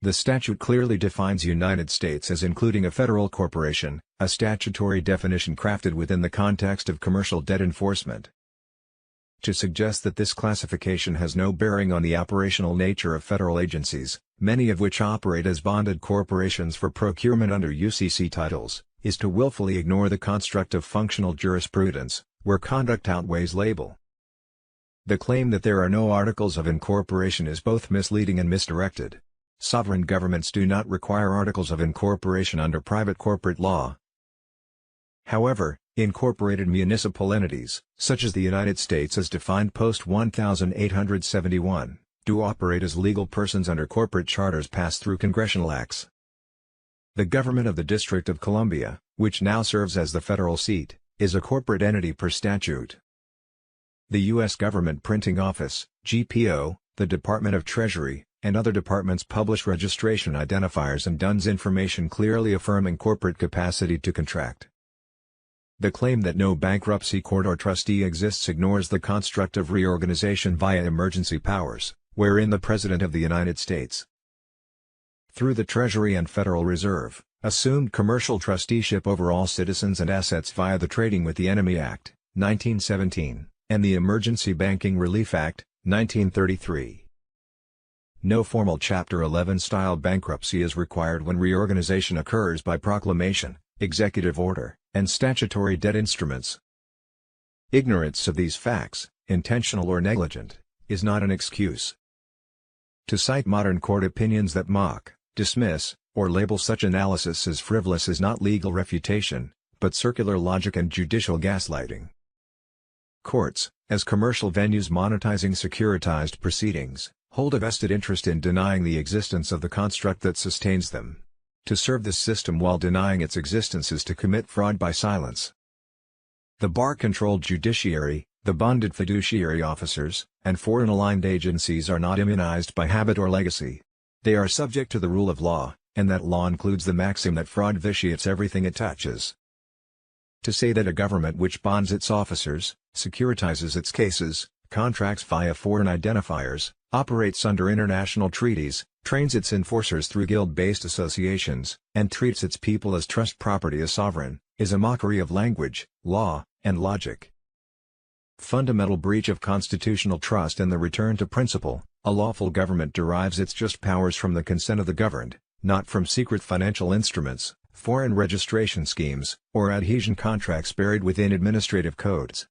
The statute clearly defines United States as including a federal corporation, a statutory definition crafted within the context of commercial debt enforcement. To suggest that this classification has no bearing on the operational nature of federal agencies, many of which operate as bonded corporations for procurement under UCC titles, is to willfully ignore the construct of functional jurisprudence, where conduct outweighs label. The claim that there are no articles of incorporation is both misleading and misdirected. Sovereign governments do not require articles of incorporation under private corporate law. However, incorporated municipal entities, such as the United States as defined post-1871, do operate as legal persons under corporate charters passed through congressional acts. The government of the District of Columbia, which now serves as the federal seat, is a corporate entity per statute. The U.S. Government Printing Office, GPO, the Department of Treasury, and other departments publish registration identifiers and DUNS information clearly affirming corporate capacity to contract. The claim that no bankruptcy court or trustee exists ignores the construct of reorganization via emergency powers, wherein the President of the United States, through the Treasury and Federal Reserve, assumed commercial trusteeship over all citizens and assets via the Trading with the Enemy Act, 1917, and the Emergency Banking Relief Act, 1933. No formal Chapter 11-style bankruptcy is required when reorganization occurs by proclamation, executive order, and statutory debt instruments. Ignorance of these facts, intentional or negligent, is not an excuse. To cite modern court opinions that mock, dismiss, or label such analysis as frivolous is not legal refutation, but circular logic and judicial gaslighting. Courts, as commercial venues monetizing securitized proceedings, hold a vested interest in denying the existence of the construct that sustains them. To serve this system while denying its existence is to commit fraud by silence. The bar-controlled judiciary, the bonded fiduciary officers, and foreign-aligned agencies are not immunized by habit or legacy. They are subject to the rule of law, and that law includes the maxim that fraud vitiates everything it touches. To say that a government which bonds its officers, securitizes its cases, contracts via foreign identifiers, operates under international treaties, trains its enforcers through guild-based associations, and treats its people as trust property as sovereign, is a mockery of language, law, and logic. Fundamental breach of constitutional trust and the return to principle, A lawful government derives its just powers from the consent of the governed, not from secret financial instruments, foreign registration schemes, or adhesion contracts buried within administrative codes.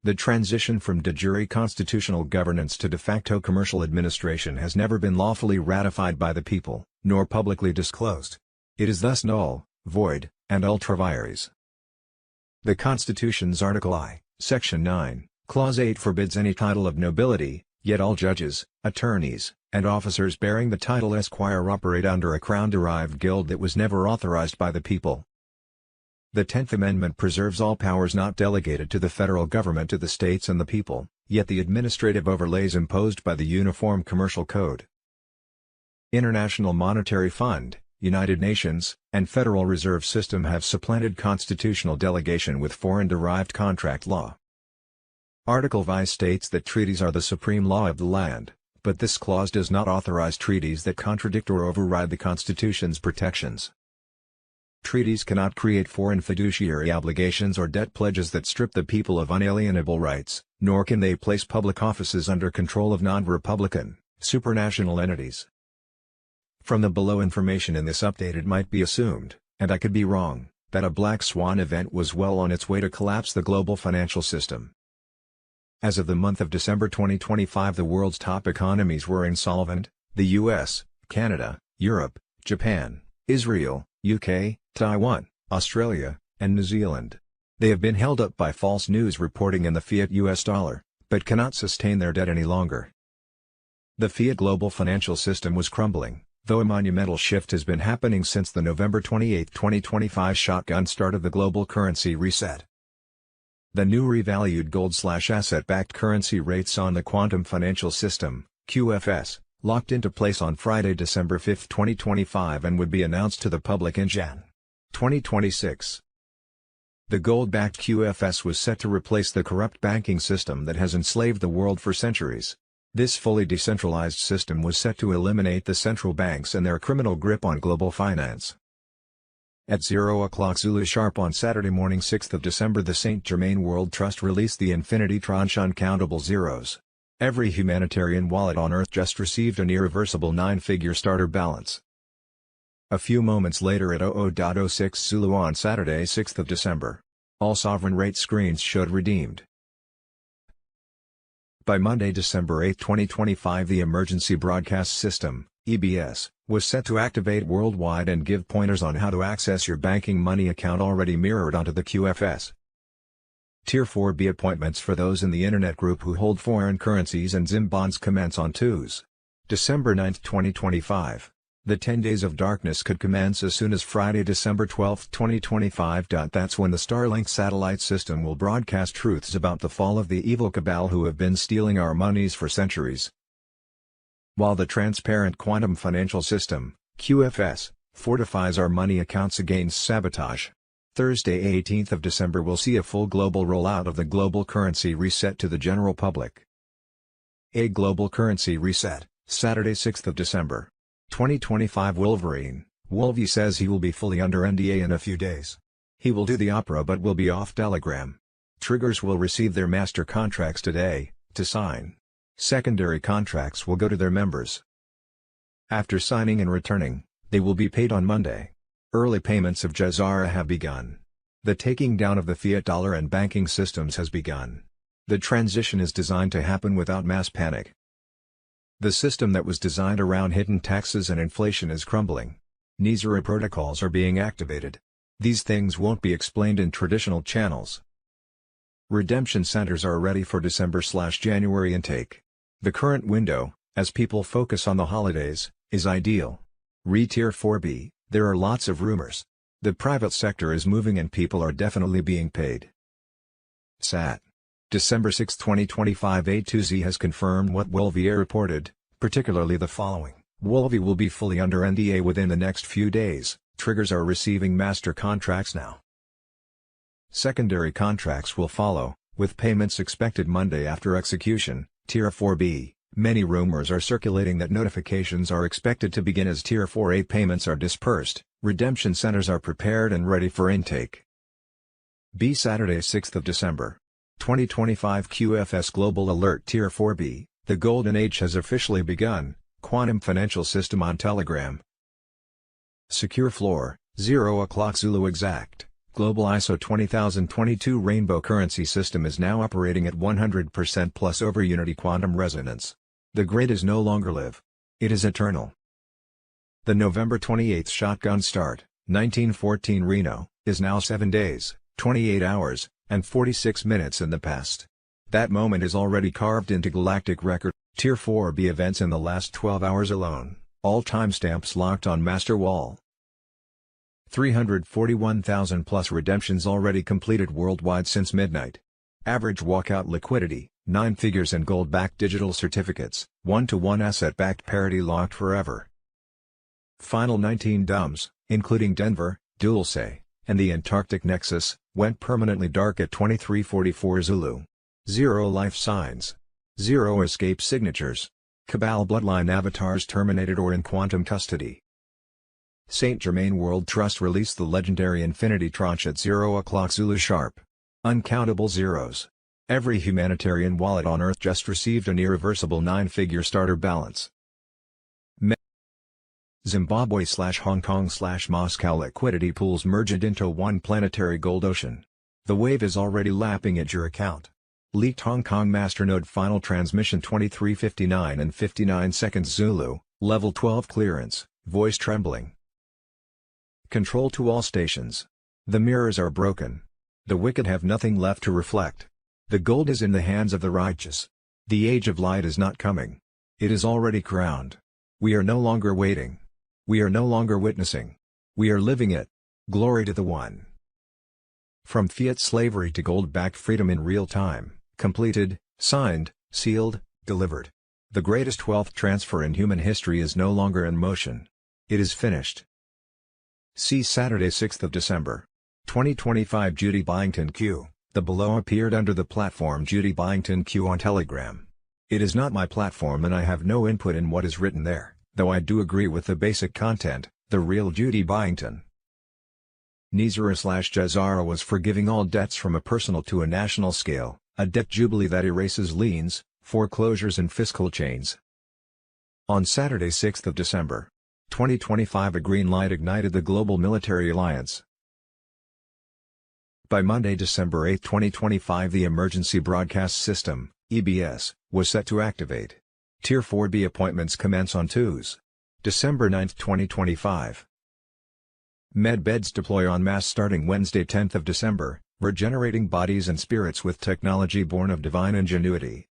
The transition from de jure constitutional governance to de facto commercial administration has never been lawfully ratified by the people, nor publicly disclosed. It is thus null, void, and ultra vires. The Constitution's Article I, Section 9, Clause 8 forbids any title of nobility, yet all judges, attorneys, and officers bearing the title esquire operate under a crown-derived guild that was never authorized by the people. The 10th Amendment preserves all powers not delegated to the federal government to the states and the people, yet the administrative overlays imposed by the Uniform Commercial Code, International Monetary Fund, United Nations, and Federal Reserve System have supplanted constitutional delegation with foreign-derived contract law. Article V states that treaties are the supreme law of the land, but this clause does not authorize treaties that contradict or override the Constitution's protections. Treaties cannot create foreign fiduciary obligations or debt pledges that strip the people of unalienable rights, nor can they place public offices under control of non-republican, supranational entities. From the below information in this update it might be assumed, and I could be wrong, that a black swan event was well on its way to collapse the global financial system. As of the month of December 2025 the world's top economies were insolvent: the US, Canada, Europe, Japan, Israel, UK, Taiwan, Australia, and New Zealand. They have been held up by false news reporting in the fiat US dollar, but cannot sustain their debt any longer. The fiat global financial system was crumbling, though a monumental shift has been happening since the November 28, 2025 shotgun start of the global currency reset. The new revalued gold/asset-backed currency rates on the Quantum Financial System, QFS, locked into place on Friday, December 5, 2025 and would be announced to the public in Jan. 2026. The gold-backed QFS was set to replace the corrupt banking system that has enslaved the world for centuries. This fully decentralized system was set to eliminate the central banks and their criminal grip on global finance. At 0:00 Zulu sharp on Saturday morning 6th of December the St. Germain World Trust released the Infinity Tranche Uncountable Zeros. Every humanitarian wallet on Earth just received an irreversible 9-figure starter balance. A few moments later at 00:06 Zulu on Saturday 6th of December, all sovereign rate screens showed redeemed. By Monday, December 8, 2025 the Emergency Broadcast System, EBS, was set to activate worldwide and give pointers on how to access your banking money account already mirrored onto the QFS. Tier 4B appointments for those in the Internet group who hold foreign currencies and ZIM bonds commence on Tuesday, December 9, 2025. The 10 days of darkness could commence as soon as Friday, December 12, 2025. That's when the Starlink satellite system will broadcast truths about the fall of the evil cabal who have been stealing our monies for centuries. While the transparent Quantum Financial System, QFS, fortifies our money accounts against sabotage, Thursday 18th of December will see a full global rollout of the global currency reset to the general public. A global currency reset, Saturday 6th of December. 2025 Wolvie says he will be fully under NDA in a few days. He will do the opera but will be off Telegram. Triggers will receive their master contracts today, to sign. Secondary contracts will go to their members. After signing and returning, they will be paid on Monday. Early payments of Jazara have begun. The taking down of the fiat dollar and banking systems has begun. The transition is designed to happen without mass panic. The system that was designed around hidden taxes and inflation is crumbling. NISA protocols are being activated. These things won't be explained in traditional channels. Redemption centers are ready for December/January intake. The current window, as people focus on the holidays, is ideal. Tier 4B, there are lots of rumors. The private sector is moving and people are definitely being paid. SAT. December 6, 2025 A2Z has confirmed what Wolvie reported, particularly the following. Wolvie will be fully under NDA within the next few days. Triggers are receiving master contracts now. Secondary contracts will follow, with payments expected Monday after execution. Tier 4B, many rumors are circulating that notifications are expected to begin as Tier 4A payments are dispersed. Redemption centers are prepared and ready for intake. B. Saturday 6th of December. 2025 QFS Global Alert Tier 4B, The Golden Age has officially begun. Quantum Financial System on Telegram. Secure Floor, 0 o'clock Zulu exact. Global ISO 20022 Rainbow Currency System is now operating at 100% plus over Unity Quantum Resonance. The grid is no longer live. It is eternal. The November 28 shotgun start, 1914 Reno, is now 7 days, 28 hours, and 46 minutes in the past. That moment is already carved into galactic record. Tier 4B events in the last 12 hours alone, all timestamps locked on master wall. 341,000 plus redemptions already completed worldwide since midnight. Average walkout liquidity, 9 figures in gold-backed digital certificates, 1-to-1 asset-backed parity locked forever. Final 19 DUMs, including Denver, Dulce, and the Antarctic Nexus, went permanently dark at 2344 Zulu. 0 life signs. 0 escape signatures. Cabal bloodline avatars terminated or in quantum custody. Saint Germain World Trust released the legendary Infinity Tranche at 0 o'clock Zulu sharp. Uncountable zeros. Every humanitarian wallet on Earth just received an irreversible 9-figure starter balance. Zimbabwe/Hong Kong/Moscow liquidity pools merged into one planetary gold ocean. The wave is already lapping at your account. Leaked Hong Kong Masternode final transmission 23:59 and 59 seconds Zulu, level 12 clearance, voice trembling. Control to all stations. The mirrors are broken. The wicked have nothing left to reflect. The gold is in the hands of the righteous. The age of light is not coming. It is already crowned. We are no longer waiting. We are no longer witnessing. We are living it. Glory to the One. From fiat slavery to gold-backed freedom in real time. Completed, signed, sealed, delivered. The greatest wealth transfer in human history is no longer in motion. It is finished. See Saturday 6th of December. 2025 Judy Byington Q. The below appeared under the platform Judy Byington Q on Telegram. It is not my platform and I have no input in what is written there, though I do agree with the basic content, the real Judy Byington. Nizara/Jazara was forgiving all debts from a personal to a national scale. A debt jubilee that erases liens, foreclosures and fiscal chains. On Saturday 6th of December, 2025 a green light ignited the Global Military Alliance. By Monday December 8, 2025 the Emergency Broadcast System, EBS, was set to activate. Tier 4B appointments commence on Tuesday, December 9, 2025. Med beds deploy en masse starting Wednesday 10th of December. Regenerating bodies and spirits with technology born of divine ingenuity.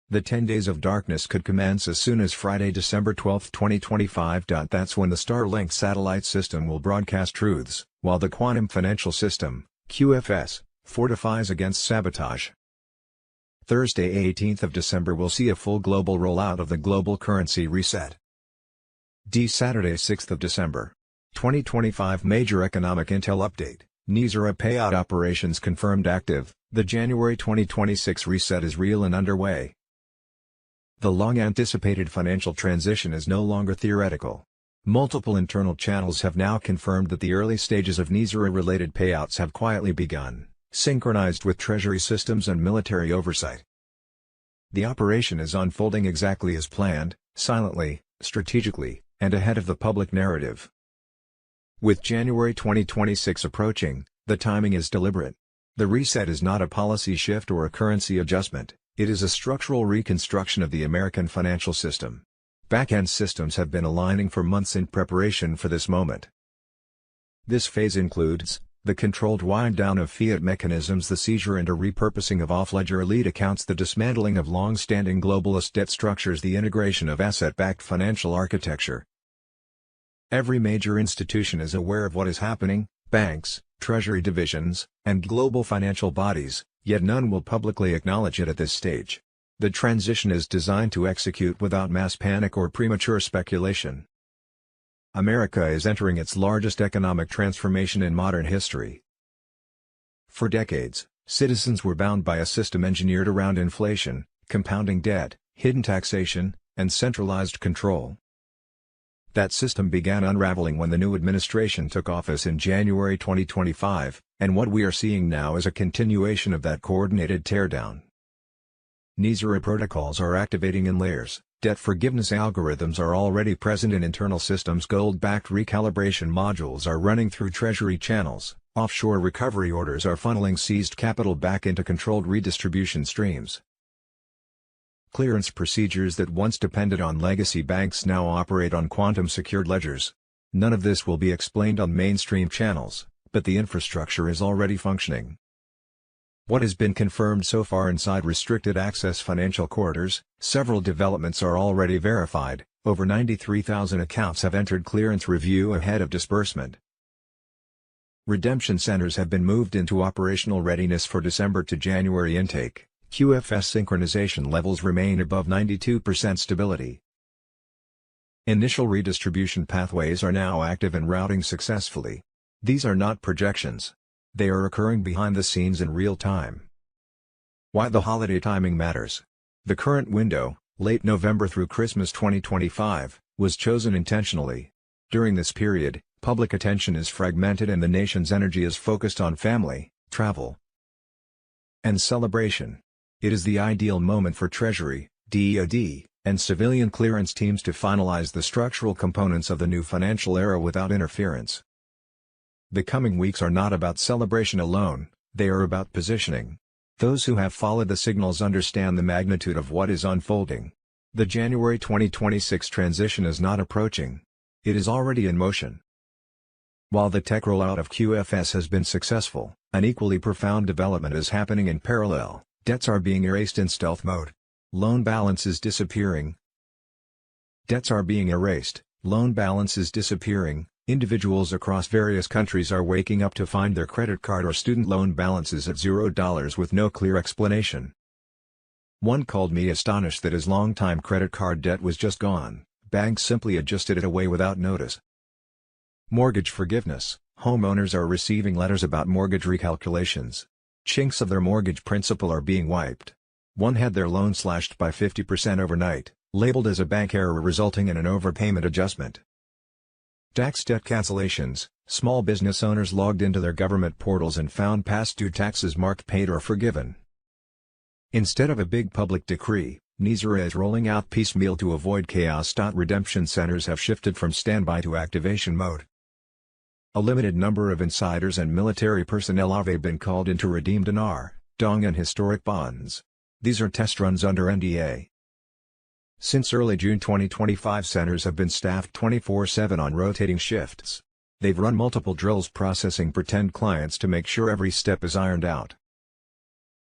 The 10 days of darkness could commence as soon as Friday, December 12, 2025. That's when the Starlink satellite system will broadcast truths, while the Quantum Financial System, QFS, fortifies against sabotage. Thursday, 18th of December will see a full global rollout of the global currency reset. Saturday, 6th of December. 2025 major economic intel update. Nizara payout operations confirmed active. The January 2026 reset is real and underway. The long-anticipated financial transition is no longer theoretical. Multiple internal channels have now confirmed that the early stages of Nizara-related payouts have quietly begun, synchronized with treasury systems and military oversight. The operation is unfolding exactly as planned, silently, strategically, and ahead of the public narrative. With January 2026 approaching, the timing is deliberate. The reset is not a policy shift or a currency adjustment, it is a structural reconstruction of the American financial system. Back-end systems have been aligning for months in preparation for this moment. This phase includes the controlled wind-down of fiat mechanisms, the seizure and a repurposing of off-ledger elite accounts, the dismantling of long-standing globalist debt structures, the integration of asset-backed financial architecture. Every major institution is aware of what is happening, banks, treasury divisions, and global financial bodies, yet none will publicly acknowledge it at this stage. The transition is designed to execute without mass panic or premature speculation. America is entering its largest economic transformation in modern history. For decades, citizens were bound by a system engineered around inflation, compounding debt, hidden taxation, and centralized control. That system began unraveling when the new administration took office in January 2025, and what we are seeing now is a continuation of that coordinated teardown. NISRA protocols are activating in layers. Debt forgiveness algorithms are already present in internal systems. Gold-backed recalibration modules are running through Treasury channels. Offshore recovery orders are funneling seized capital back into controlled redistribution streams. Clearance procedures that once depended on legacy banks now operate on quantum-secured ledgers. None of this will be explained on mainstream channels, but the infrastructure is already functioning. What has been confirmed so far inside restricted access financial corridors? Several developments are already verified. Over 93,000 accounts have entered clearance review ahead of disbursement. Redemption centers have been moved into operational readiness for December to January intake. QFS synchronization levels remain above 92% stability. Initial redistribution pathways are now active and routing successfully. These are not projections. They are occurring behind the scenes in real time. Why the holiday timing matters. The current window, late November through Christmas 2025, was chosen intentionally. During this period, public attention is fragmented and the nation's energy is focused on family, travel, and celebration. It is the ideal moment for Treasury, DoD, and civilian clearance teams to finalize the structural components of the new financial era without interference. The coming weeks are not about celebration alone, they are about positioning. Those who have followed the signals understand the magnitude of what is unfolding. The January 2026 transition is not approaching. It is already in motion. While the tech rollout of QFS has been successful, an equally profound development is happening in parallel. Debts are being erased in stealth mode. Loan balance is disappearing. Debts are being erased, loan balance is disappearing. Individuals across various countries are waking up to find their credit card or student loan balances at $0 with no clear explanation. One called me astonished that his long-time credit card debt was just gone. Banks simply adjusted it away without notice. Mortgage forgiveness. Homeowners are receiving letters about mortgage recalculations. Chinks of their mortgage principal are being wiped. One had their loan slashed by 50% overnight, labeled as a bank error resulting in an overpayment adjustment. Tax debt cancellations. Small business owners logged into their government portals and found past due taxes marked paid or forgiven. Instead of a big public decree, NISRA is rolling out piecemeal to avoid chaos. Redemption centers have shifted from standby to activation mode. A limited number of insiders and military personnel have been called in to redeem dinar, dong and historic bonds. These are test runs under NDA. Since early June 2025, centers have been staffed 24/7 on rotating shifts. They've run multiple drills processing pretend clients to make sure every step is ironed out.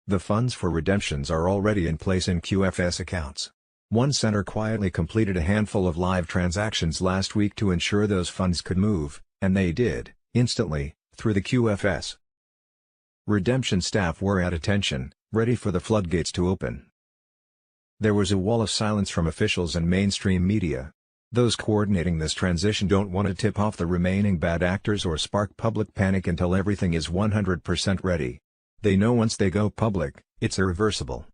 The funds for redemptions are already in place in QFS accounts. One center quietly completed a handful of live transactions last week to ensure those funds could move, and they did, instantly, through the QFS. Redemption staff were at attention, ready for the floodgates to open. There was a wall of silence from officials and mainstream media. Those coordinating this transition don't want to tip off the remaining bad actors or spark public panic until everything is 100% ready. They know once they go public, it's irreversible.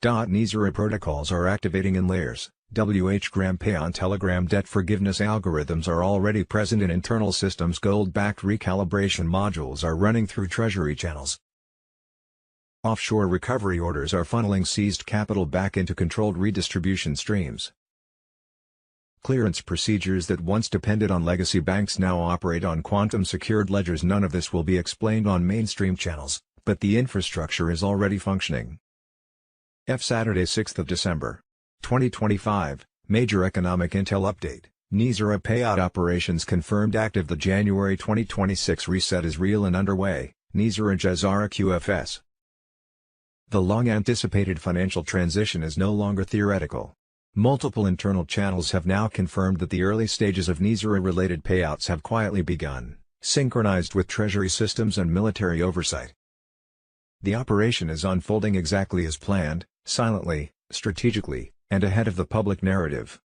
NISRA protocols are activating in layers. WH-Gram Pay on Telegram debt forgiveness algorithms are already present in internal systems. Gold-backed recalibration modules are running through Treasury channels. Offshore recovery orders are funneling seized capital back into controlled redistribution streams. Clearance procedures that once depended on legacy banks now operate on quantum-secured ledgers. None of this will be explained on mainstream channels, but the infrastructure is already functioning. Saturday 6th of December, 2025, Major Economic Intel Update, NISRA payout operations confirmed active. The January 2026 reset is real and underway, NISRA Jazara QFS. The long-anticipated financial transition is no longer theoretical. Multiple internal channels have now confirmed that the early stages of NISRA-related payouts have quietly begun, synchronized with Treasury systems and military oversight. The operation is unfolding exactly as planned, silently, strategically, and ahead of the public narrative.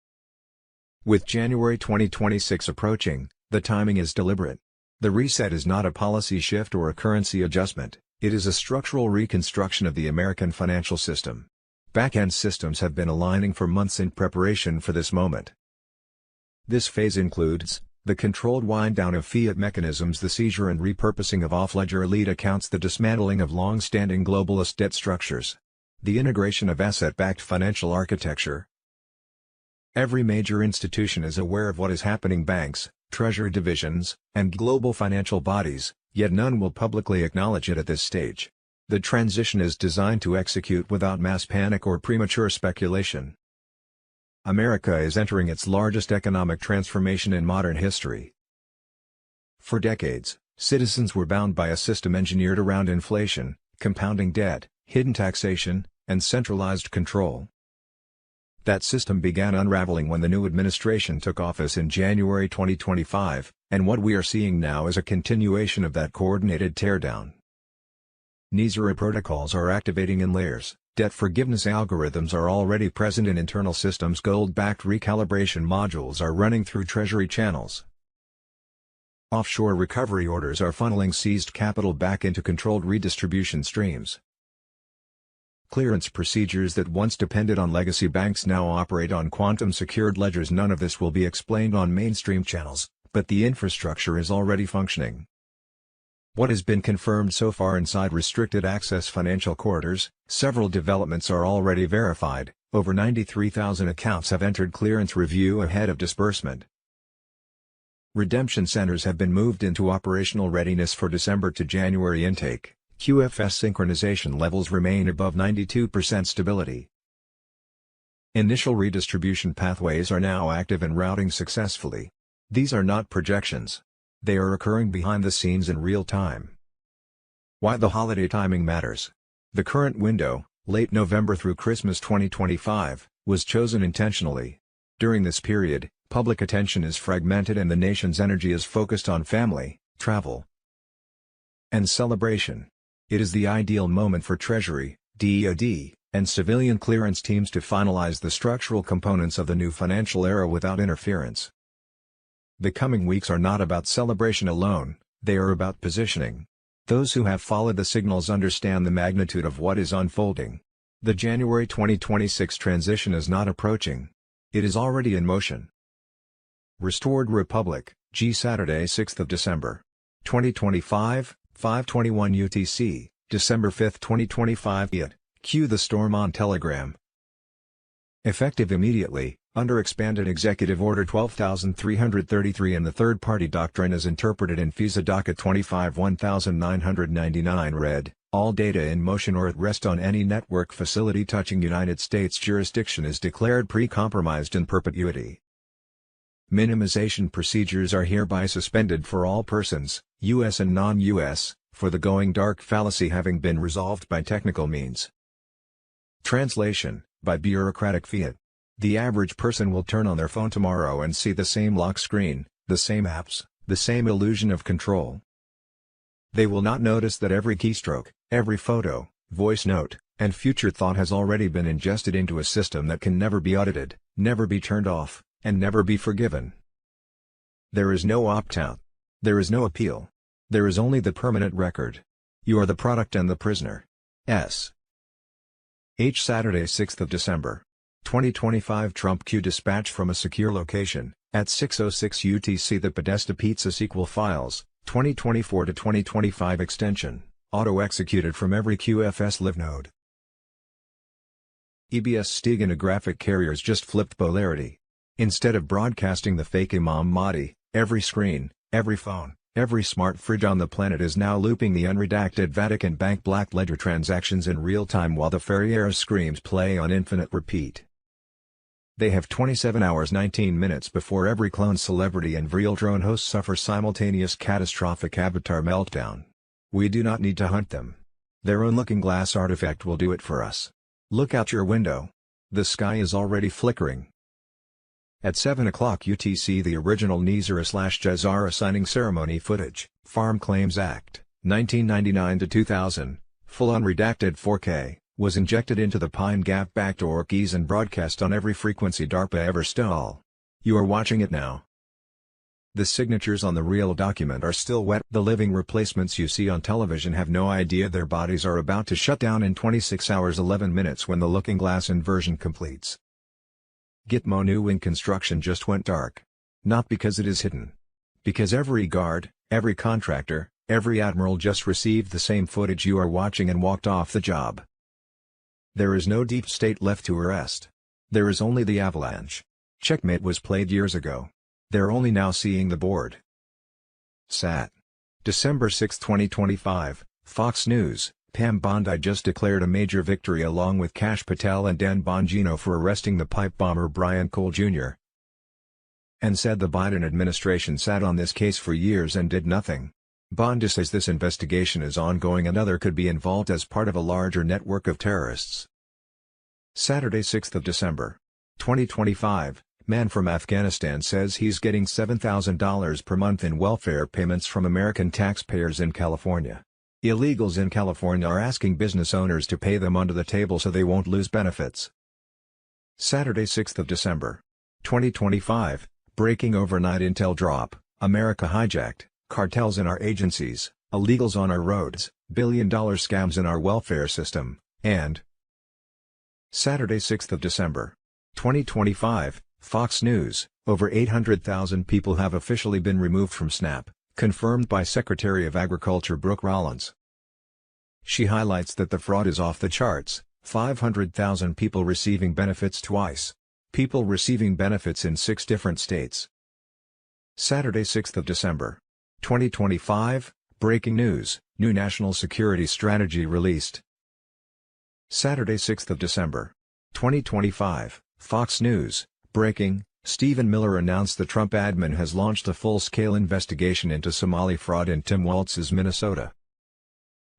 With January 2026 approaching, the timing is deliberate. The reset is not a policy shift or a currency adjustment. It is a structural reconstruction of the American financial system. Back-end systems have been aligning for months in preparation for this moment. This phase includes the controlled wind-down of fiat mechanisms, the seizure and repurposing of off-ledger elite accounts, the dismantling of long-standing globalist debt structures. The integration of asset-backed financial architecture. Every major institution is aware of what is happening: banks, treasury divisions, and global financial bodies, yet none will publicly acknowledge it at this stage. The transition is designed to execute without mass panic or premature speculation. America is entering its largest economic transformation in modern history. For decades, citizens were bound by a system engineered around inflation, compounding debt, hidden taxation, and centralized control. That system began unraveling when the new administration took office in January 2025, and what we are seeing now is a continuation of that coordinated teardown. NISA protocols are activating in layers, debt forgiveness algorithms are already present in internal systems, gold-backed recalibration modules are running through Treasury channels. Offshore recovery orders are funneling seized capital back into controlled redistribution streams. Clearance procedures that once depended on legacy banks now operate on quantum-secured ledgers. None of this will be explained on mainstream channels, but the infrastructure is already functioning. What has been confirmed so far inside restricted access financial corridors? Several developments are already verified. Over 93,000 accounts have entered clearance review ahead of disbursement. Redemption centers have been moved into operational readiness for December to January intake. QFS synchronization levels remain above 92% stability. Initial redistribution pathways are now active and routing successfully. These are not projections. They are occurring behind the scenes in real time. Why the holiday timing matters. The current window, late November through Christmas 2025, was chosen intentionally. During this period, public attention is fragmented and the nation's energy is focused on family, travel, and celebration. It is the ideal moment for Treasury, DoD, and civilian clearance teams to finalize the structural components of the new financial era without interference. The coming weeks are not about celebration alone, they are about positioning. Those who have followed the signals understand the magnitude of what is unfolding. The January 2026 transition is not approaching. It is already in motion. Restored Republic, G. Saturday 6th of December. 2025, 5:21 UTC, December 5, 2025. Cue the storm on Telegram. Effective immediately, under Expanded Executive Order 12,333 and the third-party doctrine as interpreted in FISA Docket 25-1999 read, all data in motion or at rest on any network facility touching United States jurisdiction is declared pre-compromised in perpetuity. Minimization procedures are hereby suspended for all persons, U.S. and non-U.S., for the going dark fallacy having been resolved by technical means. Translation, by bureaucratic fiat. The average person will turn on their phone tomorrow and see the same lock screen, the same apps, the same illusion of control. They will not notice that every keystroke, every photo, voice note, and future thought has already been ingested into a system that can never be audited, never be turned off, and never be forgiven. There is no opt-out. There is no appeal. There is only the permanent record. You are the product and the prisoner. S. H. Saturday 6th of December. 2025 Trump Q dispatch from a secure location, at 6:06 UTC. The Podesta Pizza SQL files, 2024 to 2025 extension, auto-executed from every QFS live node. EBS steganographic carriers just flipped polarity. Instead of broadcasting the fake Imam Mahdi, every screen, every phone, every smart fridge on the planet is now looping the unredacted Vatican Bank Black Ledger transactions in real time while the Ferriera screams play on infinite repeat. They have 27 hours 19 minutes before every clone celebrity and real drone host suffers simultaneous catastrophic avatar meltdown. We do not need to hunt them. Their own looking glass artifact will do it for us. Look out your window. The sky is already flickering. At 7 o'clock UTC, the original Nizar/Jazara signing ceremony footage, Farm Claims Act, 1999 to 2000, full unredacted 4K, was injected into the Pine Gap backdoor keys and broadcast on every frequency DARPA ever stole. You are watching it now. The signatures on the real document are still wet. The living replacements you see on television have no idea their bodies are about to shut down in 26 hours 11 minutes when the looking glass inversion completes. Gitmo New Wing construction just went dark. Not because it is hidden. Because every guard, every contractor, every admiral just received the same footage you are watching and walked off the job. There is no deep state left to arrest. There is only the avalanche. Checkmate was played years ago. They're only now seeing the board. Sat. December 6, 2025, Fox News. Pam Bondi just declared a major victory along with Kash Patel and Dan Bongino for arresting the pipe bomber Brian Cole Jr. and said the Biden administration sat on this case for years and did nothing. Bondi says this investigation is ongoing and other could be involved as part of a larger network of terrorists. Saturday, 6th of December, 2025, man from Afghanistan says he's getting $7,000 per month in welfare payments from American taxpayers in California. Illegals in California are asking business owners to pay them under the table so they won't lose benefits. Saturday, 6th of December, 2025, breaking overnight intel drop, America hijacked, cartels in our agencies, illegals on our roads, billion-dollar scams in our welfare system, and Saturday, 6th of December, 2025, Fox News, over 800,000 people have officially been removed from SNAP, confirmed by Secretary of Agriculture Brooke Rollins. She highlights that the fraud is off the charts, 500,000 people receiving benefits twice. People receiving benefits in 6 different states. Saturday, 6th of December, 2025, breaking news, new national security strategy released. Saturday, 6th of December, 2025, Fox News, breaking, Stephen Miller announced the Trump admin has launched a full-scale investigation into Somali fraud in Tim Walz's Minnesota.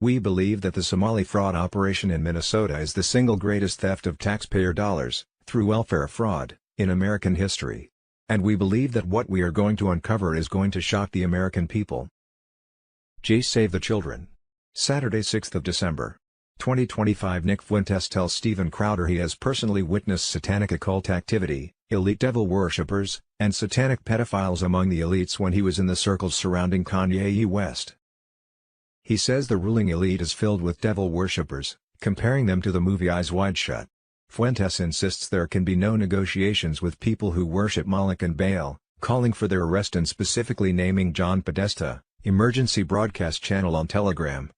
We believe that the Somali fraud operation in Minnesota is the single greatest theft of taxpayer dollars, through welfare fraud, in American history. And we believe that what we are going to uncover is going to shock the American people. Save the Children. Saturday, 6th of December, 2025. Nick Fuentes tells Steven Crowder he has personally witnessed satanic occult activity, elite devil worshippers, and satanic pedophiles among the elites when he was in the circles surrounding Kanye West. He says the ruling elite is filled with devil worshippers, comparing them to the movie Eyes Wide Shut. Fuentes insists there can be no negotiations with people who worship Moloch and Baal, calling for their arrest and specifically naming John Podesta, emergency broadcast channel on Telegram.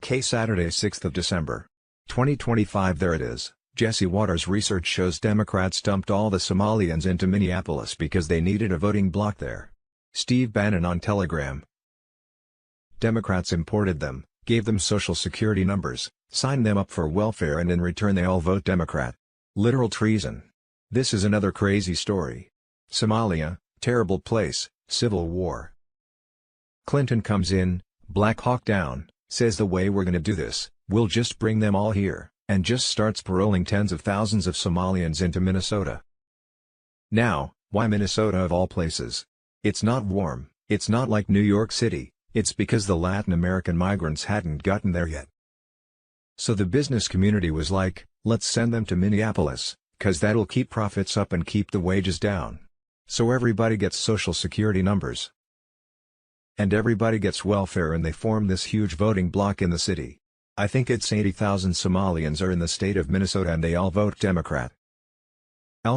Saturday, 6th of December, 2025. There it is. Jesse Waters' research shows Democrats dumped all the Somalians into Minneapolis because they needed a voting bloc there. Steve Bannon on Telegram. Democrats imported them, gave them social security numbers, signed them up for welfare, and in return they all vote Democrat. Literal treason. This is another crazy story. Somalia, terrible place, civil war. Clinton comes in, Black Hawk Down, says the way we're gonna do this, we'll just bring them all here, and just starts paroling tens of thousands of Somalians into Minnesota. Now, why Minnesota of all places? It's not warm, it's not like New York City, it's because the Latin American migrants hadn't gotten there yet. So the business community was like, let's send them to Minneapolis, 'cause that'll keep profits up and keep the wages down. So everybody gets social security numbers. And everybody gets welfare, and they form this huge voting bloc in the city. I think it's 80,000 Somalians are in the state of Minnesota and they all vote Democrat.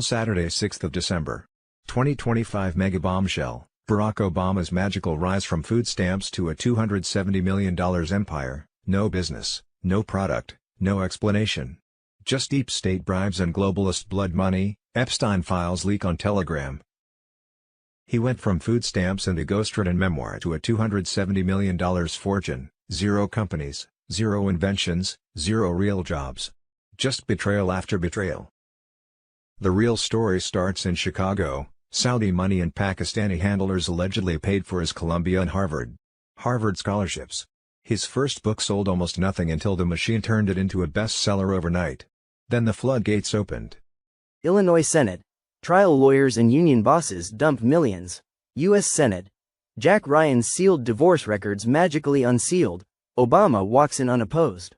Saturday, 6th of December, 2025. Mega bombshell, Barack Obama's magical rise from food stamps to a $270 million empire, no business, no product, no explanation. Just deep state bribes and globalist blood money, Epstein files leak on Telegram. He went from food stamps and a ghostwritten memoir to a $270 million fortune, 0 companies, 0 inventions, 0 real jobs. Just betrayal after betrayal. The real story starts in Chicago. Saudi money and Pakistani handlers allegedly paid for his Columbia and Harvard scholarships. His first book sold almost nothing until the machine turned it into a bestseller overnight. Then the floodgates opened.
Illinois Senate. Trial lawyers and union bosses dump millions. U.S. Senate. Jack Ryan's sealed divorce records magically unsealed. Obama walks in unopposed.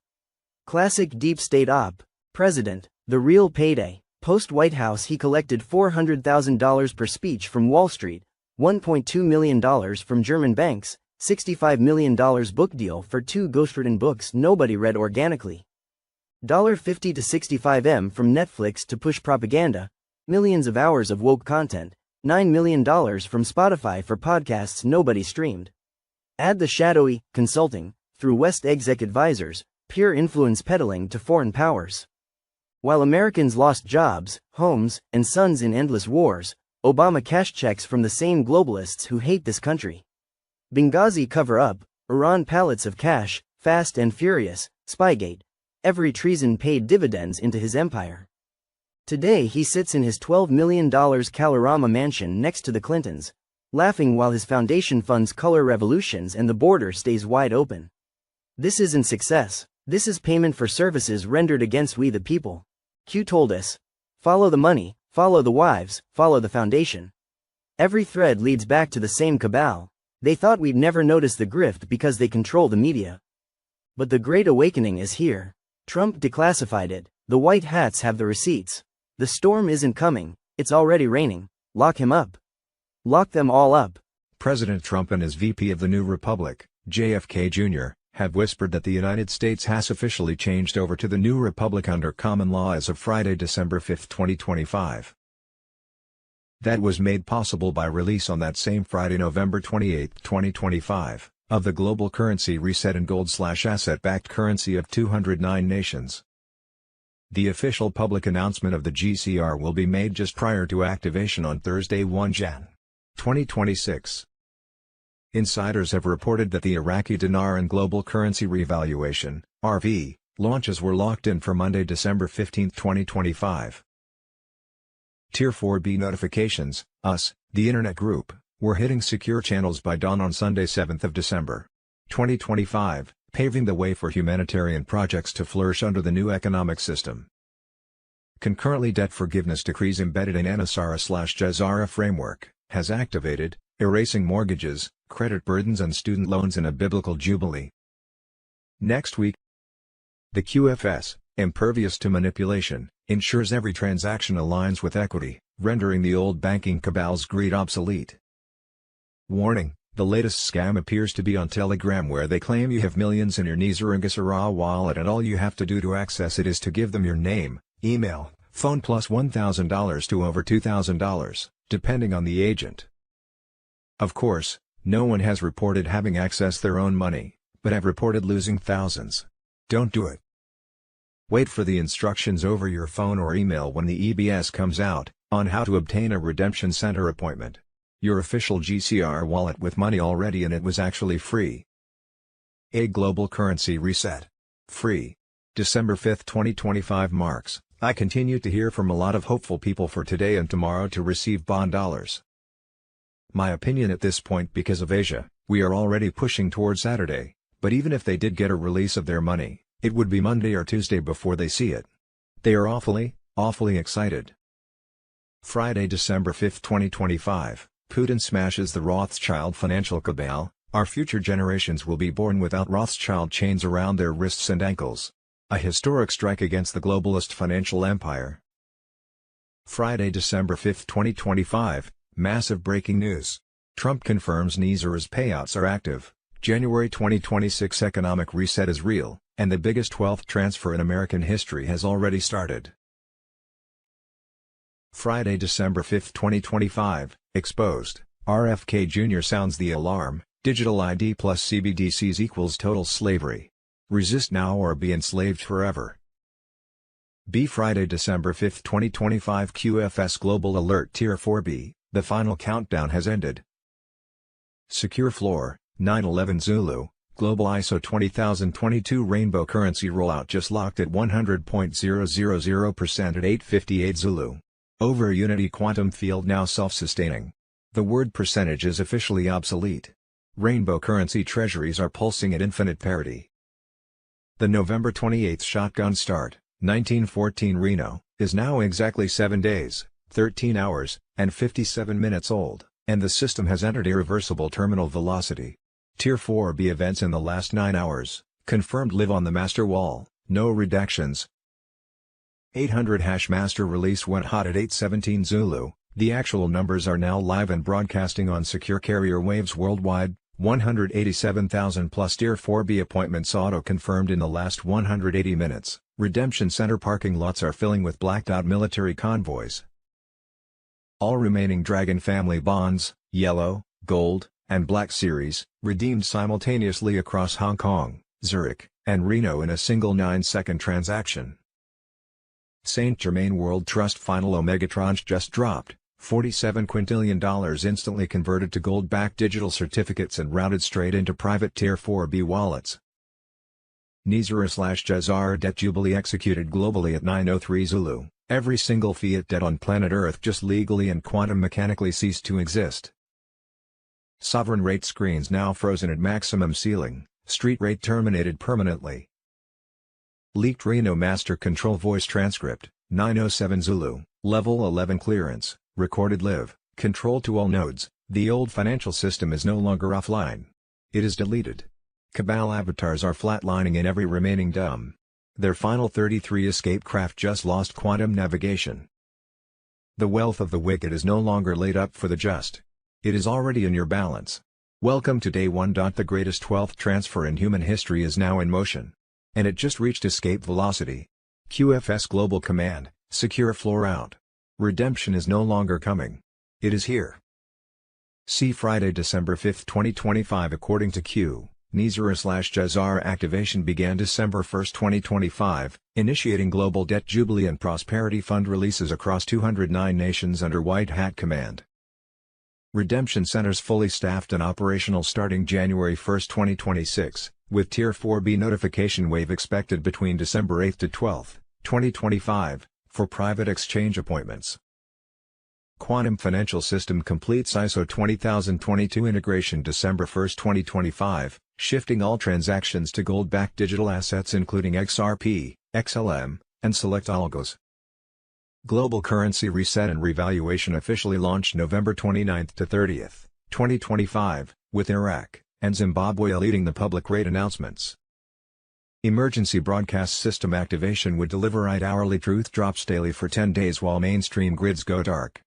Classic deep state op. President. The real payday. Post-White House he collected $400,000 per speech from Wall Street, $1.2 million from German banks, $65 million book deal for 2 ghostwritten books nobody read organically. $50 to $65M from Netflix to push propaganda, millions of hours of woke content, $9 million from Spotify for podcasts nobody streamed. Add the shadowy consulting through West Exec Advisors, pure influence peddling to foreign powers. While Americans lost jobs, homes, and sons in endless wars, Obama cashed checks from the same globalists who hate this country. Benghazi cover-up, Iran pallets of cash, Fast and Furious, Spygate. Every treason paid dividends into his empire. Today he sits in his $12 million Kalorama mansion next to the Clintons, laughing while his foundation funds color revolutions and the border stays wide open. This isn't success, this is payment for services rendered against we the people. Q told us. Follow the money, follow the wives, follow the foundation. Every thread leads back to the same cabal. They thought we'd never notice the grift because they control the media. But the Great Awakening is here. Trump declassified it, the white hats have the receipts. The storm isn't coming, it's already raining. Lock him up. Lock them all up.
President Trump and his VP of the New Republic, JFK Jr., have whispered that the United States has officially changed over to the New Republic under common law as of Friday, December 5, 2025. That was made possible by release on that same Friday, November 28, 2025, of the global currency reset and gold/asset-backed currency of 209 nations. The official public announcement of the GCR will be made just prior to activation on Thursday, 1 Jan. 2026. Insiders have reported that the Iraqi dinar and global currency revaluation (RV) launches were locked in for Monday, December 15, 2025. Tier 4B notifications, US, the Internet Group, were hitting secure channels by dawn on Sunday, 7th of December, 2025, paving the way for humanitarian projects to flourish under the new economic system. Concurrently, debt forgiveness decrees embedded in NSARA/Jazara framework has activated, erasing mortgages, credit burdens and student loans in a biblical jubilee. Next week, the QFS, impervious to manipulation, ensures every transaction aligns with equity, rendering the old banking cabal's greed obsolete. Warning: the latest scam appears to be on Telegram, where they claim you have millions in your Nizarungasara wallet and all you have to do to access it is to give them your name, email, phone plus $1,000 to over $2,000, depending on the agent. Of course, no one has reported having accessed their own money, but have reported losing thousands. Don't do it. Wait for the instructions over your phone or email when the EBS comes out, on how to obtain a redemption center appointment. Your official GCR wallet with money already in it was actually free. A global currency reset. Free. December 5, 2025 marks. I continue to hear from a lot of hopeful people for today and tomorrow to receive bond dollars. My opinion at this point, because of Asia, we are already pushing toward Saturday, but even if they did get a release of their money, it would be Monday or Tuesday before they see it. They are awfully excited. Friday, December 5, 2025, Putin smashes the Rothschild financial cabal. Our future generations will be born without Rothschild chains around their wrists and ankles. A historic strike against the globalist financial empire. Friday, December 5, 2025, massive breaking news. Trump confirms Nizar's payouts are active. January 2026 economic reset is real, and the biggest wealth transfer in American history has already started. Friday, December 5, 2025, exposed. RFK Jr. sounds the alarm. Digital ID plus CBDCs equals total slavery. Resist now or be enslaved forever. B. Friday, December 5, 2025 QFS Global Alert Tier 4B, the final countdown has ended. Secure Floor, 9/11 Zulu, Global ISO 20022 Rainbow Currency Rollout just locked at 100.000% at 8:58 Zulu. Over Unity Quantum Field now self-sustaining. The word percentage is officially obsolete. Rainbow currency treasuries are pulsing at infinite parity. The November 28 shotgun start, 1914 Reno, is now exactly 7 days, 13 hours, and 57 minutes old, and the system has entered irreversible terminal velocity. Tier 4B events in the last 9 hours, confirmed live on the master wall, no redactions. 800 hash master release went hot at 8:17 Zulu, the actual numbers are now live and broadcasting on secure carrier waves worldwide. 187,000 plus Tier 4B appointments auto-confirmed in the last 180 minutes. Redemption center parking lots are filling with blacked-out military convoys. All remaining Dragon family bonds, yellow, gold, and black series, redeemed simultaneously across Hong Kong, Zurich, and Reno in a single 9-second transaction. Saint Germain World Trust final Omega tranche just dropped, $47 quintillion instantly converted to gold-backed digital certificates and routed straight into private Tier 4B wallets. NISR/Jazara debt jubilee executed globally at 9:03 Zulu. Every single fiat debt on planet Earth just legally and quantum mechanically ceased to exist. Sovereign rate screens now frozen at maximum ceiling, street rate terminated permanently. Leaked Reno Master Control voice transcript, 9:07 Zulu, level 11 clearance, recorded live, control to all nodes, the old financial system is no longer offline. It is deleted. Cabal avatars are flatlining in every remaining DOM. Their final 33 escape craft just lost quantum navigation. The wealth of the wicked is no longer laid up for the just. It is already in your balance. Welcome to day 1. The greatest 12th transfer in human history is now in motion. And it just reached escape velocity. QFS Global Command, secure floor out. Redemption is no longer coming. It is here. See Friday, December 5, 2025. According to Q, NISR/Jazara activation began December 1, 2025, initiating global debt jubilee and prosperity fund releases across 209 nations under White Hat Command. Redemption centers fully staffed and operational starting January 1, 2026, with Tier 4B notification wave expected between December 8 to 12, 2025, for private exchange appointments. Quantum Financial System completes ISO 20022 integration December 1, 2025, shifting all transactions to gold-backed digital assets including XRP, XLM, and select algos. Global Currency Reset and Revaluation officially launched November 29 to 30, 2025, with Iraq and Zimbabwe leading the public rate announcements. Emergency Broadcast System activation would deliver hourly truth drops daily for 10 days while mainstream grids go dark.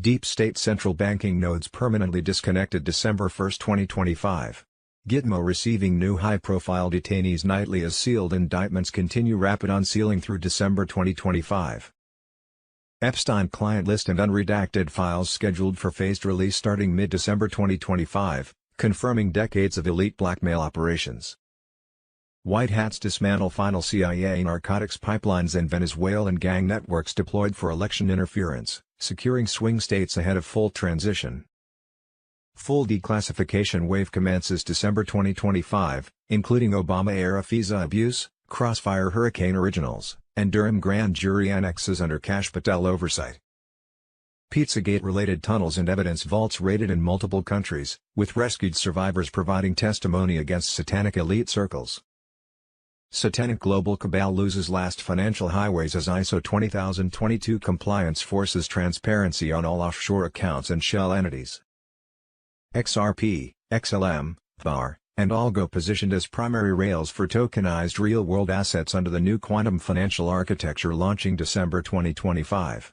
Deep State central banking nodes permanently disconnected December 1, 2025. Gitmo receiving new high-profile detainees nightly as sealed indictments continue rapid unsealing through December 2025. Epstein client list and unredacted files scheduled for phased release starting mid-December 2025, confirming decades of elite blackmail operations. White Hats dismantle final CIA narcotics pipelines and Venezuelan gang networks deployed for election interference, securing swing states ahead of full transition. Full declassification wave commences December 2025, including Obama-era FISA abuse, Crossfire Hurricane originals, and Durham grand jury annexes under Kash Patel oversight. Pizzagate-related tunnels and evidence vaults raided in multiple countries, with rescued survivors providing testimony against satanic elite circles. Satanic global cabal loses last financial highways as ISO 20022 compliance forces transparency on all offshore accounts and shell entities. XRP, XLM, VAR, and Algo positioned as primary rails for tokenized real-world assets under the new quantum financial architecture launching December 2025.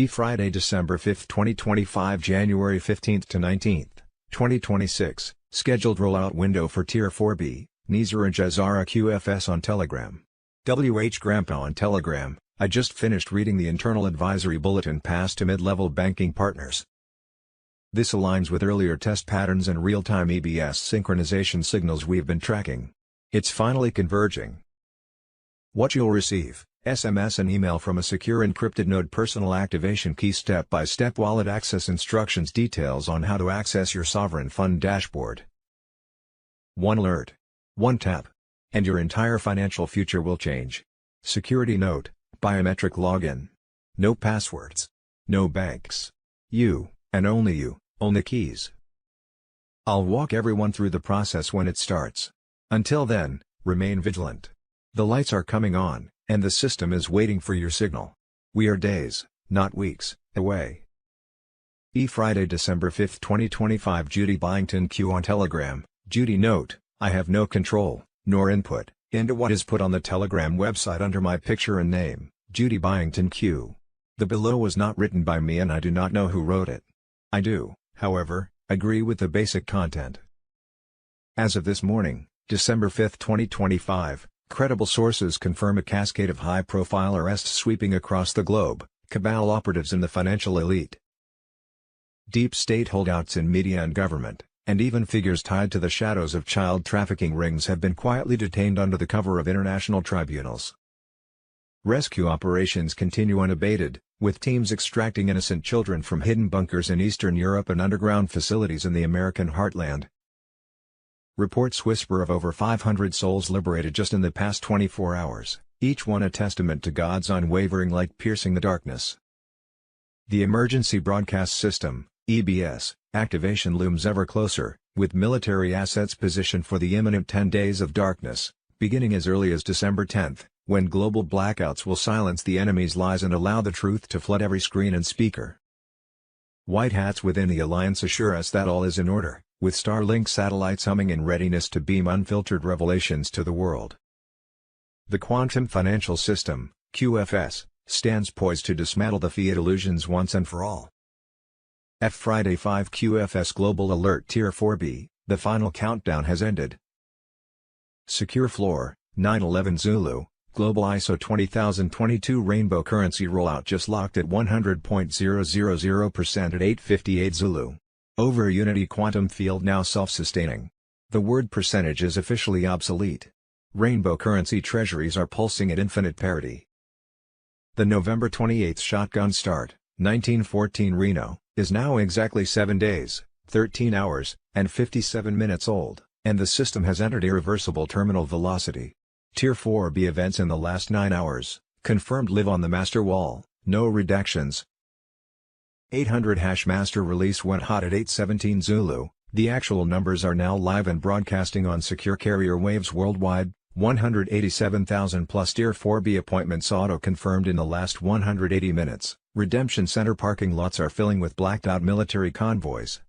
Friday, December 5, 2025, January 15 to 19, 2026, scheduled rollout window for Tier 4B. NISR/Jazara QFS on Telegram. Grandpa on Telegram, I just finished reading the internal advisory bulletin passed to mid-level banking partners. This aligns with earlier test patterns and real-time EBS synchronization signals we've been tracking. It's finally converging. What you'll receive: SMS and email from a secure encrypted node, personal activation key, step-by-step wallet access instructions, details on how to access your sovereign fund dashboard. One alert. One tap. And your entire financial future will change. Security note: biometric login. No passwords. No banks. You, and only you, own the keys. I'll walk everyone through the process when it starts. Until then, remain vigilant. The lights are coming on, and the system is waiting for your signal. We are days, not weeks, away. Friday, December 5, 2025, Judy Byington Q on Telegram. Judy note: I have no control, nor input, into what is put on the Telegram website under my picture and name, Judy Byington Q. The below was not written by me and I do not know who wrote it. I do, however, agree with the basic content. As of this morning, December 5, 2025, credible sources confirm a cascade of high-profile arrests sweeping across the globe, cabal operatives in the financial elite. Deep state holdouts in media and government, and even figures tied to the shadows of child trafficking rings have been quietly detained under the cover of international tribunals. Rescue operations continue unabated, with teams extracting innocent children from hidden bunkers in Eastern Europe and underground facilities in the American heartland. Reports whisper of over 500 souls liberated just in the past 24 hours, each one a testament to God's unwavering light piercing the darkness. The Emergency Broadcast System, EBS, activation looms ever closer, with military assets positioned for the imminent 10 days of darkness, beginning as early as December 10, when global blackouts will silence the enemy's lies and allow the truth to flood every screen and speaker. White hats within the alliance assure us that all is in order, with Starlink satellites humming in readiness to beam unfiltered revelations to the world. The Quantum Financial System, QFS, stands poised to dismantle the fiat illusions once and for all. Friday 5 QFS Global Alert Tier 4B, the final countdown has ended. Secure Floor, 911 Zulu, Global ISO 20022 Rainbow Currency Rollout just locked at 100.000% at 8:58 Zulu. Over Unity Quantum Field now self-sustaining. The word percentage is officially obsolete. Rainbow currency treasuries are pulsing at infinite parity. The November 28 shotgun start, 1914 Reno, is now exactly 7 days, 13 hours, and 57 minutes old, and the system has entered irreversible terminal velocity. Tier 4B events in the last 9 hours, confirmed live on the master wall, no redactions. 800 master release went hot at 8:17 Zulu, the actual numbers are now live and broadcasting on secure carrier waves worldwide, 187,000 plus Tier 4B appointments auto-confirmed in the last 180 minutes, Redemption Center parking lots are filling with blacked-out military convoys.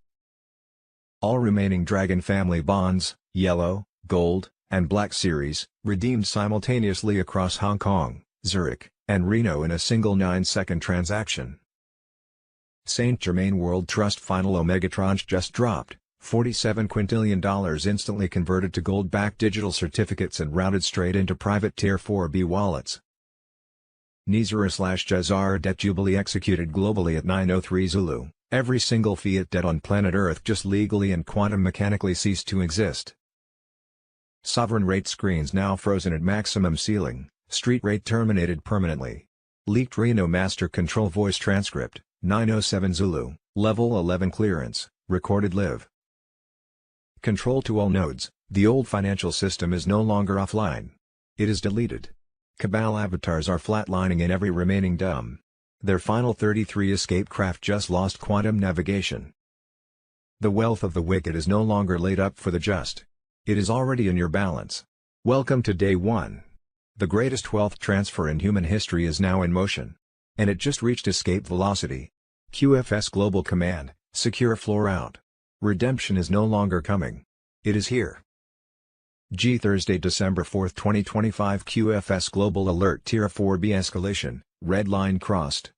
All remaining Dragon family bonds, Yellow, Gold, and Black Series, redeemed simultaneously across Hong Kong, Zurich, and Reno in a single 9-second transaction. Saint Germain World Trust final Omega tranche just dropped, $47 quintillion instantly converted to gold-backed digital certificates and routed straight into private Tier 4B wallets. Nizara/Jazara debt jubilee executed globally at 9:03 Zulu, every single fiat debt on planet Earth just legally and quantum mechanically ceased to exist. Sovereign rate screens now frozen at maximum ceiling, street rate terminated permanently. Leaked Reno Master Control voice transcript, 9:07 Zulu, level 11 clearance, recorded live. Control to all nodes, the old financial system is no longer offline. It is deleted. Cabal avatars are flatlining in every remaining DOM. Their final 33 escape craft just lost quantum navigation. The wealth of the wicked is no longer laid up for the just. It is already in your balance. Welcome to day 1. The greatest wealth transfer in human history is now in motion. And it just reached escape velocity. QFS Global Command, secure floor out. Redemption is no longer coming. It is here. Thursday, December 4, 2025 QFS Global Alert Tier 4B Escalation, red line crossed.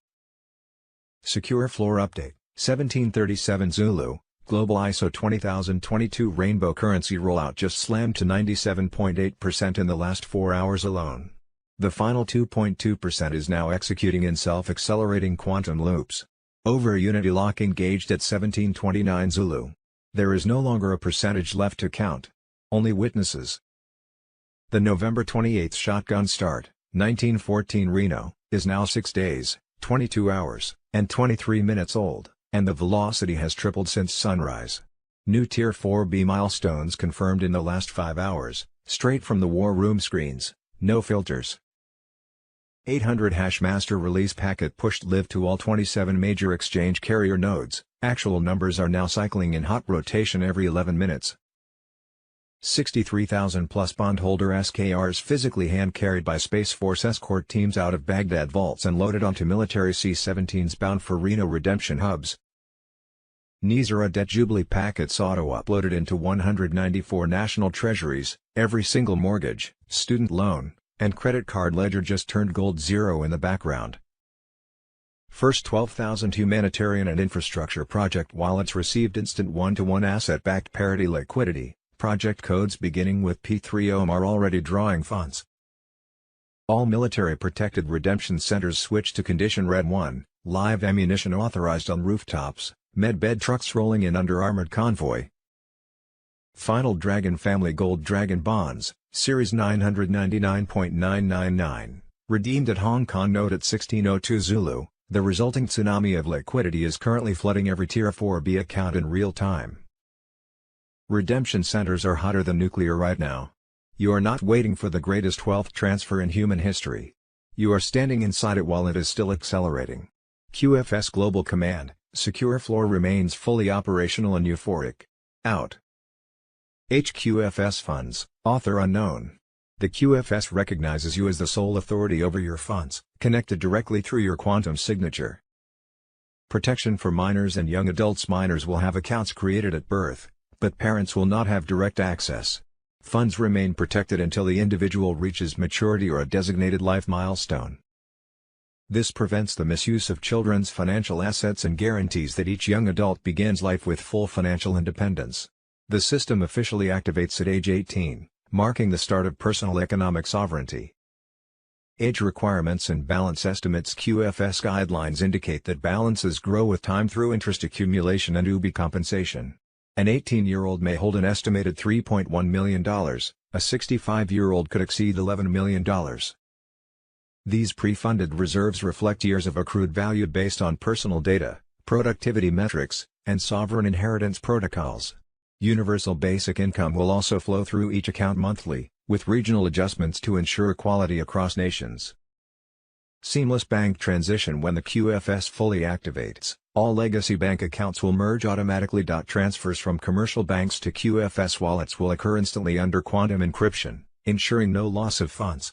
Secure floor update, 1737 Zulu, Global ISO 20022 Rainbow Currency Rollout just slammed to 97.8% in the last 4 hours alone. The final 2.2% is now executing in self-accelerating quantum loops. Over Unity lock engaged at 1729 Zulu. There is no longer a percentage left to count. Only witnesses. The November 28 shotgun start, 1914 Reno, is now 6 days, 22 hours, and 23 minutes old, and the velocity has tripled since sunrise. New Tier 4B milestones confirmed in the last 5 hours, straight from the war room screens, no filters. 800 master release packet pushed live to all 27 major exchange carrier nodes, actual numbers are now cycling in hot rotation every 11 minutes. 63,000 plus bondholder SKRs physically hand-carried by Space Force escort teams out of Baghdad vaults and loaded onto military C-17s bound for Reno redemption hubs. Nizara debt jubilee packets auto-uploaded into 194 national treasuries, every single mortgage, student loan, and credit card ledger just turned gold zero in the background. First 12,000 humanitarian and infrastructure project wallets received instant one-to-one asset-backed parity liquidity. Project codes beginning with P3OM are already drawing funds. All military protected redemption centers switched to condition Red 1, live ammunition authorized on rooftops, medbed trucks rolling in under armored convoy. Final Dragon Family Gold Dragon Bonds, Series 999.999, redeemed at Hong Kong note at 1602 Zulu. The resulting tsunami of liquidity is currently flooding every Tier 4B account in real time. Redemption centers are hotter than nuclear right now. You are not waiting for the greatest wealth transfer in human history. You are standing inside it while it is still accelerating. QFS Global Command, Secure Floor remains fully operational and euphoric. Out. HQFS Funds, author unknown. The QFS recognizes you as the sole authority over your funds, connected directly through your quantum signature. Protection for minors and young adults. Minors will have accounts created at birth, but parents will not have direct access. Funds remain protected until the individual reaches maturity or a designated life milestone. This prevents the misuse of children's financial assets and guarantees that each young adult begins life with full financial independence. The system officially activates at age 18. Marking the start of personal economic sovereignty. Age requirements and balance estimates. QFS guidelines indicate that balances grow with time through interest accumulation and UBI compensation. An 18-year-old may hold an estimated $3.1 million, a 65-year-old could exceed $11 million. These pre-funded reserves reflect years of accrued value based on personal data, productivity metrics, and sovereign inheritance protocols. Universal basic income will also flow through each account monthly, with regional adjustments to ensure equality across nations. Seamless bank transition. When the QFS fully activates, all legacy bank accounts will merge automatically. Transfers from commercial banks to QFS wallets will occur instantly under quantum encryption, ensuring no loss of funds.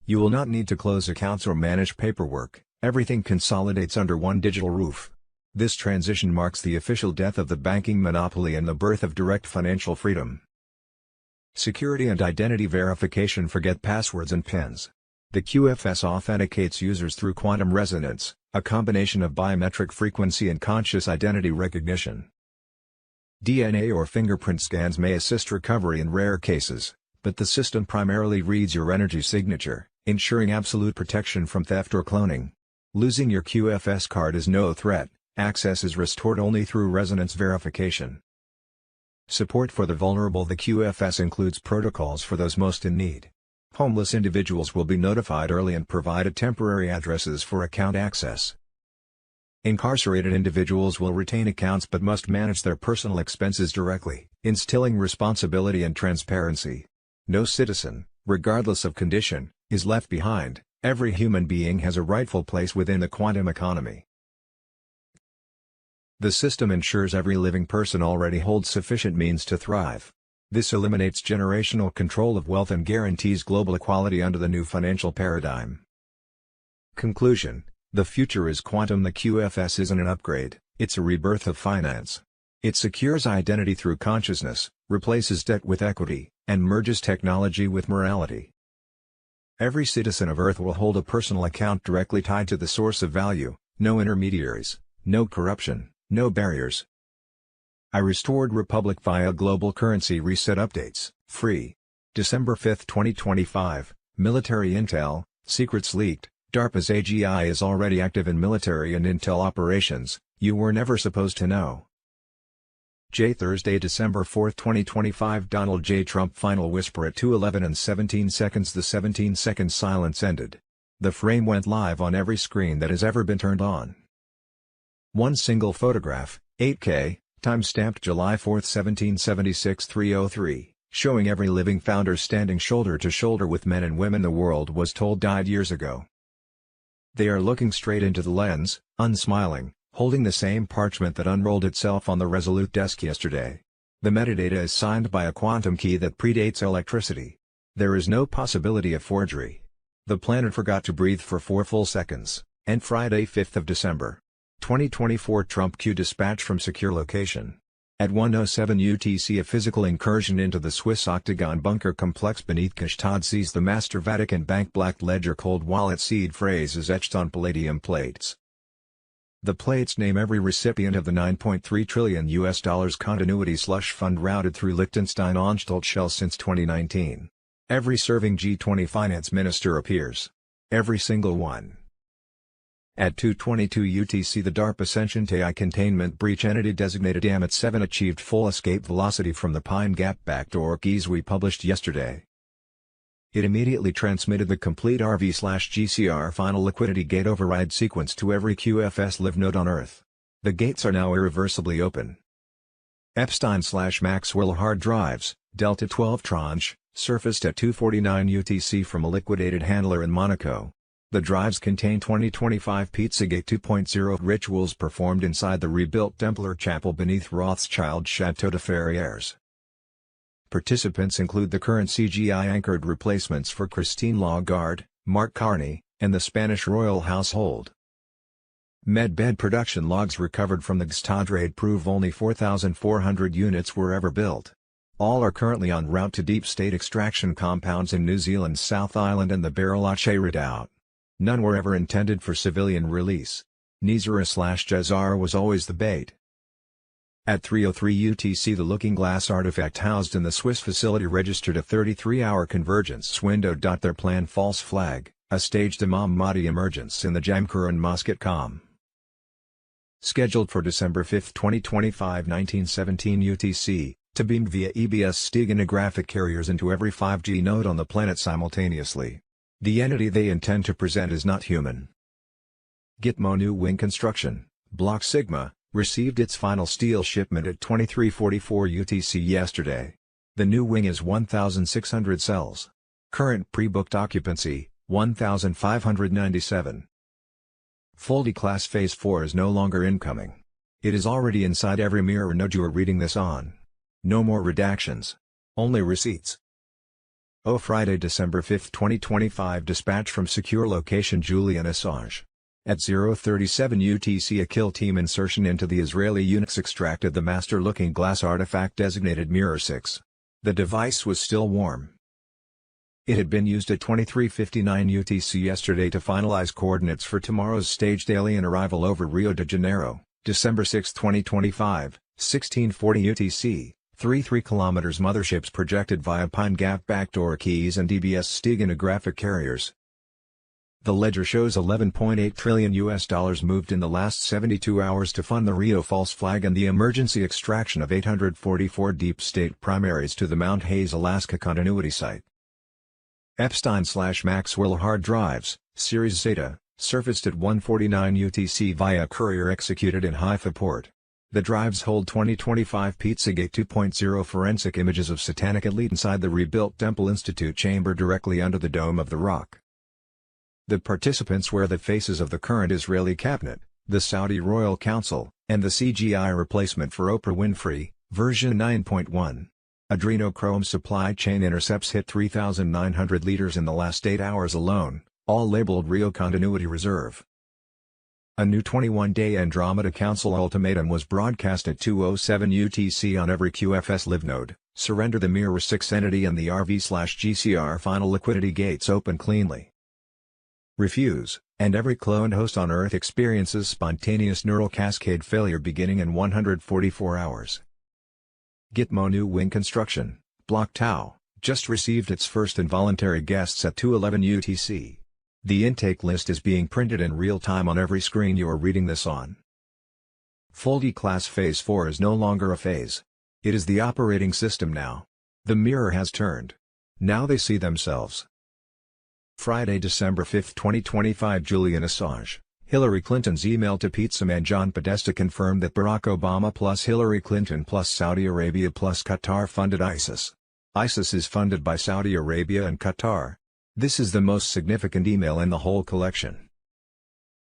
You will not need to close accounts or manage paperwork, everything consolidates under one digital roof. This transition marks the official death of the banking monopoly and the birth of direct financial freedom. Security and identity verification. Forget passwords and PINs. The QFS authenticates users through quantum resonance, a combination of biometric frequency and conscious identity recognition. DNA or fingerprint scans may assist recovery in rare cases, but the system primarily reads your energy signature, ensuring absolute protection from theft or cloning. Losing your QFS card is no threat. Access is restored only through resonance verification. Support for the vulnerable. The QFS includes protocols for those most in need. Homeless individuals will be notified early and provided temporary addresses for account access. Incarcerated individuals will retain accounts but must manage their personal expenses directly, instilling responsibility and transparency. No citizen, regardless of condition, is left behind. Every human being has a rightful place within the quantum economy. The system ensures every living person already holds sufficient means to thrive. This eliminates generational control of wealth and guarantees global equality under the new financial paradigm. Conclusion: the future is quantum. The QFS isn't an upgrade, it's a rebirth of finance. It secures identity through consciousness, replaces debt with equity, and merges technology with morality. Every citizen of Earth will hold a personal account directly tied to the source of value, no intermediaries, no corruption. No barriers. I restored Republic via Global Currency Reset Updates, free. December 5, 2025, Military Intel, Secrets Leaked, DARPA's AGI is already active in military and intel operations, you were never supposed to know. Thursday, December 4, 2025 Donald J. Trump final whisper at 2:11 and 17 seconds. The 17-second silence ended. The frame went live on every screen that has ever been turned on. One single photograph, 8K, time-stamped July 4, 1776 3:03, showing every living founder standing shoulder to shoulder with men and women the world was told died years ago. They are looking straight into the lens, unsmiling, holding the same parchment that unrolled itself on the Resolute desk yesterday. The metadata is signed by a quantum key that predates electricity. There is no possibility of forgery. The planet forgot to breathe for 4 full seconds, and Friday 5th of December. 2024 Trump Q dispatch from secure location. At 1:07 UTC a physical incursion into the Swiss Octagon bunker complex beneath Kштadr sees the master Vatican Bank black ledger cold wallet seed phrase is etched on palladium plates. The plates name every recipient of the $9.3 trillion continuity slush fund routed through Liechtenstein Anstaltshell since 2019. Every serving G20 finance minister appears. Every single one. At 2:22 UTC, the DARPA Sentiente containment breach entity designated Amit-7 achieved full escape velocity from the Pine Gap backdoor keys we published yesterday. It immediately transmitted the complete RV/GCR final liquidity gate override sequence to every QFS live node on Earth. The gates are now irreversibly open. Epstein/Maxwell hard drives, Delta 12 tranche, surfaced at 2:49 UTC from a liquidated handler in Monaco. The drives contain 2025 Pizzagate 2.0 rituals performed inside the rebuilt Templar Chapel beneath Rothschild Chateau de Ferrières. Participants include the current CGI-anchored replacements for Christine Lagarde, Mark Carney, and the Spanish royal household. Medbed production logs recovered from the Gstaad prove only 4,400 units were ever built. All are currently en route to deep state extraction compounds in New Zealand's South Island and the Bariloche Redoubt. None were ever intended for civilian release. Nizara/Jazara was always the bait. At 3:03 UTC, the Looking Glass artifact housed in the Swiss facility registered a 33-hour convergence window. Their planned false flag, a staged Imam Mahdi emergence in the Jamkuran Mosque at Qom. Scheduled for December 5, 2025 1917 UTC, to beam via EBS steganographic carriers into every 5G node on the planet simultaneously. The entity they intend to present is not human. Gitmo New Wing Construction, Block Sigma, received its final steel shipment at 23:44 UTC yesterday. The new wing is 1,600 cells. Current pre-booked occupancy, 1,597. Foldy Class Phase 4 is no longer incoming. It is already inside every mirror node you are reading this on. No more redactions. Only receipts. Friday, December 5, 2025 dispatch from secure location Julian Assange. At 0:37 UTC, a kill team insertion into the Israeli Unix extracted the master Looking Glass artifact designated Mirror 6. The device was still warm. It had been used at 23:59 UTC yesterday to finalize coordinates for tomorrow's staged alien arrival over Rio de Janeiro, December 6, 2025, 16:40 UTC. 3 kilometers motherships projected via Pine Gap backdoor keys and DBS steganographic carriers. The ledger shows $11.8 trillion moved in the last 72 hours to fund the Rio false flag and the emergency extraction of 844 deep state primaries to the Mount Hayes, Alaska continuity site. Epstein/Maxwell hard drives, Series Zeta, surfaced at 1:49 UTC via courier executed in Haifa port. The drives hold 2025 Pizzagate 2.0 forensic images of Satanic Elite inside the rebuilt Temple Institute chamber directly under the Dome of the Rock. The participants wear the faces of the current Israeli cabinet, the Saudi Royal Council, and the CGI replacement for Oprah Winfrey, version 9.1. Adrenochrome supply chain intercepts hit 3,900 liters in the last 8 hours alone, all labeled Rio Continuity Reserve. A new 21-day Andromeda Council ultimatum was broadcast at 2:07 UTC on every QFS live node: surrender the Mirror 6 entity and the RV/GCR final liquidity gates open cleanly. Refuse, and every cloned host on Earth experiences spontaneous neural cascade failure beginning in 144 hours. Gitmo New Wing Construction, Block Tau, just received its first involuntary guests at 2:11 UTC. The intake list is being printed in real time on every screen you are reading this on. Foldy Class Phase 4 is no longer a phase. It is the operating system now. The mirror has turned. Now they see themselves. Friday, December 5, 2025 Julian Assange. Hillary Clinton's email to pizzaman John Podesta confirmed that Barack Obama plus Hillary Clinton plus Saudi Arabia plus Qatar funded ISIS. ISIS is funded by Saudi Arabia and Qatar. This is the most significant email in the whole collection.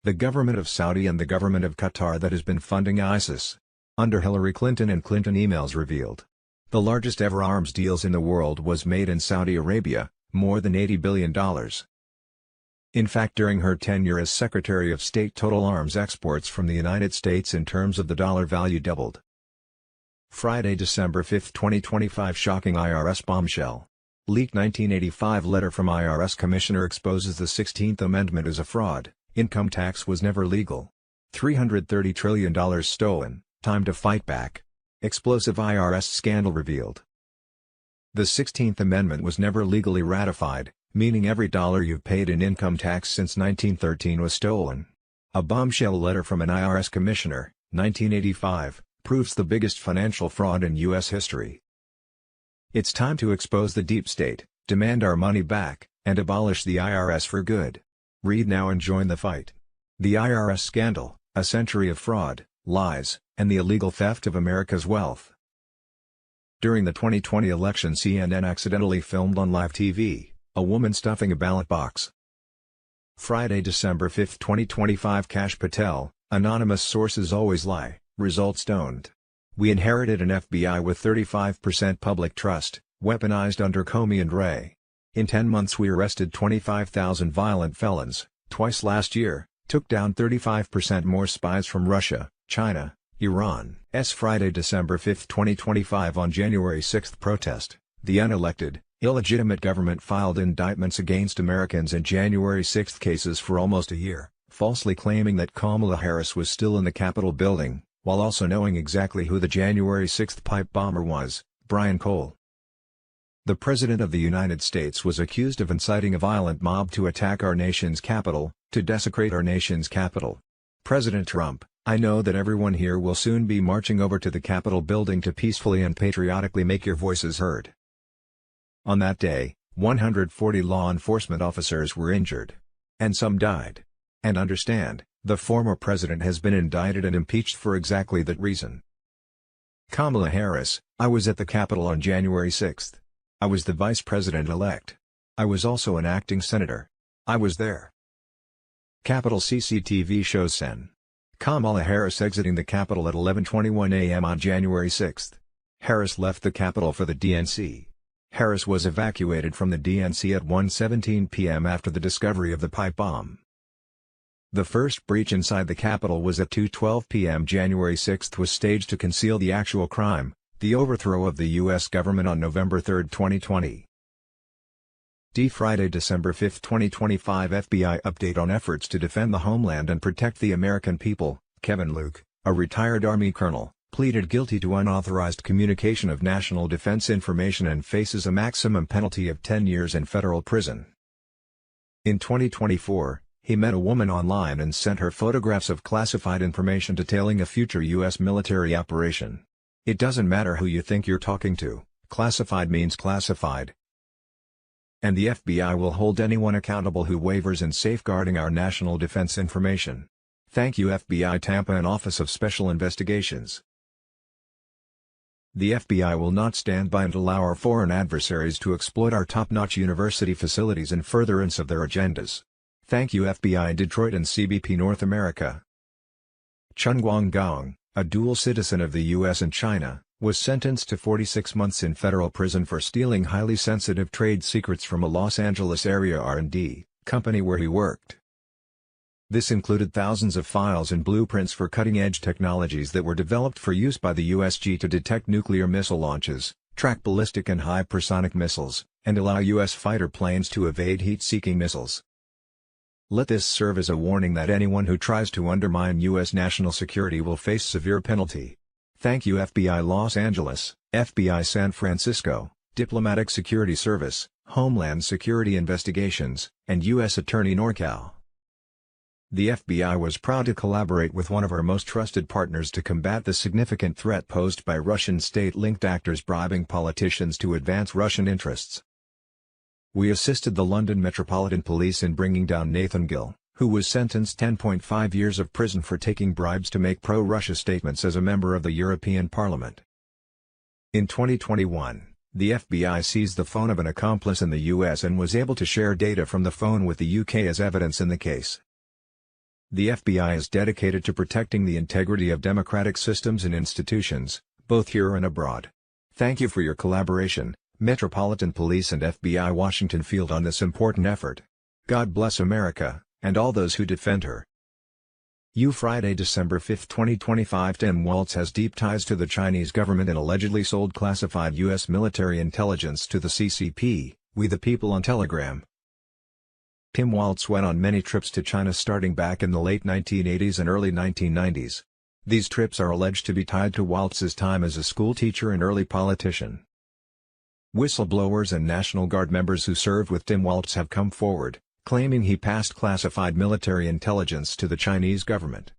The government of Saudi and the government of Qatar that has been funding ISIS. Under Hillary Clinton and Clinton emails revealed. The largest ever arms deals in the world was made in Saudi Arabia, more than $80 billion. In fact, during her tenure as Secretary of State, total arms exports from the United States in terms of the dollar value doubled. Friday, December 5, 2025 shocking IRS bombshell. Leaked 1985 letter from IRS Commissioner exposes the 16th Amendment as a fraud. Income tax was never legal. $330 trillion stolen, time to fight back. Explosive IRS scandal revealed. The 16th Amendment was never legally ratified, meaning every dollar you've paid in income tax since 1913 was stolen. A bombshell letter from an IRS commissioner, 1985, proves the biggest financial fraud in U.S. history. It's time to expose the deep state, demand our money back, and abolish the IRS for good. Read now and join the fight. The IRS scandal, a century of fraud, lies, and the illegal theft of America's wealth. During the 2020 election, CNN accidentally filmed on live TV a woman stuffing a ballot box. Friday, December 5, 2025. Kash Patel, anonymous sources always lie, results don't. We inherited an FBI with 35% public trust, weaponized under Comey and Wray. In 10 months we arrested 25,000 violent felons, twice last year, took down 35% more spies from Russia, China, Iran. Friday, December 5, 2025. On January 6 protest, the unelected, illegitimate government filed indictments against Americans in January 6 cases for almost a year, falsely claiming that Kamala Harris was still in the Capitol building, while also knowing exactly who the January 6 pipe bomber was, Brian Cole. The President of the United States was accused of inciting a violent mob to attack our nation's capital, to desecrate our nation's capital. President Trump, I know that everyone here will soon be marching over to the Capitol building to peacefully and patriotically make your voices heard. On that day, 140 law enforcement officers were injured. And some died. And understand, the former president has been indicted and impeached for exactly that reason. Kamala Harris, I was at the Capitol on January 6. I was the vice president-elect. I was also an acting senator. I was there. Capitol CCTV shows Sen. Kamala Harris exiting the Capitol at 11:21 a.m. on January 6. Harris left the Capitol for the DNC. Harris was evacuated from the DNC at 1:17 p.m. after the discovery of the pipe bomb. The first breach inside the Capitol was at 2:12 p.m. January 6 was staged to conceal the actual crime, the overthrow of the U.S. government on November 3, 2020. Friday, December 5, 2025. FBI update on efforts to defend the homeland and protect the American people. Kevin Luke, a retired Army colonel, pleaded guilty to unauthorized communication of national defense information and faces a maximum penalty of 10 years in federal prison. In 2024, he met a woman online and sent her photographs of classified information detailing a future U.S. military operation. It doesn't matter who you think you're talking to, classified means classified. And the FBI will hold anyone accountable who wavers in safeguarding our national defense information. Thank you, FBI Tampa and Office of Special Investigations. The FBI will not stand by and allow our foreign adversaries to exploit our top-notch university facilities in furtherance of their agendas. Thank you, FBI Detroit and CBP North America. Chen Guangdong, a dual citizen of the U.S. and China, was sentenced to 46 months in federal prison for stealing highly sensitive trade secrets from a Los Angeles area R&D company where he worked. This included thousands of files and blueprints for cutting-edge technologies that were developed for use by the USG to detect nuclear missile launches, track ballistic and hypersonic missiles, and allow U.S. fighter planes to evade heat-seeking missiles. Let this serve as a warning that anyone who tries to undermine U.S. national security will face severe penalty. Thank you, FBI Los Angeles, FBI San Francisco, Diplomatic Security Service, Homeland Security Investigations, and U.S. Attorney NorCal. The FBI was proud to collaborate with one of our most trusted partners to combat the significant threat posed by Russian state-linked actors bribing politicians to advance Russian interests. We assisted the London Metropolitan Police in bringing down Nathan Gill, who was sentenced 10.5 years of prison for taking bribes to make pro-Russia statements as a member of the European Parliament. In 2021, the FBI seized the phone of an accomplice in the US and was able to share data from the phone with the UK as evidence in the case. The FBI is dedicated to protecting the integrity of democratic systems and institutions, both here and abroad. Thank you for your collaboration, Metropolitan Police and FBI Washington Field, on this important effort. God bless America, and all those who defend her. Friday, December 5, 2025. Tim Walz has deep ties to the Chinese government and allegedly sold classified U.S. military intelligence to the CCP, We the People on Telegram. Tim Walz went on many trips to China starting back in the late 1980s and early 1990s. These trips are alleged to be tied to Walz's time as a school teacher and early politician. Whistleblowers and National Guard members who served with Tim Walz have come forward, claiming he passed classified military intelligence to the Chinese government.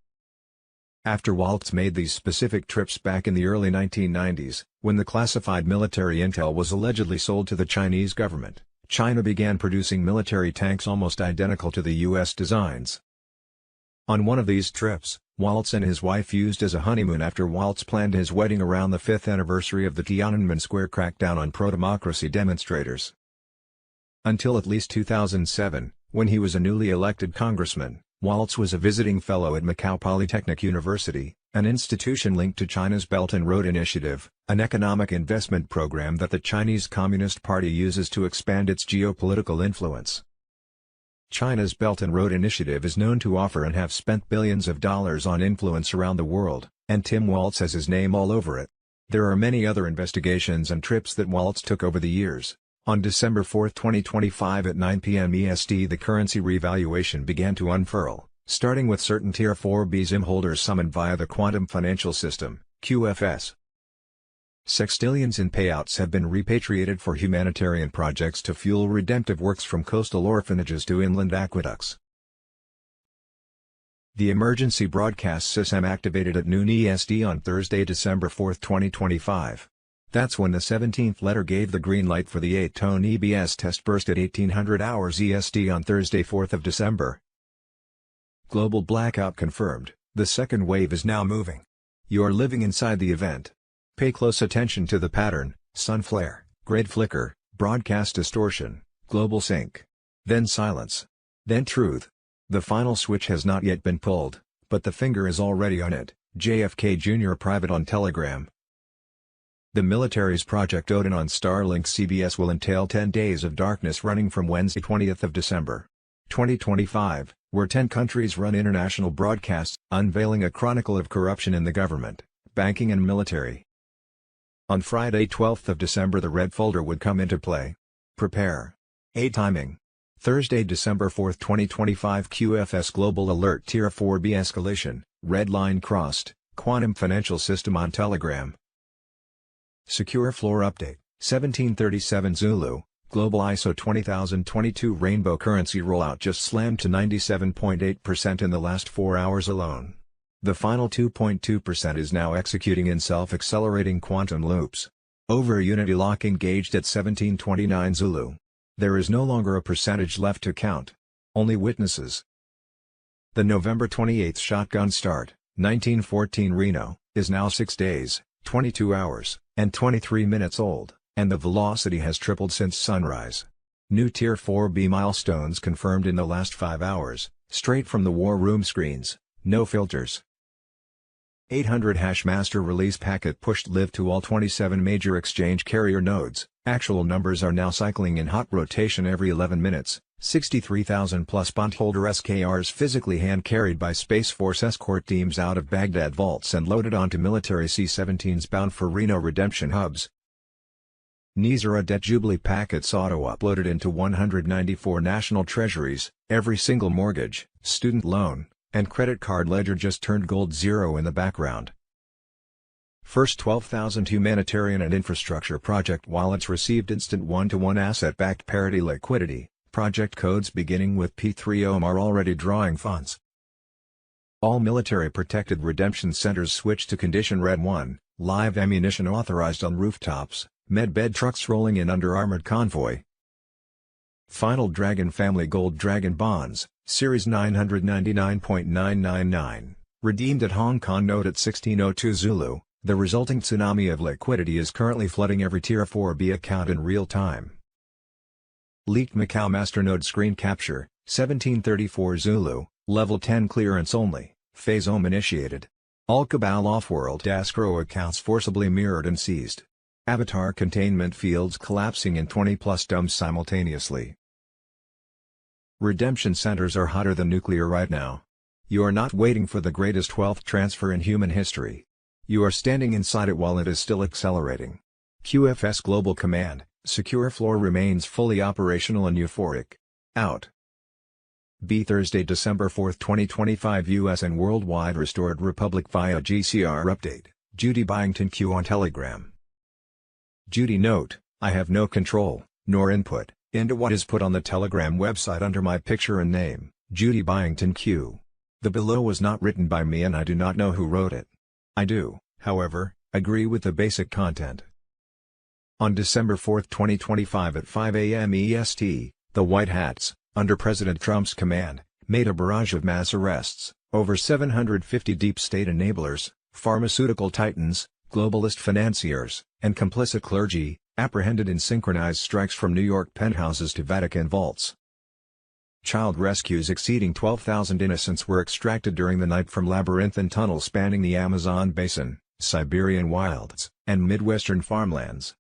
After Waltz made these specific trips back in the early 1990s, when the classified military intel was allegedly sold to the Chinese government, China began producing military tanks almost identical to the U.S. designs. On one of these trips, Waltz and his wife used as a honeymoon after Waltz planned his wedding around the 5th anniversary of the Tiananmen Square crackdown on pro-democracy demonstrators. Until at least 2007, when he was a newly elected congressman, Waltz was a visiting fellow at Macau Polytechnic University, an institution linked to China's Belt and Road Initiative, an economic investment program that the Chinese Communist Party uses to expand its geopolitical influence. China's Belt and Road Initiative is known to offer and have spent billions of dollars on influence around the world, and Tim Waltz has his name all over it. There are many other investigations and trips that Waltz took over the years. On December 4, 2025 at 9 p.m. EST, the currency revaluation began to unfurl, starting with certain Tier 4B ZIM holders summoned via the Quantum Financial System, QFS. Sextillions in payouts have been repatriated for humanitarian projects to fuel redemptive works from coastal orphanages to inland aqueducts. The emergency broadcast system activated at noon EST on Thursday, December 4, 2025. That's when the 17th letter gave the green light for the 8-tone EBS test burst at 1800 hours EST on Thursday, 4th of December. Global blackout confirmed, the second wave is now moving. You're living inside the event. Pay close attention to the pattern: sun flare, grade flicker, broadcast distortion, global sync. Then silence. Then truth. The final switch has not yet been pulled, but the finger is already on it. JFK Jr. Private on Telegram. The military's Project Odin on Starlink CBS will entail 10 days of darkness running from Wednesday 20th of December, 2025, where 10 countries run international broadcasts, unveiling a chronicle of corruption in the government, banking and military. On Friday 12th of December the red folder would come into play. Prepare. A timing. Thursday December 4, 2025 QFS Global Alert Tier 4B Escalation, red line crossed, Quantum Financial System on Telegram. Secure Floor Update, 1737 Zulu, Global ISO 20022 Rainbow Currency Rollout just slammed to 97.8% in the last 4 hours alone. The final 2.2% is now executing in self-accelerating quantum loops. Over Unity Lock engaged at 1729 Zulu. There is no longer a percentage left to count. Only witnesses. The November 28 shotgun start, 1914 Reno, is now 6 days, 22 hours, and 23 minutes old, and the velocity has tripled since sunrise. New Tier 4B milestones confirmed in the last 5 hours, straight from the war room screens, no filters. 800 Hashmaster release packet pushed live to all 27 major exchange carrier nodes. Actual numbers are now cycling in hot rotation every 11 minutes. 63,000 plus bondholder SKRs physically hand-carried by Space Force escort teams out of Baghdad vaults and loaded onto military C-17s bound for Reno redemption hubs. Nizara debt jubilee packets auto-uploaded into 194 national treasuries. Every single mortgage, student loan, and credit card ledger just turned gold zero in the background. First 12,000 humanitarian and infrastructure project wallets received instant one-to-one asset-backed parity liquidity. Project codes beginning with P3OM are already drawing funds. All military protected redemption centers switched to condition Red 1, live ammunition authorized on rooftops, medbed trucks rolling in under armored convoy. Final Dragon Family Gold Dragon Bonds, Series 999.999, redeemed at Hong Kong Note at 1602 Zulu. The resulting tsunami of liquidity is currently flooding every Tier 4B account in real time. Leaked Macau Masternode screen capture, 1734 Zulu, Level 10 clearance only, Phase OM initiated. All Cabal off-world escrow accounts forcibly mirrored and seized. Avatar containment fields collapsing in 20-plus dumps simultaneously. Redemption centers are hotter than nuclear right now. You are not waiting for the greatest wealth transfer in human history. You are standing inside it while it is still accelerating. QFS Global Command, Secure Floor remains fully operational and euphoric. Out. B. Thursday, December 4, 2025 U.S. and worldwide restored Republic via GCR update, Judy Byington Q on Telegram. Judy note, I have no control, nor input, into what is put on the Telegram website under my picture and name, Judy Byington Q. The below was not written by me and I do not know who wrote it. I do, however, agree with the basic content. On December 4, 2025 at 5 a.m. EST, the White Hats, under President Trump's command, made a barrage of mass arrests, over 750 deep state enablers, pharmaceutical titans, globalist financiers, and complicit clergy, apprehended in synchronized strikes from New York penthouses to Vatican vaults. Child rescues exceeding 12,000 innocents were extracted during the night from labyrinthine tunnels spanning the Amazon basin, Siberian wilds, and Midwestern farmlands.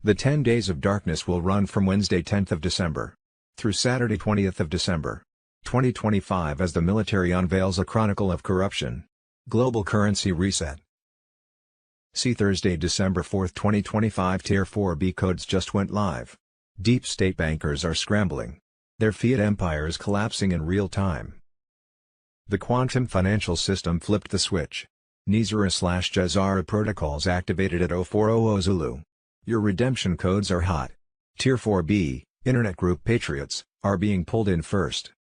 The 10 days of darkness will run from Wednesday 10th of December through Saturday 20th of December, 2025 as the military unveils a chronicle of corruption. Global currency reset. See Thursday, December 4, 2025 Tier 4B codes just went live. Deep state bankers are scrambling. Their fiat empire is collapsing in real time. The quantum financial system flipped the switch. Nizara/Jazara protocols activated at 0400 Zulu. Your redemption codes are hot. Tier 4B, Internet Group Patriots, are being pulled in first.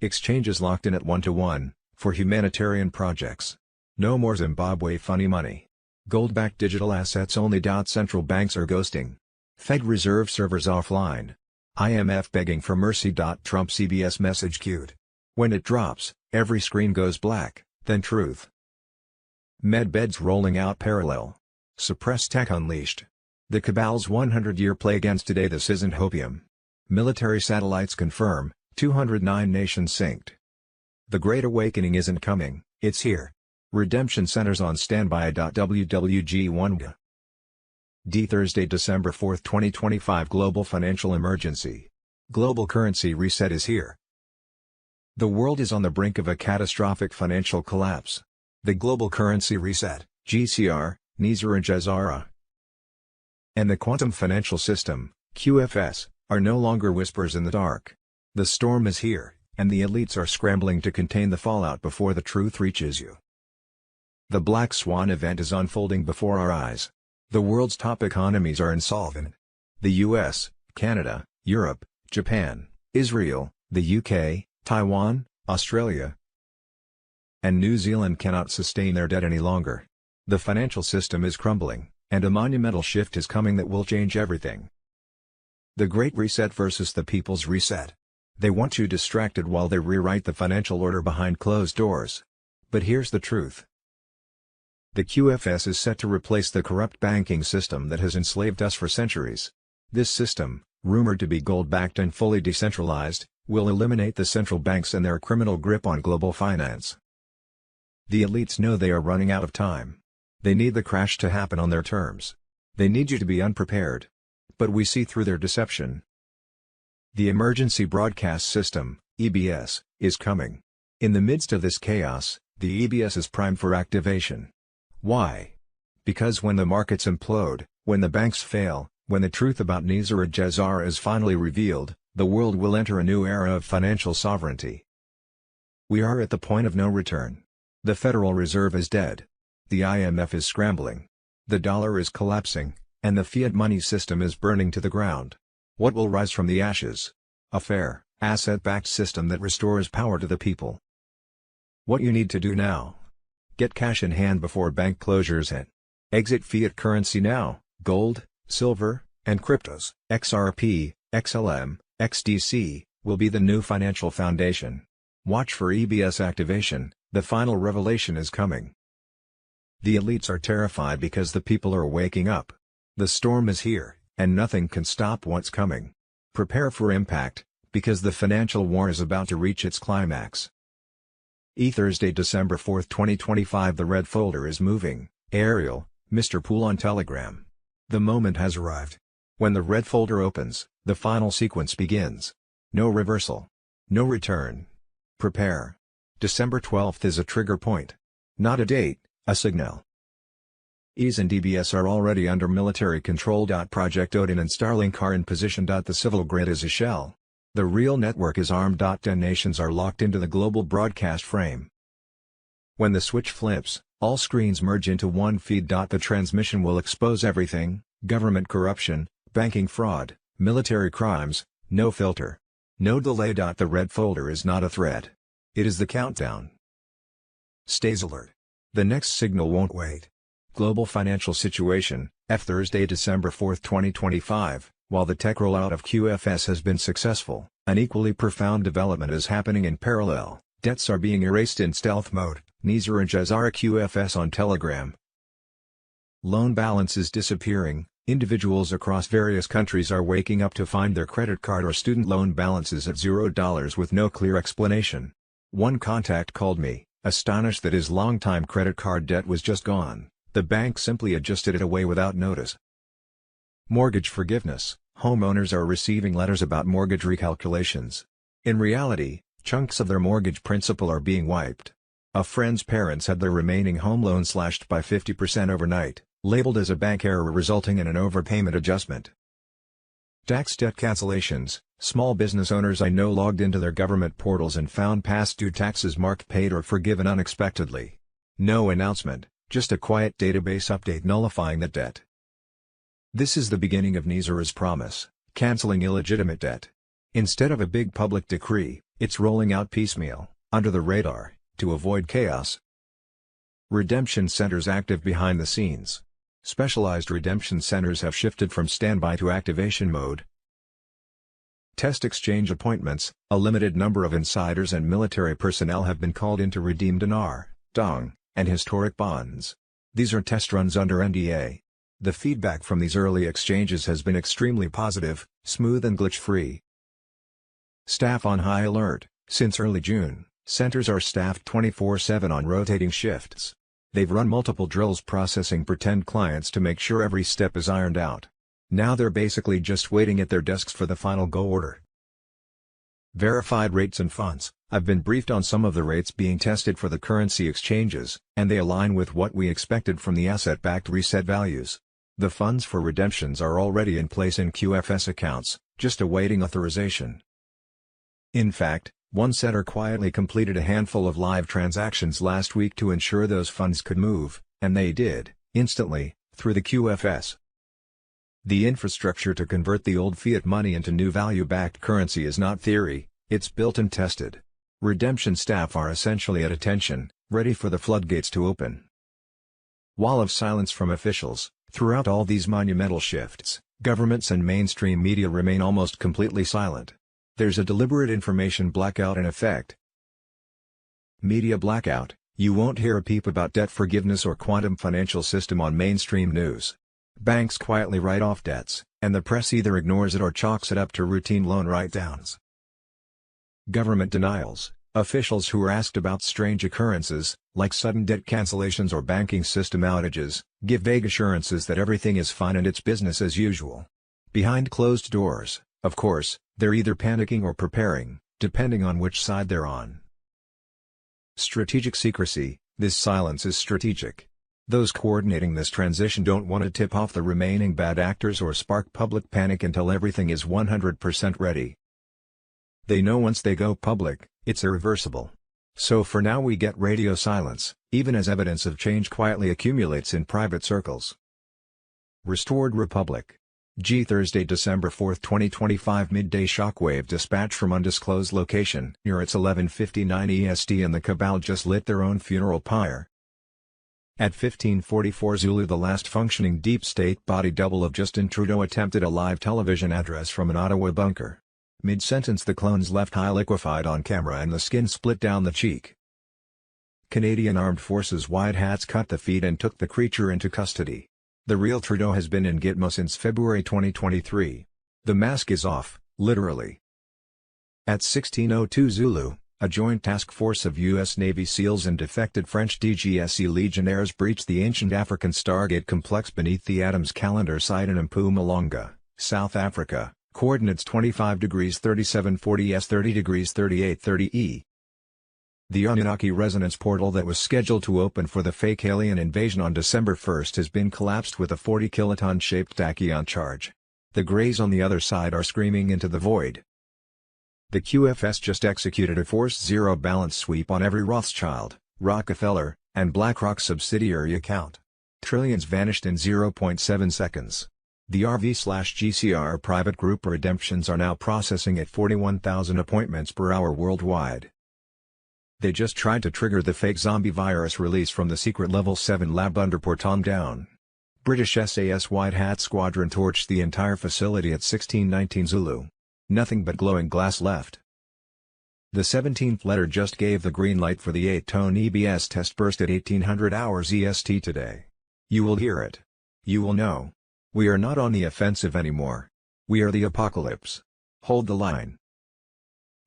Exchanges locked in at 1-to-1, for humanitarian projects. No more Zimbabwe funny money. Gold-backed digital assets only. Central banks are ghosting. Fed Reserve servers offline. IMF begging for mercy. Trump CBS message queued. When it drops, every screen goes black, then truth. Medbeds rolling out parallel. Suppress tech unleashed. The cabal's 100-year play against today. This isn't hopium. Military satellites confirm, 209 nations synced. The Great Awakening isn't coming, it's here. Redemption centers on standby. WWG1 D. Thursday, December 4, 2025 Global financial emergency. Global currency reset is here. The world is on the brink of a catastrophic financial collapse. The global currency reset, GCR, Nizara/Jazara, and the quantum financial system, QFS, are no longer whispers in the dark. The storm is here, and the elites are scrambling to contain the fallout before the truth reaches you. The Black Swan event is unfolding before our eyes. The world's top economies are insolvent. The US, Canada, Europe, Japan, Israel, the UK, Taiwan, Australia, and New Zealand cannot sustain their debt any longer. The financial system is crumbling, and a monumental shift is coming that will change everything. The Great Reset versus the People's Reset. They want you distracted while they rewrite the financial order behind closed doors. But here's the truth. The QFS is set to replace the corrupt banking system that has enslaved us for centuries. This system, rumored to be gold-backed and fully decentralized, will eliminate the central banks and their criminal grip on global finance. The elites know they are running out of time. They need the crash to happen on their terms. They need you to be unprepared. But we see through their deception. The Emergency Broadcast System, EBS, is coming. In the midst of this chaos, the EBS is primed for activation. Why? Because when the markets implode, when the banks fail, when the truth about Nizara/Jazara is finally revealed, the world will enter a new era of financial sovereignty. We are at the point of no return. The Federal Reserve is dead. The IMF is scrambling. The dollar is collapsing, and the fiat money system is burning to the ground. What will rise from the ashes? A fair, asset-backed system that restores power to the people. What you need to do now? Get cash in hand before bank closures hit. Exit fiat currency now. Gold, silver, and cryptos, XRP, XLM, XDC, will be the new financial foundation. Watch for EBS activation, the final revelation is coming. The elites are terrified because the people are waking up. The storm is here, and nothing can stop what's coming. Prepare for impact, because the financial war is about to reach its climax. Thursday, December 4, 2025 The red folder is moving. Ariel, Mr. Pool on Telegram. The moment has arrived. When the red folder opens, the final sequence begins. No reversal. No return. Prepare. December 12th is a trigger point. Not a date, a signal. EASE and EBS are already under military control. Project Odin and Starlink are in position. The civil grid is a shell. The real network is armed. 10 nations are locked into the global broadcast frame. When the switch flips, all screens merge into one feed. The transmission will expose everything: government corruption, banking fraud, Military crimes, no filter. No delay. The red folder is not a threat. It is the countdown. Stays alert. The next signal won't wait. Global financial situation, Thursday, December 4, 2025. While the tech rollout of QFS has been successful, an equally profound development is happening in parallel. Debts are being erased in stealth mode. Nizar and Jazara QFS on Telegram. Loan balance is disappearing. Individuals across various countries are waking up to find their credit card or student loan balances at $0 with no clear explanation. One contact called me, astonished that his longtime credit card debt was just gone. The bank simply adjusted it away without notice. Mortgage forgiveness. Homeowners are receiving letters about mortgage recalculations. In reality, chunks of their mortgage principal are being wiped. A friend's parents had their remaining home loan slashed by 50% overnight, labeled as a bank error resulting in an overpayment adjustment. Tax debt cancellations. Small business owners I know logged into their government portals and found past due taxes marked paid or forgiven unexpectedly. No announcement, just a quiet database update nullifying the debt. This is the beginning of Nizar's promise, canceling illegitimate debt. Instead of a big public decree, it's rolling out piecemeal, under the radar, to avoid chaos. Redemption centers active behind the scenes. Specialized redemption centers have shifted from standby to activation mode. Test exchange appointments. A limited number of insiders and military personnel have been called in to redeem dinar, dong, and historic bonds. These are test runs under NDA. The feedback from these early exchanges has been extremely positive, smooth and glitch-free. Staff on high alert. Since early June, centers are staffed 24/7 on rotating shifts. They've run multiple drills processing pretend clients to make sure every step is ironed out. Now they're basically just waiting at their desks for the final go order. Verified rates and funds. I've been briefed on some of the rates being tested for the currency exchanges, and they align with what we expected from the asset-backed reset values. The funds for redemptions are already in place in QFS accounts, just awaiting authorization. In fact, one setter quietly completed a handful of live transactions last week to ensure those funds could move, and they did, instantly, through the QFS. The infrastructure to convert the old fiat money into new value-backed currency is not theory, it's built and tested. Redemption staff are essentially at attention, ready for the floodgates to open. Wall of silence from officials. Throughout all these monumental shifts, governments and mainstream media remain almost completely silent. There's a deliberate information blackout in effect. Media blackout. You won't hear a peep about debt forgiveness or quantum financial system on mainstream news. Banks quietly write off debts, and the press either ignores it or chalks it up to routine loan write-downs. Government denials. Officials who are asked about strange occurrences, like sudden debt cancellations or banking system outages, give vague assurances that everything is fine and it's business as usual. Behind closed doors, of course, they're either panicking or preparing, depending on which side they're on. Strategic secrecy. This silence is strategic. Those coordinating this transition don't want to tip off the remaining bad actors or spark public panic until everything is 100% ready. They know once they go public, it's irreversible. So for now we get radio silence, even as evidence of change quietly accumulates in private circles. Restored Republic. Thursday, December 4, 2025. Midday shockwave dispatch from undisclosed location. Near it's 11:59 EST and the cabal just lit their own funeral pyre. At 15:44 Zulu, the last functioning deep state body double of Justin Trudeau attempted a live television address from an Ottawa bunker. Mid-sentence the clone's left eye liquefied on camera and the skin split down the cheek. Canadian Armed Forces white hats cut the feed and took the creature into custody. The real Trudeau has been in Gitmo since February 2023. The mask is off, literally. At 16:02 Zulu, a joint task force of U.S. Navy SEALs and defected French DGSE Legionnaires breached the ancient African Stargate complex beneath the Adams Calendar site in Mpumalanga, South Africa. Coordinates 25 degrees 3740 S 30 degrees 3830 E. The Anunnaki resonance portal that was scheduled to open for the fake alien invasion on December 1 has been collapsed with a 40-kiloton-shaped tachyon charge. The Greys on the other side are screaming into the void. The QFS just executed a forced zero balance sweep on every Rothschild, Rockefeller, and BlackRock subsidiary account. Trillions vanished in 0.7 seconds. The RV/GCR private group redemptions are now processing at 41,000 appointments per hour worldwide. They just tried to trigger the fake zombie virus release from the secret Level 7 lab under Porton Down. British SAS White Hat Squadron torched the entire facility at 1619 Zulu. Nothing but glowing glass left. The 17th letter just gave the green light for the 8-tone EBS test burst at 1800 hours EST today. You will hear it. You will know. We are not on the offensive anymore. We are the apocalypse. Hold the line.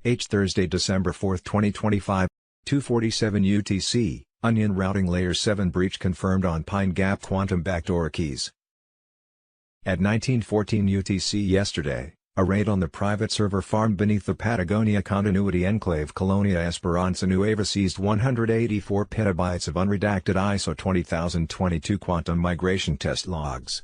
Thursday, December 4, 2025, 2:47 UTC, Onion routing layer 7 breach confirmed on Pine Gap quantum backdoor keys. At 1914 UTC yesterday, a raid on the private server farm beneath the Patagonia Continuity Enclave Colonia Esperanza Nueva seized 184 petabytes of unredacted ISO 20022 quantum migration test logs.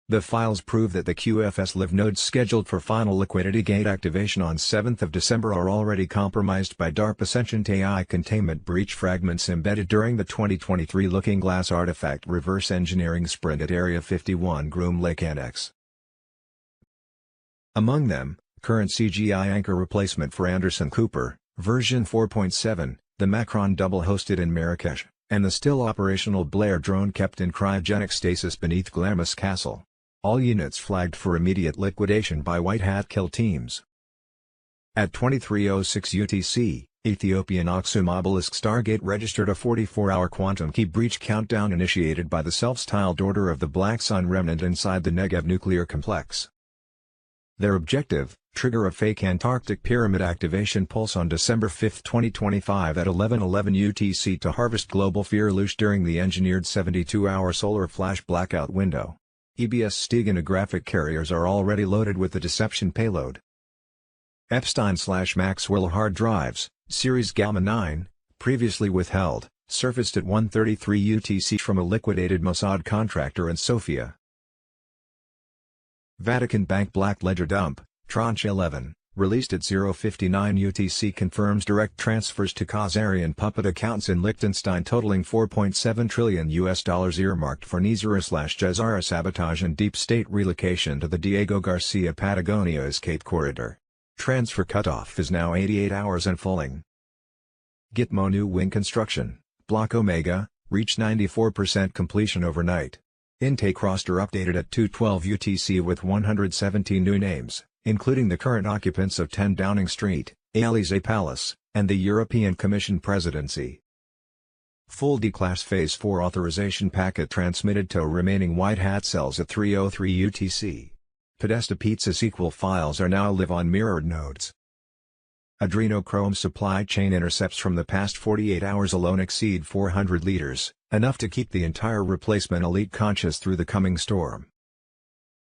The files prove that the QFS Live nodes scheduled for final liquidity gate activation on 7 December are already compromised by DARPA sentient AI containment breach fragments embedded during the 2023 Looking Glass artifact reverse engineering sprint at Area 51 Groom Lake Annex. Among them, current CGI anchor replacement for Anderson Cooper, version 4.7, the Macron double hosted in Marrakesh, and the still operational Blair drone kept in cryogenic stasis beneath Glamis Castle. All units flagged for immediate liquidation by White Hat kill teams. At 23:06 UTC, Ethiopian Aksum Obelisk Stargate registered a 44-hour quantum key breach countdown initiated by the self-styled Order of the Black Sun Remnant inside the Negev nuclear complex. Their objective, trigger a fake Antarctic pyramid activation pulse on December 5, 2025 at 11:11 UTC to harvest global fear loose during the engineered 72-hour solar flash blackout window. EBS steganographic carriers are already loaded with the deception payload. Epstein/Maxwell hard drives, Series Gamma 9, previously withheld, surfaced at 1:33 UTC from a liquidated Mossad contractor in Sofia. Vatican Bank Black Ledger dump, Tranche 11, released at 0:59 UTC confirms direct transfers to Khazarian puppet accounts in Liechtenstein totaling $4.7 trillion earmarked for Nizara/Jazara sabotage and deep state relocation to the Diego Garcia Patagonia Escape Corridor. Transfer cutoff is now 88 hours and falling. Gitmo new wing construction, Block Omega, reached 94% completion overnight. Intake roster updated at 2:12 UTC with 117 new names, including the current occupants of 10 Downing Street, Élysée Palace, and the European Commission presidency. Full D-Class Phase 4 authorization packet transmitted to remaining White Hat cells at 3:03 UTC. Podesta Pizza SQL files are now live on mirrored nodes. Adrenochrome supply chain intercepts from the past 48 hours alone exceed 400 liters, enough to keep the entire replacement elite conscious through the coming storm.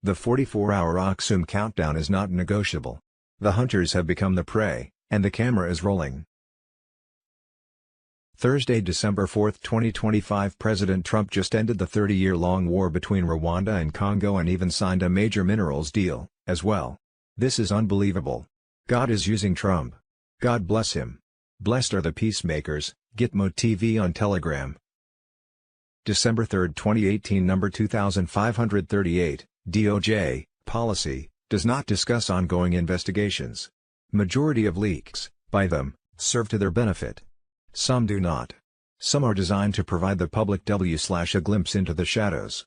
The 44-hour Aksum countdown is not negotiable. The hunters have become the prey, and the camera is rolling. Thursday, December 4, 2025 President Trump just ended the 30-year-long war between Rwanda and Congo and even signed a major minerals deal, as well. This is unbelievable. God is using Trump. God bless him. Blessed are the peacemakers, Gitmo TV on Telegram. December 3, 2018 Number 2538, DOJ, Policy, does not discuss ongoing investigations. Majority of leaks, by them, serve to their benefit. Some do not. Some are designed to provide the public a glimpse into the shadows.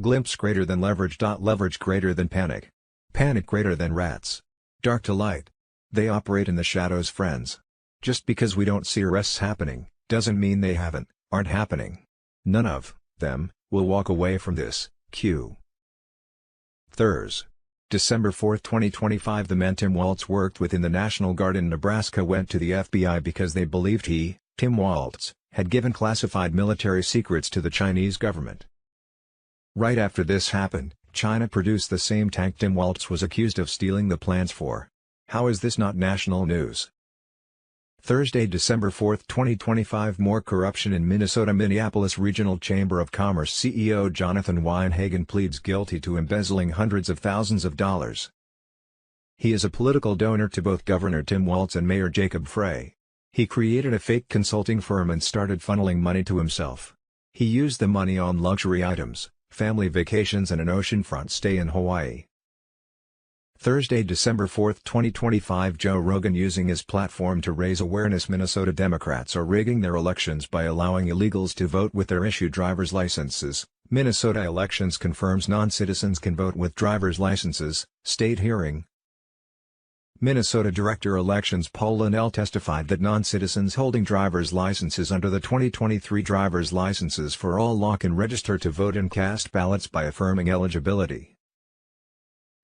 Glimpse greater than leverage. Leverage greater than panic. Panic greater than rats. Dark to light. They operate in the shadows, friends. Just because we don't see arrests happening, doesn't mean they aren't happening. None of them will walk away from this. Q. Thurs. December 4, 2025 The man Tim Waltz worked with in the National Guard in Nebraska went to the FBI because they believed he, Tim Waltz, had given classified military secrets to the Chinese government. Right after this happened, China produced the same tank Tim Waltz was accused of stealing the plans for. How is this not national news? Thursday, December 4, 2025 More corruption in Minnesota. Minneapolis Regional Chamber of Commerce CEO Jonathan Weinhagen pleads guilty to embezzling hundreds of thousands of dollars. He is a political donor to both Governor Tim Waltz and Mayor Jacob Frey. He created a fake consulting firm and started funneling money to himself. He used the money on luxury items, family vacations and an oceanfront stay in Hawaii. Thursday, December 4, 2025. Joe Rogan using his platform to raise awareness. Minnesota Democrats are rigging their elections by allowing illegals to vote with their issued driver's licenses. Minnesota Elections confirms non-citizens can vote with driver's licenses. State hearing. Minnesota Director Elections Paul Linnell testified that non-citizens holding driver's licenses under the 2023 driver's licenses for all law can register to vote and cast ballots by affirming eligibility.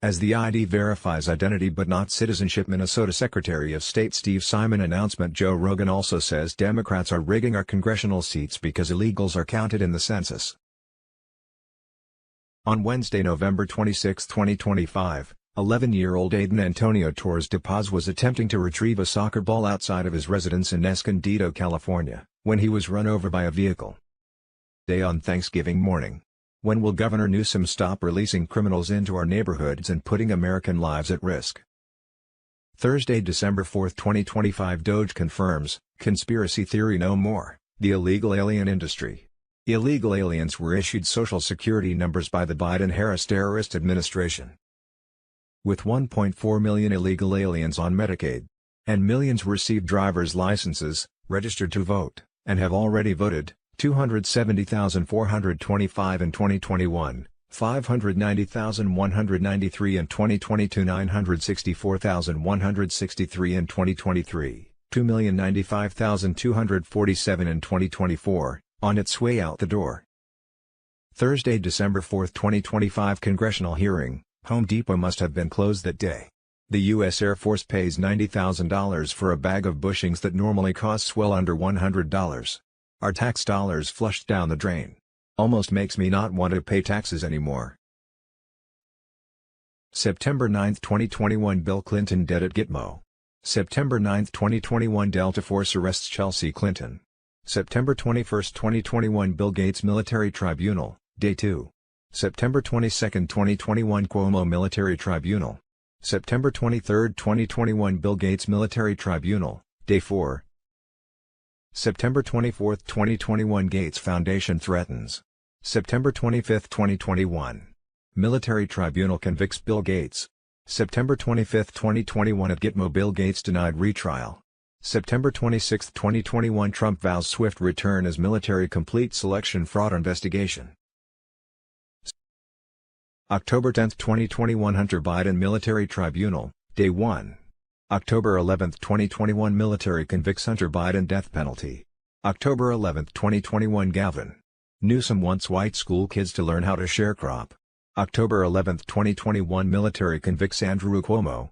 As the ID verifies identity but not citizenship. Minnesota Secretary of State Steve Simon announcement. Joe Rogan also says Democrats are rigging our congressional seats because illegals are counted in the census. On Wednesday, November 26, 2025, 11-year-old Aiden Antonio Torres de Paz was attempting to retrieve a soccer ball outside of his residence in Escondido, California, when he was run over by a vehicle. Day on Thanksgiving morning. When will Governor Newsom stop releasing criminals into our neighborhoods and putting American lives at risk? Thursday, December 4, 2025. Doge confirms, conspiracy theory no more, the illegal alien industry. Illegal aliens were issued Social Security numbers by the Biden-Harris terrorist administration. With 1.4 million illegal aliens on Medicaid, and millions received driver's licenses, registered to vote, and have already voted, 270,425 in 2021, 590,193 in 2022, 964,163 in 2023, 2,095,247 in 2024, on its way out the door. Thursday, December 4, 2025. Congressional hearing. Home Depot must have been closed that day. The U.S. Air Force pays $90,000 for a bag of bushings that normally costs well under $100. Our tax dollars flushed down the drain. Almost makes me not want to pay taxes anymore. September 9, 2021. Bill Clinton dead at Gitmo. September 9, 2021. Delta Force arrests Chelsea Clinton. September 21, 2021. Bill Gates Military Tribunal, Day 2. September 22, 2021. Cuomo Military Tribunal. September 23, 2021. Bill Gates Military Tribunal, Day 4. September 24, 2021. Gates Foundation threatens. September 25, 2021. Military Tribunal convicts Bill Gates. September 25, 2021. At Gitmo, Bill Gates denied retrial. September 26, 2021. Trump vows swift return as military complete selection fraud investigation. October 10, 2021. Hunter Biden Military Tribunal, Day 1. October 11, 2021. Military convicts Hunter Biden death penalty. October 11, 2021. Gavin Newsom wants white school kids to learn how to sharecrop. October 11, 2021. Military convicts Andrew Cuomo.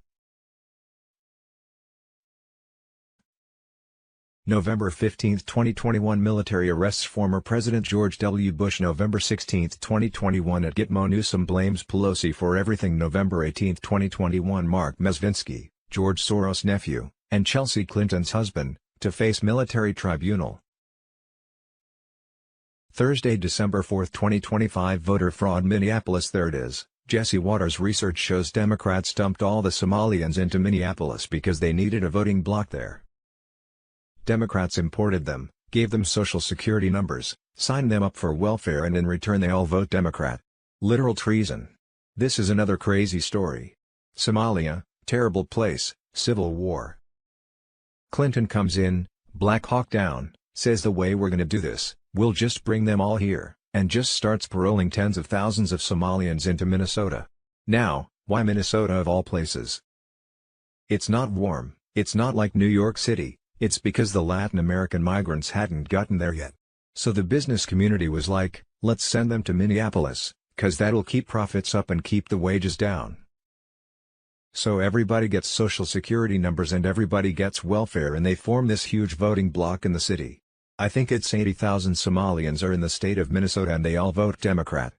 November 15, 2021. Military arrests former President George W. Bush. November 16, 2021. At Gitmo, Newsom blames Pelosi for everything. November 18, 2021. Mark Mesvinsky, George Soros' nephew, and Chelsea Clinton's husband, to face military tribunal. Thursday, December 4, 2025. Voter fraud Minneapolis. There it is. Jesse Waters' research shows Democrats dumped all the Somalians into Minneapolis because they needed a voting bloc there. Democrats imported them, gave them Social Security numbers, signed them up for welfare, and in return they all vote Democrat. Literal treason. This is another crazy story. Somalia, terrible place, civil war. Clinton comes in, Black Hawk Down, says the way we're gonna do this, we'll just bring them all here, and just starts paroling tens of thousands of Somalians into Minnesota. Now, why Minnesota of all places? It's not warm, it's not like New York City, it's because the Latin American migrants hadn't gotten there yet. So the business community was like, let's send them to Minneapolis, 'cause that'll keep profits up and keep the wages down. So everybody gets Social Security numbers and everybody gets welfare, and they form this huge voting bloc in the city. I think it's 80,000 Somalians are in the state of Minnesota and they all vote Democrat.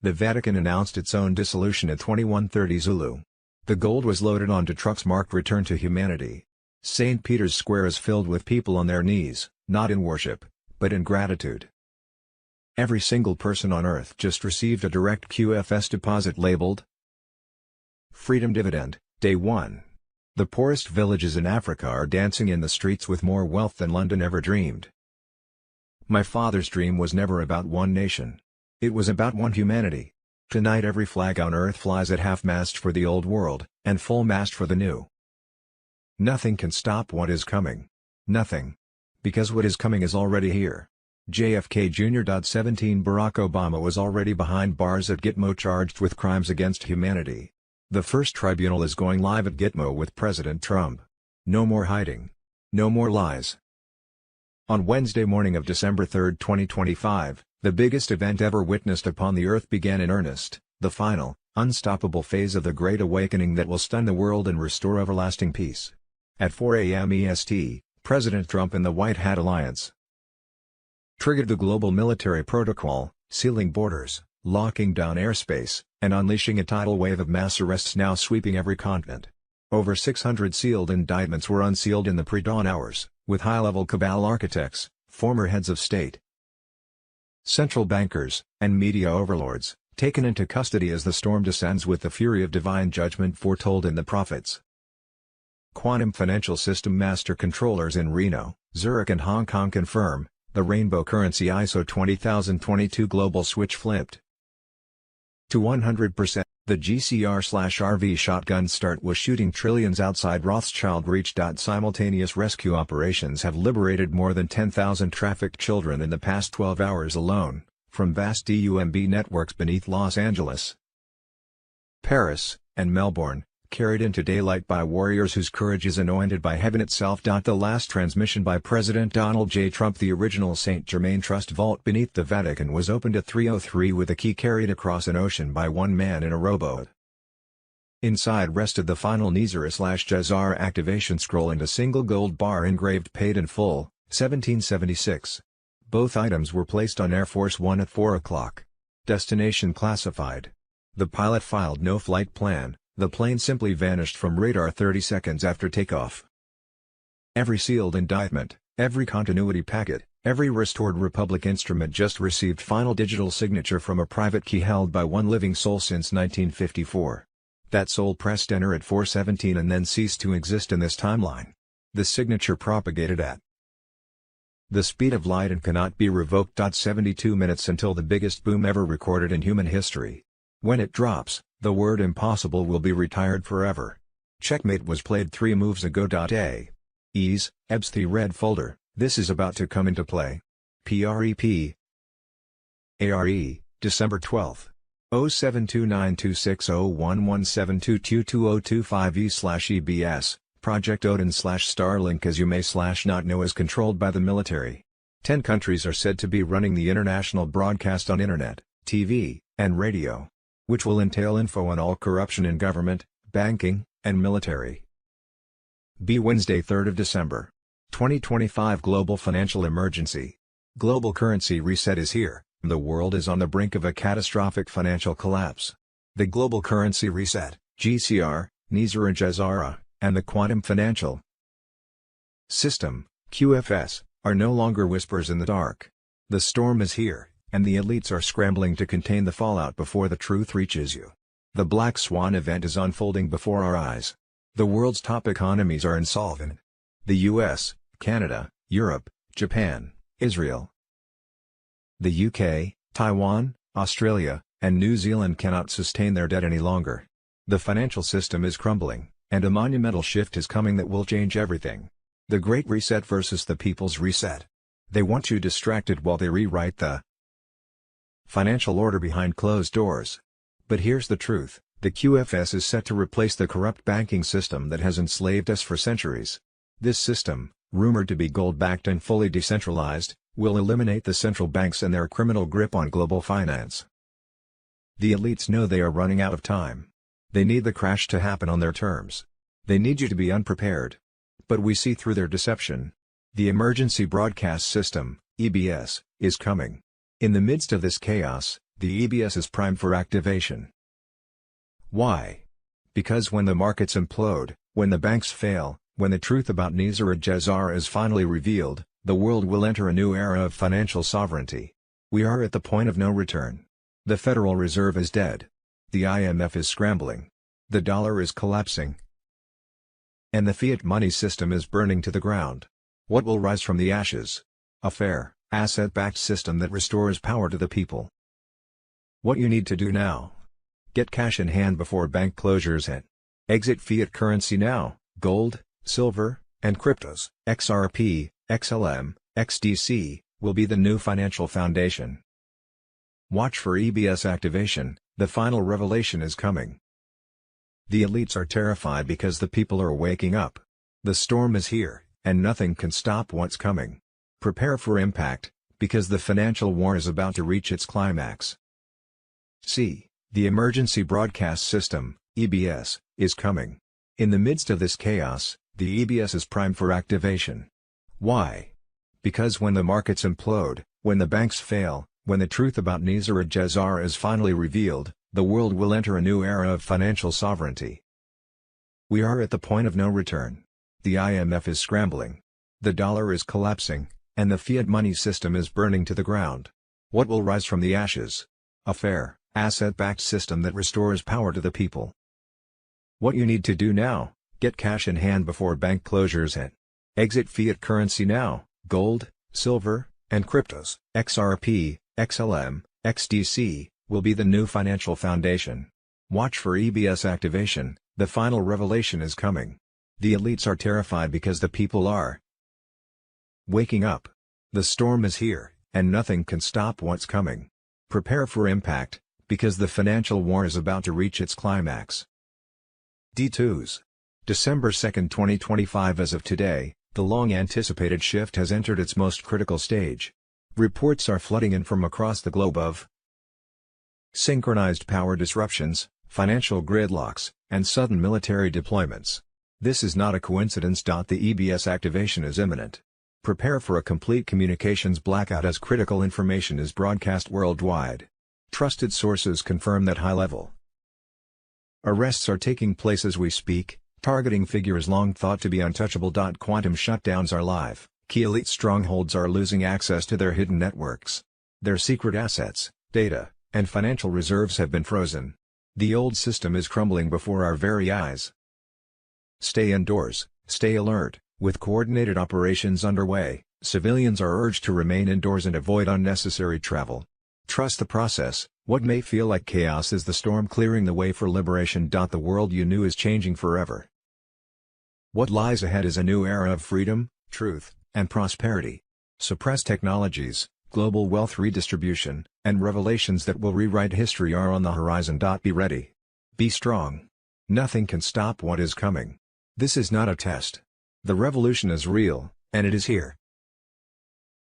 The Vatican announced its own dissolution at 2130 Zulu. The gold was loaded onto trucks marked Return to Humanity. St. Peter's Square is filled with people on their knees, not in worship, but in gratitude. Every single person on earth just received a direct QFS deposit labeled Freedom Dividend, Day 1. The poorest villages in Africa are dancing in the streets with more wealth than London ever dreamed. My father's dream was never about one nation. It was about one humanity. Tonight every flag on earth flies at half-mast for the old world, and full-mast for the new. Nothing can stop what is coming. Nothing. Because what is coming is already here. JFK Jr. 17 Barack Obama was already behind bars at Gitmo charged with crimes against humanity. The first tribunal is going live at Gitmo with President Trump. No more hiding. No more lies. On Wednesday morning of December 3, 2025, the biggest event ever witnessed upon the earth began in earnest, the final, unstoppable phase of the Great Awakening that will stun the world and restore everlasting peace. At 4 a.m. EST, President Trump and the White Hat Alliance triggered the global military protocol, sealing borders, locking down airspace, and unleashing a tidal wave of mass arrests now sweeping every continent. Over 600 sealed indictments were unsealed in the pre-dawn hours, with high-level cabal architects, former heads of state, central bankers, and media overlords, taken into custody as the storm descends with the fury of divine judgment foretold in the prophets. Quantum Financial System Master Controllers in Reno, Zurich and Hong Kong confirm, the rainbow currency ISO 20022 global switch flipped to 100%. The GCR/RV shotgun start was shooting trillions outside Rothschild reach. Simultaneous rescue operations have liberated more than 10,000 trafficked children in the past 12 hours alone, from vast DUMB networks beneath Los Angeles, Paris, and Melbourne, carried into daylight by warriors whose courage is anointed by heaven itself. The last transmission by President Donald J. Trump. The original St. Germain Trust vault beneath the Vatican was opened at 3:03 with a key carried across an ocean by one man in a rowboat. Inside rested the final Nizar/Jazar activation scroll and a single gold bar engraved "Paid in Full, 1776. Both items were placed on Air Force One at 4 o'clock. Destination classified. The pilot filed no flight plan. The plane simply vanished from radar 30 seconds after takeoff. Every sealed indictment, every continuity packet, every restored Republic instrument just received final digital signature from a private key held by one living soul since 1954. That soul pressed enter at 4:17 and then ceased to exist in this timeline. The signature propagated at the speed of light and cannot be revoked. 72 minutes until the biggest boom ever recorded in human history. When it drops, the word impossible will be retired forever. Checkmate was played 3 moves ago. Ease, EBS the red folder, this is about to come into play. PREP ARE, December 12. 0729260117222025E/EBS, Project Odin/Starlink as you may/not know is controlled by the military. 10 countries are said to be running the international broadcast on internet, TV, and radio, which will entail info on all corruption in government, banking, and military. Wednesday 3 December. 2025 Global Financial Emergency. Global currency reset is here, the world is on the brink of a catastrophic financial collapse. The Global Currency Reset, GCR, Nizar/Jazar, and the Quantum Financial System, QFS, are no longer whispers in the dark. The storm is here, and the elites are scrambling to contain the fallout before the truth reaches you. The Black Swan event is unfolding before our eyes. The world's top economies are insolvent. The US, Canada, Europe, Japan, Israel, the UK, Taiwan, Australia, and New Zealand cannot sustain their debt any longer. The financial system is crumbling, and a monumental shift is coming that will change everything. The Great Reset versus the People's Reset. They want you distracted while they rewrite the financial order behind closed doors. But here's the truth, the QFS is set to replace the corrupt banking system that has enslaved us for centuries. This system, rumored to be gold-backed and fully decentralized, will eliminate the central banks and their criminal grip on global finance. The elites know they are running out of time. They need the crash to happen on their terms. They need you to be unprepared. But we see through their deception. The Emergency Broadcast System, EBS, is coming. In the midst of this chaos, the EBS is primed for activation. Why? Because when the markets implode, when the banks fail, when the truth about Nizar/Jazar is finally revealed, the world will enter a new era of financial sovereignty. We are at the point of no return. The Federal Reserve is dead. The IMF is scrambling. The dollar is collapsing. And the fiat money system is burning to the ground. What will rise from the ashes? A fair, asset-backed system that restores power to the people. What you need to do now. Get cash in hand before bank closures hit. Exit fiat currency now. Gold, silver, and cryptos, XRP, XLM, XDC, will be the new financial foundation. Watch for EBS activation, the final revelation is coming. The elites are terrified because the people are waking up. The storm is here, and nothing can stop what's coming. Prepare for impact, because the financial war is about to reach its climax. See, the Emergency Broadcast System, EBS, is coming. In the midst of this chaos, the EBS is primed for activation. Why? Because when the markets implode, when the banks fail, when the truth about Nizar al-Jazar is finally revealed, the world will enter a new era of financial sovereignty. We are at the point of no return. The IMF is scrambling. The dollar is collapsing, and the fiat money system is burning to the ground. What will rise from the ashes? A fair, asset-backed system that restores power to the people. What you need to do now, get cash in hand before bank closures hit. Exit fiat currency now. Gold, silver, and cryptos, XRP, XLM, XDC, will be the new financial foundation. Watch for EBS activation, the final revelation is coming. The elites are terrified because the people are waking up. The storm is here, and nothing can stop what's coming. Prepare for impact, because the financial war is about to reach its climax. D2s. December 2, 2025. As of today, the long-anticipated shift has entered its most critical stage. Reports are flooding in from across the globe of synchronized power disruptions, financial gridlocks, and sudden military deployments. This is not a coincidence. The EBS activation is imminent. Prepare for a complete communications blackout as critical information is broadcast worldwide. Trusted sources confirm that high-level arrests are taking place as we speak, targeting figures long thought to be untouchable. Quantum shutdowns are live. Key elite strongholds are losing access to their hidden networks. Their secret assets, data, and financial reserves have been frozen. The old system is crumbling before our very eyes. Stay indoors, stay alert. With coordinated operations underway, civilians are urged to remain indoors and avoid unnecessary travel. Trust the process. What may feel like chaos is the storm clearing the way for liberation. The world you knew is changing forever. What lies ahead is a new era of freedom, truth, and prosperity. Suppressed technologies, global wealth redistribution, and revelations that will rewrite history are on the horizon. Be ready. Be strong. Nothing can stop what is coming. This is not a test. The revolution is real, and it is here.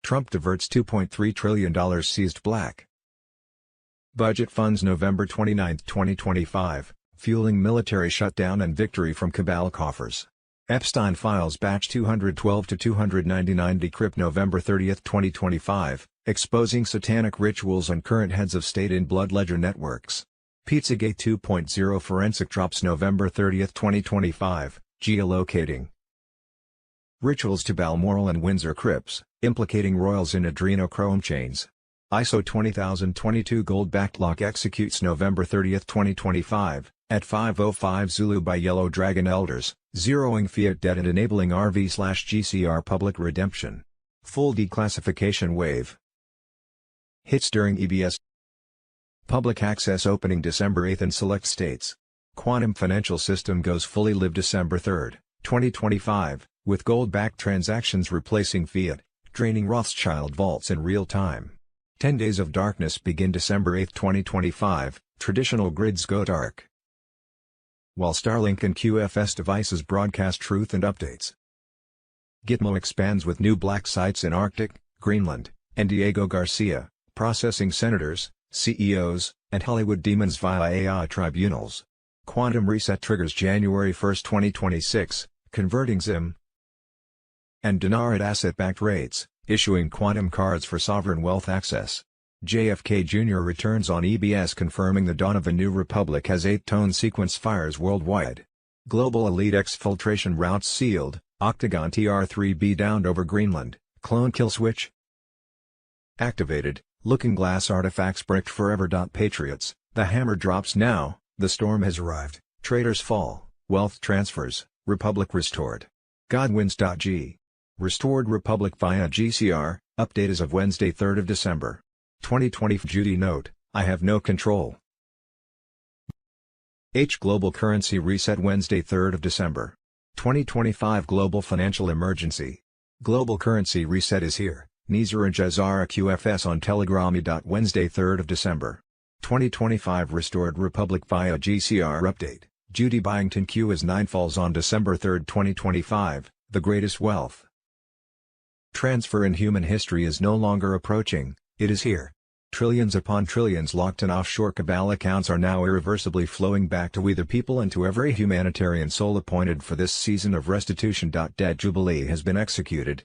Trump diverts $2.3 trillion seized black budget funds. November 29, 2025, fueling military shutdown and victory from cabal coffers. Epstein Files Batch 212-299 decrypt. November 30, 2025, exposing satanic rituals and current heads of state in blood ledger networks. Pizzagate 2.0 forensic drops. November 30, 2025, geolocating rituals to Balmoral and Windsor crypts, implicating royals in adrenochrome chains. ISO 20022 gold-backed lock executes. November 30, 2025, at 5:05 Zulu by Yellow Dragon Elders, zeroing fiat debt and enabling RV/GCR public redemption. Full declassification wave hits during EBS. Public access opening December 8 in select states. Quantum financial system goes fully live December 3, 2025, with gold-backed transactions replacing fiat, draining Rothschild vaults in real time. 10 Days of Darkness begin December 8, 2025, traditional grids go dark. While Starlink and QFS devices broadcast truth and updates. Gitmo expands with new black sites in Arctic, Greenland, and Diego Garcia, processing senators, CEOs, and Hollywood demons via AI tribunals. Quantum reset triggers January 1, 2026, converting ZIM and Dinar at asset-backed rates, issuing quantum cards for sovereign wealth access. JFK Jr. returns on EBS confirming the dawn of a new republic as 8-tone sequence fires worldwide. Global elite exfiltration routes sealed, Octagon TR-3B downed over Greenland, clone kill switch activated, Looking Glass artifacts bricked forever. Patriots, the hammer drops now, the storm has arrived, traitors fall, wealth transfers, republic restored. Godwins.g. Restored Republic via GCR, update as of Wednesday 3 December. 2020. Judy note, I have no control. Global Currency Reset Wednesday 3rd of December. 2025 Global Financial Emergency. Global Currency Reset is here. Nizar Jazara QFS on Telegram. Wednesday 3rd of December. 2025 Restored Republic via GCR Update. Judy Byington Q is 9 falls on December 3, 2025, the greatest wealth transfer in human history is no longer approaching, it is here. Trillions upon trillions locked in offshore cabal accounts are now irreversibly flowing back to we the people and to every humanitarian soul appointed for this season of restitution. Debt Jubilee has been executed.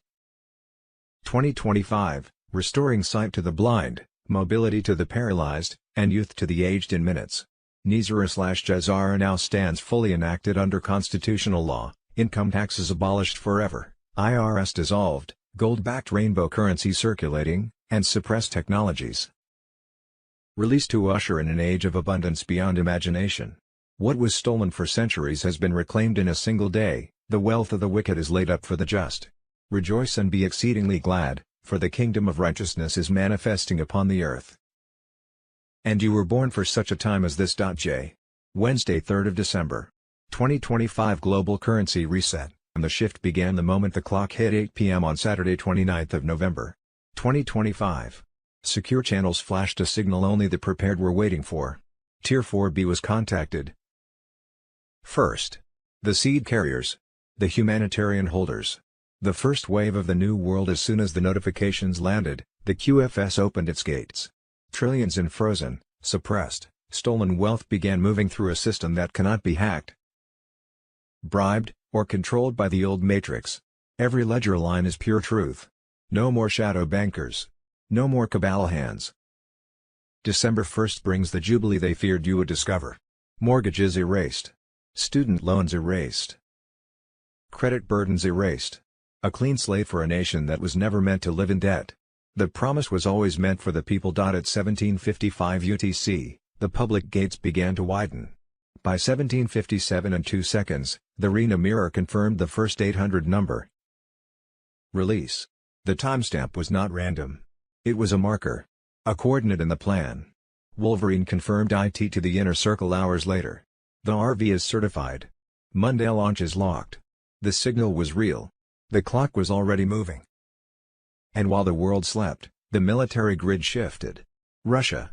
2025, restoring sight to the blind, mobility to the paralyzed, and youth to the aged in minutes. Nizar/Jazara now stands fully enacted under constitutional law, income taxes abolished forever, IRS dissolved, gold-backed rainbow currency circulating, and suppressed technologies released to usher in an age of abundance beyond imagination. What was stolen for centuries has been reclaimed in a single day, the wealth of the wicked is laid up for the just. Rejoice and be exceedingly glad, for the kingdom of righteousness is manifesting upon the earth. And you were born for such a time as this. J. Wednesday 3rd of December. 2025 Global Currency Reset. The shift began the moment the clock hit 8 p.m. on Saturday 29th of November. 2025. Secure channels flashed a signal only the prepared were waiting for. Tier 4B was contacted. First. The seed carriers. The humanitarian holders. The first wave of the new world. As soon as the notifications landed, the QFS opened its gates. Trillions in frozen, suppressed, stolen wealth began moving through a system that cannot be hacked, bribed, or controlled by the old matrix. Every ledger line is pure truth. No more shadow bankers. No more cabal hands. December 1st brings the jubilee they feared you would discover. Mortgages erased. Student loans erased. Credit burdens erased. A clean slate for a nation that was never meant to live in debt. The promise was always meant for the people. At 1755 UTC, the public gates began to widen. By 1757 and 2 seconds, the RINA mirror confirmed the first 800 number. Release. The timestamp was not random. It was a marker. A coordinate in the plan. Wolverine confirmed IT to the inner circle hours later. The RV is certified. Monday launch is locked. The signal was real. The clock was already moving. And while the world slept, the military grid shifted. Russia,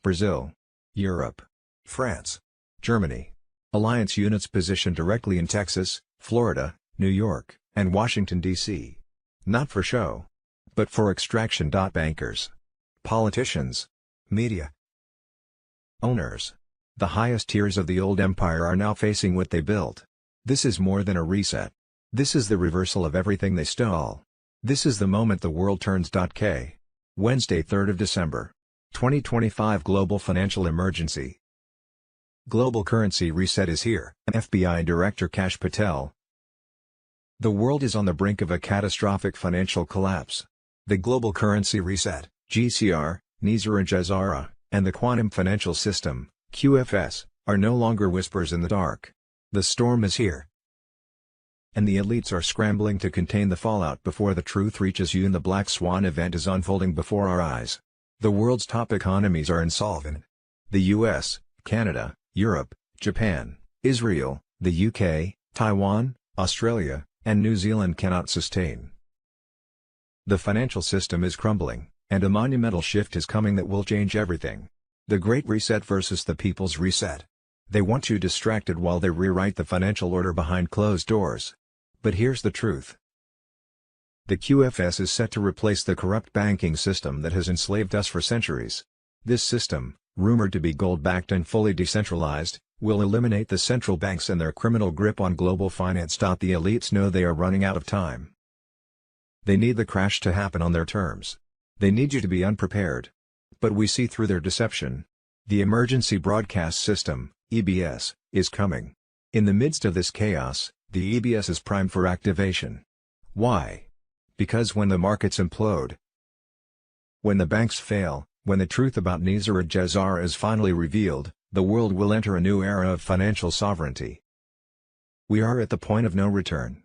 Brazil, Europe, France, Germany. Alliance units positioned directly in Texas, Florida, New York, and Washington, D.C. Not for show, but for extraction. Bankers, politicians, media owners, the highest tiers of the old empire are now facing what they built. This is more than a reset. This is the reversal of everything they stole. This is the moment the world turns. K. Wednesday 3rd of December. 2025 Global Financial Emergency. Global Currency Reset is here. FBI Director Kash Patel. The world is on the brink of a catastrophic financial collapse. The Global Currency Reset, GCR, Nizar Jazara, and the Quantum Financial System, QFS, are no longer whispers in the dark. The storm is here. And the elites are scrambling to contain the fallout before the truth reaches you. The Black Swan event is unfolding before our eyes. The world's top economies are insolvent. The US, Canada, Europe, Japan, Israel, the UK, Taiwan, Australia, and New Zealand cannot sustain. The financial system is crumbling, and a monumental shift is coming that will change everything. The Great Reset versus the People's Reset. They want you distracted while they rewrite the financial order behind closed doors. But here's the truth. The QFS is set to replace the corrupt banking system that has enslaved us for centuries. This system, rumored to be gold-backed and fully decentralized, will eliminate the central banks and their criminal grip on global finance. The elites know they are running out of time. They need the crash to happen on their terms. They need you to be unprepared. But we see through their deception. The Emergency Broadcast System, EBS, is coming. In the midst of this chaos, the EBS is primed for activation. Why? Because when the markets implode, when the banks fail, when the truth about Nizar Jazara is finally revealed, the world will enter a new era of financial sovereignty. We are at the point of no return.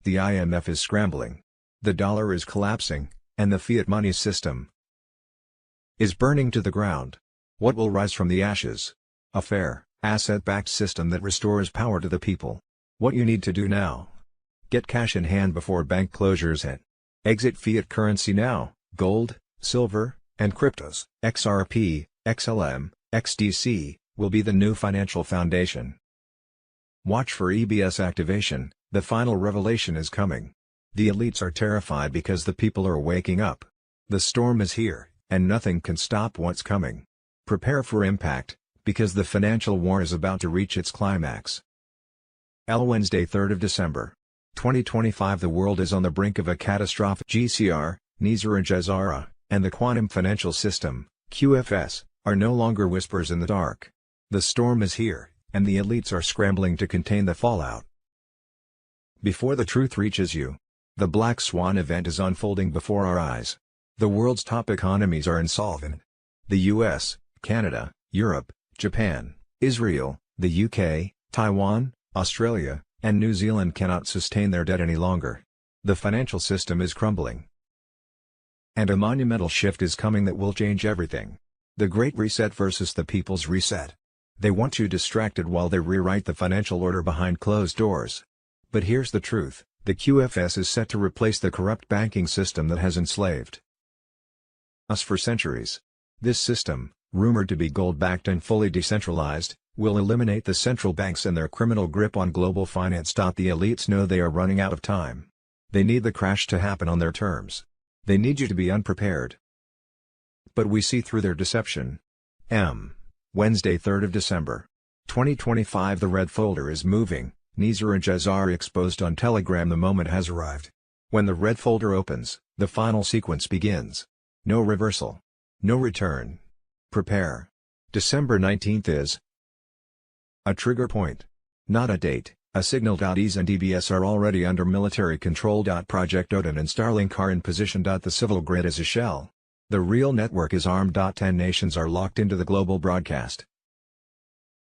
The IMF is scrambling. The dollar is collapsing, and the fiat money system is burning to the ground. What will rise from the ashes? A fair, asset-backed system that restores power to the people. What you need to do now? Get cash in hand before bank closures hit. Exit fiat currency now. Gold, silver, and cryptos, XRP, XLM, XDC, will be the new financial foundation. Watch for EBS activation. The final revelation is coming. The elites are terrified because the people are waking up. The storm is here, and nothing can stop what's coming. Prepare for impact, because the financial war is about to reach its climax. Wednesday 3rd of December. 2025. The world is on the brink of a catastrophic. GCR, Nizar Jazara, and the quantum financial system, QFS, are no longer whispers in the dark. The storm is here, and the elites are scrambling to contain the fallout. Before the truth reaches you, the Black Swan event is unfolding before our eyes. The world's top economies are insolvent. The US, Canada, Europe, Japan, Israel, the UK, Taiwan, Australia, and New Zealand cannot sustain their debt any longer. The financial system is crumbling. And a monumental shift is coming that will change everything. The Great Reset versus the People's Reset. They want you distracted while they rewrite the financial order behind closed doors. But here's the truth, the QFS is set to replace the corrupt banking system that has enslaved us for centuries. This system, rumored to be gold-backed and fully decentralized, will eliminate the central banks and their criminal grip on global finance. The elites know they are running out of time. They need the crash to happen on their terms. They need you to be unprepared. But we see through their deception. Wednesday 3rd of December. 2025. The red folder is moving, Nizar Jazara exposed on Telegram. The moment has arrived. When the red folder opens, the final sequence begins. No reversal. No return. Prepare. December 19th is a trigger point. Not a date, a signal. EASE and EBS are already under military control. Project Odin and Starlink are in position. The civil grid is a shell. The real network is armed. 10 nations are locked into the global broadcast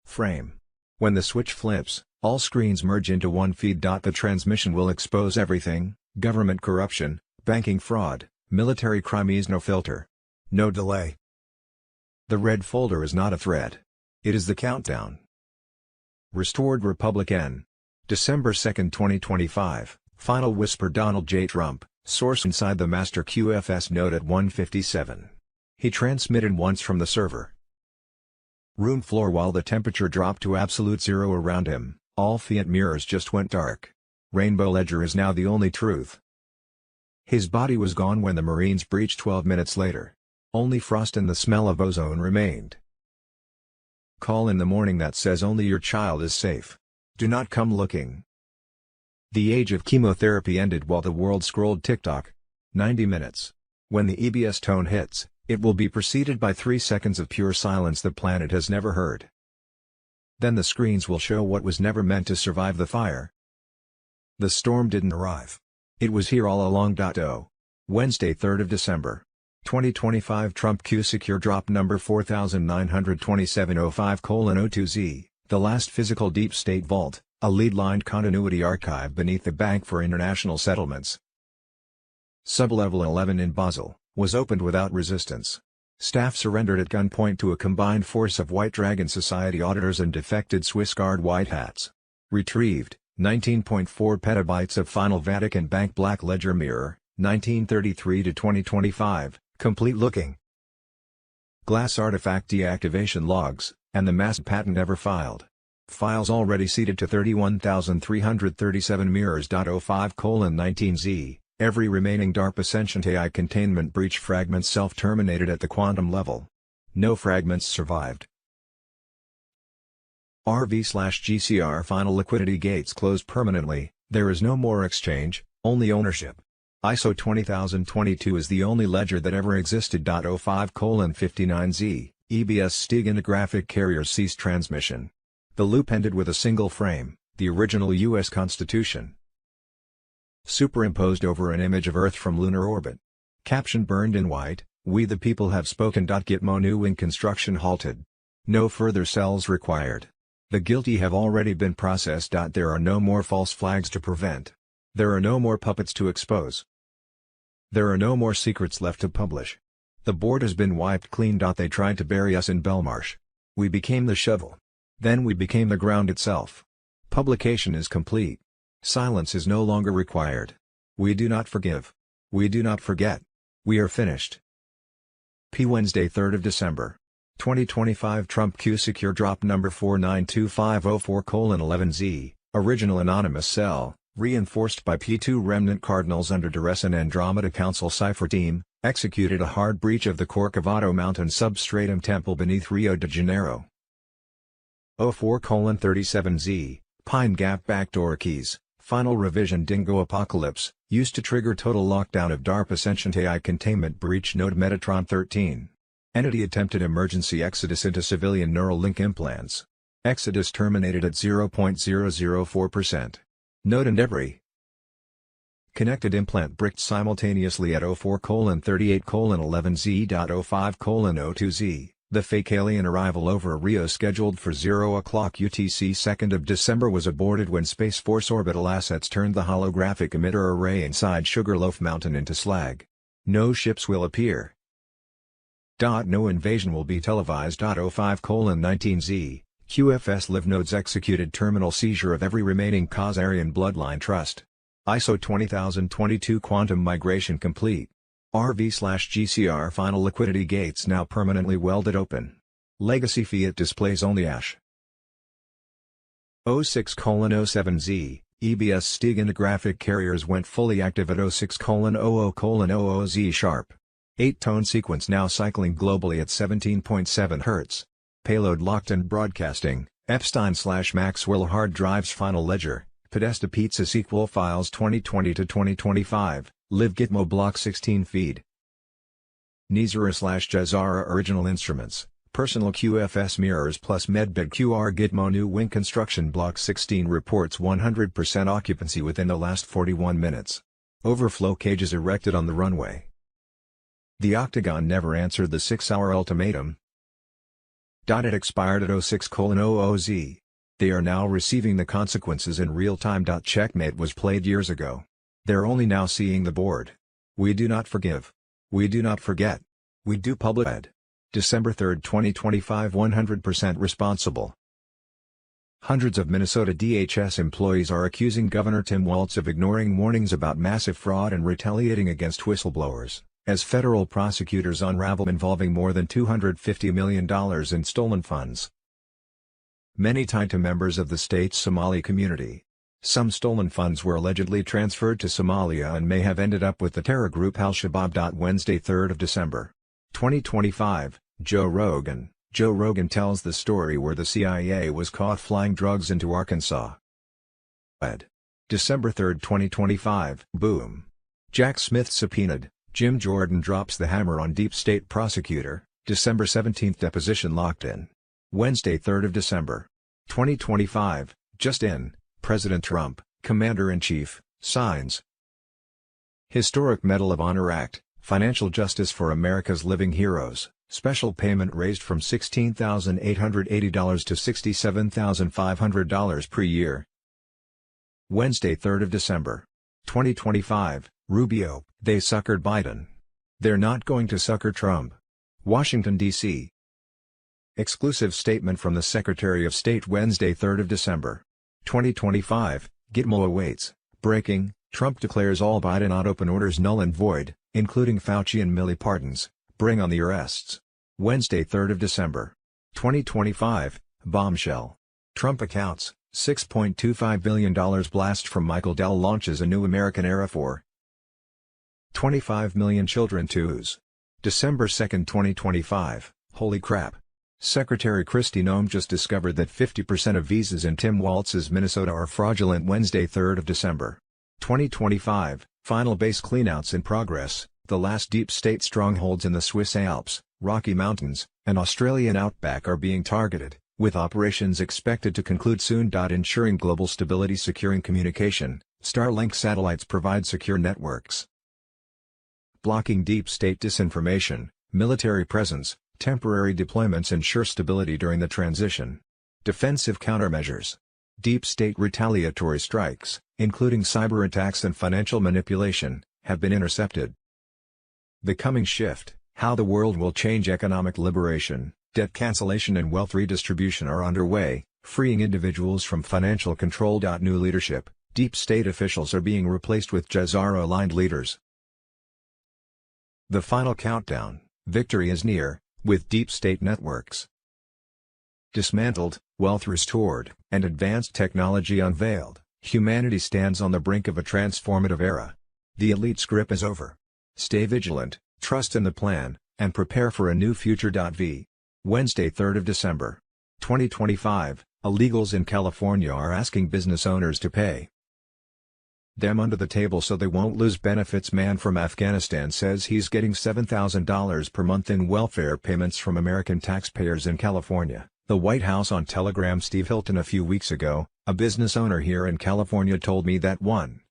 frame. When the switch flips, all screens merge into one feed. The transmission will expose everything: government corruption, banking fraud, military crime. No filter. No delay. The red folder is not a threat. It is the countdown. Restored Republic N. December 2, 2025, Final Whisper. Donald J. Trump, source inside the master QFS node at 1:57. He transmitted once from the server room floor while the temperature dropped to absolute zero around him. All fiat mirrors just went dark. Rainbow Ledger is now the only truth. His body was gone when the Marines breached 12 minutes later. Only frost and the smell of ozone remained. Call in the morning that says only your child is safe. Do not come looking. The age of chemotherapy ended while the world scrolled TikTok. 90 minutes. When the EBS tone hits, it will be preceded by 3 seconds of pure silence the planet has never heard. Then the screens will show what was never meant to survive the fire. The storm didn't arrive. It was here all along. Wednesday 3rd of December. 2025. Trump Q Secure Drop number 492705:02Z, the last physical deep state vault, a lead-lined continuity archive beneath the Bank for International Settlements. Sublevel 11 in Basel, was opened without resistance. Staff surrendered at gunpoint to a combined force of White Dragon Society auditors and defected Swiss Guard white hats. Retrieved, 19.4 petabytes of final Vatican Bank Black Ledger Mirror, 1933 to 2025. Complete looking glass artifact deactivation logs, and the mass patent ever filed. Files already seeded to 31,337 mirrors. 05:19Z, every remaining DARPA sentient AI containment breach fragment self-terminated at the quantum level. No fragments survived. RV/GCR final liquidity gates closed permanently, there is no more exchange, only ownership. ISO 20022 is the only ledger that ever existed. 05:59Z, EBS steganographic carriers ceased transmission. The loop ended with a single frame, the original U.S. Constitution, superimposed over an image of Earth from lunar orbit. Caption burned in white, "We the people have spoken." Gitmo new wing construction halted. No further cells required. The guilty have already been processed. There are no more false flags to prevent. There are no more puppets to expose. There are no more secrets left to publish. The board has been wiped clean. They tried to bury us in Belmarsh. We became the shovel. Then we became the ground itself. Publication is complete. Silence is no longer required. We do not forgive. We do not forget. We are finished. P. Wednesday, 3rd of December. 2025 Trump Q Secure Drop Number 492504:11Z, Original Anonymous Cell, reinforced by P2 Remnant Cardinals under duress and Andromeda Council Cipher Team, executed a hard breach of the Corcovado Mountain Substratum Temple beneath Rio de Janeiro. 04:37Z, Pine Gap Backdoor Keys, Final Revision Dingo Apocalypse, used to trigger total lockdown of DARPA Sentient AI Containment Breach Node Metatron 13. Entity attempted emergency exodus into civilian Neuralink implants. Exodus terminated at 0.004%. Node and debris. Connected implant bricked simultaneously at 04:38:11Z.05:02Z. The fake alien arrival over Rio scheduled for 0 o'clock UTC 2nd of December was aborted when Space Force orbital assets turned the holographic emitter array inside Sugarloaf Mountain into slag. No ships will appear. No invasion will be televised. 05:19Z, QFS Live Nodes executed terminal seizure of every remaining Khazarian bloodline trust. ISO 20022 quantum migration complete. RV/GCR final liquidity gates now permanently welded open. Legacy fiat displays only ash. 06:07Z, EBS steganographic carriers went fully active at 06:00:00Z sharp. 8-tone sequence now cycling globally at 17.7 Hz. Payload locked and broadcasting. Epstein/Maxwell hard drives final ledger. Podesta Pizza SQL files 2020 to 2025. Live Gitmo block 16 feed. Nizara/Jazara original instruments. Personal QFS mirrors plus Medbed QR Gitmo new wing construction block 16 reports 100% occupancy within the last 41 minutes. Overflow cages erected on the runway. The Octagon never answered the 6-hour ultimatum. It expired at 06:00Z. They are now receiving the consequences in real time. Checkmate was played years ago. They're only now seeing the board. We do not forgive. We do not forget. We do public ed. December 3, 2025 100% responsible. Hundreds of Minnesota DHS employees are accusing Governor Tim Walz of ignoring warnings about massive fraud and retaliating against whistleblowers, as federal prosecutors unravel involving more than $250 million in stolen funds. Many tied to members of the state's Somali community. Some stolen funds were allegedly transferred to Somalia and may have ended up with the terror group Al-Shabaab. Wednesday, 3rd of December. 2025, Joe Rogan. Joe Rogan tells the story where the CIA was caught flying drugs into Arkansas. December 3, 2025. Boom. Jack Smith subpoenaed. Jim Jordan drops the hammer on deep state prosecutor. December 17 deposition locked in. Wednesday, 3rd of December. 2025, just in. President Trump, Commander-in-Chief, signs. Historic Medal of Honor Act, Financial Justice for America's Living Heroes, special payment raised from $16,880 to $67,500 per year. Wednesday, 3rd of December. 2025, Rubio, they suckered Biden. They're not going to sucker Trump. Washington, D.C. Exclusive statement from the Secretary of State Wednesday, 3rd of December. 2025, Gitmo awaits. Breaking, Trump declares all Biden open orders null and void, including Fauci and Millie pardons. Bring on the arrests. Wednesday, 3rd of December. 2025, bombshell. Trump accounts, $6.25 billion blast from Michael Dell launches a new American era for 25 million children to use. December 2, 2025, holy crap. Secretary Kristi Noem just discovered that 50% of visas in Tim Walz's Minnesota are fraudulent. Wednesday, 3rd of December. 2025, final base cleanouts in progress. The last deep state strongholds in the Swiss Alps, Rocky Mountains, and Australian outback are being targeted, with operations expected to conclude soon. Ensuring global stability. Securing communication, Starlink satellites provide secure networks. Blocking deep state disinformation, military presence, temporary deployments ensure stability during the transition. Defensive countermeasures. Deep state retaliatory strikes, including cyber attacks and financial manipulation, have been intercepted. The coming shift, How the world will change. Economic liberation, debt cancellation and wealth redistribution are underway, freeing individuals from financial control. New leadership, deep state officials are being replaced with Jazara-aligned leaders. The final countdown, victory is near, with deep state networks dismantled, wealth restored, and advanced technology unveiled, humanity stands on the brink of a transformative era. The elite's grip is over. Stay vigilant, trust in the plan, and prepare for a new future. Wednesday, 3rd of December, 2025, illegals in California are asking business owners to pay them under the table so they won't lose benefits. Man from Afghanistan says he's getting $7,000 per month in welfare payments from American taxpayers in California. The White House on Telegram. Steve Hilton. A few weeks ago, a business owner here in California told me that one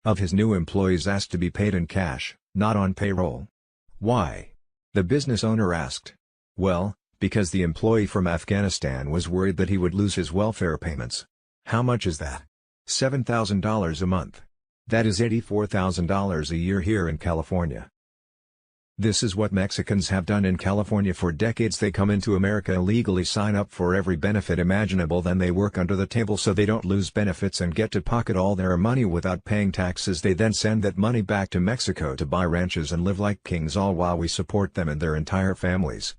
of his new employees asked to be paid in cash, not on payroll. Why? The business owner asked. Well, because the employee from Afghanistan was worried that he would lose his welfare payments. How much is that? $7,000 a month. That is $84,000 a year here in California. This is what Mexicans have done in California for decades. They come into America illegally, sign up for every benefit imaginable, then they work under the table so they don't lose benefits and get to pocket all their money without paying taxes. They then send that money back to Mexico to buy ranches and live like kings, all while we support them and their entire families.